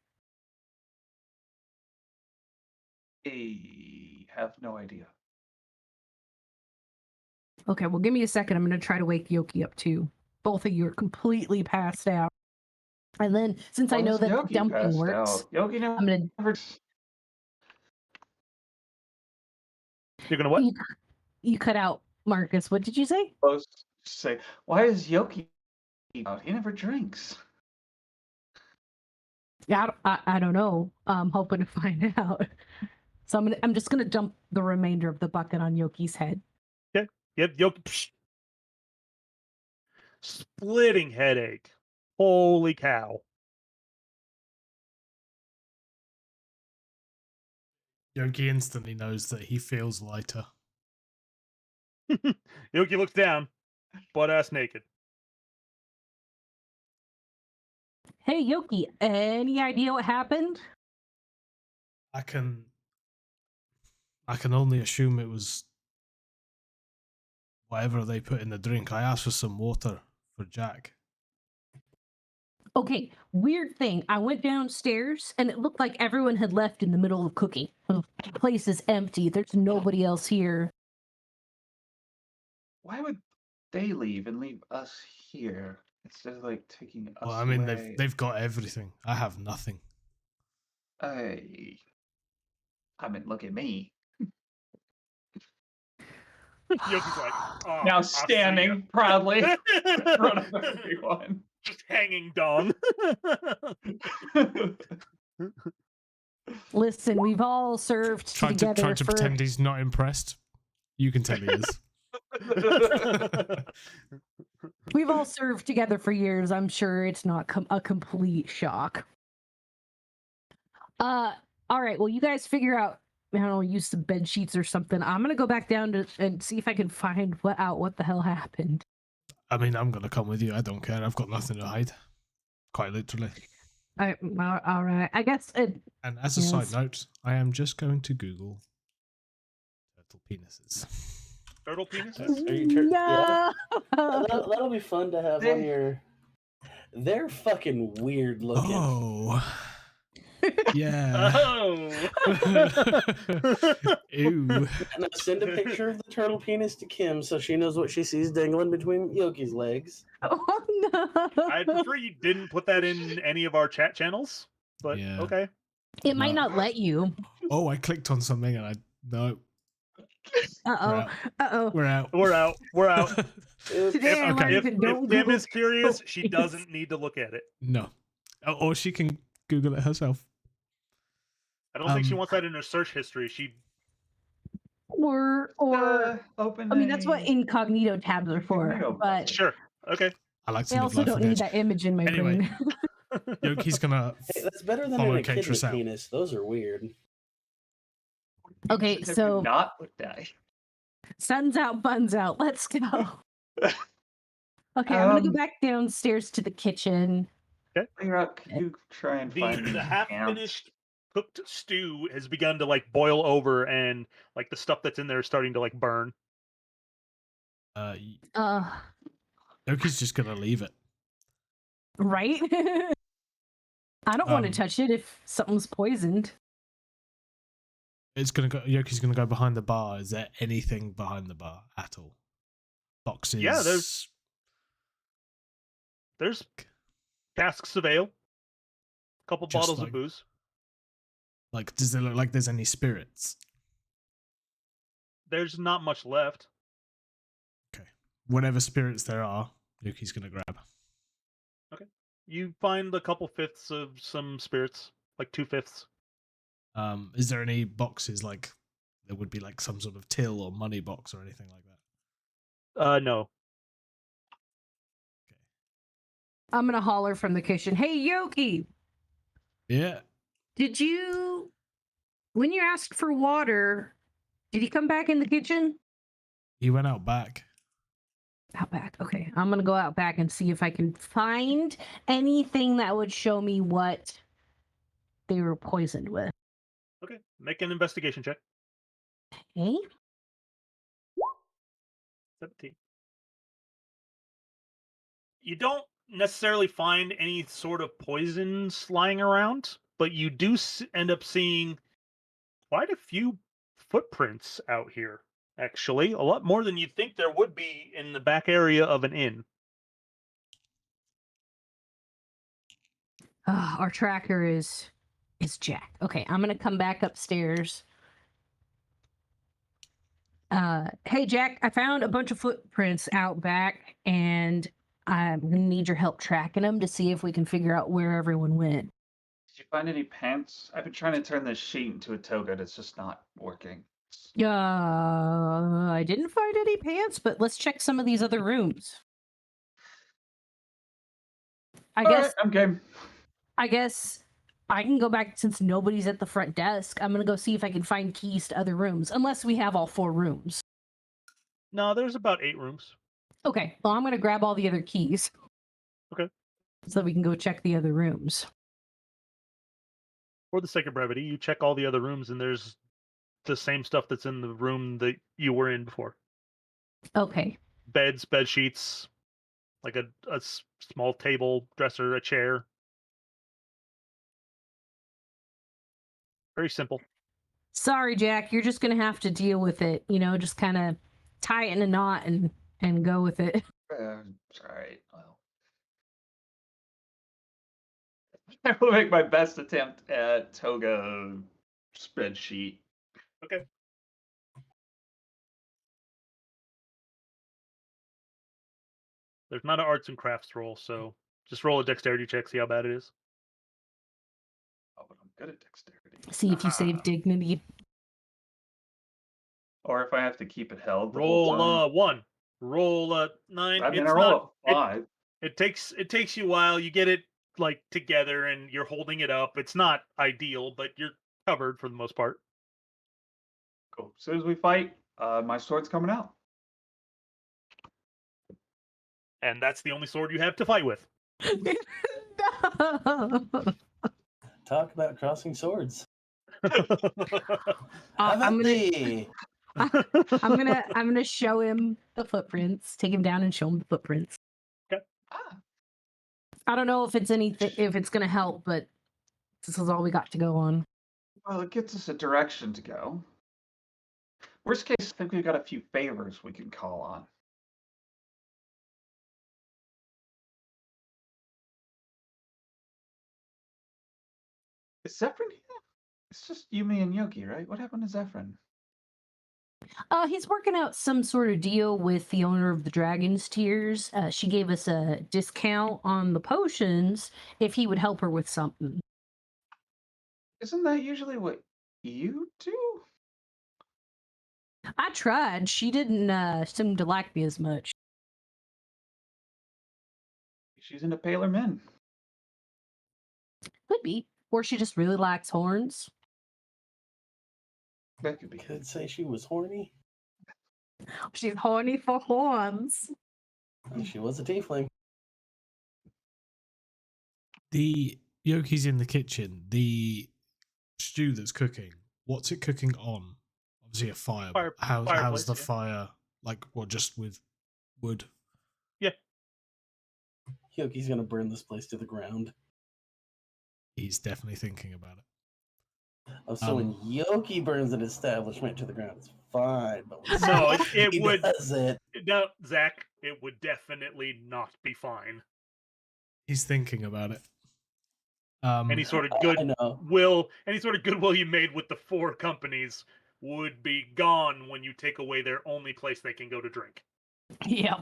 [SPEAKER 5] I have no idea.
[SPEAKER 3] Okay, well, give me a second. I'm gonna try to wake Yoki up too. Both of you are completely passed out. And then, since I know that
[SPEAKER 5] Yoki
[SPEAKER 3] dumping
[SPEAKER 5] passed
[SPEAKER 3] works,
[SPEAKER 5] out. Yoki
[SPEAKER 3] I'm gonna.
[SPEAKER 5] never.
[SPEAKER 1] You're gonna what?
[SPEAKER 3] You cut out, Marcus. What did you say?
[SPEAKER 5] Supposed to say, why is Yoki out? He never drinks.
[SPEAKER 3] Yeah, I don't know. I'm hoping to find out. So I'm just gonna dump the remainder of the bucket on Yoki's head.
[SPEAKER 1] Okay. Yep. Yoki. Splitting headache. Holy cow.
[SPEAKER 2] Yogi instantly knows that he feels lighter.
[SPEAKER 1] Yoki looks down, butt ass naked.
[SPEAKER 3] Hey, Yoki, any idea what happened?
[SPEAKER 2] I can only assume it was whatever they put in the drink. I asked for some water for Jack.
[SPEAKER 3] Okay, weird thing. I went downstairs and it looked like everyone had left in the middle of cooking. The place is empty. There's nobody else here.
[SPEAKER 5] Why would they leave and leave us here instead of like taking us
[SPEAKER 2] Well, I mean,
[SPEAKER 5] away?
[SPEAKER 2] they've got everything. I have nothing.
[SPEAKER 5] I mean, look at me.
[SPEAKER 1] Yoki's like, oh,
[SPEAKER 5] Now
[SPEAKER 1] I'll see ya."
[SPEAKER 5] standing proudly in front of everyone.
[SPEAKER 1] Just hanging dong.
[SPEAKER 3] Listen, we've all served
[SPEAKER 2] Trying
[SPEAKER 3] together
[SPEAKER 2] to
[SPEAKER 3] for...
[SPEAKER 2] pretend he's not impressed. You can tell he is.
[SPEAKER 3] We've all served together for years. I'm sure it's not a complete shock. All right. Well, you guys figure out. I don't know, use some bed sheets or something. I'm gonna go back down and see if I can find what the hell happened.
[SPEAKER 2] I mean, I'm gonna come with you. I don't care. I've got nothing to hide. Quite literally.
[SPEAKER 3] All right. I guess.
[SPEAKER 2] And as a side
[SPEAKER 3] Yes.
[SPEAKER 2] note, I am just going to Google turtle penises.
[SPEAKER 1] Turtle penises?
[SPEAKER 4] Are you
[SPEAKER 3] No.
[SPEAKER 4] That'll be fun to have on your. They're fucking weird looking.
[SPEAKER 2] Oh. Yeah.
[SPEAKER 1] Oh.
[SPEAKER 2] Ew.
[SPEAKER 4] Now send a picture of the turtle penis to Kim so she knows what she sees dangling between Yoki's legs.
[SPEAKER 3] Oh no.
[SPEAKER 1] I'd prefer you didn't put that in any of our chat channels, but
[SPEAKER 2] Yeah.
[SPEAKER 1] okay.
[SPEAKER 3] It might
[SPEAKER 2] No.
[SPEAKER 3] not let you.
[SPEAKER 2] Oh, I clicked on something and no.
[SPEAKER 3] Uh oh.
[SPEAKER 2] We're out.
[SPEAKER 1] We're out. We're out.
[SPEAKER 3] Today I
[SPEAKER 2] okay.
[SPEAKER 3] learned
[SPEAKER 1] If
[SPEAKER 3] to don't
[SPEAKER 1] Kim
[SPEAKER 3] Google
[SPEAKER 1] is curious, she
[SPEAKER 3] penis.
[SPEAKER 1] doesn't need to look at it.
[SPEAKER 2] No. Or she can Google it herself.
[SPEAKER 1] I don't think she wants that in her search history. She
[SPEAKER 3] Or
[SPEAKER 5] open.
[SPEAKER 3] I mean, that's what incognito tabs are for.
[SPEAKER 5] Incognito.
[SPEAKER 3] But
[SPEAKER 1] sure. Okay.
[SPEAKER 2] I like to
[SPEAKER 3] I
[SPEAKER 2] live
[SPEAKER 3] also
[SPEAKER 2] life
[SPEAKER 3] don't
[SPEAKER 2] on the
[SPEAKER 3] need
[SPEAKER 2] edge.
[SPEAKER 3] that image in my
[SPEAKER 2] Anyway.
[SPEAKER 3] brain.
[SPEAKER 2] Yoki's gonna
[SPEAKER 4] Hey, that's better than
[SPEAKER 2] follow
[SPEAKER 4] an echidna
[SPEAKER 2] Catrus out.
[SPEAKER 4] penis. Those are weird.
[SPEAKER 3] Okay, so
[SPEAKER 5] not would die.
[SPEAKER 3] sun's out, buns out. Let's go. Okay, I'm gonna go back downstairs to the kitchen.
[SPEAKER 5] Rock, could you try and find
[SPEAKER 1] The
[SPEAKER 5] ants?
[SPEAKER 1] half-finished cooked stew has begun to like boil over, and like the stuff that's in there is starting to like burn.
[SPEAKER 2] Yoki's just gonna leave it.
[SPEAKER 3] Right? I don't want to touch it if something's poisoned.
[SPEAKER 2] It's gonna go. Yoki's gonna go behind the bar. Is there anything behind the bar at all? Boxes.
[SPEAKER 1] Yeah, there's casks of ale, a couple
[SPEAKER 2] Just
[SPEAKER 1] bottles
[SPEAKER 2] like-
[SPEAKER 1] of booze.
[SPEAKER 2] Like, does it look like there's any spirits?
[SPEAKER 1] There's not much left.
[SPEAKER 2] Whatever spirits there are, Yoki's gonna grab.
[SPEAKER 1] You find a couple fifths of some spirits, like 2/5.
[SPEAKER 2] Is there any boxes like there would be like some sort of till or money box or anything like that?
[SPEAKER 1] No.
[SPEAKER 3] I'm gonna holler from the kitchen. Hey, Yoki,
[SPEAKER 2] Yeah.
[SPEAKER 3] did you, when you asked for water, did he come back in the kitchen?
[SPEAKER 2] He went out back.
[SPEAKER 3] Out back. Okay, I'm gonna go out back and see if I can find anything that would show me what they were poisoned with.
[SPEAKER 1] Okay. Make an investigation check.
[SPEAKER 3] Okay.
[SPEAKER 1] 17. You don't necessarily find any sort of poisons lying around, but you do end up seeing quite a few footprints out here. Actually, a lot more than you'd think there would be in the back area of an inn.
[SPEAKER 3] Our tracker is Jack. Okay, I'm gonna come back upstairs. Hey Jack, I found a bunch of footprints out back, and I'm gonna need your help tracking them to see if we can figure out where everyone went.
[SPEAKER 5] Did you find any pants? I've been trying to turn this sheet into a toga, and it's just not working.
[SPEAKER 3] I didn't find any pants, but let's check some of these other rooms. I guess
[SPEAKER 5] I'm game.
[SPEAKER 3] I guess I can go back since nobody's at the front desk. I'm gonna go see if I can find keys to other rooms, unless we have all 4 rooms.
[SPEAKER 1] No, there's about 8 rooms.
[SPEAKER 3] Okay, well, I'm gonna grab all the other keys.
[SPEAKER 1] Okay.
[SPEAKER 3] So we can go check the other rooms.
[SPEAKER 1] For the sake of brevity, you check all the other rooms, and there's the same stuff that's in the room that you were in before.
[SPEAKER 3] Okay.
[SPEAKER 1] Beds, bed sheets, like a small table, dresser, a chair. Very simple.
[SPEAKER 3] Sorry, Jack, you're just gonna have to deal with it. You know, just kind of tie it in a knot and go with it.
[SPEAKER 5] It's all right. Well, I will make my best attempt at toga spreadsheet.
[SPEAKER 1] Okay. There's not an arts and crafts roll, so just roll a dexterity check, see how bad it is.
[SPEAKER 5] Oh, but I'm good at dexterity.
[SPEAKER 3] See if you save dignity.
[SPEAKER 5] Or if I have to keep it held. The
[SPEAKER 1] Roll
[SPEAKER 5] whole time.
[SPEAKER 1] 1. Roll a 9.
[SPEAKER 5] I mean,
[SPEAKER 1] It's
[SPEAKER 5] I roll
[SPEAKER 1] not.
[SPEAKER 5] a 5.
[SPEAKER 1] It takes you a while. You get it like together, and you're holding it up. It's not ideal, but you're covered for the most part.
[SPEAKER 5] Cool. As soon as we fight, my sword's coming out.
[SPEAKER 1] And that's the only sword you have to fight with.
[SPEAKER 3] No.
[SPEAKER 4] Talk about crossing swords.
[SPEAKER 3] I'm gonna
[SPEAKER 4] Avante!
[SPEAKER 3] I'm gonna show him the footprints. Take him down and show him the footprints.
[SPEAKER 5] Ah,
[SPEAKER 3] I don't know if it's anything, if it's gonna help, but this is all we got to go on.
[SPEAKER 5] well, it gives us a direction to go. Worst case, I think we've got a few favors we can call on. Is Zephyrin here? It's just Yumi and Yoki, right? What happened to Zephyrin?
[SPEAKER 3] He's working out some sort of deal with the owner of the Dragon's Tears. She gave us a discount on the potions if he would help her with something.
[SPEAKER 5] Isn't that usually what you do?
[SPEAKER 3] I tried. She didn't seem to like me as much.
[SPEAKER 5] She's into paler men.
[SPEAKER 3] Could be. Or she just really likes horns.
[SPEAKER 5] That could be.
[SPEAKER 4] Could say she was horny.
[SPEAKER 3] She's horny for horns.
[SPEAKER 4] She was a tiefling.
[SPEAKER 2] The Yoki's in the kitchen. The stew that's cooking. What's it cooking on? Obviously a fire. But how's
[SPEAKER 1] Fireplace,
[SPEAKER 2] the
[SPEAKER 1] yeah.
[SPEAKER 2] fire? Like, what? Just with wood?
[SPEAKER 4] Yoki's gonna burn this place to the ground.
[SPEAKER 2] He's definitely thinking about it.
[SPEAKER 4] Oh, so when Yoki burns an establishment to the ground, it's fine. But when
[SPEAKER 1] No,
[SPEAKER 4] he
[SPEAKER 1] it would.
[SPEAKER 4] does it.
[SPEAKER 1] No, Zach, it would definitely not be fine.
[SPEAKER 2] He's thinking about it.
[SPEAKER 1] Any sort of
[SPEAKER 4] I know.
[SPEAKER 1] goodwill you made with the 4 companies would be gone when you take away their only place they can go to drink.
[SPEAKER 3] Yeah.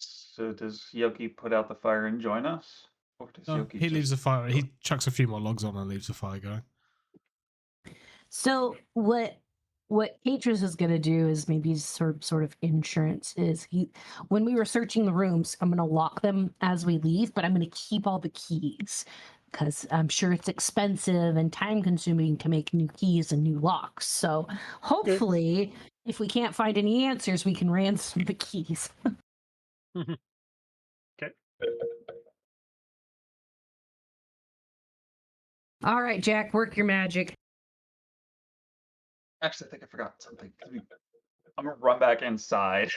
[SPEAKER 5] So does Yoki put out the fire and join us? Or does Yoki
[SPEAKER 2] he
[SPEAKER 5] just...
[SPEAKER 2] leaves the fire. He chucks a few more logs on and leaves the fire going.
[SPEAKER 3] So what Catrus is gonna do is maybe sort of insurance is when we were searching the rooms, I'm gonna lock them as we leave, but I'm gonna keep all the keys. Because I'm sure it's expensive and time consuming to make new keys and new locks. So hopefully, if we can't find any answers, we can ransom the keys.
[SPEAKER 1] Okay.
[SPEAKER 3] All right, Jack, work your magic.
[SPEAKER 5] Actually, I think I forgot something. I'm gonna run back inside.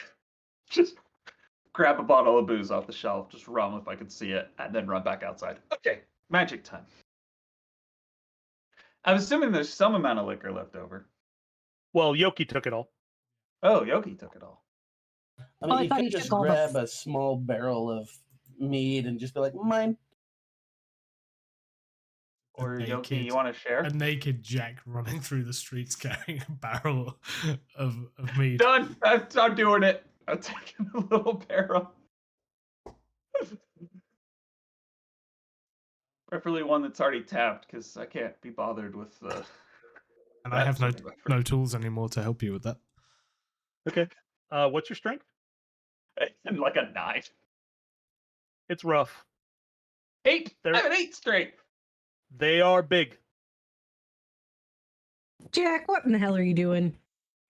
[SPEAKER 5] Just grab a bottle of booze off the shelf, just rum if I can see it, and then run back outside. Okay, magic time. I'm assuming there's some amount of liquor left over.
[SPEAKER 1] Well, Yoki took it all.
[SPEAKER 5] Oh, Yoki took it all.
[SPEAKER 4] I mean,
[SPEAKER 3] I
[SPEAKER 4] you
[SPEAKER 3] thought
[SPEAKER 4] could
[SPEAKER 3] he
[SPEAKER 4] just
[SPEAKER 3] took all the
[SPEAKER 4] grab a small barrel of mead and just be like, mine.
[SPEAKER 5] Or Yoki,
[SPEAKER 2] naked-
[SPEAKER 5] you want to share?
[SPEAKER 2] A naked Jack running through the streets carrying a barrel of mead.
[SPEAKER 5] Done. I'm doing it. I'm taking a little barrel. Preferably one that's already tapped, because I can't be bothered with the.
[SPEAKER 2] And I have no tools anymore to help you with that.
[SPEAKER 1] Okay. What's your strength?
[SPEAKER 5] And like a 9.
[SPEAKER 1] It's rough.
[SPEAKER 5] 8. I have an 8 straight.
[SPEAKER 1] They are big.
[SPEAKER 3] Jack, what in the hell are you doing?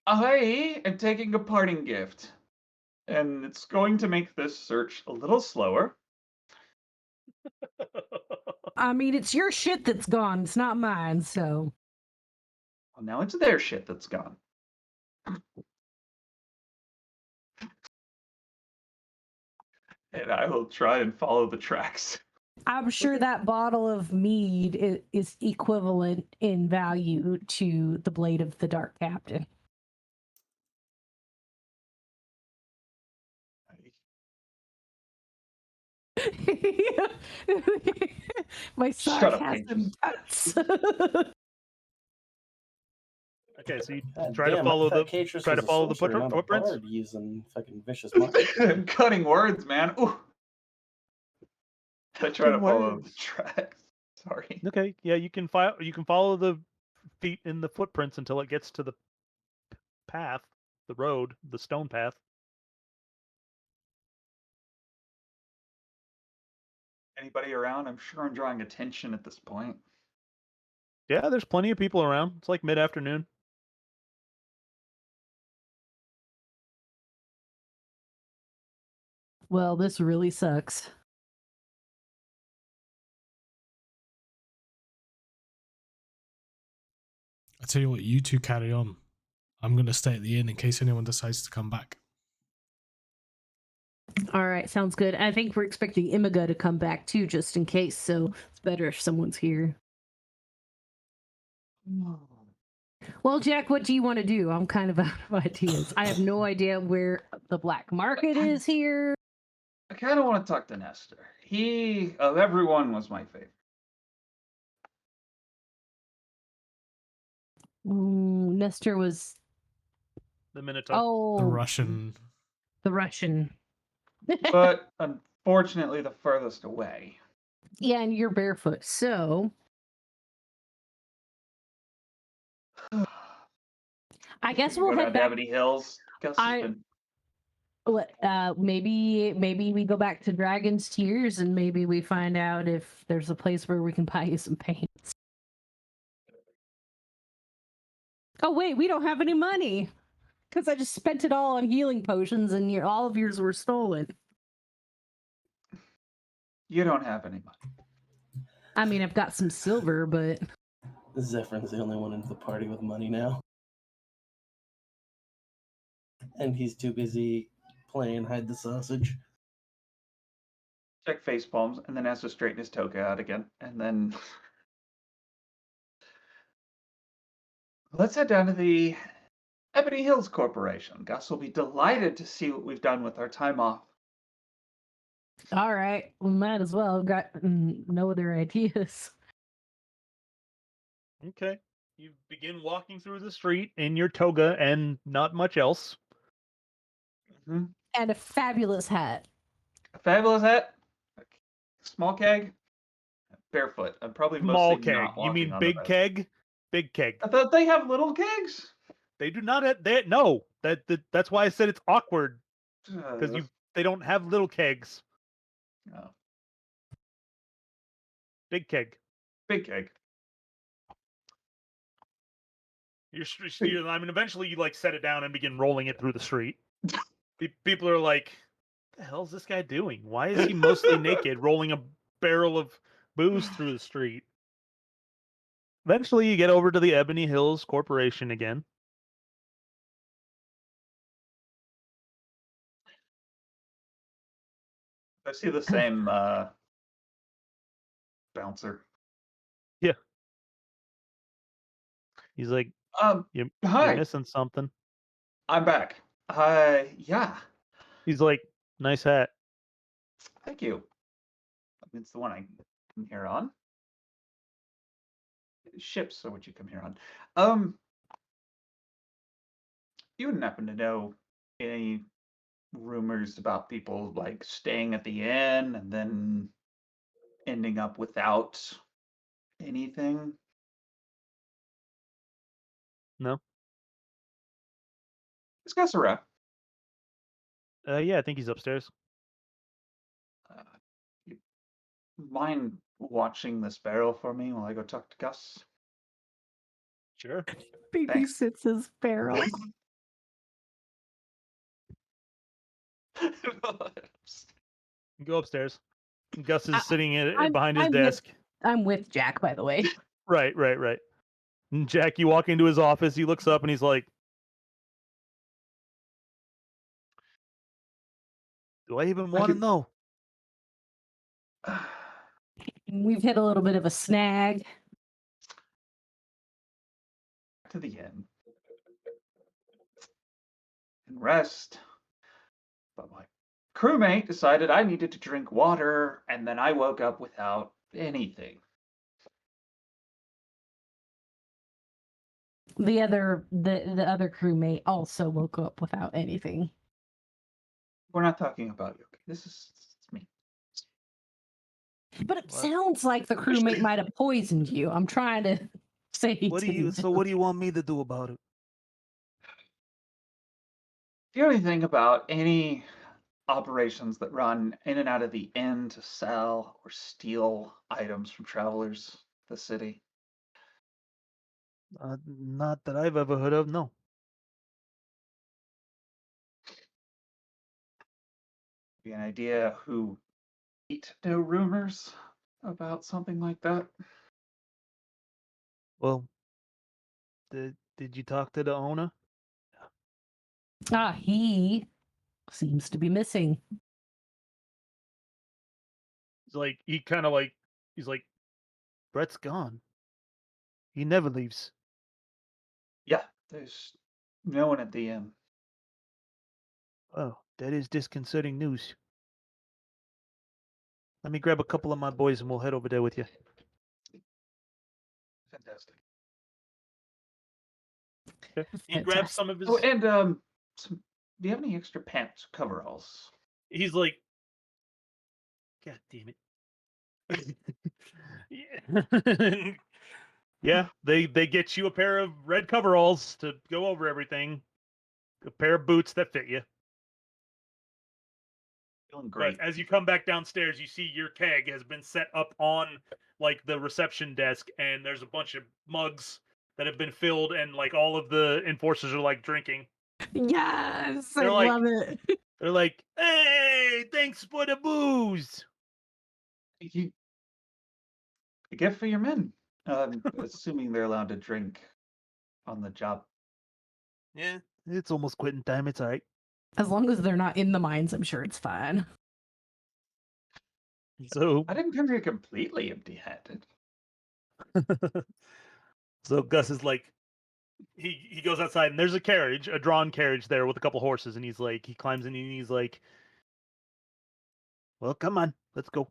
[SPEAKER 5] I am taking a parting gift, and it's going to make this search a little slower.
[SPEAKER 3] I mean, it's your shit that's gone. It's not mine, so.
[SPEAKER 5] Well, now it's their shit that's gone. And I will try and follow the tracks.
[SPEAKER 3] I'm sure that bottle of mead is equivalent in value to the blade of the Dark Captain. My
[SPEAKER 5] Shut up,
[SPEAKER 3] sarcasm cuts.
[SPEAKER 1] Okay, so you
[SPEAKER 4] God
[SPEAKER 1] try to
[SPEAKER 4] damn,
[SPEAKER 1] follow
[SPEAKER 4] I
[SPEAKER 1] the
[SPEAKER 4] thought Catrus
[SPEAKER 1] try to
[SPEAKER 4] was a
[SPEAKER 1] follow the
[SPEAKER 4] sorcerer, not a
[SPEAKER 1] footprints.
[SPEAKER 4] bard using fucking vicious mockery.
[SPEAKER 5] Cutting words, man. Ooh. I try to
[SPEAKER 1] Cutting
[SPEAKER 5] follow
[SPEAKER 1] words.
[SPEAKER 5] the tracks. Sorry.
[SPEAKER 1] Okay, yeah, you can follow the feet in the footprints until it gets to the path, the road, the stone path.
[SPEAKER 5] Anybody around? I'm sure I'm drawing attention at this point.
[SPEAKER 1] Yeah, there's plenty of people around. It's like mid-afternoon.
[SPEAKER 3] Well, this really sucks.
[SPEAKER 2] I tell you what, you two carry on. I'm going to stay at the inn in case anyone decides to come back.
[SPEAKER 3] All right, sounds good. I think we're expecting Imiga to come back too, just in case. So it's better if someone's here. Well, Jack, what do you want to do? I'm kind of out of ideas. I have no idea where the black market is here.
[SPEAKER 5] I kind of want to talk to Nestor. He, of everyone, was my favorite.
[SPEAKER 3] Nestor was.
[SPEAKER 1] The Minotaur.
[SPEAKER 3] Oh,
[SPEAKER 2] The Russian.
[SPEAKER 3] The Russian.
[SPEAKER 5] But unfortunately the furthest away.
[SPEAKER 3] Yeah, and you're barefoot, so I guess
[SPEAKER 5] Should we
[SPEAKER 3] we'll
[SPEAKER 5] go
[SPEAKER 3] head
[SPEAKER 5] down to
[SPEAKER 3] back.
[SPEAKER 5] Ebony Hills? Gus has
[SPEAKER 3] I
[SPEAKER 5] been.
[SPEAKER 3] maybe we go back to Dragon's Tears and maybe we find out if there's a place where we can buy you some paints. Oh wait, we don't have any money because I just spent it all on healing potions and all of yours were stolen.
[SPEAKER 5] You don't have any money.
[SPEAKER 3] I mean, I've got some silver, but
[SPEAKER 4] Zephyr's the only one in the party with money now. And he's too busy playing hide the sausage.
[SPEAKER 5] Check face palms, and then has to straighten his toga out again, and then let's head down to the Ebony Hills Corporation. Gus will be delighted to see what we've done with our time off.
[SPEAKER 3] all right, we might as well. Got no other ideas.
[SPEAKER 1] Okay. You begin walking through the street in your toga and not much else.
[SPEAKER 5] Mm-hmm.
[SPEAKER 3] And a fabulous hat.
[SPEAKER 5] A fabulous hat, a small keg, barefoot. I'm probably
[SPEAKER 1] Small
[SPEAKER 5] mostly
[SPEAKER 1] keg.
[SPEAKER 5] not
[SPEAKER 1] You
[SPEAKER 5] walking
[SPEAKER 1] mean
[SPEAKER 5] on the
[SPEAKER 1] big
[SPEAKER 5] road.
[SPEAKER 1] keg? Big keg.
[SPEAKER 5] I thought they have little kegs.
[SPEAKER 1] They do not have no. That's why I said it's awkward. Because they don't have little kegs.
[SPEAKER 5] Oh,
[SPEAKER 1] Big keg.
[SPEAKER 5] big keg.
[SPEAKER 1] I mean, eventually you like set it down and begin rolling it through the street. People are like, "What the hell is this guy doing? Why is he mostly naked, rolling a barrel of booze through the street?" Eventually, you get over to the Ebony Hills Corporation again.
[SPEAKER 5] I see the same bouncer.
[SPEAKER 1] Yeah. He's like, You're
[SPEAKER 5] Hi,
[SPEAKER 1] missing something."
[SPEAKER 5] I'm back. Yeah,
[SPEAKER 1] He's like, "Nice hat."
[SPEAKER 5] thank you. I mean, it's the one I come here on. Ships are what you come here on. You wouldn't happen to know any rumors about people like staying at the inn and then ending up without anything?
[SPEAKER 1] No.
[SPEAKER 5] Is Gus around?
[SPEAKER 1] Yeah, I think he's upstairs.
[SPEAKER 5] You mind watching this barrel for me while I go talk to Gus?
[SPEAKER 1] Sure.
[SPEAKER 3] Babysits his barrel.
[SPEAKER 1] Go upstairs. Gus is sitting
[SPEAKER 3] I'm-
[SPEAKER 1] behind his
[SPEAKER 3] I'm
[SPEAKER 1] desk.
[SPEAKER 3] I'm with Jack, by the way.
[SPEAKER 1] Right. And Jack, you walk into his office. He looks up and he's like, "Do I even want to know?"
[SPEAKER 3] We've hit a little bit of a snag.
[SPEAKER 5] To the inn and rest. But my crewmate decided I needed to drink water, and then I woke up without anything.
[SPEAKER 3] The other crewmate also woke up without anything.
[SPEAKER 5] We're not talking about you. Okay? This is me.
[SPEAKER 3] But it
[SPEAKER 1] What?
[SPEAKER 3] sounds like the crewmate might have poisoned you. I'm trying to say he
[SPEAKER 1] What do you want me to do about it?
[SPEAKER 5] Do you know anything about any operations that run in and out of the inn to sell or steal items from travelers to the city?
[SPEAKER 1] Not that I've ever heard of. No.
[SPEAKER 5] Be an idea who eat no rumors about something like that?
[SPEAKER 1] Well, did you talk to the owner?
[SPEAKER 3] He seems to be missing.
[SPEAKER 1] He's like, he's like, "Brett's gone. He never leaves."
[SPEAKER 5] Yeah, there's no one at the inn.
[SPEAKER 1] Oh, that is disconcerting news. Let me grab a couple of my boys and we'll head over there with you.
[SPEAKER 5] Fantastic.
[SPEAKER 1] Okay. He grabs some of his.
[SPEAKER 5] Oh, and do you have any extra pants coveralls?
[SPEAKER 1] He's like, God damn it. Yeah. Yeah, they get you a pair of red coveralls to go over everything. A pair of boots that fit you.
[SPEAKER 5] Feeling
[SPEAKER 1] But
[SPEAKER 5] great.
[SPEAKER 1] as you come back downstairs, you see your keg has been set up on like the reception desk, and there's a bunch of mugs that have been filled, and like all of the enforcers are like drinking.
[SPEAKER 3] Yes, I
[SPEAKER 1] They're like,
[SPEAKER 3] love it.
[SPEAKER 1] they're like, "Hey, thanks for the booze."
[SPEAKER 5] You, a gift for your men. Assuming they're allowed to drink on the job.
[SPEAKER 1] Yeah, it's almost quitting time. It's all right.
[SPEAKER 3] As long as they're not in the mines, I'm sure it's fine.
[SPEAKER 1] So,
[SPEAKER 5] I didn't come here completely empty-handed.
[SPEAKER 1] so Gus is like, he goes outside, and there's a carriage, a drawn carriage there with a couple horses, and he's like, he climbs in, and he's like, "Well, come on, let's go."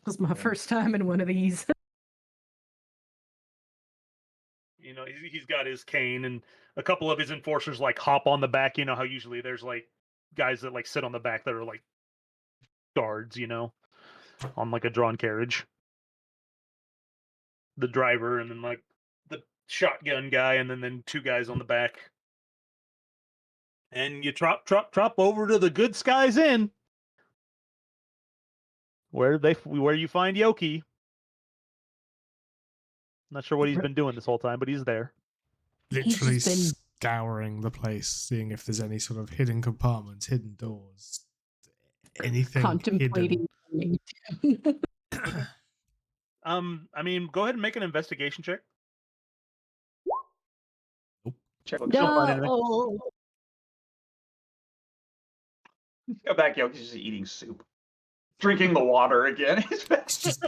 [SPEAKER 3] This was my
[SPEAKER 5] Yeah.
[SPEAKER 3] first time in one of these.
[SPEAKER 1] You know, he's got his cane, and a couple of his enforcers like hop on the back. You know how usually there's like guys that like sit on the back that are like guards, you know, on like a drawn carriage. The driver, and then like the shotgun guy, and then two guys on the back. And you drop over to the Good Skies Inn, where you find Yoki. Not sure what he's been doing this whole time, but he's there.
[SPEAKER 2] Literally
[SPEAKER 3] just been-
[SPEAKER 2] scouring the place, seeing if there's any sort of hidden compartments, hidden doors, anything
[SPEAKER 3] Contemplating.
[SPEAKER 1] I mean, go ahead and make an investigation check.
[SPEAKER 5] Check.
[SPEAKER 1] Don't find anything.
[SPEAKER 3] No.
[SPEAKER 5] Go back, Yoki's just eating soup. Drinking the water again. He's back.
[SPEAKER 2] It's just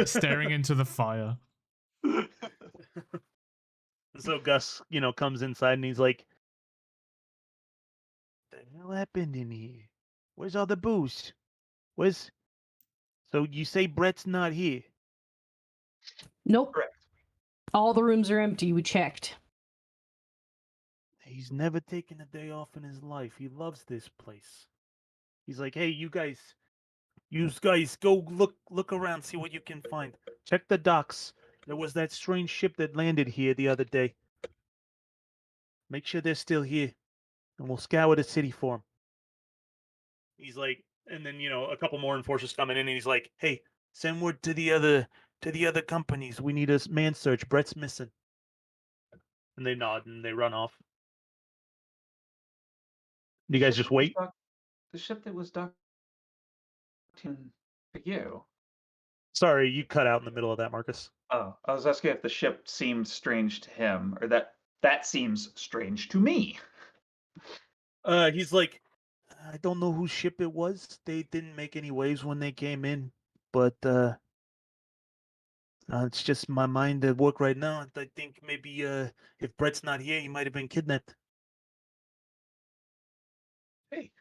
[SPEAKER 2] staring into the fire.
[SPEAKER 1] So Gus, you know, comes inside and he's like, "What the hell happened in here? Where's all the booze? Where's?" So you say Brett's not here?
[SPEAKER 3] Nope.
[SPEAKER 5] Correct.
[SPEAKER 3] All the rooms are empty. We checked.
[SPEAKER 1] He's never taken a day off in his life. He loves this place. He's like, "Hey, you guys go look around, see what you can find. Check the docks. There was that strange ship that landed here the other day. Make sure they're still here, and we'll scour the city for them." He's like, and then you know a couple more enforcers coming in, and he's like, "Hey, send word to the other companies. We need a man search. Brett's missing." And they nod and they run off. Do you guys just wait?
[SPEAKER 5] The ship that was docked in for you.
[SPEAKER 1] Sorry, you cut out in the middle of that, Marcus.
[SPEAKER 5] Oh, I was asking if the ship seemed strange to him, or that seems strange to me.
[SPEAKER 1] He's like, "I don't know whose ship it was. They didn't make any waves when they came in, but it's just my mind at work right now. I think maybe if Brett's not here, he might have been kidnapped."
[SPEAKER 5] Hey,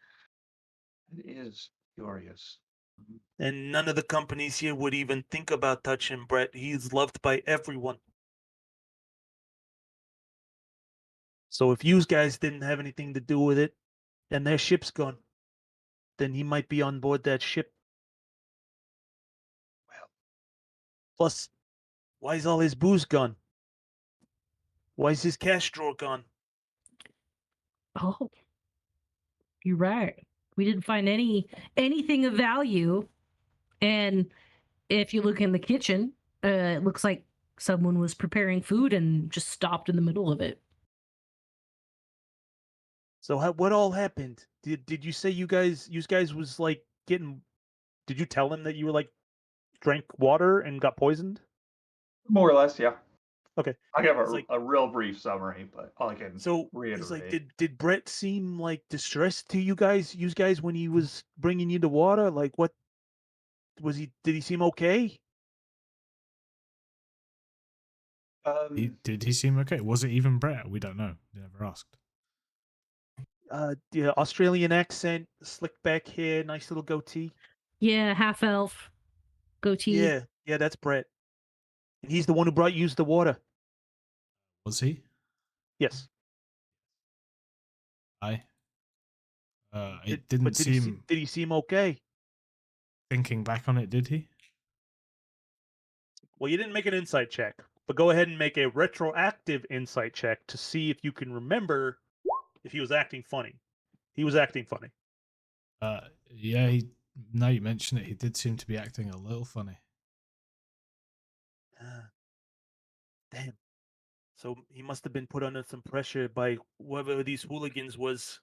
[SPEAKER 5] it is curious.
[SPEAKER 1] And none of the companies here would even think about touching Brett. He's loved by everyone. So if you guys didn't have anything to do with it, and their ship's gone, then he might be on board that ship.
[SPEAKER 5] Well,
[SPEAKER 1] Plus, why is all his booze gone? Why is his cash drawer gone?
[SPEAKER 3] Oh, you're right. We didn't find anything of value. And if you look in the kitchen, it looks like someone was preparing food and just stopped in the middle of it.
[SPEAKER 1] So what all happened? Did you say you guys was like getting? Did you tell him that you were like drank water and got poisoned?
[SPEAKER 5] more or less, yeah.
[SPEAKER 1] Okay.
[SPEAKER 5] I'll give
[SPEAKER 1] It's like-
[SPEAKER 5] a real brief summary, but all I can
[SPEAKER 1] So
[SPEAKER 5] reiterate.
[SPEAKER 1] he's like, did Brett seem like distressed to you guys when he was bringing you the water? Like, what was he? Did he seem okay?
[SPEAKER 2] Did he seem okay? Was it even Brett? We don't know. They never asked.
[SPEAKER 1] Yeah, Australian accent, slick back hair, nice little goatee.
[SPEAKER 3] Yeah, half elf, goatee.
[SPEAKER 1] Yeah, that's Brett. And he's the one who brought you the water.
[SPEAKER 2] Was he?
[SPEAKER 1] Yes.
[SPEAKER 2] I. It didn't seem.
[SPEAKER 1] Did he seem okay?
[SPEAKER 2] Thinking back on it, did he?
[SPEAKER 1] Well, you didn't make an insight check, but go ahead and make a retroactive insight check to see if you can remember if he was acting funny. He was acting funny.
[SPEAKER 2] Yeah. Now you mention it, he did seem to be acting a little funny.
[SPEAKER 1] Damn. So he must have been put under some pressure by whoever these hooligans was,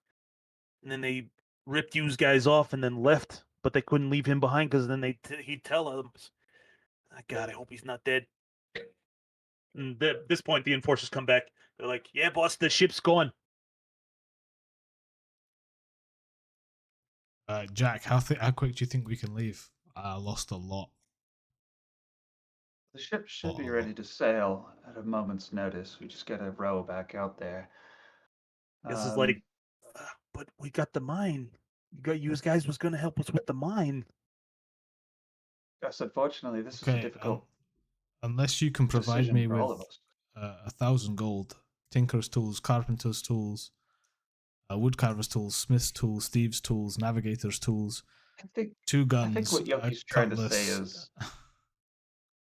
[SPEAKER 1] and then they ripped you guys off and then left, but they couldn't leave him behind because then he'd tell them. God, I hope he's not dead. And at this point, the enforcers come back. They're like, "Yeah, boss, the ship's gone."
[SPEAKER 2] Jack, how quick do you think we can leave? I lost a lot.
[SPEAKER 5] The ship should be
[SPEAKER 2] Oh.
[SPEAKER 5] ready to sail at a moment's notice. We just gotta row back out there.
[SPEAKER 1] This is like, but we got the mine. You guys was gonna help us with the mine.
[SPEAKER 5] Yes, unfortunately, this is a
[SPEAKER 2] Okay,
[SPEAKER 5] difficult
[SPEAKER 2] unless you can provide
[SPEAKER 5] decision
[SPEAKER 2] me
[SPEAKER 5] for
[SPEAKER 2] with
[SPEAKER 5] all of us.
[SPEAKER 2] 1,000 gold, tinker's tools, carpenter's tools, woodcarver's tools, smith's tools, thieves' tools, navigator's tools,
[SPEAKER 5] I think
[SPEAKER 2] 2 guns,
[SPEAKER 5] I think what
[SPEAKER 2] a
[SPEAKER 5] Yoki's trying to say
[SPEAKER 2] cutlass,
[SPEAKER 5] is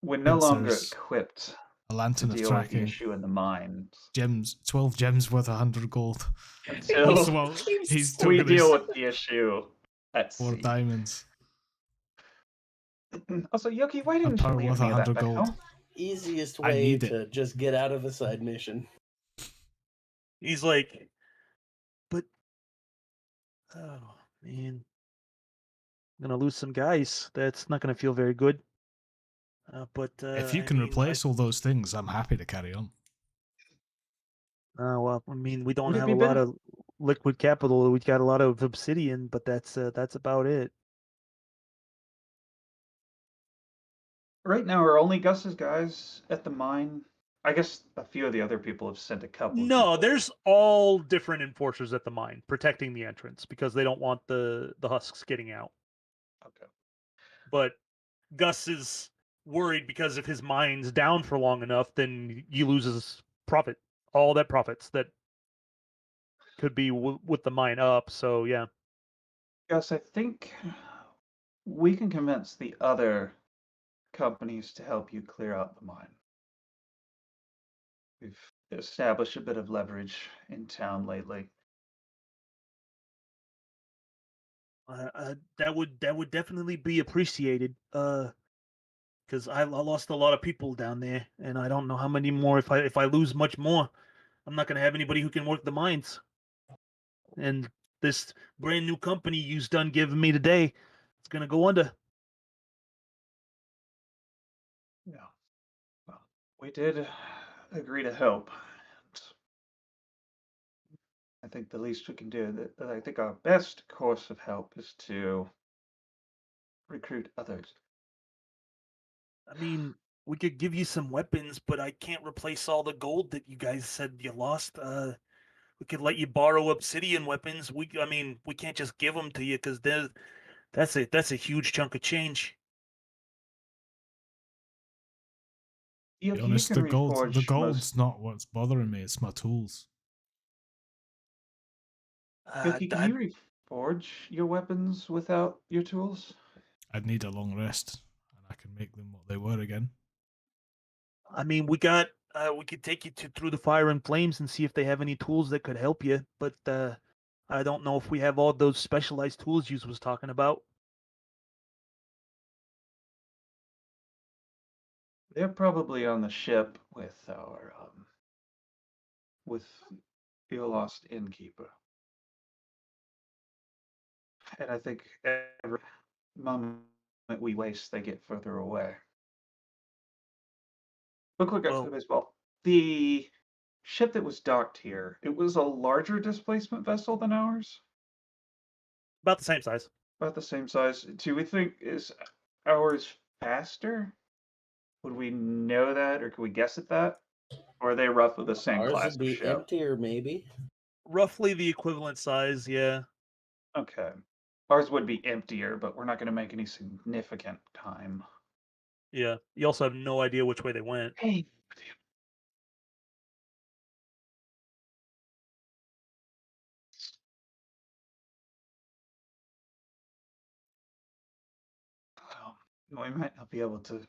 [SPEAKER 5] we're no longer
[SPEAKER 2] pincers,
[SPEAKER 5] equipped
[SPEAKER 2] a
[SPEAKER 5] to
[SPEAKER 2] lantern of
[SPEAKER 5] deal with the
[SPEAKER 2] tracking,
[SPEAKER 5] issue in the mines
[SPEAKER 2] gems, 12 gems worth 100 gold.
[SPEAKER 5] until
[SPEAKER 2] Well, he's
[SPEAKER 5] we
[SPEAKER 2] talking
[SPEAKER 5] deal
[SPEAKER 2] his
[SPEAKER 5] with the issue at
[SPEAKER 2] 4
[SPEAKER 5] sea.
[SPEAKER 2] diamonds.
[SPEAKER 5] Also, Yoki, why
[SPEAKER 2] A
[SPEAKER 5] didn't you
[SPEAKER 2] power
[SPEAKER 5] leave
[SPEAKER 2] worth
[SPEAKER 5] any of that
[SPEAKER 2] 100
[SPEAKER 5] back
[SPEAKER 2] gold.
[SPEAKER 5] home?
[SPEAKER 4] Easiest
[SPEAKER 2] I
[SPEAKER 4] way
[SPEAKER 2] need it.
[SPEAKER 4] to just get out of a side mission.
[SPEAKER 1] He's like, but oh man, I'm gonna lose some guys. That's not gonna feel very good. But
[SPEAKER 2] If you
[SPEAKER 1] I
[SPEAKER 2] can
[SPEAKER 1] mean,
[SPEAKER 2] replace all those things, I'm happy to carry on.
[SPEAKER 1] well, I mean, we don't
[SPEAKER 5] Would it
[SPEAKER 1] have
[SPEAKER 5] be
[SPEAKER 1] a lot
[SPEAKER 5] better?
[SPEAKER 1] of liquid capital. We got a lot of obsidian, but that's about it.
[SPEAKER 5] Right now, are only Gus's guys at the mine? I guess a few of the other people have sent a couple of
[SPEAKER 1] No,
[SPEAKER 5] people.
[SPEAKER 1] there's all different enforcers at the mine protecting the entrance because they don't want the husks getting out.
[SPEAKER 5] Okay.
[SPEAKER 1] But Gus is worried because if his mine's down for long enough, then he loses profit, all that profits that could be with the mine up. So yeah,
[SPEAKER 5] Gus, I think we can convince the other companies to help you clear out the mine. We've established a bit of leverage in town lately.
[SPEAKER 1] that would definitely be appreciated. Because I lost a lot of people down there, and I don't know how many more. If I lose much more, I'm not gonna have anybody who can work the mines. And this brand new company you've done giving me today, it's gonna go under.
[SPEAKER 5] Yeah. Well, we did agree to help. I think the least we can do, I think our best course of help is to recruit others.
[SPEAKER 1] I mean, we could give you some weapons, but I can't replace all the gold that you guys said you lost. We could let you borrow obsidian weapons. I mean, we can't just give them to you because that's a huge chunk of change.
[SPEAKER 2] To be
[SPEAKER 5] Yoki, you
[SPEAKER 2] honest,
[SPEAKER 5] can
[SPEAKER 2] the
[SPEAKER 5] reforge
[SPEAKER 2] gold's not what's bothering me, it's my tools.
[SPEAKER 5] Yoki, can you reforge your weapons without your tools?
[SPEAKER 2] I'd need a long rest, and I can make them what they were again.
[SPEAKER 1] I mean, we could take you through the fire and flames and see if they have any tools that could help you, but I don't know if we have all those specialized tools you was talking about.
[SPEAKER 5] They're probably on the ship with your lost innkeeper. And I think every moment we waste, they get further away. But quick up to the
[SPEAKER 1] Well,
[SPEAKER 5] baseball. The ship that was docked here, it was a larger displacement vessel than ours?
[SPEAKER 1] about the same size.
[SPEAKER 5] About the same size. Do we think is ours faster? Would we know that, or can we guess at that? Or are they roughly the same
[SPEAKER 4] Ours
[SPEAKER 5] class
[SPEAKER 4] would
[SPEAKER 5] of
[SPEAKER 4] be
[SPEAKER 5] ship?
[SPEAKER 4] emptier, maybe.
[SPEAKER 1] Roughly the equivalent size, yeah.
[SPEAKER 5] Okay. Ours would be emptier, but we're not going to make any significant time.
[SPEAKER 1] Yeah. You also have no idea which way they went.
[SPEAKER 5] Hey, We might not be able to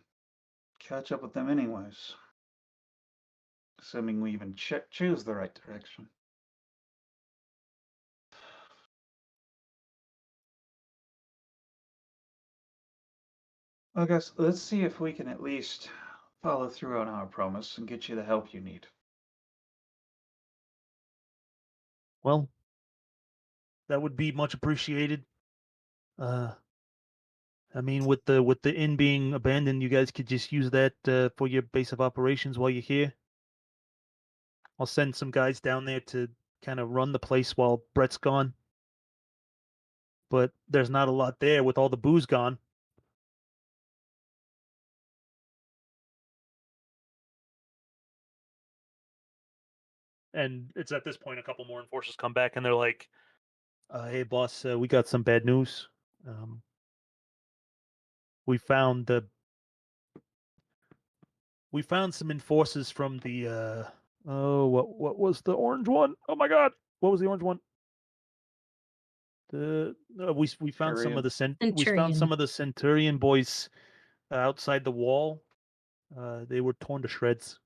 [SPEAKER 5] catch up with them anyways. Assuming we even choose the right direction. I guess let's see if we can at least follow through on our promise and get you the help you need.
[SPEAKER 1] Well, that would be much appreciated. I mean, with the inn being abandoned, you guys could just use that for your base of operations while you're here. I'll send some guys down there to kind of run the place while Brett's gone. But there's not a lot there with all the booze gone. And it's at this point a couple more enforcers come back and they're like, "Hey, boss, we got some bad news. We found some enforcers from the what was the orange one? Oh my God, what was the orange one? We found some of
[SPEAKER 5] Centurion.
[SPEAKER 1] the we found
[SPEAKER 3] Centurion.
[SPEAKER 1] some of the Centurion boys outside the wall. They were torn to shreds,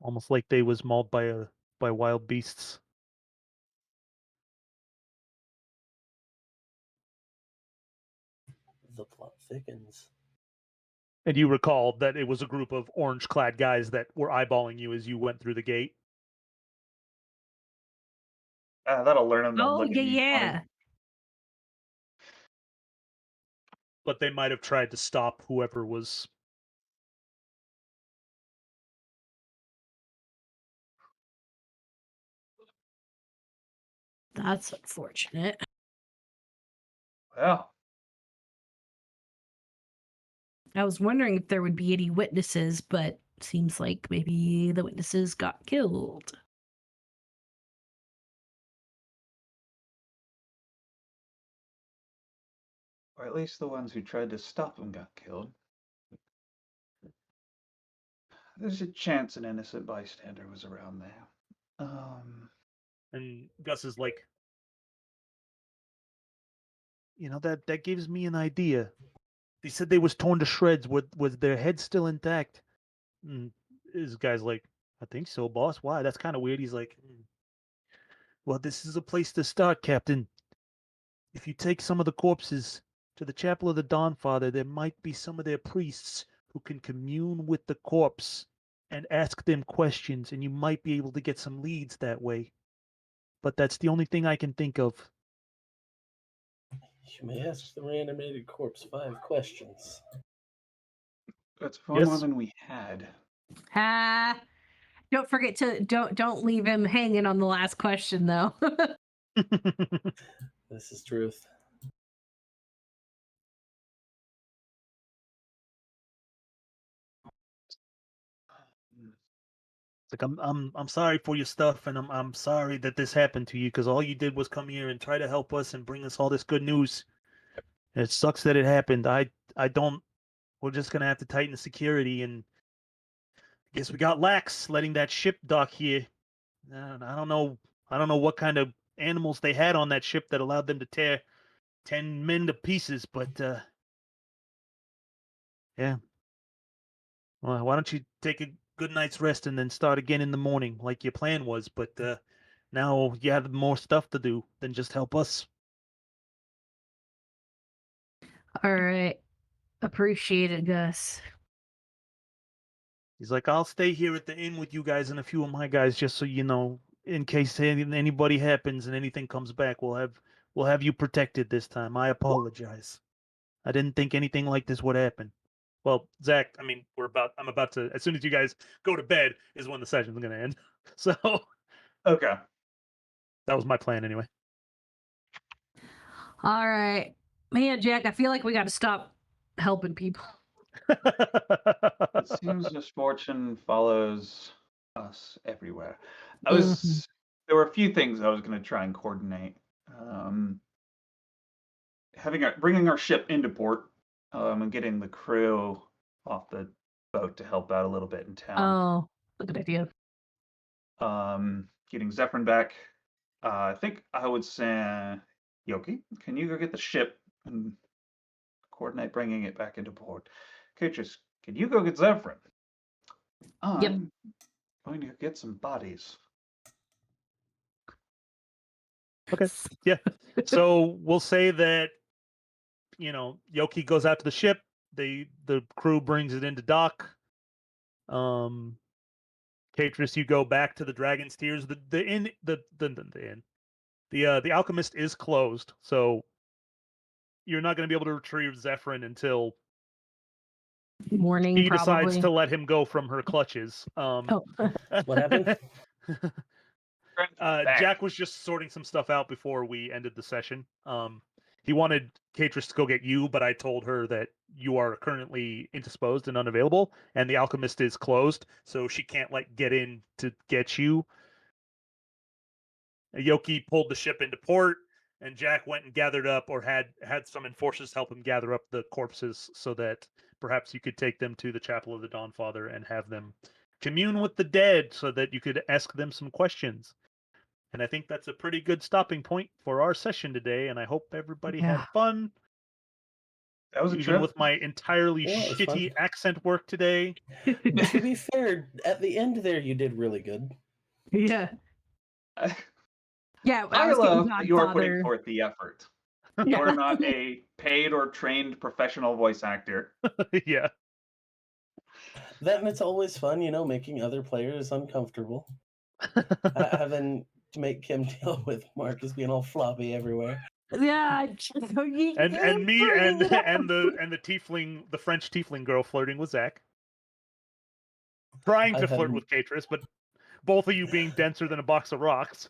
[SPEAKER 1] almost like they was mauled by wild beasts."
[SPEAKER 4] The plot thickens.
[SPEAKER 1] And you recall that it was a group of orange-clad guys that were eyeballing you as you went through the gate.
[SPEAKER 5] That'll learn them to
[SPEAKER 3] Oh
[SPEAKER 5] look at me funny.
[SPEAKER 3] yeah.
[SPEAKER 1] But they might have tried to stop whoever was.
[SPEAKER 3] That's unfortunate.
[SPEAKER 5] Well,
[SPEAKER 3] I was wondering if there would be any witnesses, but seems like maybe the witnesses got killed.
[SPEAKER 5] or at least the ones who tried to stop them got killed. There's a chance an innocent bystander was around there.
[SPEAKER 1] And Gus is like, that gives me an idea. They said they was torn to shreds. Was their head still intact? And this guy's like, "I think so, boss. Why? That's kind of weird." He's like, "Well, this is a place to start, Captain. If you take some of the corpses to the Chapel of the Dawnfather, there might be some of their priests who can commune with the corpse and ask them questions, and you might be able to get some leads that way. But that's the only thing I can think of."
[SPEAKER 4] You may ask the reanimated corpse 5 questions.
[SPEAKER 5] That's far more
[SPEAKER 1] Yes.
[SPEAKER 5] than we had.
[SPEAKER 3] Ah, don't forget to don't leave him hanging on the last question though.
[SPEAKER 4] This is truth.
[SPEAKER 1] Like, I'm sorry for your stuff, and I'm sorry that this happened to you, because all you did was come here and try to help us and bring us all this good news. And it sucks that it happened. I don't. We're just gonna have to tighten the security, and I guess we got lax letting that ship dock here. And I don't know. I don't know what kind of animals they had on that ship that allowed them to tear 10 men to pieces, but yeah. Well, why don't you take a good night's rest and then start again in the morning like your plan was? But now you have more stuff to do than just help us.
[SPEAKER 3] All right. Appreciate it, Gus.
[SPEAKER 1] He's like, "I'll stay here at the inn with you guys and a few of my guys, just so you know, in case anybody happens and anything comes back, we'll have you protected this time. I apologize. I didn't think anything like this would happen." Well, Zach, I mean, I'm about to, as soon as you guys go to bed is when the session's going to end. So
[SPEAKER 5] Okay.
[SPEAKER 1] that was my plan anyway.
[SPEAKER 3] All right. Man, Jack, I feel like we got to stop helping people.
[SPEAKER 5] It seems misfortune follows us everywhere. There were a few things I was going to try and coordinate. Bringing our ship into port, and getting the crew off the boat to help out a little bit in town.
[SPEAKER 3] Oh, a good idea.
[SPEAKER 5] Getting Zephyrin back. I think I would say Yoki, can you go get the ship and coordinate bringing it back into port? Katris, can you go get Zephyrin? I'm going to get some bodies.
[SPEAKER 1] Okay. Yeah. So we'll say that Yoki goes out to the ship. The crew brings it into dock. Katris, you go back to the Dragon's Tears. The inn, the inn, the Alchemist is closed, so you're not going to be able to retrieve Zephyrin until
[SPEAKER 3] Morning,
[SPEAKER 1] he decides
[SPEAKER 3] probably.
[SPEAKER 1] to let him go from her clutches.
[SPEAKER 3] Oh,
[SPEAKER 4] What happened?
[SPEAKER 5] Back.
[SPEAKER 1] Jack was just sorting some stuff out before we ended the session. He wanted Katris to go get you, but I told her that you are currently indisposed and unavailable, and the Alchemist is closed, so she can't get in to get you. Yoki pulled the ship into port, and Jack went and gathered up, or had some enforcers help him gather up the corpses, so that perhaps you could take them to the Chapel of the Dawnfather and have them commune with the dead, so that you could ask them some questions. And I think that's a pretty good stopping point for our session today, and I hope everybody had fun.
[SPEAKER 5] That was a
[SPEAKER 1] Even
[SPEAKER 5] trip.
[SPEAKER 1] with my entirely
[SPEAKER 4] Yeah, it was
[SPEAKER 1] shitty
[SPEAKER 4] fun.
[SPEAKER 1] accent work today.
[SPEAKER 4] To be fair, at the end there, you did really good.
[SPEAKER 3] yeah. Yeah,
[SPEAKER 5] I
[SPEAKER 3] was
[SPEAKER 5] love
[SPEAKER 3] getting
[SPEAKER 5] that you are putting
[SPEAKER 3] Godfather.
[SPEAKER 5] forth the effort.
[SPEAKER 3] Yeah.
[SPEAKER 5] You're not a paid or trained professional voice actor.
[SPEAKER 1] Yeah.
[SPEAKER 4] Then it's always fun, making other players uncomfortable. Having to make Kim deal with Marcus being all floppy everywhere.
[SPEAKER 3] Yeah.
[SPEAKER 1] and me and the tiefling, the French tiefling girl flirting with Zach. Trying to
[SPEAKER 4] I've had-
[SPEAKER 1] flirt with Katris, but both of you being denser than a box of rocks.